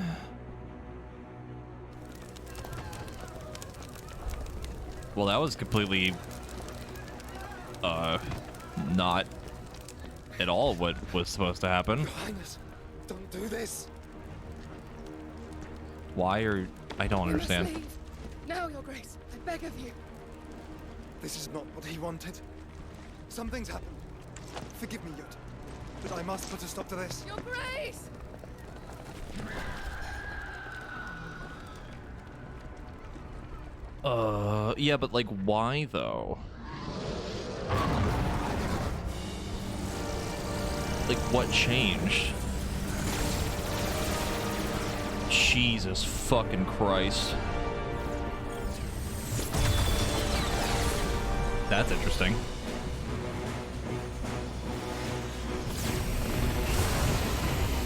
Well, that was completely, not at all what was supposed to happen. Your Highness, don't do this. Why are... I don't understand. We must leave. Now, Your Grace, I beg of you. This is not what he wanted. Something's happened. Forgive me, Yud, but I must put a stop to this. Your Grace! Yeah, but like, why though? Like, what changed? Jesus fucking Christ. That's interesting.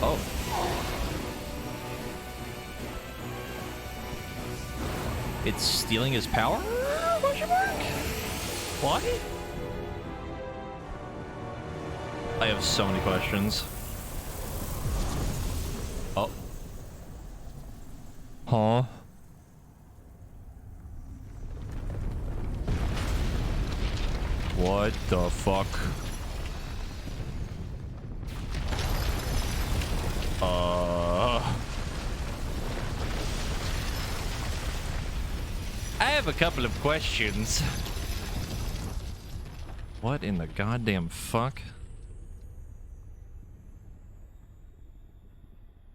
Oh. It's stealing his power? What? I have so many questions. Oh. Huh? What the fuck? I have a couple of questions. What in the goddamn fuck?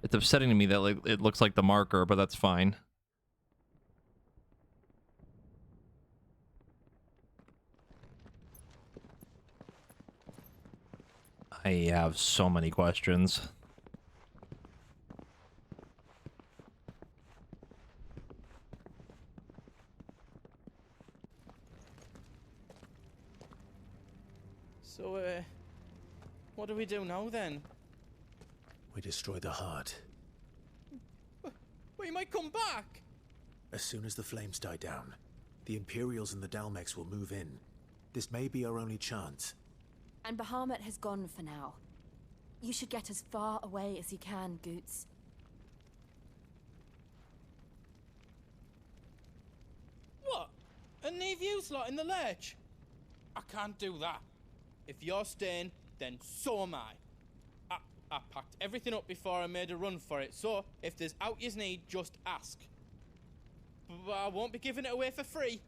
It's upsetting to me that like it looks like the marker, but that's fine. I have so many questions. So, what do we do now then? We destroy the heart. Well, you might come back. As soon as the flames die down, the Imperials and the Dalmex will move in. This may be our only chance. And Bahamut has gone for now. You should get as far away as you can, Goots. What? And leave you slot in the lurch? I can't do that. If you're staying, then so am I. I packed everything up before I made a run for it, so if there's out yous need, just ask. But I won't be giving it away for free.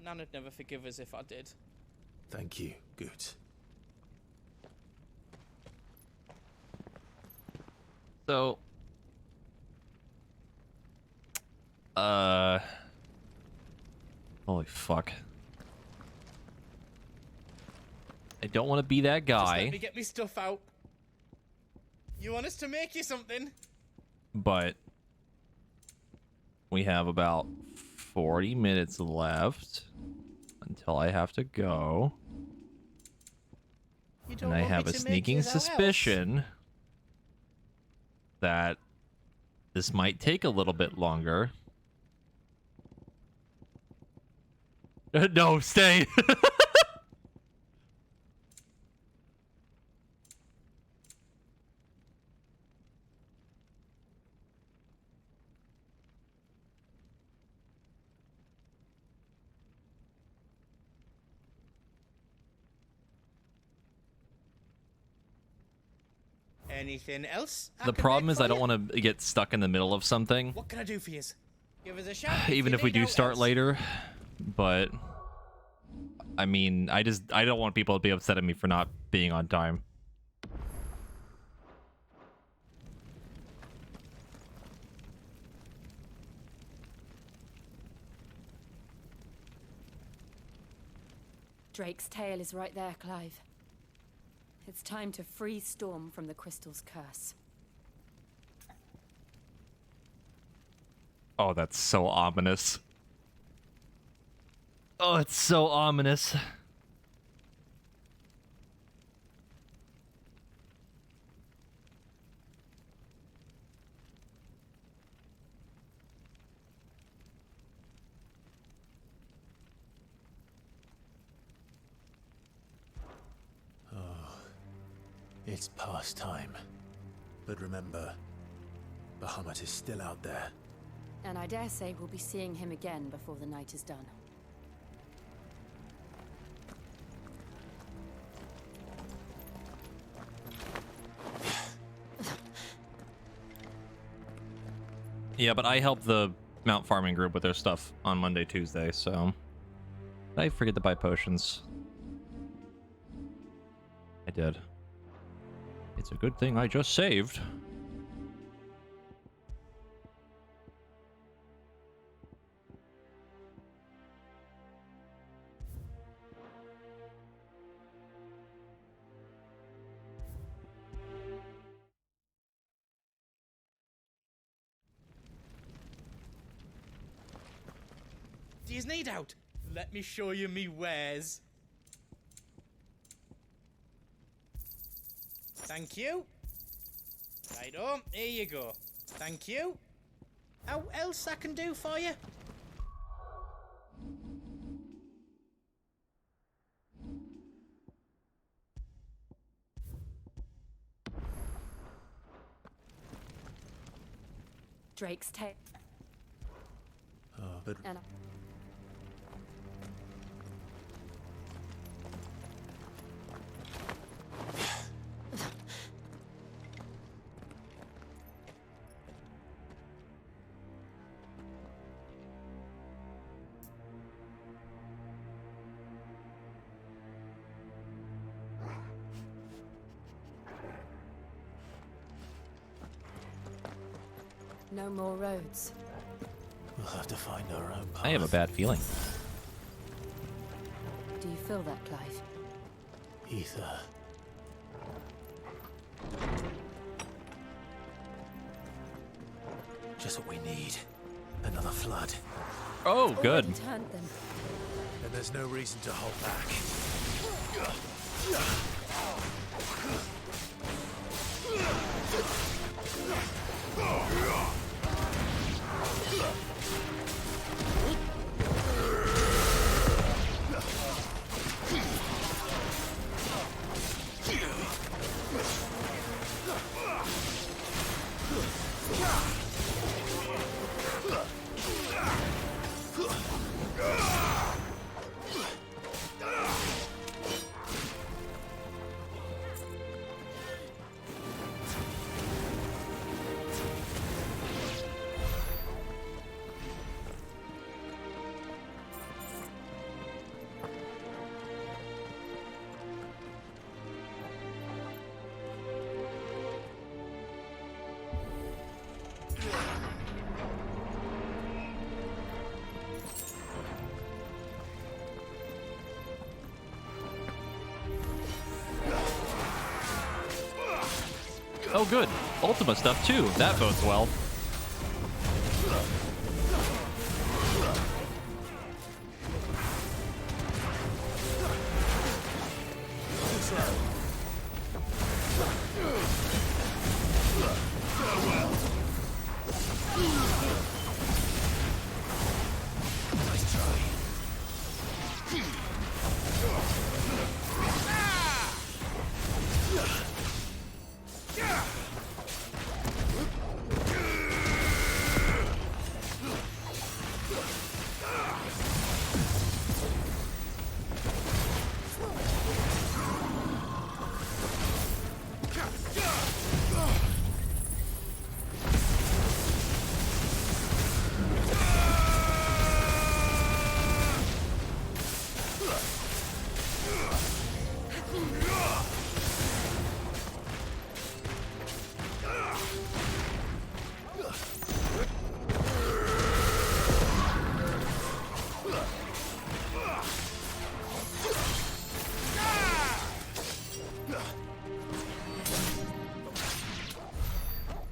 Nan'd never forgive us if I did. Thank you, Goot. So, holy fuck. I don't want to be that Just guy. let me get me stuff out. You want us to make you something? But we have about 40 minutes left until I have to go. And I have a sneaking suspicion that this might take a little bit longer. No, stay. Anything else? The problem is I don't want to get stuck in the middle of something. What can I do for you? Give us a shout. Even if we do start later. But I mean, I don't want people to be upset at me for not being on time. Drake's tail is right there, Clive. It's time to free Storm from the crystal's curse. Oh, that's so ominous. Oh, it's so ominous. It's past time. But remember, Bahamut is still out there. And I dare say we'll be seeing him again before the night is done. Yeah, but I helped the Mount Farming group with their stuff on Monday, Tuesday, so I forget to buy potions. I did. It's a good thing I just saved. Do you need out? Let me show you me wares. Thank you. Righto, here you go. Thank you. How else I can do for you? Drake's tail. Oh, but And no more roads. we'll have to find our own path. I have a bad feeling. Do you feel that, Clive? Ether. Just what we need. Another flood. Oh, good. Already turned them. And there's no reason to hold back. Oh, good. Ultima stuff, too. That bodes well.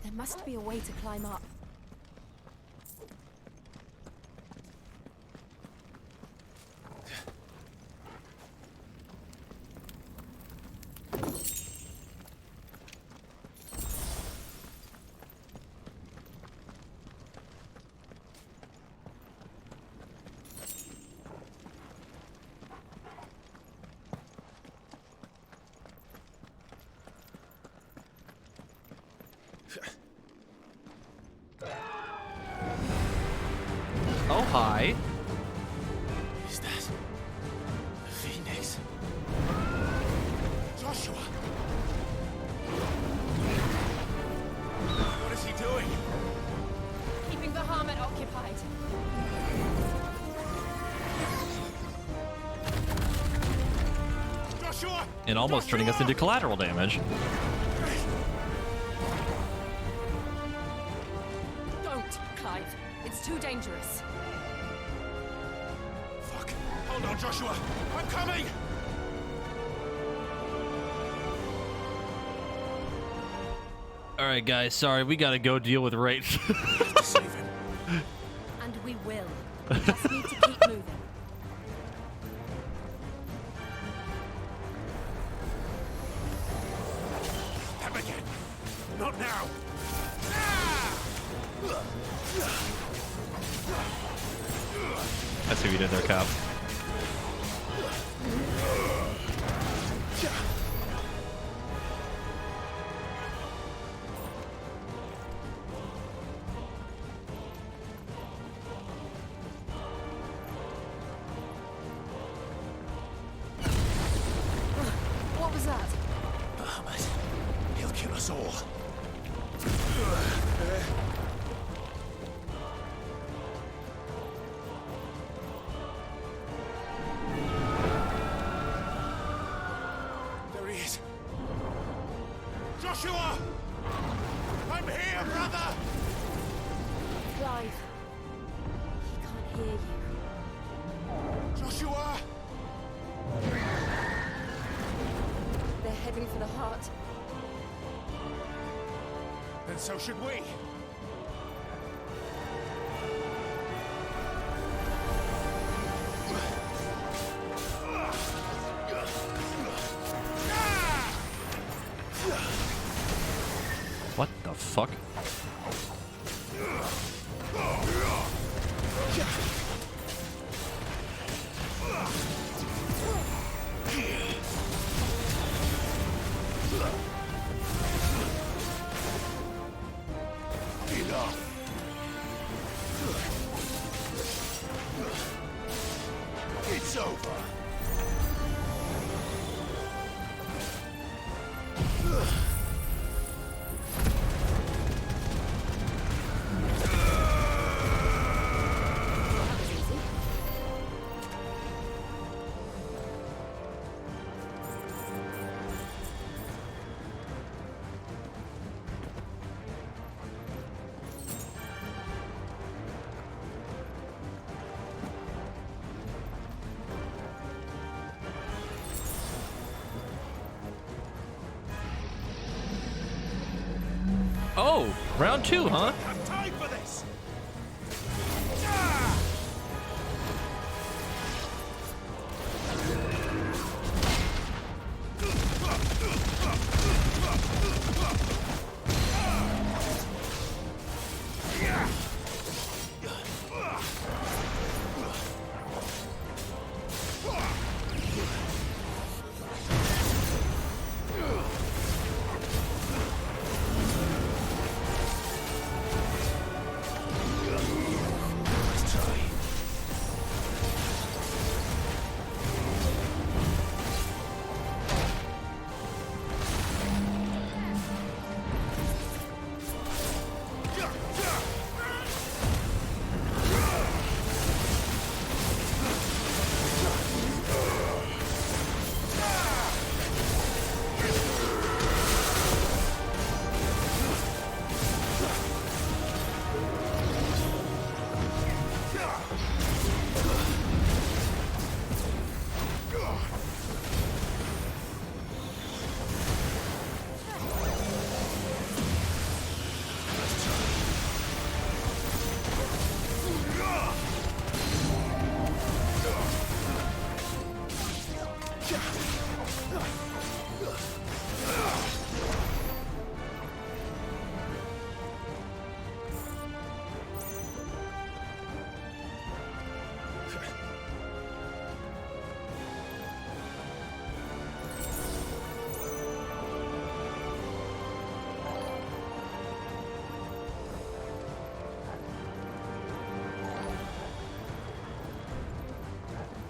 There must be a way to climb up. Oh, hi. Is that the Phoenix? Joshua! What is he doing? Keeping the Harmon occupied. Joshua! And almost turning us into collateral damage. Don't, Clive. It's too dangerous. Fuck. Hold on, Joshua. I'm coming! Alright, guys, sorry, we gotta go deal with Wraith. Save him. And we will. We just need to keep moving. Them again. Not now. I see what you did there, Cap. What was that? Bahamut. He'll kill us all. There he is. Joshua! I'm here, brother! Clive. He can't hear you. Joshua! They're heading for the heart. Then so should we. What the fuck? Enough. It's over. Oh, round 2, huh? Time for this!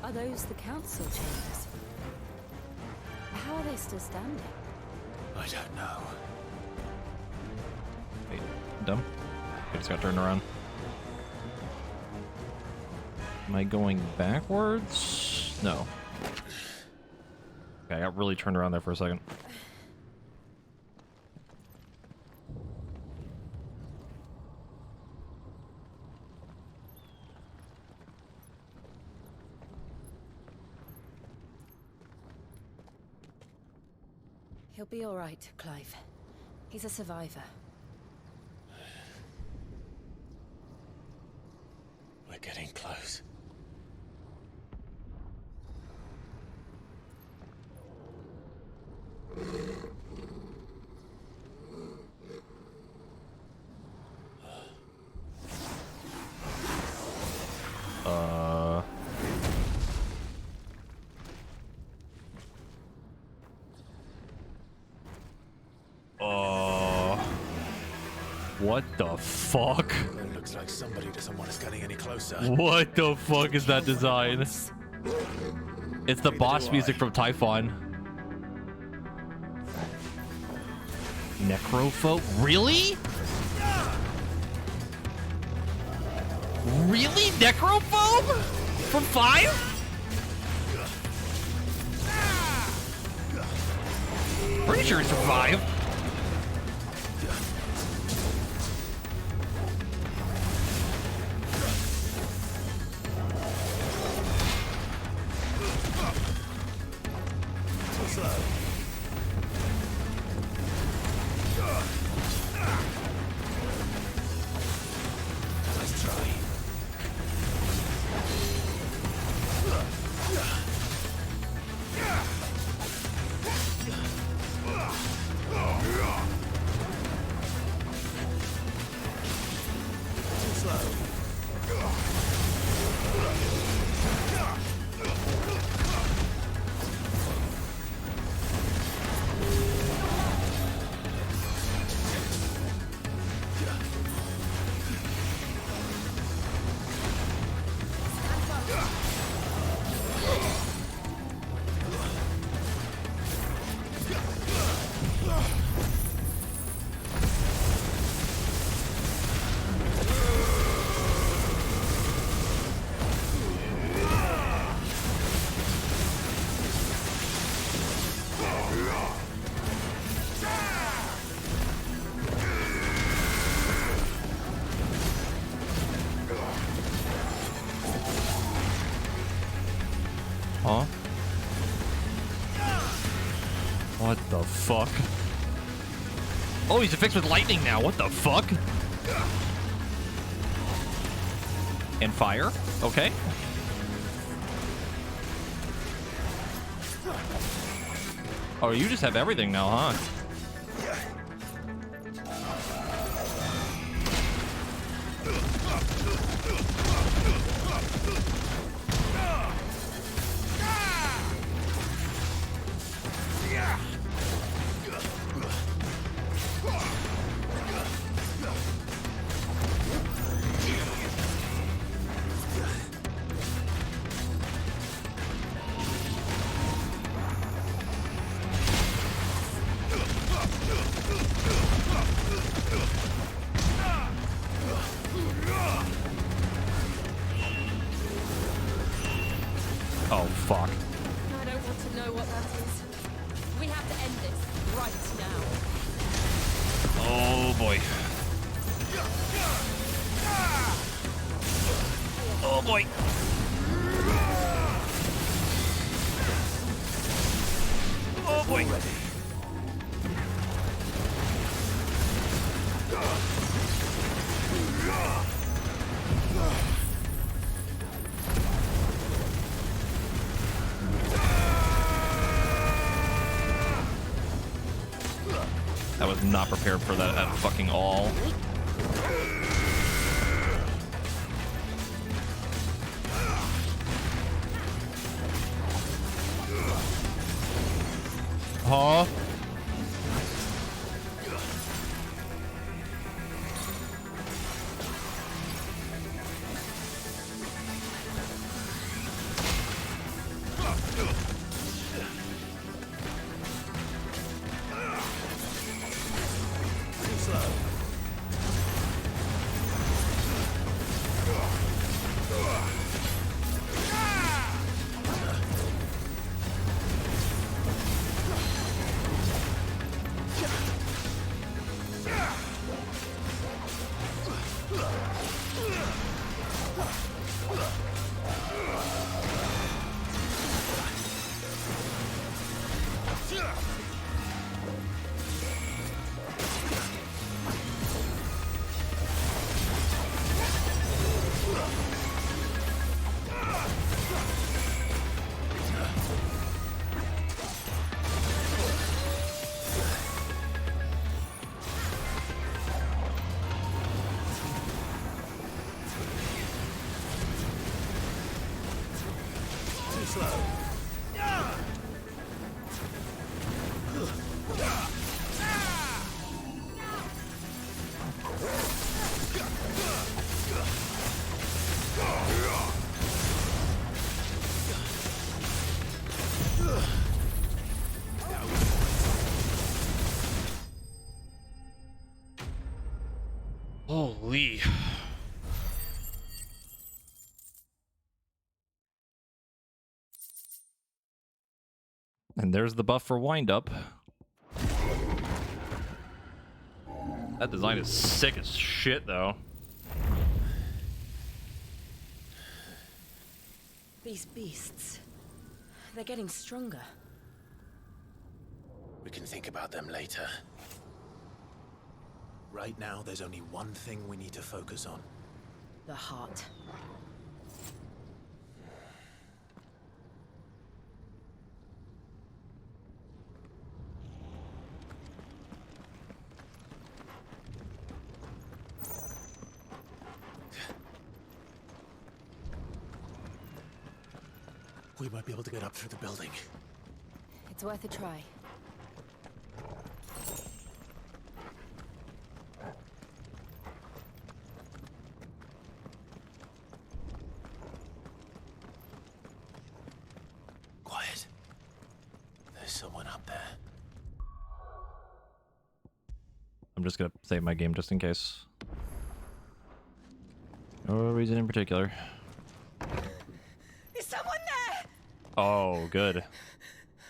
Are those the council chambers? How are they still standing? I don't know. Wait, dumb? I just got turned around. Am I going backwards? No. Okay, I got really turned around there for a second. He'll be all right, Clive. He's a survivor. We're getting close. What the fuck? It looks like somebody doesn't want us getting any closer. What the fuck is that design? It's the boss music from Typhon. Necrophobe? Really? Really? Necrophobe? From 5? Pretty sure it's from 5. Huh? What the fuck? Oh, he's affixed with lightning now. What the fuck? And fire. Okay. Oh, you just have everything now, huh? Oh, fuck. I don't want to know what that is. We have to end this right now. Oh, boy. Oh, boy. Oh, boy. I was not prepared for that at fucking all. Huh? And there's the buff for wind up. That design is sick as shit, though. These beasts, they're getting stronger. We can think about them later. Right now, there's only one thing we need to focus on. The heart. We might be able to get up through the building. It's worth a try. Quiet. There's someone up there. I'm just gonna save my game just in case. No reason in particular. Is someone there? Oh, good.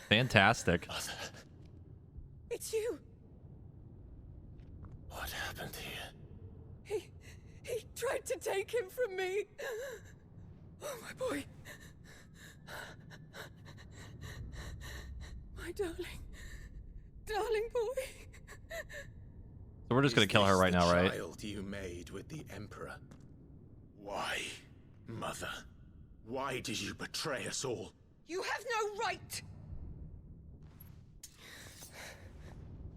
Fantastic. It's you. What happened here? He tried to take him from me. Oh, my boy. My darling boy. So we're just gonna kill her right now, right? Child you made with the Emperor. Why, Mother? Why did you betray us all? You have no right.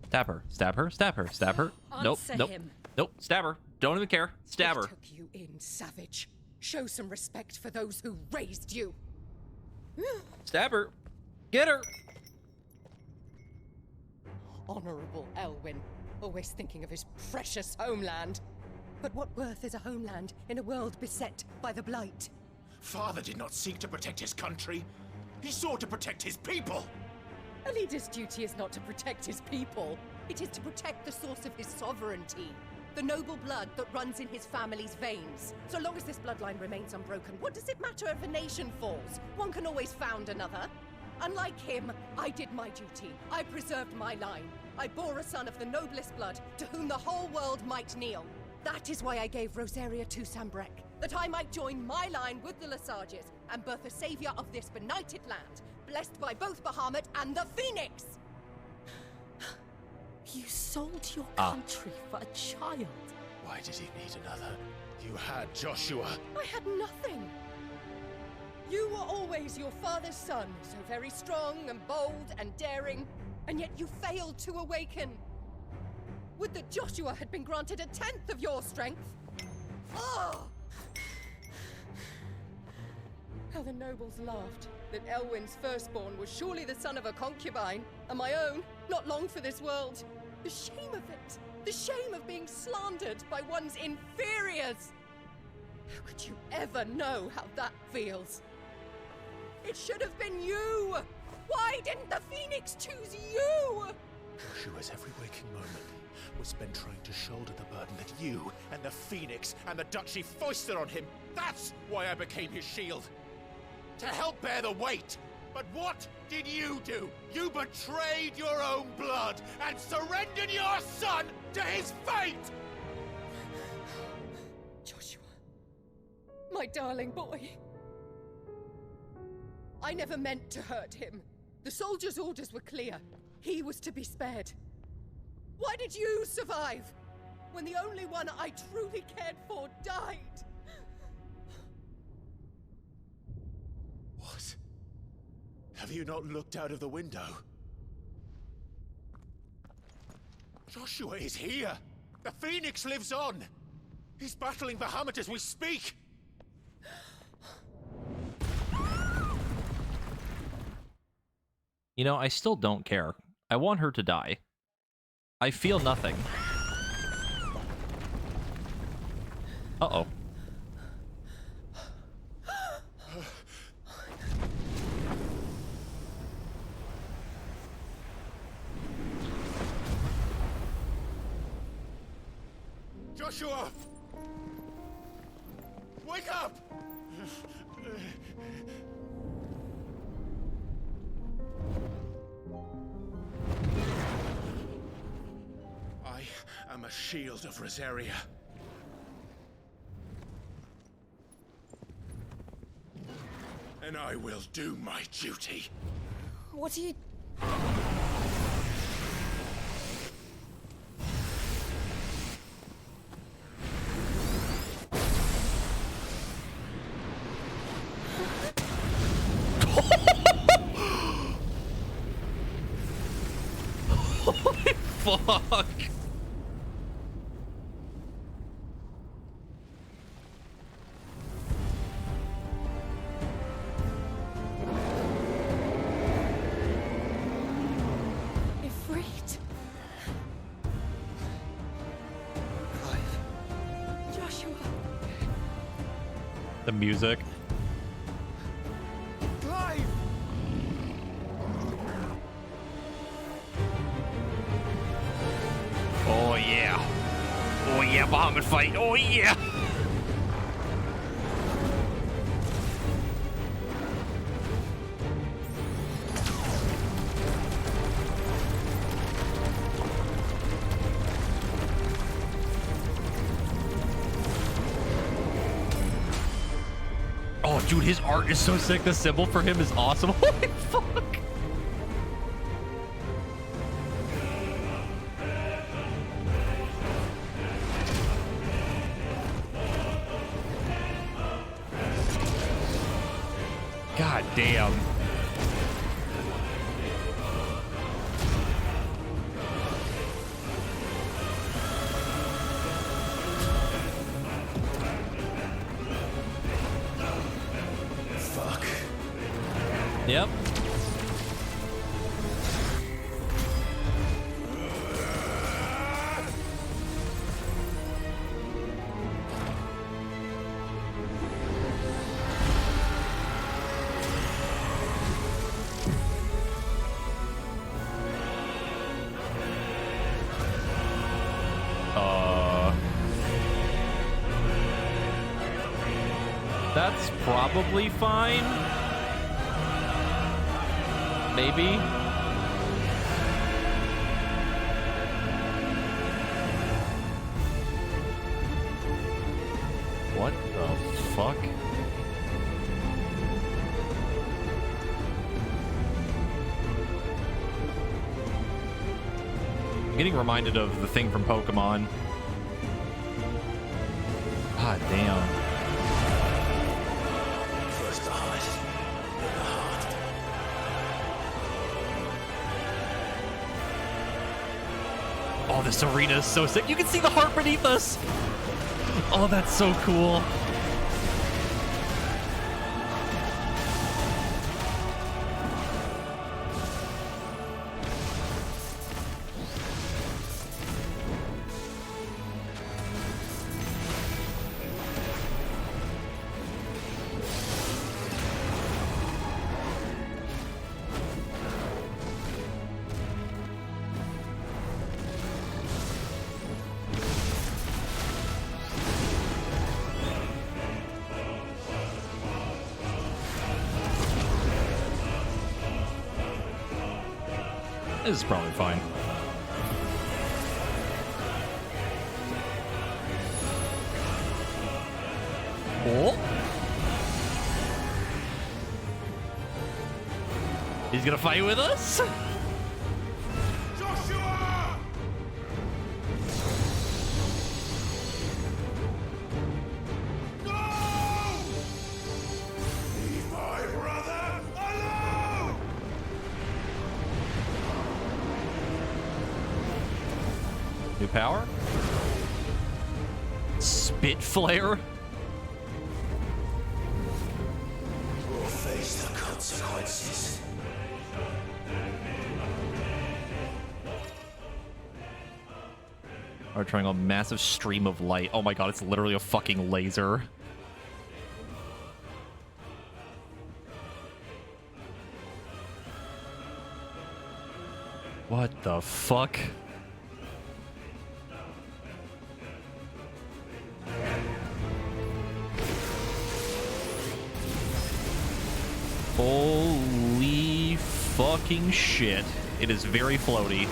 Stab her. Stab her. Stab her. Stab her. Nope. Answer Nope. him. Nope. Stab her. Don't even care. Stab her. I took you in, savage. Show some respect for those who raised you. Stab her. Get her. Honorable Elwyn, always thinking of his precious homeland. But what worth is a homeland in a world beset by the Blight? Father did not seek to protect his country. He sought to protect his people. A leader's duty is not to protect his people. It is to protect the source of his sovereignty. The noble blood that runs in his family's veins. So long as this bloodline remains unbroken, what does it matter if a nation falls? One can always found another. Unlike him, I did my duty. I preserved my line. I bore a son of the noblest blood, to whom the whole world might kneel. That is why I gave Rosaria to Sambrek, that I might join my line with the Lesages and birth a savior of this benighted land, blessed by both Bahamut and the Phoenix! You sold your country for a child. Why did he need another? You had Joshua. I had nothing. You were always your father's son, so very strong and bold and daring, and yet you failed to awaken. Would that Joshua had been granted 1/10 of your strength? Oh! How the nobles laughed that Elwyn's firstborn was surely the son of a concubine, and my own, not long for this world. The shame of it! The shame of being slandered by one's inferiors! How could you ever know how that feels? It should have been you! Why didn't the Phoenix choose you? Joshua's every waking moment was spent trying to shoulder the burden that you and the Phoenix and the Duchy foisted on him. That's why I became his shield. To help bear the weight. But what did you do? You betrayed your own blood and surrendered your son to his fate! Joshua, my darling boy. I never meant to hurt him. The soldiers' orders were clear. He was to be spared. Why did you survive when the only one I truly cared for died? What? Have you not looked out of the window? Joshua is here! The Phoenix lives on! He's battling Bahamut as we speak! You know, I still don't care. I want her to die. I feel nothing. Uh-oh. Joshua! Wake up! a shield of Rosaria. And I will do my duty. What are you... Holy fuck! Ifrit? Joshua? The music. Clive! Oh yeah. Oh yeah, Bahamut fight. Oh yeah. Oh, dude, his art is so sick. The symbol for him is awesome. Holy fuck. God damn. Fuck. Yep. That's probably fine. Maybe. What the fuck? I'm getting reminded of the thing from Pokemon. God damn. First the heart, then the heart. Oh, this arena is so sick. You can see the heart beneath us. Oh, that's so cool. This is probably fine. Oh. He's gonna fight with us? Joshua! No! Leave my brother alone! New power? Spit flare? We'll face the consequences. Our triangle, massive stream of light. Oh my god, it's literally a fucking laser. What the fuck? Holy fucking shit. It is very floaty.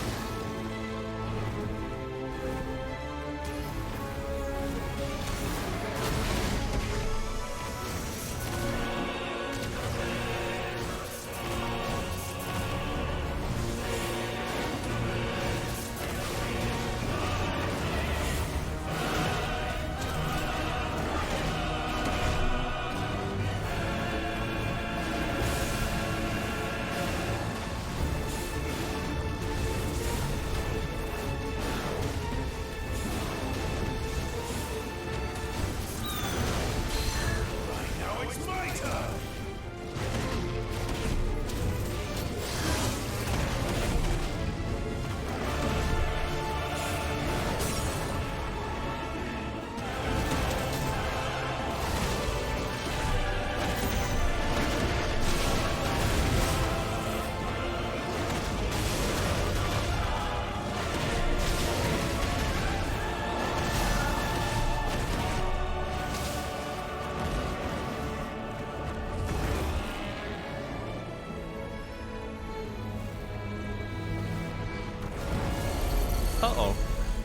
Uh-oh.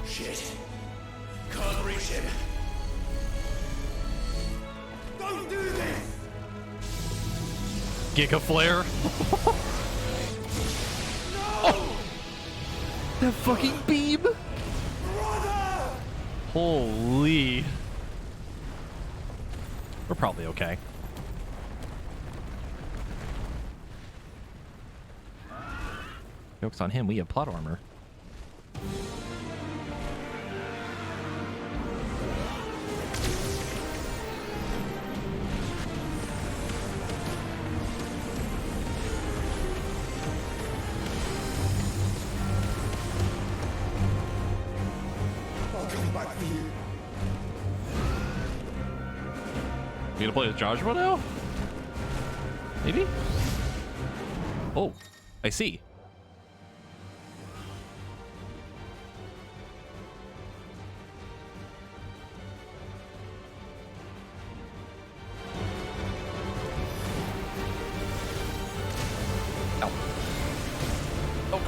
Shit. Can't reach him. Don't do this! Giga Flare. Oh! That fucking beam! Holy. We're probably okay. Joke's on him, we have plot armor. I'll come back for you. You gonna play with Joshua now? Maybe? Oh, I see. Ow. Oh.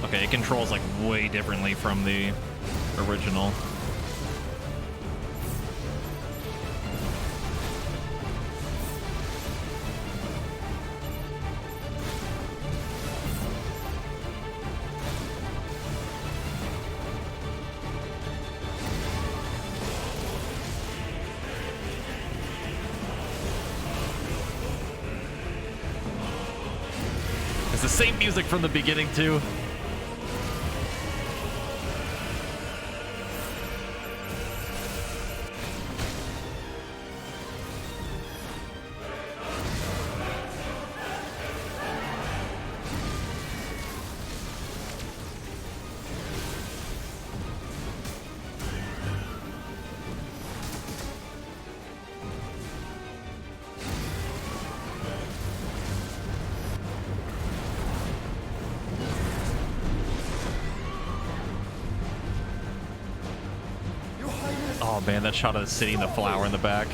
Okay, it controls like way differently from the original. It's the same music from the beginning too. Oh man, that shot of the city and the flower in the back.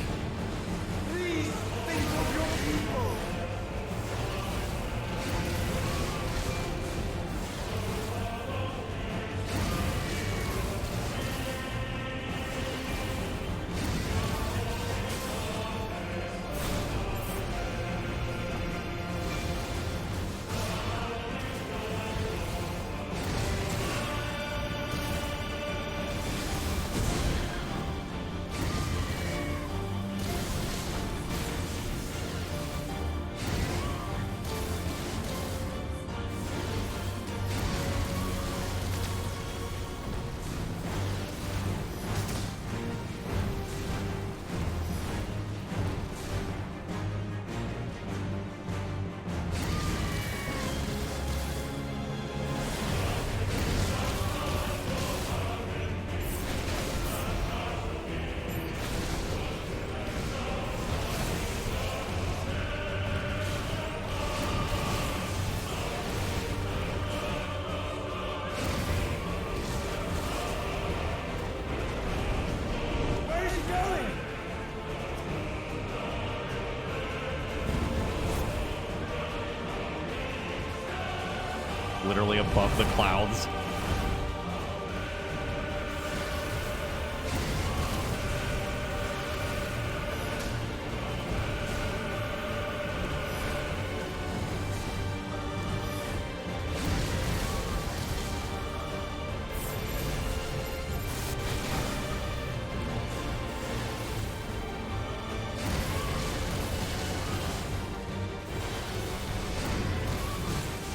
Literally above the clouds.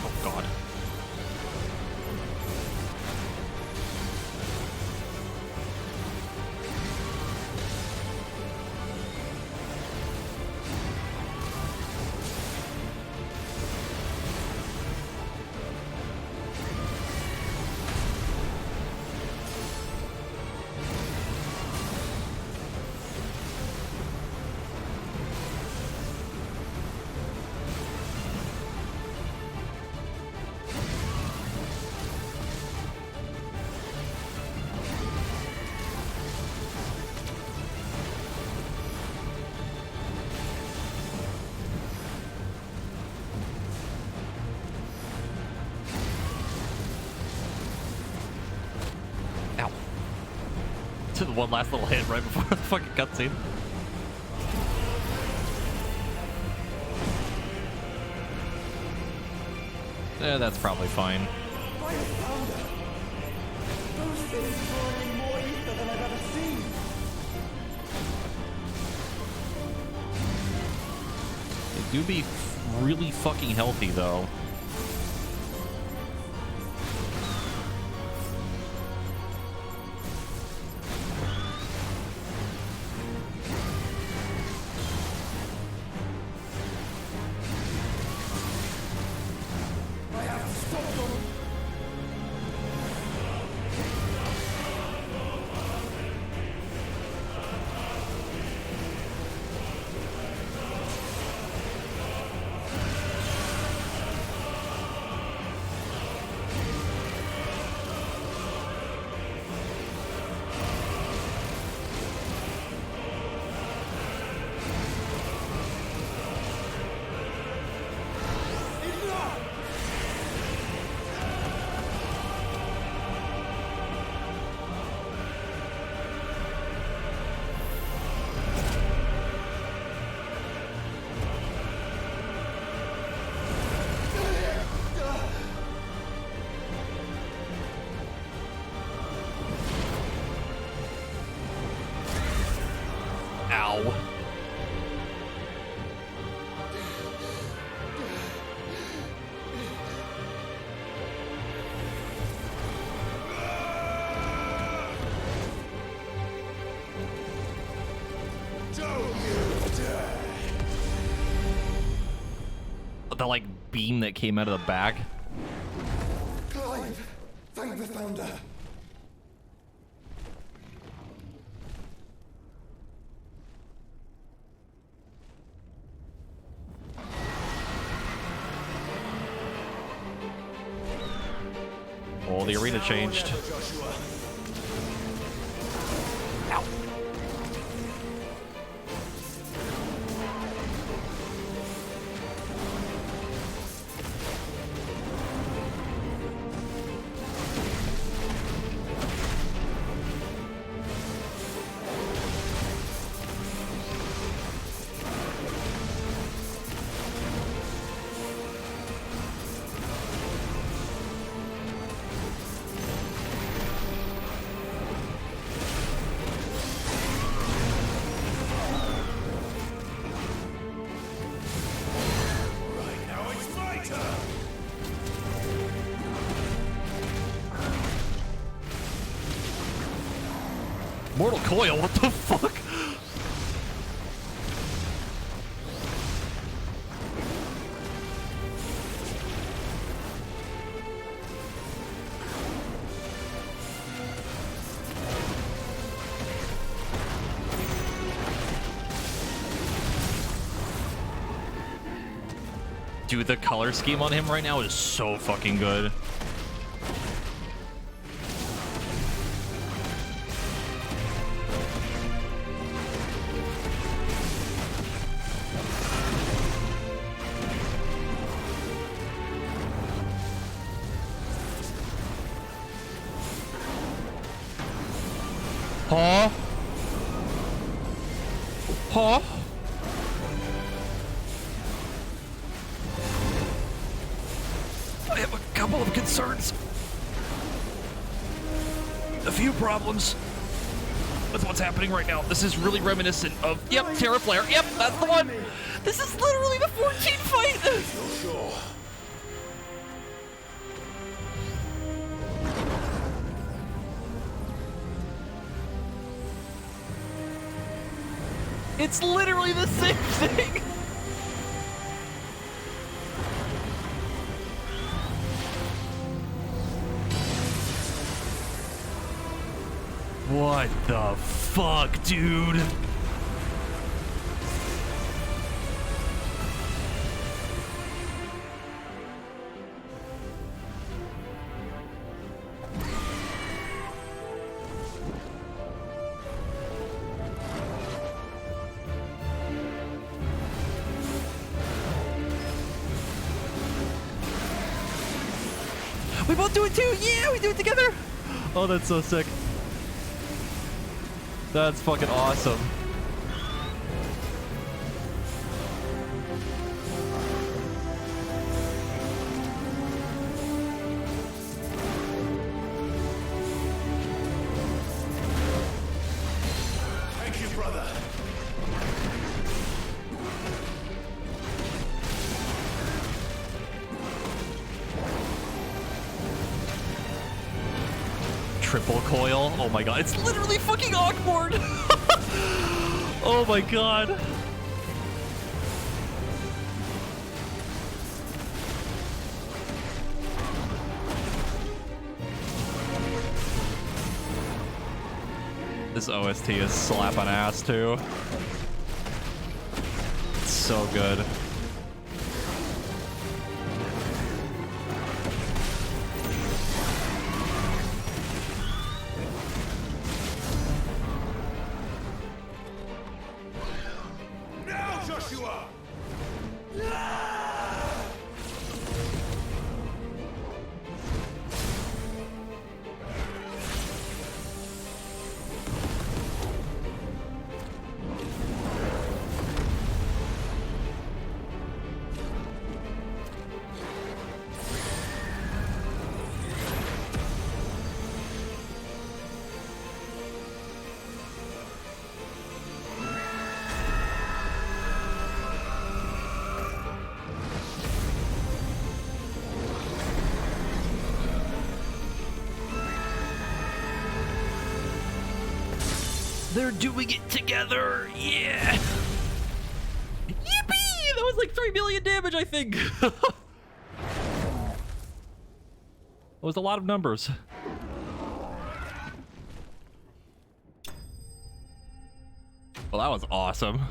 Oh God. To the one last little hit right before the fucking cutscene. Yeah, that's probably fine. Those things brought in more ether than I've ever seen. They do be really fucking healthy, though. Ow. The like beam that came out of the back. Clive, thank the Founder. Oh, the arena changed. Ow. Mortal Coil, what the fuck? Dude, the color scheme on him right now is so fucking good. Huh? Huh? I have a couple of concerns. A few problems with what's happening right now. This is really reminiscent of, yep, Terra Flare. Yep, that's the one. This is literally the 14 fight. It's literally the same thing. What the fuck, dude? We both do it too! Yeah, we do it together! Oh, that's so sick. That's fucking awesome. Thank you, brother. Triple coil. Oh my god, it's literally fucking awkward. Oh my god. This OST is slapping ass too. It's so good. Now, Joshua! They're doing it together. Yeah. Yippee! That was like 3 million damage, I think. That was a lot of numbers. Well, that was awesome.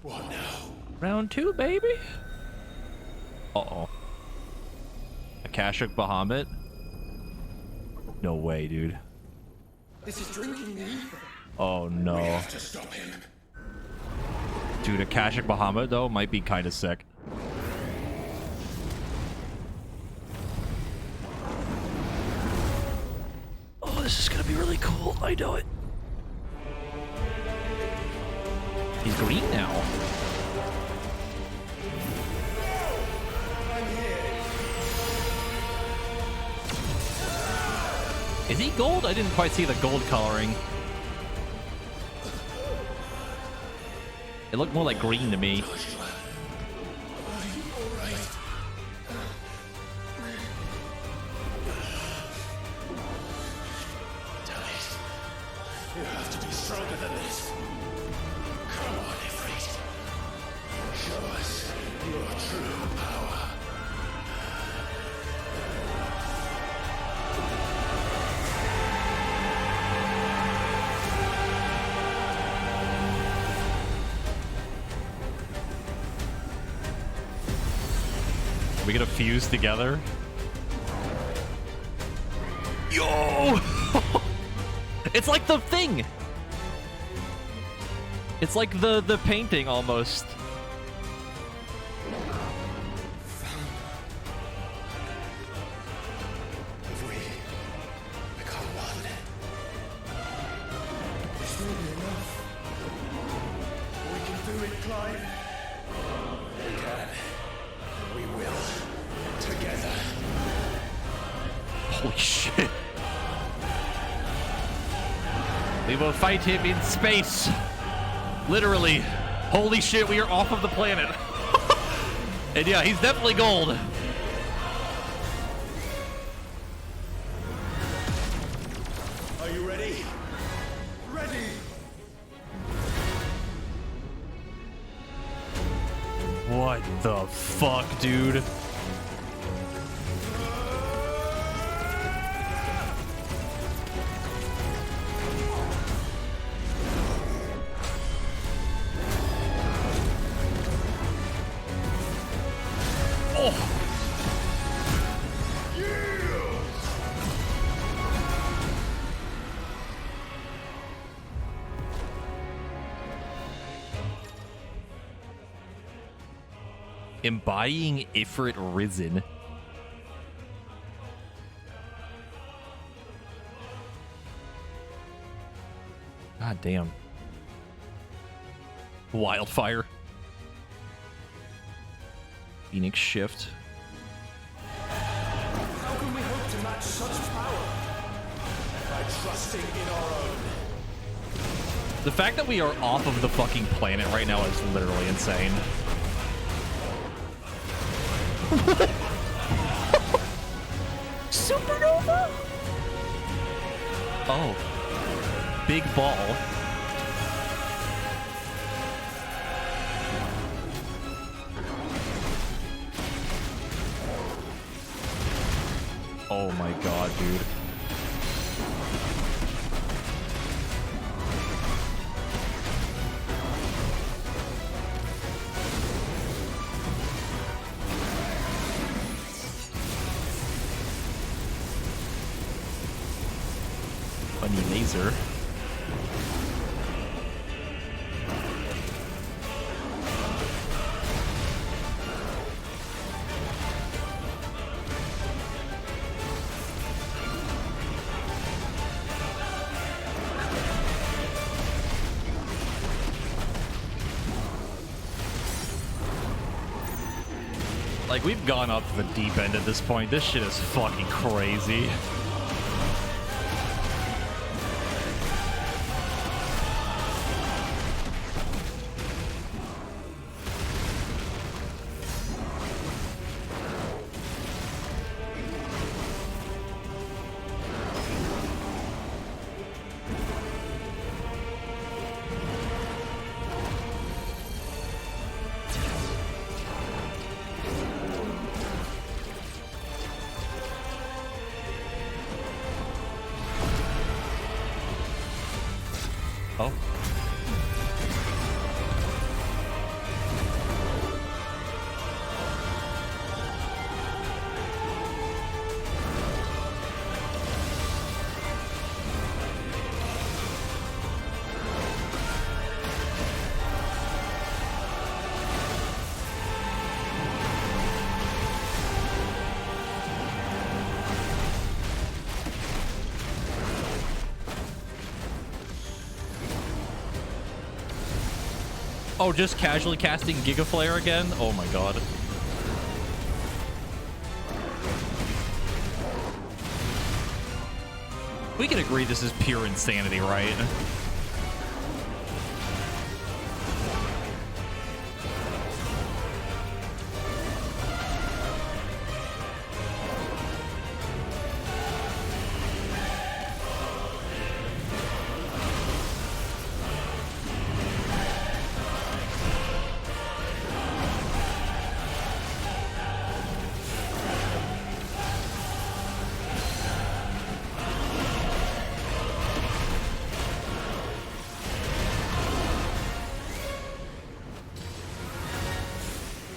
What now? Round 2, baby. Uh-oh. Akashic Bahamut? No way, dude. This is drinking me. Oh no. We have to stop him. Dude, Akashic Bahamut though might be kind of sick. Oh, this is gonna be really cool. I know it. He's green now. Is he gold? I didn't quite see the gold coloring. It looked more like green to me. You have to be stronger than this. Come on, Ifrit. Show us your true power. We gonna fuse together? Yo! It's like the thing! It's like the painting almost. If we become one, this will be enough. We can do it, Clive. We can. We will. Together. Holy shit. We will fight him in space. Literally. Holy shit, we are off of the planet. And yeah, he's definitely gold. Are you ready? Ready! What the fuck, dude? Embodying Ifrit Risen. God damn. Wildfire. Phoenix Shift. How can we hope to match such power? By trusting in our own. The fact that we are off of the fucking planet right now is literally insane. Supernova? Oh. Big ball. Oh my god, dude. Funny laser. Like, we've gone up to the deep end at this point. This shit is fucking crazy. Oh. Oh, just casually casting Giga Flare again? Oh my god. We can agree this is pure insanity, right?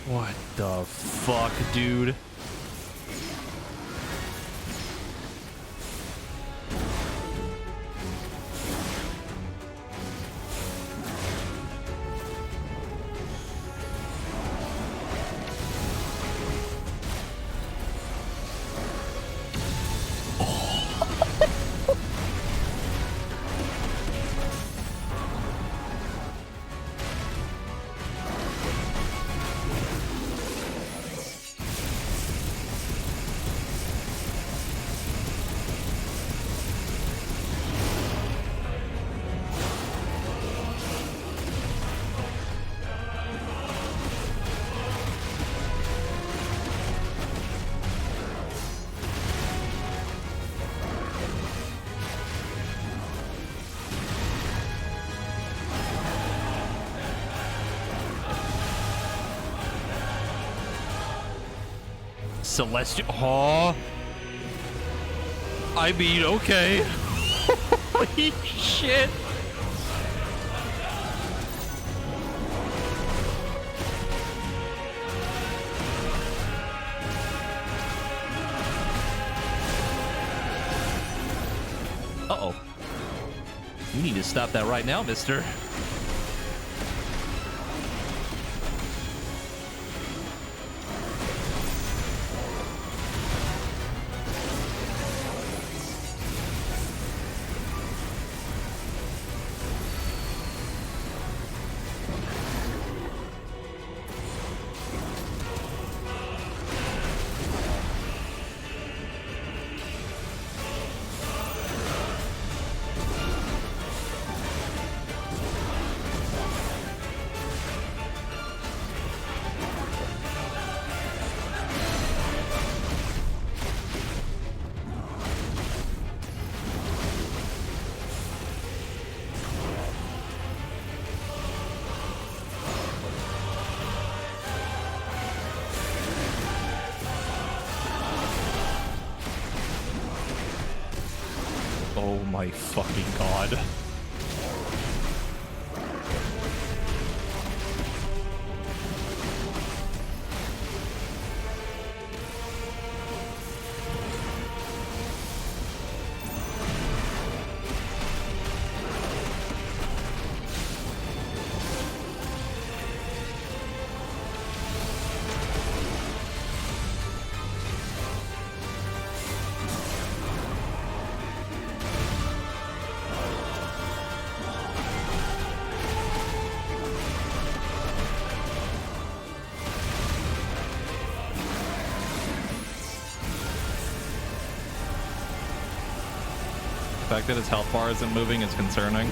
What the fuck, dude? Celestial. Oh. I mean, okay. Holy shit. Uh-oh. You need to stop that right now, mister. Oh my fucking god. The fact that his health bar isn't moving is concerning.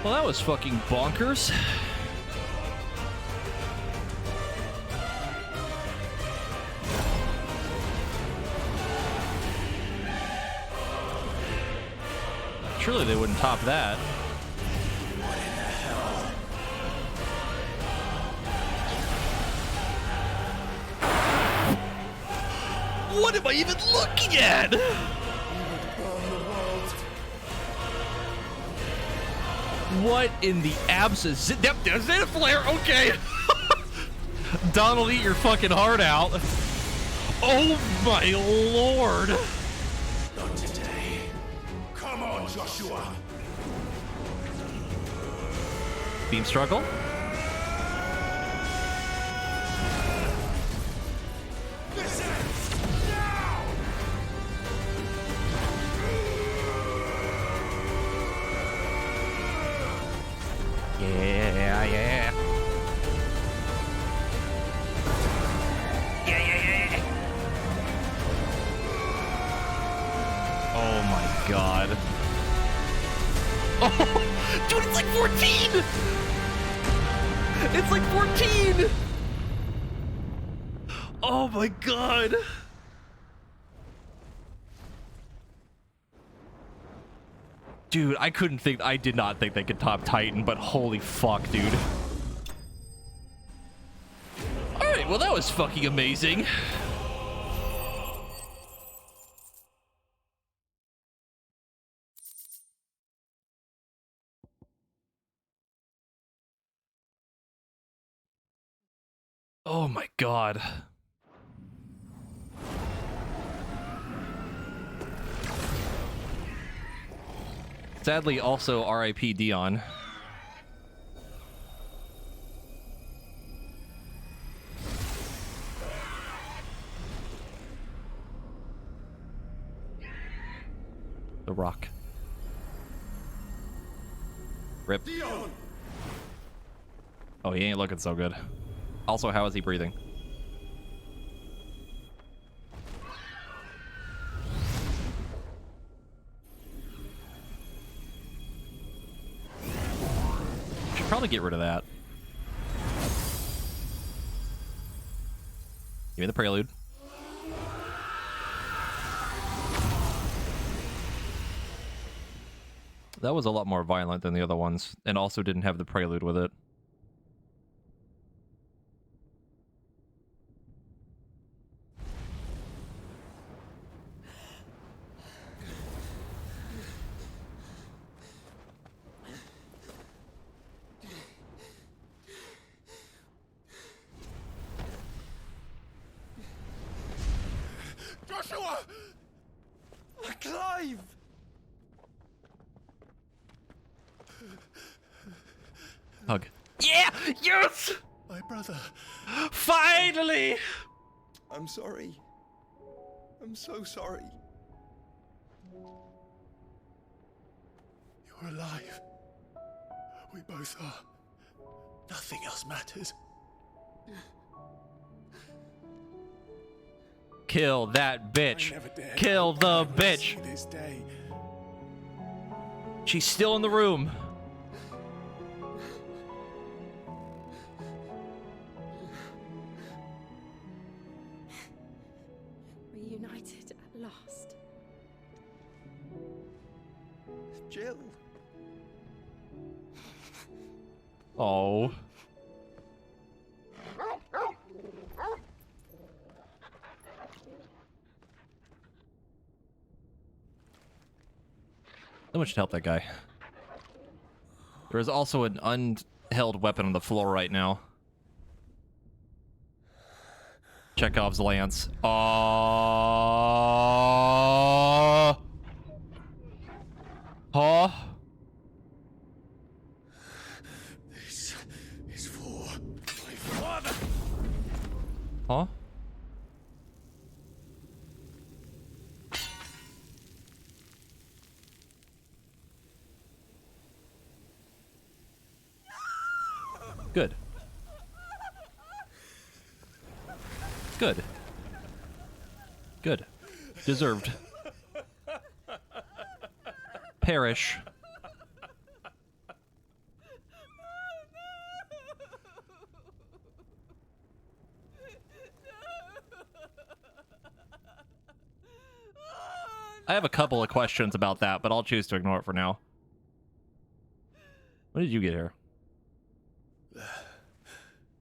Well, that was fucking bonkers. Surely they wouldn't top that. What am I even looking at? What in the absence? Yep, there's a flare. Okay. Donald, eat your fucking heart out. Oh my lord. Not today. Come on, Joshua. Beam struggle. Yeah. Oh my god. Oh, dude, it's like 14! It's like 14! Oh my god. Dude, I did not think they could top Titan, but holy fuck, dude. Alright, well that was fucking amazing. Oh my god. Sadly, also R.I.P. Dion. The Rock. Rip. Dion! Oh, he ain't looking so good. Also, how is he breathing? Should probably get rid of that. Give me the prelude. That was a lot more violent than the other ones, and also didn't have the prelude with it. Joshua! Clive! Hug. Yeah! Yes! My brother. Finally! I'm sorry. I'm so sorry. You're alive. We both are. Nothing else matters. Kill that bitch. Kill the bitch. This day. She's still in the room. lost. Jill. Oh. So much to help that guy. There is also an unheld weapon on the floor right now. Chekhov's lance. Huh? This is for my father. Huh? Good. Good. Good. Deserved. Perish. I have a couple of questions about that, but I'll choose to ignore it for now. When did you get here?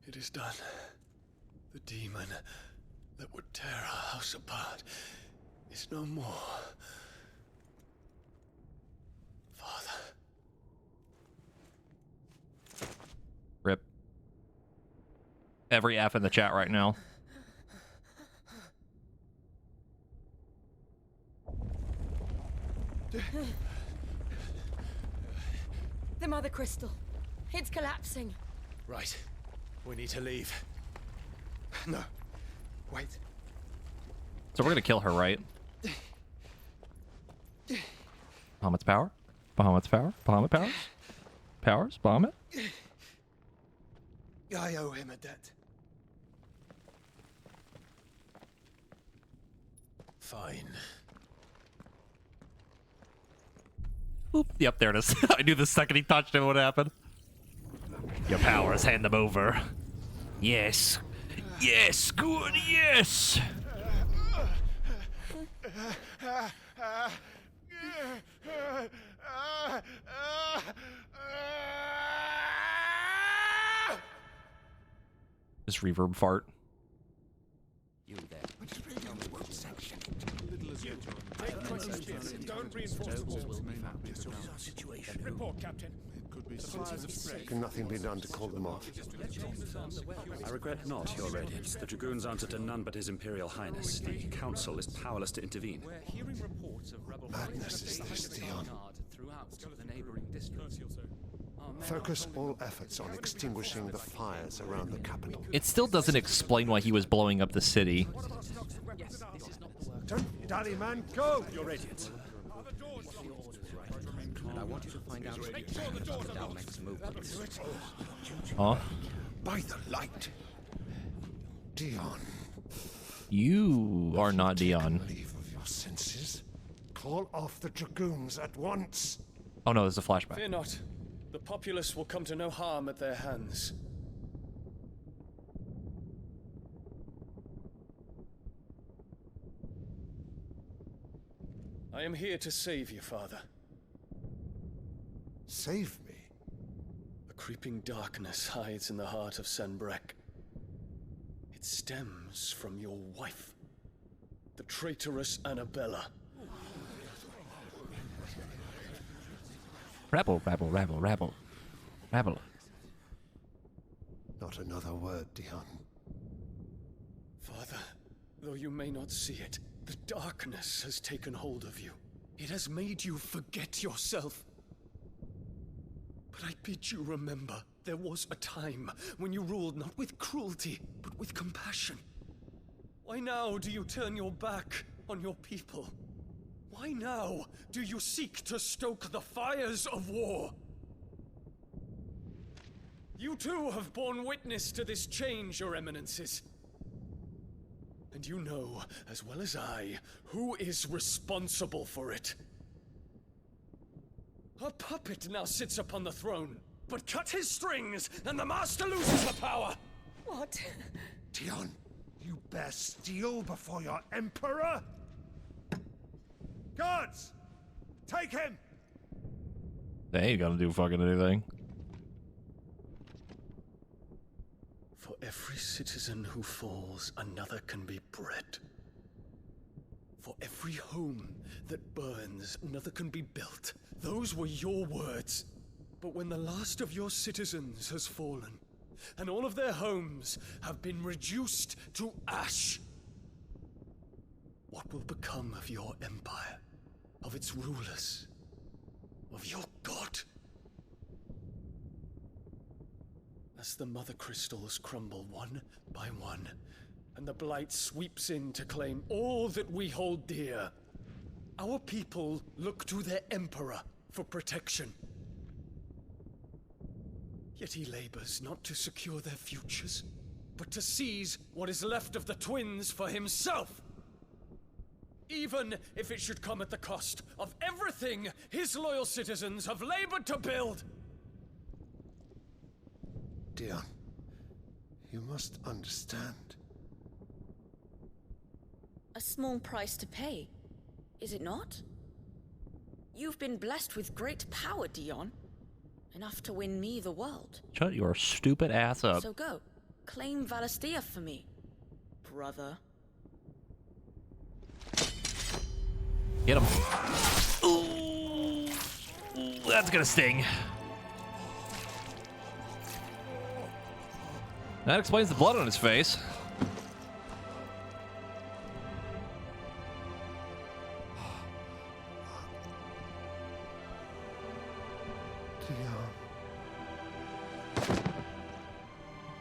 It is done. The demon that would tear our house apart is no more. Father. Rip. Every F in the chat right now. The Mother Crystal. It's collapsing. Right. We need to leave. No. Wait. So we're gonna kill her, right? Bahamut's power? Bahamut's power? Bahamut powers? Powers? Bahamut? I owe him a debt. Fine. Oop. Yep, there it is. I knew the second he touched it would happen. Your powers, hand them over. Yes. Yes, good, yes! This reverb fart. You there. What section? Don't reinforce the walls. Situation. Report, Captain. Can nothing be done to call them off? I regret not, Your Radiance. The Dragoons answer to none but His Imperial Highness. The Council is powerless to intervene. Madness is this, Dion. Focus all efforts on extinguishing the fires around the capital. It still doesn't explain why he was blowing up the city. Daddy man, go! Your Radiance. And I want you to find out Dalmec's movements. Huh? By the light. Dion. You are not Dion. Leave of your senses. Call off the Dragoons at once. Oh no, there's a flashback. Fear not. The populace will come to no harm at their hands. I am here to save you, Father. Save me? A creeping darkness hides in the heart of Sanbreque. It stems from your wife, the traitorous Annabella. Rabble, rabble, rabble, rabble. Rabble. Not another word, Dion. Father, though you may not see it, the darkness has taken hold of you. It has made you forget yourself. But I bid you remember, there was a time when you ruled not with cruelty, but with compassion. Why now do you turn your back on your people? Why now do you seek to stoke the fires of war? You too have borne witness to this change, Your Eminences. And you know, as well as I, who is responsible for it. A puppet now sits upon the throne, but cut his strings, and the master loses the power! What? Dion, you bear steel before your emperor? Guards! Take him! They ain't gonna do fucking anything. For every citizen who falls, another can be bred. For every home that burns, another can be built. Those were your words. But when the last of your citizens has fallen, and all of their homes have been reduced to ash, what will become of your empire, of its rulers, of your god? As the mother crystals crumble one by one, and the blight sweeps in to claim all that we hold dear, our people look to their emperor for protection. Yet he labors not to secure their futures, but to seize what is left of the twins for himself. Even if it should come at the cost of everything his loyal citizens have labored to build. Dion, you must understand. A small price to pay, is it not? You've been blessed with great power, Dion. Enough to win me the world. Shut your stupid ass up. So go, claim Valisthea for me, brother. Get him. Ooh, that's gonna sting. That explains the blood on his face.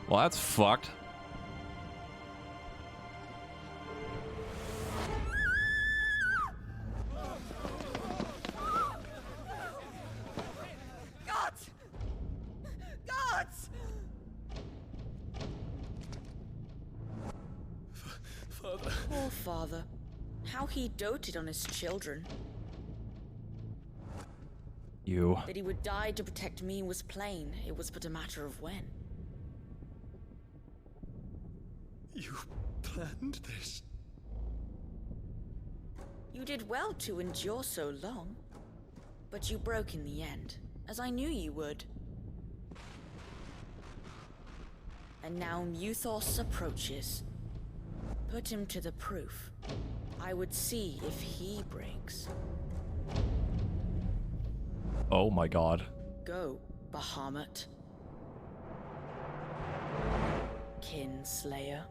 Well, that's fucked. Gods! Gods! Father. Poor father. How he doted on his children. You. That he would die to protect me was plain. It was but a matter of when. You planned this? You did well to endure so long. But you broke in the end, as I knew you would. And now Muthos approaches. Put him to the proof. I would see if he breaks. Oh my god. Go, Bahamut. Kinslayer.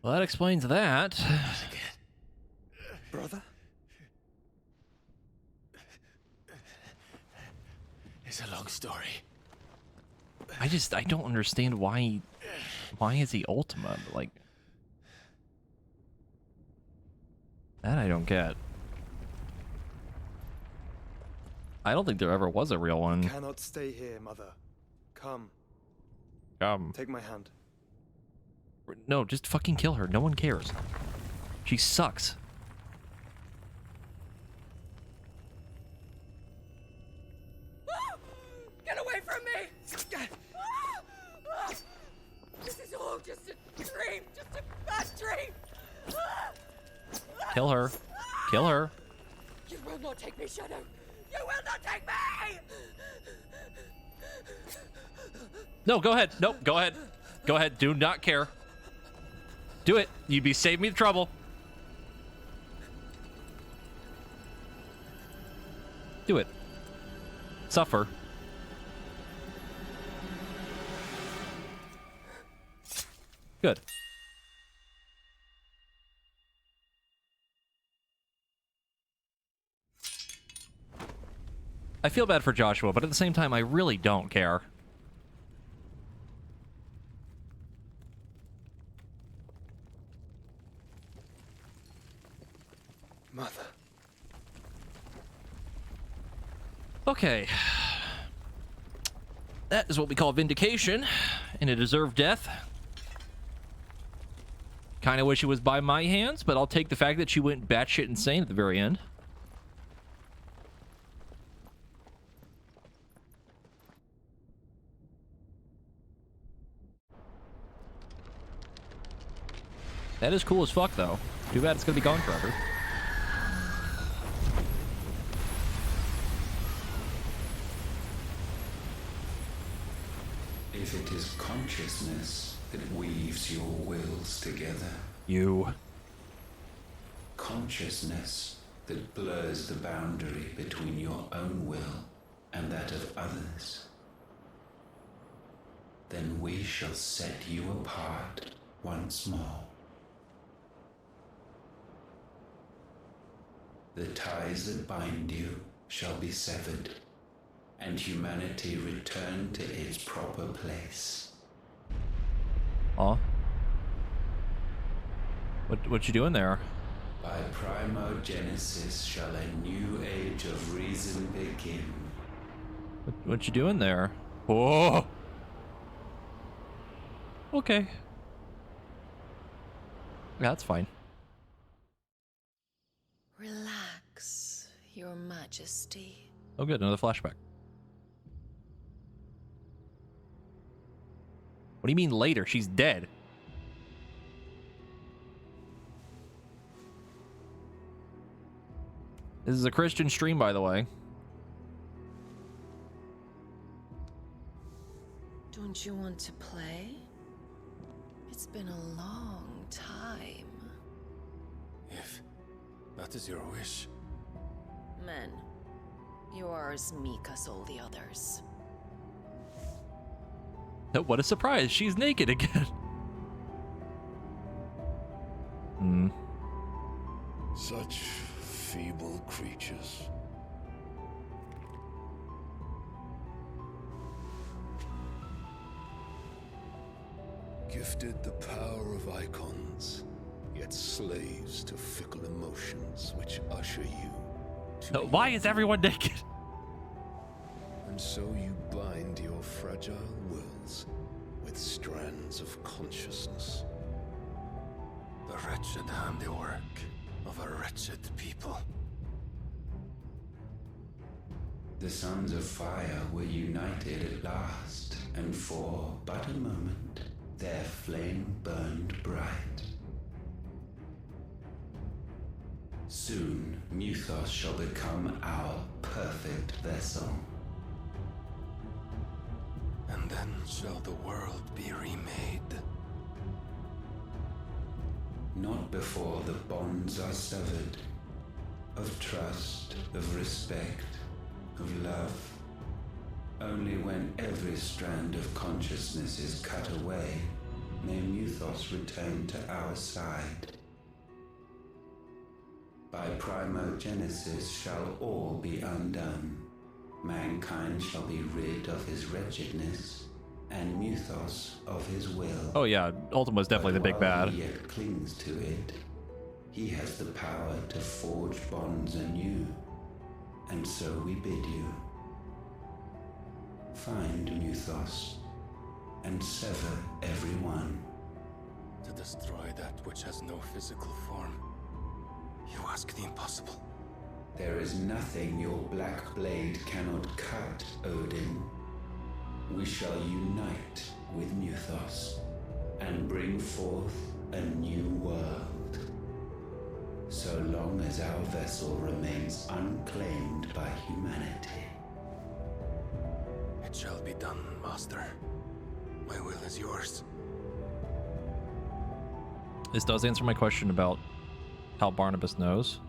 Well, that explains that. Brother? It's a long story. I don't understand why is he Ultima? Like, that I don't get. I don't think there ever was a real one. Cannot stay here, mother. Come. Take my hand. No, just fucking kill her. No one cares. She sucks. Get away from me! This is all just a dream, just a bad dream! Kill her. Kill her. You will not take me, Shadow! You will not take me! No, go ahead. Nope, go ahead. Go ahead. Do not care. Do it. You'd be saving me the trouble. Do it. Suffer. Good. I feel bad for Joshua, but at the same time, I really don't care. Mother. Okay. That is what we call vindication, and a deserved death. Kind of wish it was by my hands, but I'll take the fact that she went batshit insane at the very end. That is cool as fuck, though. Too bad it's gonna be gone forever. If it is consciousness that weaves your wills together. You. Consciousness that blurs the boundary between your own will and that of others. Then we shall set you apart once more. The ties that bind you shall be severed, and humanity return to its proper place. Aw. What you doing there? By primogenesis shall a new age of reason begin. What you doing there? Oh. Okay. That's fine. Relax, Your Majesty. Oh good, another flashback. What do you mean later? She's dead. This is a Christian stream, by the way. Don't you want to play? It's been a long time. If that is your wish. Men, you are as meek as all the others. What a surprise, she's naked again. Hmm. Such feeble creatures. Gifted the power of icons, yet slaves to fickle emotions which usher you to... Why is everyone naked? And so you bind your fragile wills with strands of consciousness. The wretched handiwork of a wretched people. The sons of fire were united at last, and for but a moment, their flame burned bright. Soon, Muthos shall become our perfect vessel. And then shall the world be remade. Not before the bonds are severed, of trust, of respect, of love. Only when every strand of consciousness is cut away, may Muthos return to our side. By primogenesis shall all be undone. Mankind shall be rid of his wretchedness, and Muthos of his will. Oh yeah, Ultima's definitely the big bad. He yet clings to it. He has the power to forge bonds anew, and so we bid you. Find Muthos, and sever everyone. To destroy that which has no physical form. You ask the impossible. There is nothing your black blade cannot cut, Odin. We shall unite with Muthos, and bring forth a new world. So long as our vessel remains unclaimed by humanity. It shall be done, Master. My will is yours. This does answer my question about how Barnabas knows.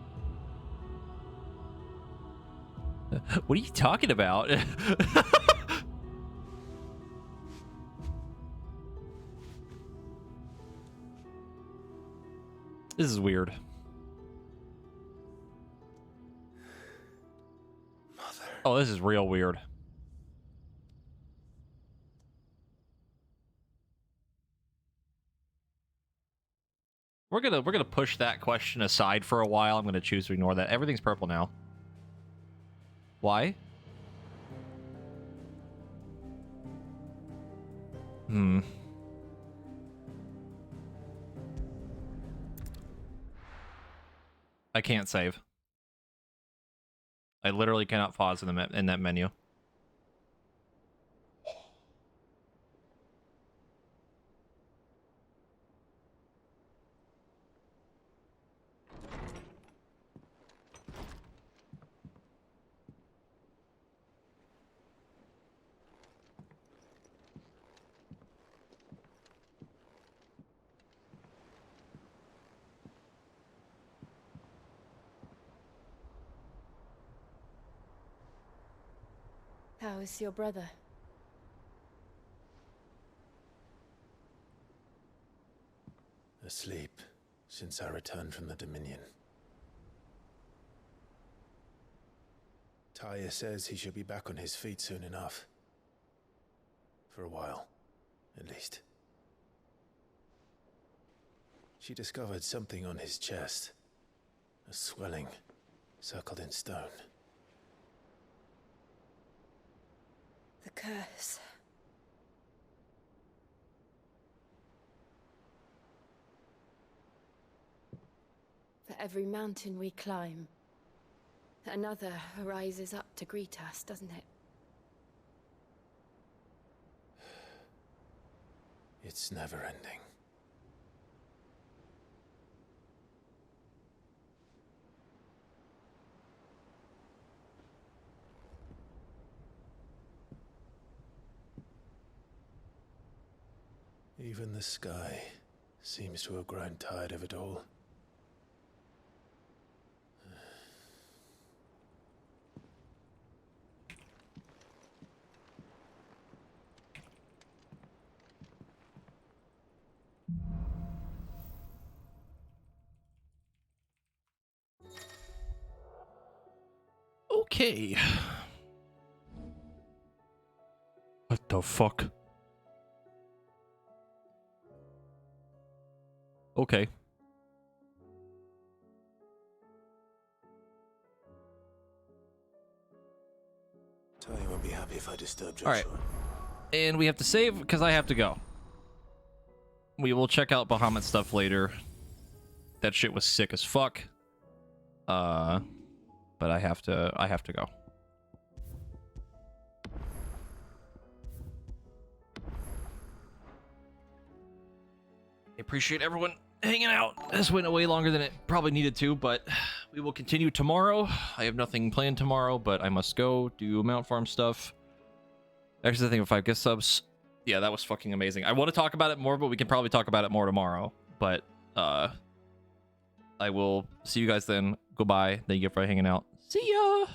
What are you talking about? This is weird. Mother. Oh, this is real weird. We're gonna push that question aside for a while. I'm gonna choose to ignore that. Everything's purple now. Why? I can't save. I literally cannot pause in that menu. How is your brother? Asleep since I returned from the Dominion. Taya says he should be back on his feet soon enough. For a while, at least. She discovered something on his chest. A swelling, circled in stone. The curse. For every mountain we climb, another rises up to greet us, doesn't it? It's never ending. Even the sky seems to have grown tired of it all. Okay. What the fuck? Okay. Taya won't be happy if I disturb Joshua. All right. And we have to save because I have to go. We will check out Bahamut stuff later. That shit was sick as fuck. But I have to go. I appreciate everyone hanging out. This went way longer than it probably needed to, but we will continue tomorrow. I have nothing planned tomorrow, but I must go do Mount Farm stuff. Actually, I think of 5 gift subs. Yeah, that was fucking amazing. I want to talk about it more, but we can probably talk about it more tomorrow. But I will see you guys then. Goodbye. Thank you for hanging out. See ya!